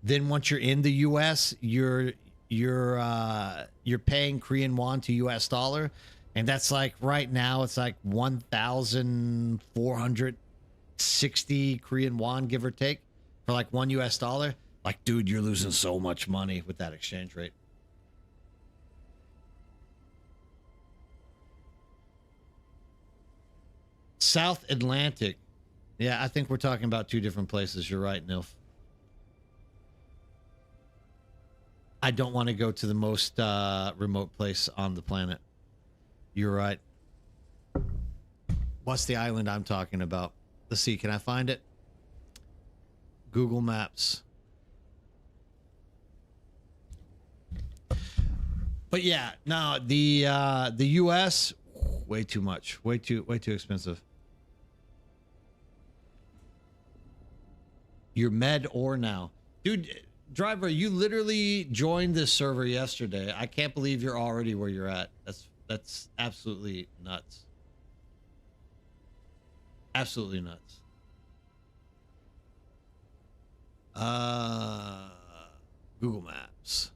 Then once you're in the U.S., you're paying Korean won to U.S. dollar, and that's like right now it's like 1,460 Korean won, give or take, for like $1 US. Like, dude, you're losing so much money with that exchange rate. South Atlantic. Yeah, I think we're talking about 2 different places. You're right, Nilf. I don't want to go to the most remote place on the planet. You're right. What's the island I'm talking about? Let's see. Can I find it? Google Maps. But yeah, no, the U.S. way too much. Way too expensive. You're med or now. Dude, driver, you literally joined this server yesterday. I can't believe you're already where you're at. That's absolutely nuts. Absolutely nuts. Google Maps.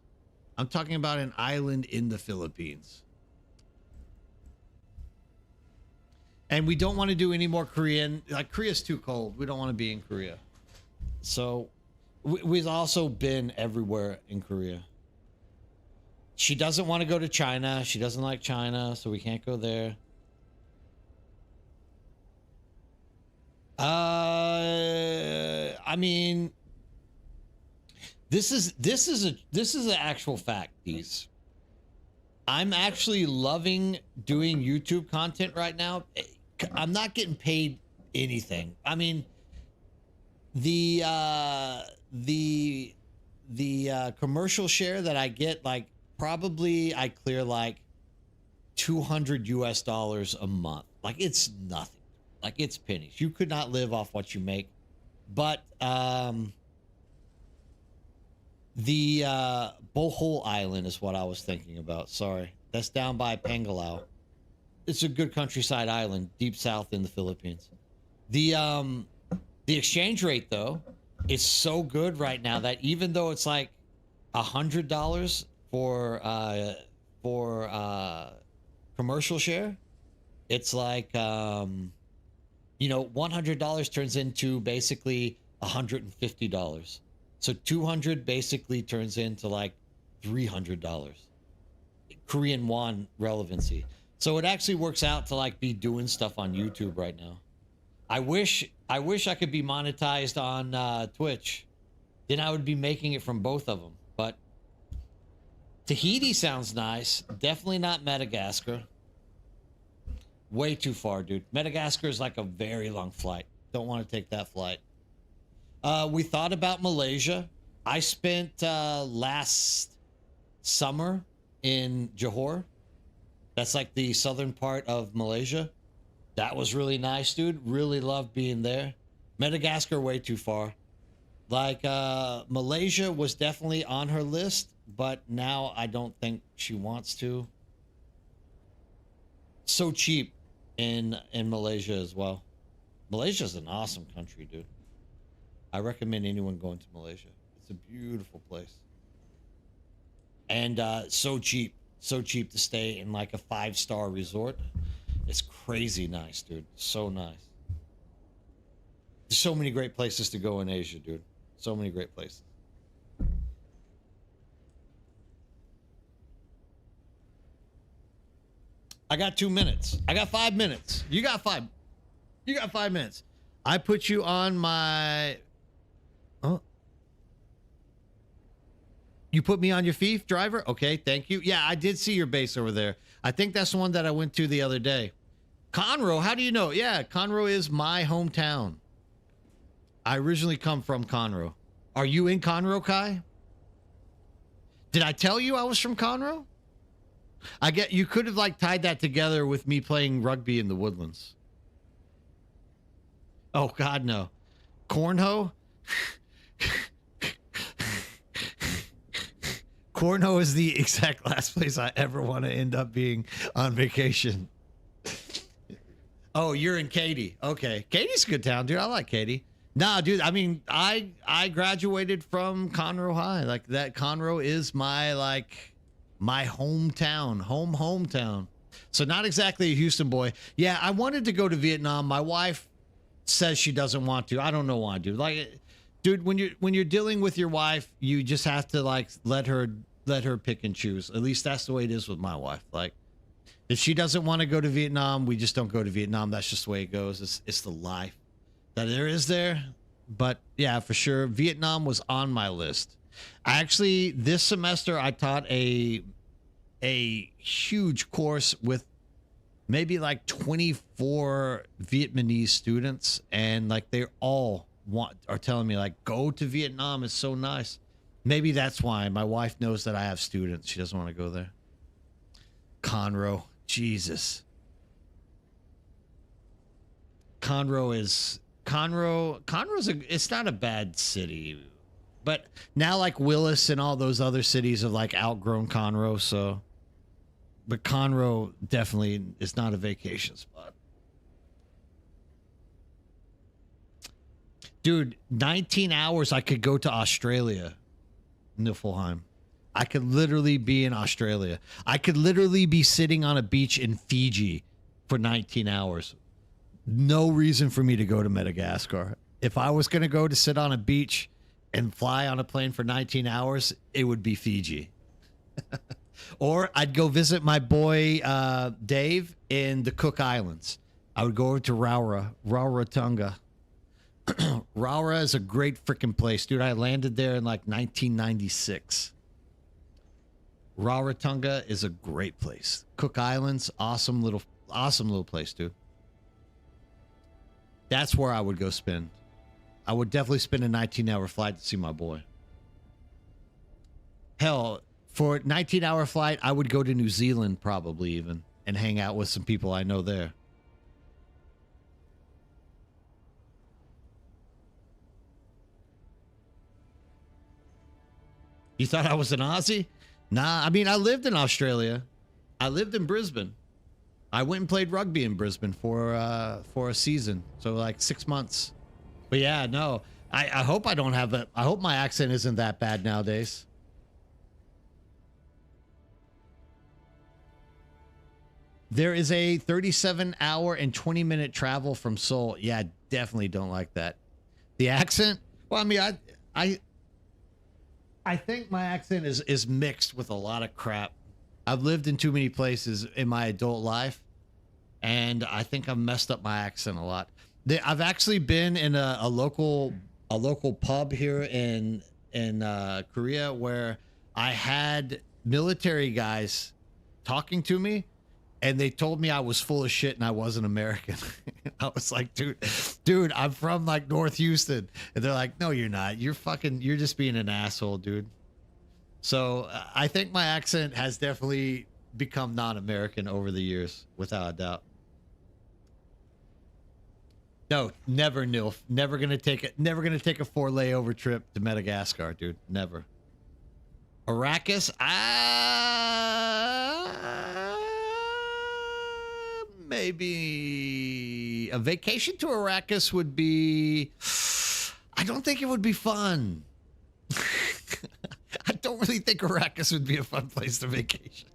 I'm talking about an island in the Philippines. And we don't want to do any more Korean. Like, Korea's too cold. We don't want to be in Korea. So we've also been everywhere in Korea. She doesn't want to go to China. She doesn't like China, so we can't go there. I mean, this is an actual fact, these. I'm actually loving doing YouTube content right now. I'm not getting paid anything. I mean, the commercial share that I get, like, probably I clear like $200 US a month. Like, it's nothing. Like, it's pennies. You could not live off what you make. But the Bohol Island is what I was thinking about. Sorry. That's down by Pangalao. It's a good countryside island, deep south in the Philippines. The exchange rate, though, is so good right now that even though it's like $100 for commercial share, it's like $100 turns into basically $150. So 200 basically turns into like $300 Korean won relevancy. So it actually works out to like be doing stuff on YouTube right now. I wish I could be monetized on Twitch. Then I would be making it from both of them. But Tahiti sounds nice. Definitely not Madagascar. Way too far, dude. Madagascar is like a very long flight. Don't want to take that flight. We thought about Malaysia. I spent last summer in Johor. That's like the southern part of Malaysia. That was really nice, dude. Really loved being there. Madagascar, way too far. Like, Malaysia was definitely on her list, but now I don't think she wants to. So cheap in Malaysia as well. Malaysia's an awesome country, dude. I recommend anyone going to Malaysia. It's a beautiful place. And so cheap. So cheap to stay in like a 5-star resort. It's crazy nice, dude. So nice. There's so many great places to go in Asia, dude. So many great places. I got 2 minutes. I got 5 minutes. You got 5. You got 5 minutes. I put you on my... Oh. You put me on your thief driver? Okay, thank you. Yeah, I did see your base over there. I think that's the one that I went to the other day. Conroe, how do you know? Yeah, Conroe is my hometown. I originally come from Conroe. Are you in Conroe, Kai? Did I tell you I was from Conroe? I get you could have like tied that together with me playing rugby in the Woodlands. Oh God, no. Cornhole? Cornhole is the exact last place I ever want to end up being on vacation. Oh, you're in Katy. Okay. Katie's a good town, dude. I like Katy. Nah, dude. I mean, I graduated from Conroe High. Like that Conroe is my my hometown, hometown. So not exactly a Houston boy. Yeah, I wanted to go to Vietnam. My wife says she doesn't want to. I don't know why, dude. Like, dude, when you're dealing with your wife, you just have to like let her pick and choose. At least that's the way it is with my wife. Like, if she doesn't want to go to Vietnam, we just don't go to Vietnam. That's just the way it goes. It's the life that there is there. But yeah, for sure, Vietnam was on my list. Actually, this semester I taught a huge course with maybe like 24 Vietnamese students, and like they all are telling me like, go to Vietnam, it's so nice. Maybe that's why my wife knows that I have students. She doesn't want to go there. Conroe, Jesus. Conroe's it's not a bad city. But now like Willis and all those other cities have like outgrown Conroe, so but Conroe definitely is not a vacation spot. Dude, 19 hours I could go to Australia, Niflheim. I could literally be in Australia. I could literally be sitting on a beach in Fiji for 19 hours. No reason for me to go to Madagascar. If I was going to go to sit on a beach and fly on a plane for 19 hours, it would be Fiji. Or I'd go visit my boy Dave in the Cook Islands. I would go over to Rarotonga. Raura is a great freaking place, dude. I landed there in like 1996. Rarotonga is a great place. Cook Islands, awesome little place, dude. That's where I would go spend. I would definitely spend a 19-hour flight to see my boy. Hell, for a 19-hour flight, I would go to New Zealand probably even and hang out with some people I know there. You thought I was an Aussie? Nah, I mean, I lived in Australia. I lived in Brisbane. I went and played rugby in Brisbane for a season. So like 6 months. But yeah, no, I hope I don't have I hope my accent isn't that bad nowadays. There is a 37-hour and 20-minute travel from Seoul. Yeah, definitely don't like that. The accent? Well, I mean, I think my accent is mixed with a lot of crap. I've lived in too many places in my adult life, and I think I've messed up my accent a lot. I've actually been in a local pub here in Korea where I had military guys talking to me, and they told me I was full of shit and I wasn't American. I was like, dude, I'm from like North Houston. And they're like, no, you're not. You're just being an asshole, dude. So I think my accent has definitely become non-American over the years, without a doubt. No, never, Nilf. Never gonna take a 4 layover trip to Madagascar, dude. Never. Arrakis, maybe a vacation to Arrakis would be. I don't think it would be fun. I don't really think Arrakis would be a fun place to vacation.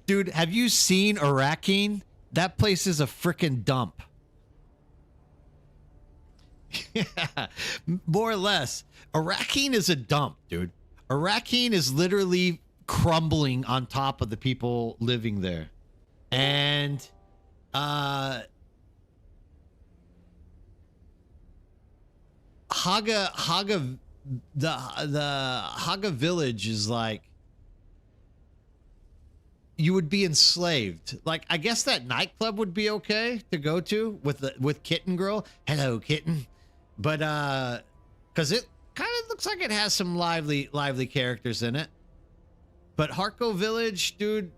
Dude, have you seen Arrakeen? That place is a freaking dump. Yeah, more or less. Arrakeen is a dump, dude. Arrakeen is literally crumbling on top of the people living there. And Haga the Haga village is like, you would be enslaved. Like, I guess that nightclub would be okay to go to with Kitten Girl. Hello, Kitten. But because it kind of looks like it has some lively characters in it. But Harko Village, dude.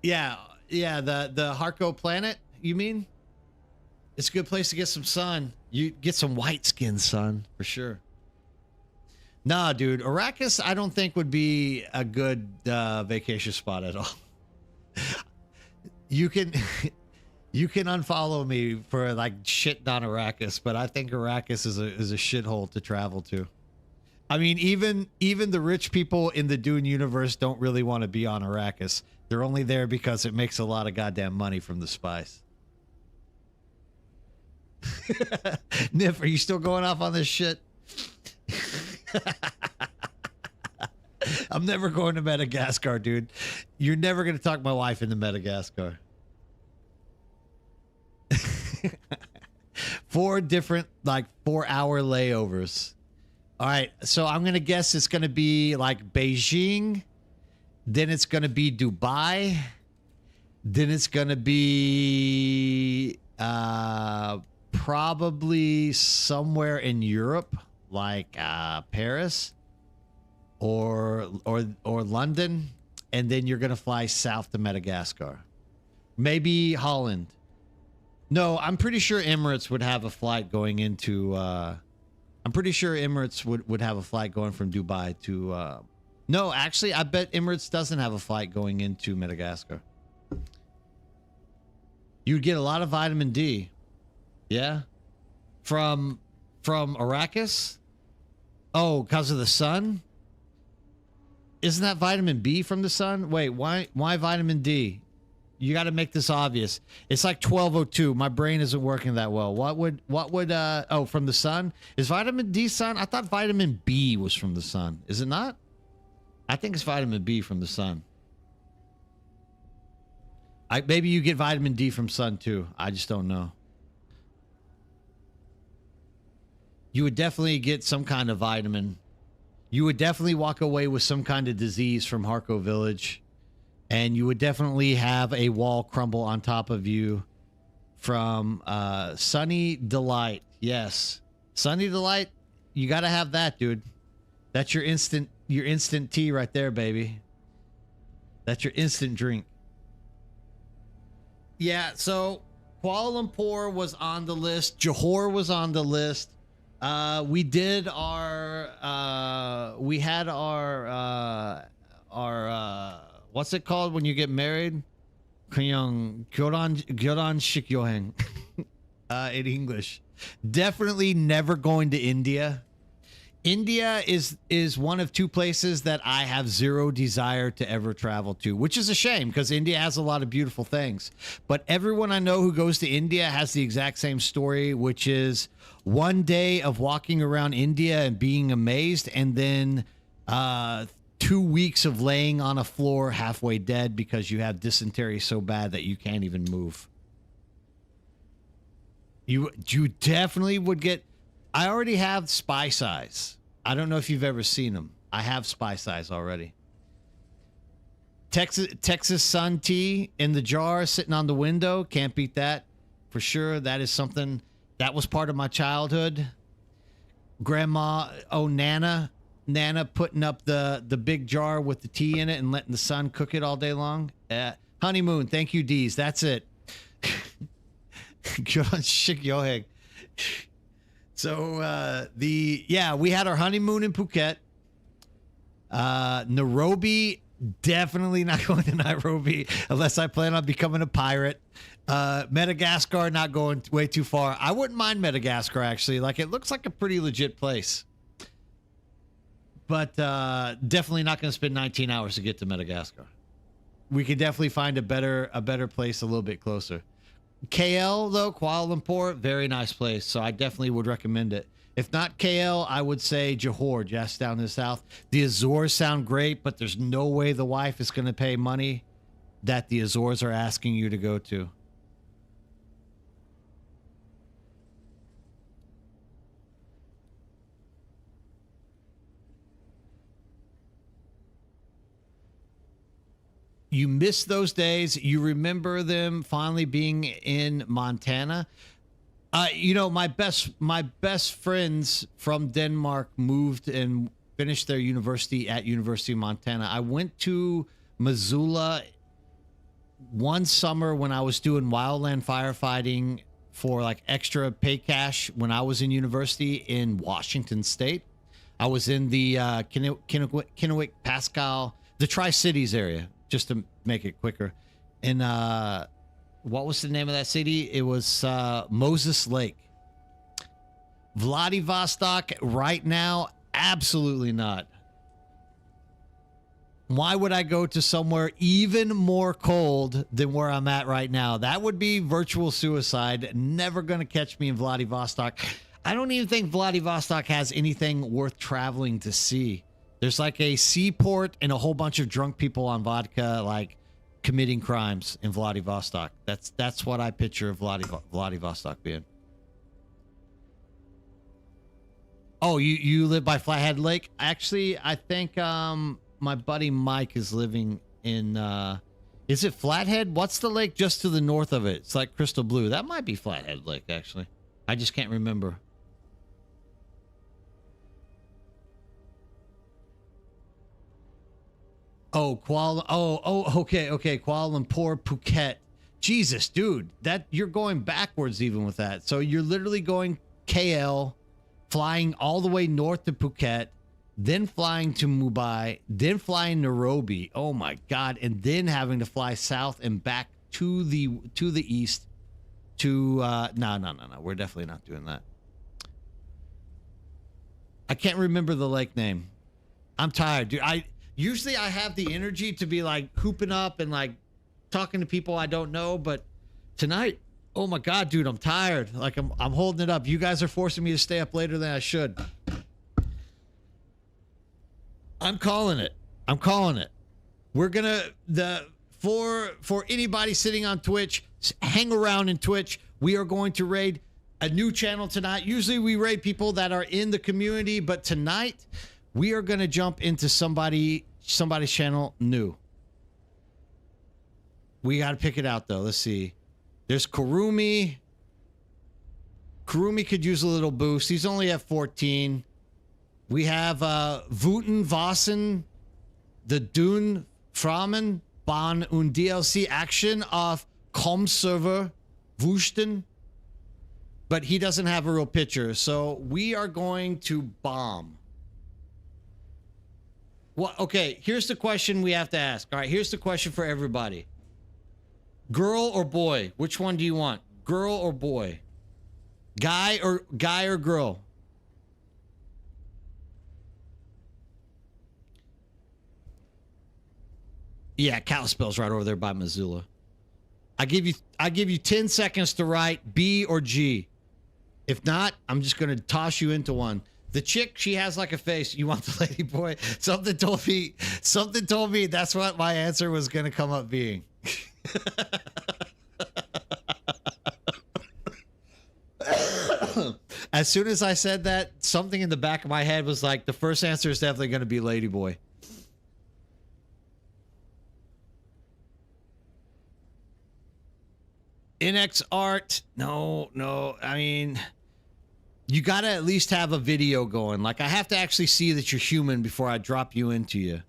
Yeah, the Harko planet, you mean? It's a good place to get some sun. You get some white skin sun, for sure. Nah, dude, Arrakis I don't think would be a good vacation spot at all. You can unfollow me for like shitting on Arrakis, but I think Arrakis is a shithole to travel to. I mean, even the rich people in the Dune universe don't really want to be on Arrakis. They're only there because it makes a lot of goddamn money from the spice. Nif, are you still going off on this shit? I'm never going to Madagascar, dude. You're never going to talk my wife into Madagascar. 4 different, like 4-hour layovers. All right, so I'm going to guess it's going to be like Beijing. Then it's going to be Dubai. Then it's going to be probably somewhere in Europe, like Paris or London, and then you're gonna fly south to Madagascar, maybe Holland. No, I'm pretty sure Emirates would have a flight going into. I'm pretty sure Emirates would have a flight going from Dubai to. No, actually, I bet Emirates doesn't have a flight going into Madagascar. You'd get a lot of vitamin D. Yeah, from Arrakis. Oh, because of the sun? Isn't that vitamin B from the sun? Wait, why vitamin D? You got to make this obvious. It's like 12:02. My brain isn't working that well. What would oh, from the sun? Is vitamin D sun? I thought vitamin B was from the sun. Is it not? I think it's vitamin B from the sun. Maybe you get vitamin D from sun too. I just don't know. You would definitely get some kind of vitamin. You would definitely walk away with some kind of disease from Harko Village. And you would definitely have a wall crumble on top of you from Sunny Delight. Yes. Sunny Delight, you got to have that, dude. That's your instant tea right there, baby. That's your instant drink. Yeah, so Kuala Lumpur was on the list. Johor was on the list. We had our what's it called when you get married? Gyoran Shikyoheng in English. Definitely never going to India. India is one of two places that I have zero desire to ever travel to, which is a shame because India has a lot of beautiful things. But everyone I know who goes to India has the exact same story, which is one day of walking around India and being amazed, and then 2 weeks of laying on a floor halfway dead because you have dysentery so bad that you can't even move. You definitely would get. I already have Spice Eyes. I don't know if you've ever seen them. I have Spice Eyes already. Texas Sun tea in the jar sitting on the window. Can't beat that for sure. That is something that was part of my childhood. Grandma, Nana putting up the big jar with the tea in it and letting the sun cook it all day long. Honeymoon. Thank you, Dees. That's it. Good on Shik Yoheg. So we had our honeymoon in Phuket. Nairobi, definitely not going to Nairobi unless I plan on becoming a pirate. Madagascar, not going way too far. I wouldn't mind Madagascar actually. Like it looks like a pretty legit place. But definitely not going to spend 19 hours to get to Madagascar. We could definitely find a better place a little bit closer. KL, though, Kuala Lumpur, very nice place. So I definitely would recommend it. If not KL, I would say Johor, just down in the south. The Azores sound great, but there's no way the wife is going to pay money that the Azores are asking you to go to. You miss those days. You remember them finally being in Montana. My best friends from Denmark moved and finished their university at University of Montana. I went to Missoula one summer when I was doing wildland firefighting for like extra pay cash when I was in university in Washington State. I was in the Kennewick, Pascal, the Tri-Cities area. Just to make it quicker. And what was the name of that city? It was Moses Lake. Vladivostok right now, absolutely not. Why would I go to somewhere even more cold than where I'm at right now? That would be virtual suicide. Never going to catch me in Vladivostok. I don't even think Vladivostok has anything worth traveling to see. There's like a seaport and a whole bunch of drunk people on vodka, like committing crimes in Vladivostok. That's what I picture Vladivostok being. Oh, you live by Flathead Lake? Actually, I think my buddy Mike is living in. Is it Flathead? What's the lake just to the north of it? It's like crystal blue. That might be Flathead Lake, actually. I just can't remember. Oh, okay. Kuala Lumpur, Phuket. Jesus, dude, that you're going backwards even with that. So you're literally going KL, flying all the way north to Phuket, then flying to Mumbai, then flying Nairobi. Oh my God, and then having to fly south and back to the east to no. We're definitely not doing that. I can't remember the lake name. I'm tired, dude. Usually I have the energy to be like hooping up and like talking to people I don't know, but tonight, oh my God, dude, I'm tired. Like I'm holding it up. You guys are forcing me to stay up later than I should. I'm calling it. We're gonna for anybody sitting on Twitch, hang around in Twitch. We are going to raid a new channel tonight. Usually we raid people that are in the community, but tonight we are going to jump into somebody's channel new. We got to pick it out, though. Let's see. There's Kurumi. Kurumi could use a little boost. He's only at 14. We have Wooten Vossen, the Dune Framen, Ban und DLC Action of Com Server Wusten. But he doesn't have a real picture. So we are going to bomb. Well, okay, here's the question we have to ask. All right, here's the question for everybody. Girl or boy? Which one do you want? Girl or boy? Guy or girl? Yeah, Kalispell's right over there by Missoula. I give you 10 seconds to write B or G. If not, I'm just gonna toss you into one. The chick, she has like a face. You want the lady boy? Something told me that's what my answer was gonna come up being. As soon as I said that, something in the back of my head was like, the first answer is definitely gonna be lady boy. NX art, no. I mean, you gotta at least have a video going. Like, I have to actually see that you're human before I drop you into you.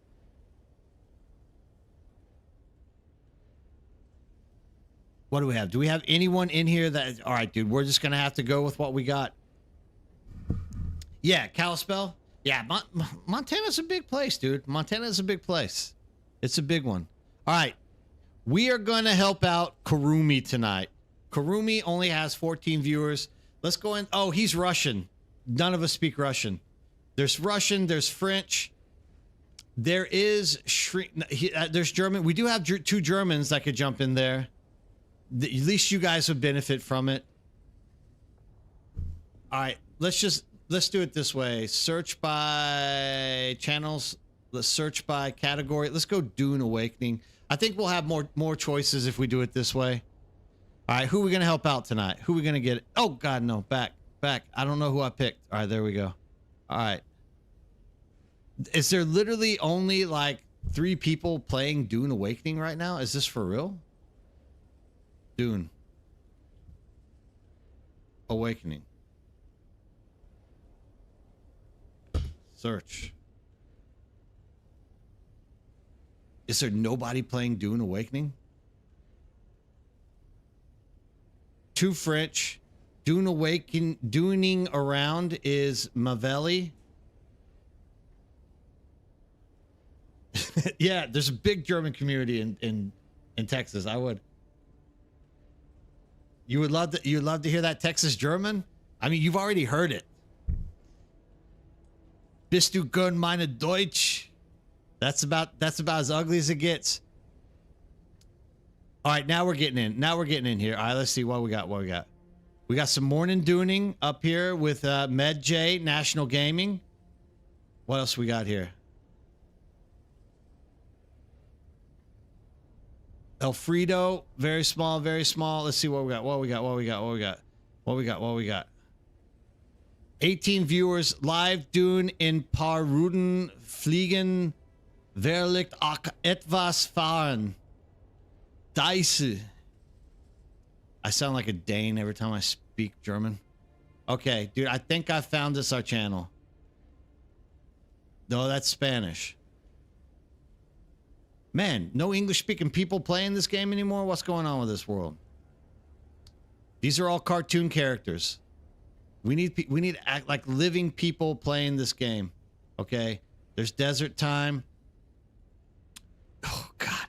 What do we have? Do we have anyone in here that... All right, dude, we're just gonna have to go with what we got. Yeah, Kalispell. Yeah, Montana's a big place, dude. Montana's a big place. It's a big one. All right. We are going to help out Kurumi tonight. Kurumi only has 14 viewers. Let's go in. Oh, he's Russian. None of us speak Russian. There's Russian. There's French. There is... there's German. We do have two Germans that could jump in there. At least you guys would benefit from it. All right. Let's do it this way. Search by channels. Let's search by category. Let's go Dune Awakening. I think we'll have more choices if we do it this way. All right, who are we going to help out tonight? Who are we going to get? Oh, God, no. Back. I don't know who I picked. All right, there we go. All right. Is there literally only like 3 people playing Dune Awakening right now? Is this for real? Dune Awakening. Search. Is there nobody playing Dune Awakening? 2 French. Dune Awakening. Duning around is Mavelli. Yeah, there's a big German community in Texas. I would. You'd love to hear that Texas German? I mean, you've already heard it. Bist du gern meine Deutsch? That's about as ugly as it gets. All right, now we're getting in here. All right, let's see what we got. We got some morning Duning up here with Med J National Gaming. What else we got here? Alfredo, very small. Let's see what we got. 18 viewers live. Dune in paar Ruden fliegen. Wer liegt auch etwas fahren? Dice. I sound like a Dane every time I speak German. Okay, dude, I think I found our channel. No, that's Spanish. Man, no English-speaking people playing this game anymore? What's going on with this world? These are all cartoon characters. We need act like living people playing this game. Okay? There's Desert Time. Oh God.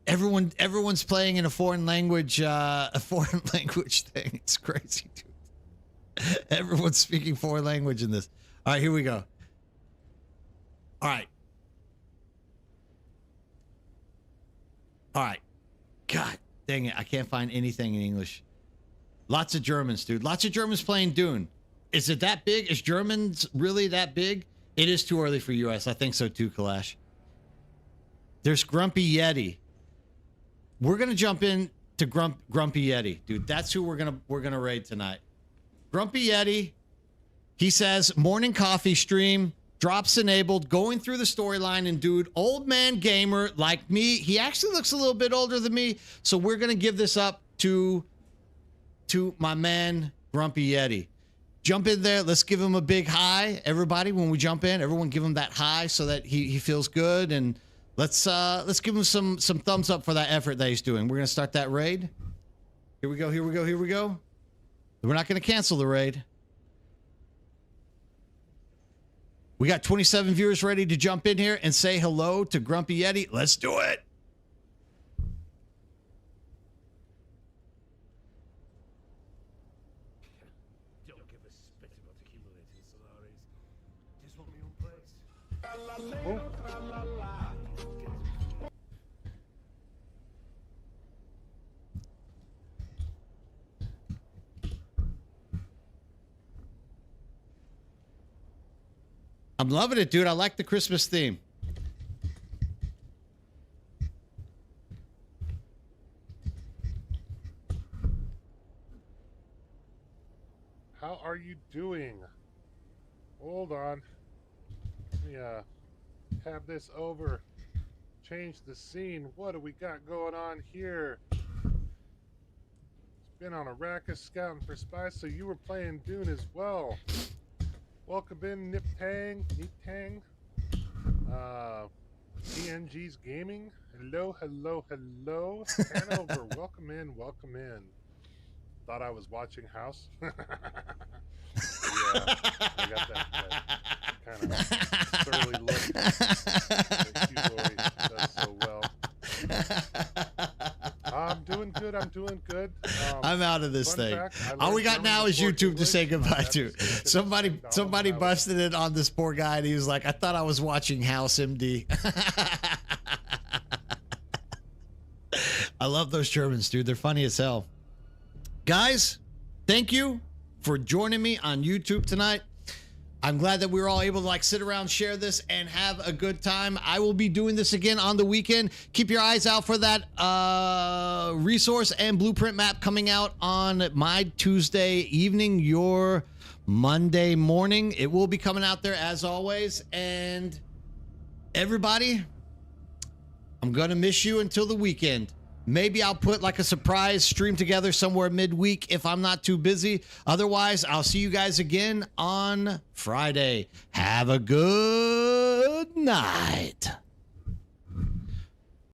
Everyone's playing in a foreign language thing. It's crazy, dude. Everyone's speaking foreign language in this. All right, here we go. All right. God dang it. I can't find anything in English. Lots of Germans, dude. Lots of Germans playing Dune. Is it that big? Is Germans really that big? It is too early for US. I think so too, Kalash. There's Grumpy Yeti. We're gonna jump in to Grumpy Yeti, dude. That's who we're gonna raid tonight. Grumpy Yeti. He says morning coffee stream. Drops enabled, going through the storyline, and dude, old man gamer like me. He actually looks a little bit older than me, so we're gonna give this up to my man Grumpy Yeti. Jump in there. Let's give him a big hi, everybody. When we jump in, everyone give him that hi so that he feels good, and let's give him some thumbs up for that effort that he's doing. We're gonna start that raid. Here we go. We're not gonna cancel the raid. We got 27 viewers ready to jump in here and say hello to Grumpy Yeti. Let's do it. Don't give a spit about accumulating Solaris. Just want me on place. I'm loving it, dude. I like the Christmas theme. How are you doing? Hold on. Let me have this over. Change the scene. What do we got going on here? It's been on Arrakis scouting for spies, so you were playing Dune as well. Welcome in, Nip Tang. TNG's Gaming. Hello. Hanover, welcome in. Thought I was watching House. Yeah, I got that kind of surly look that Hugh Laurie does so well. I'm doing good. I'm out of this thing. fact, All we got learned now is German YouTube to before say English. goodbye My to. dad was Somebody Donald and I busted it on this poor guy, and he was like, "I thought I was watching House MD." I love those Germans, dude. They're funny as hell. Guys, thank you for joining me on YouTube tonight. I'm glad that we were all able to sit around, share this, and have a good time. I will be doing this again on the weekend. Keep your eyes out for that resource and blueprint map coming out on my Tuesday evening, your Monday morning. It will be coming out there as always. And everybody, I'm going to miss you until the weekend. Maybe I'll put a surprise stream together somewhere midweek if I'm not too busy. Otherwise, I'll see you guys again on Friday. Have a good night.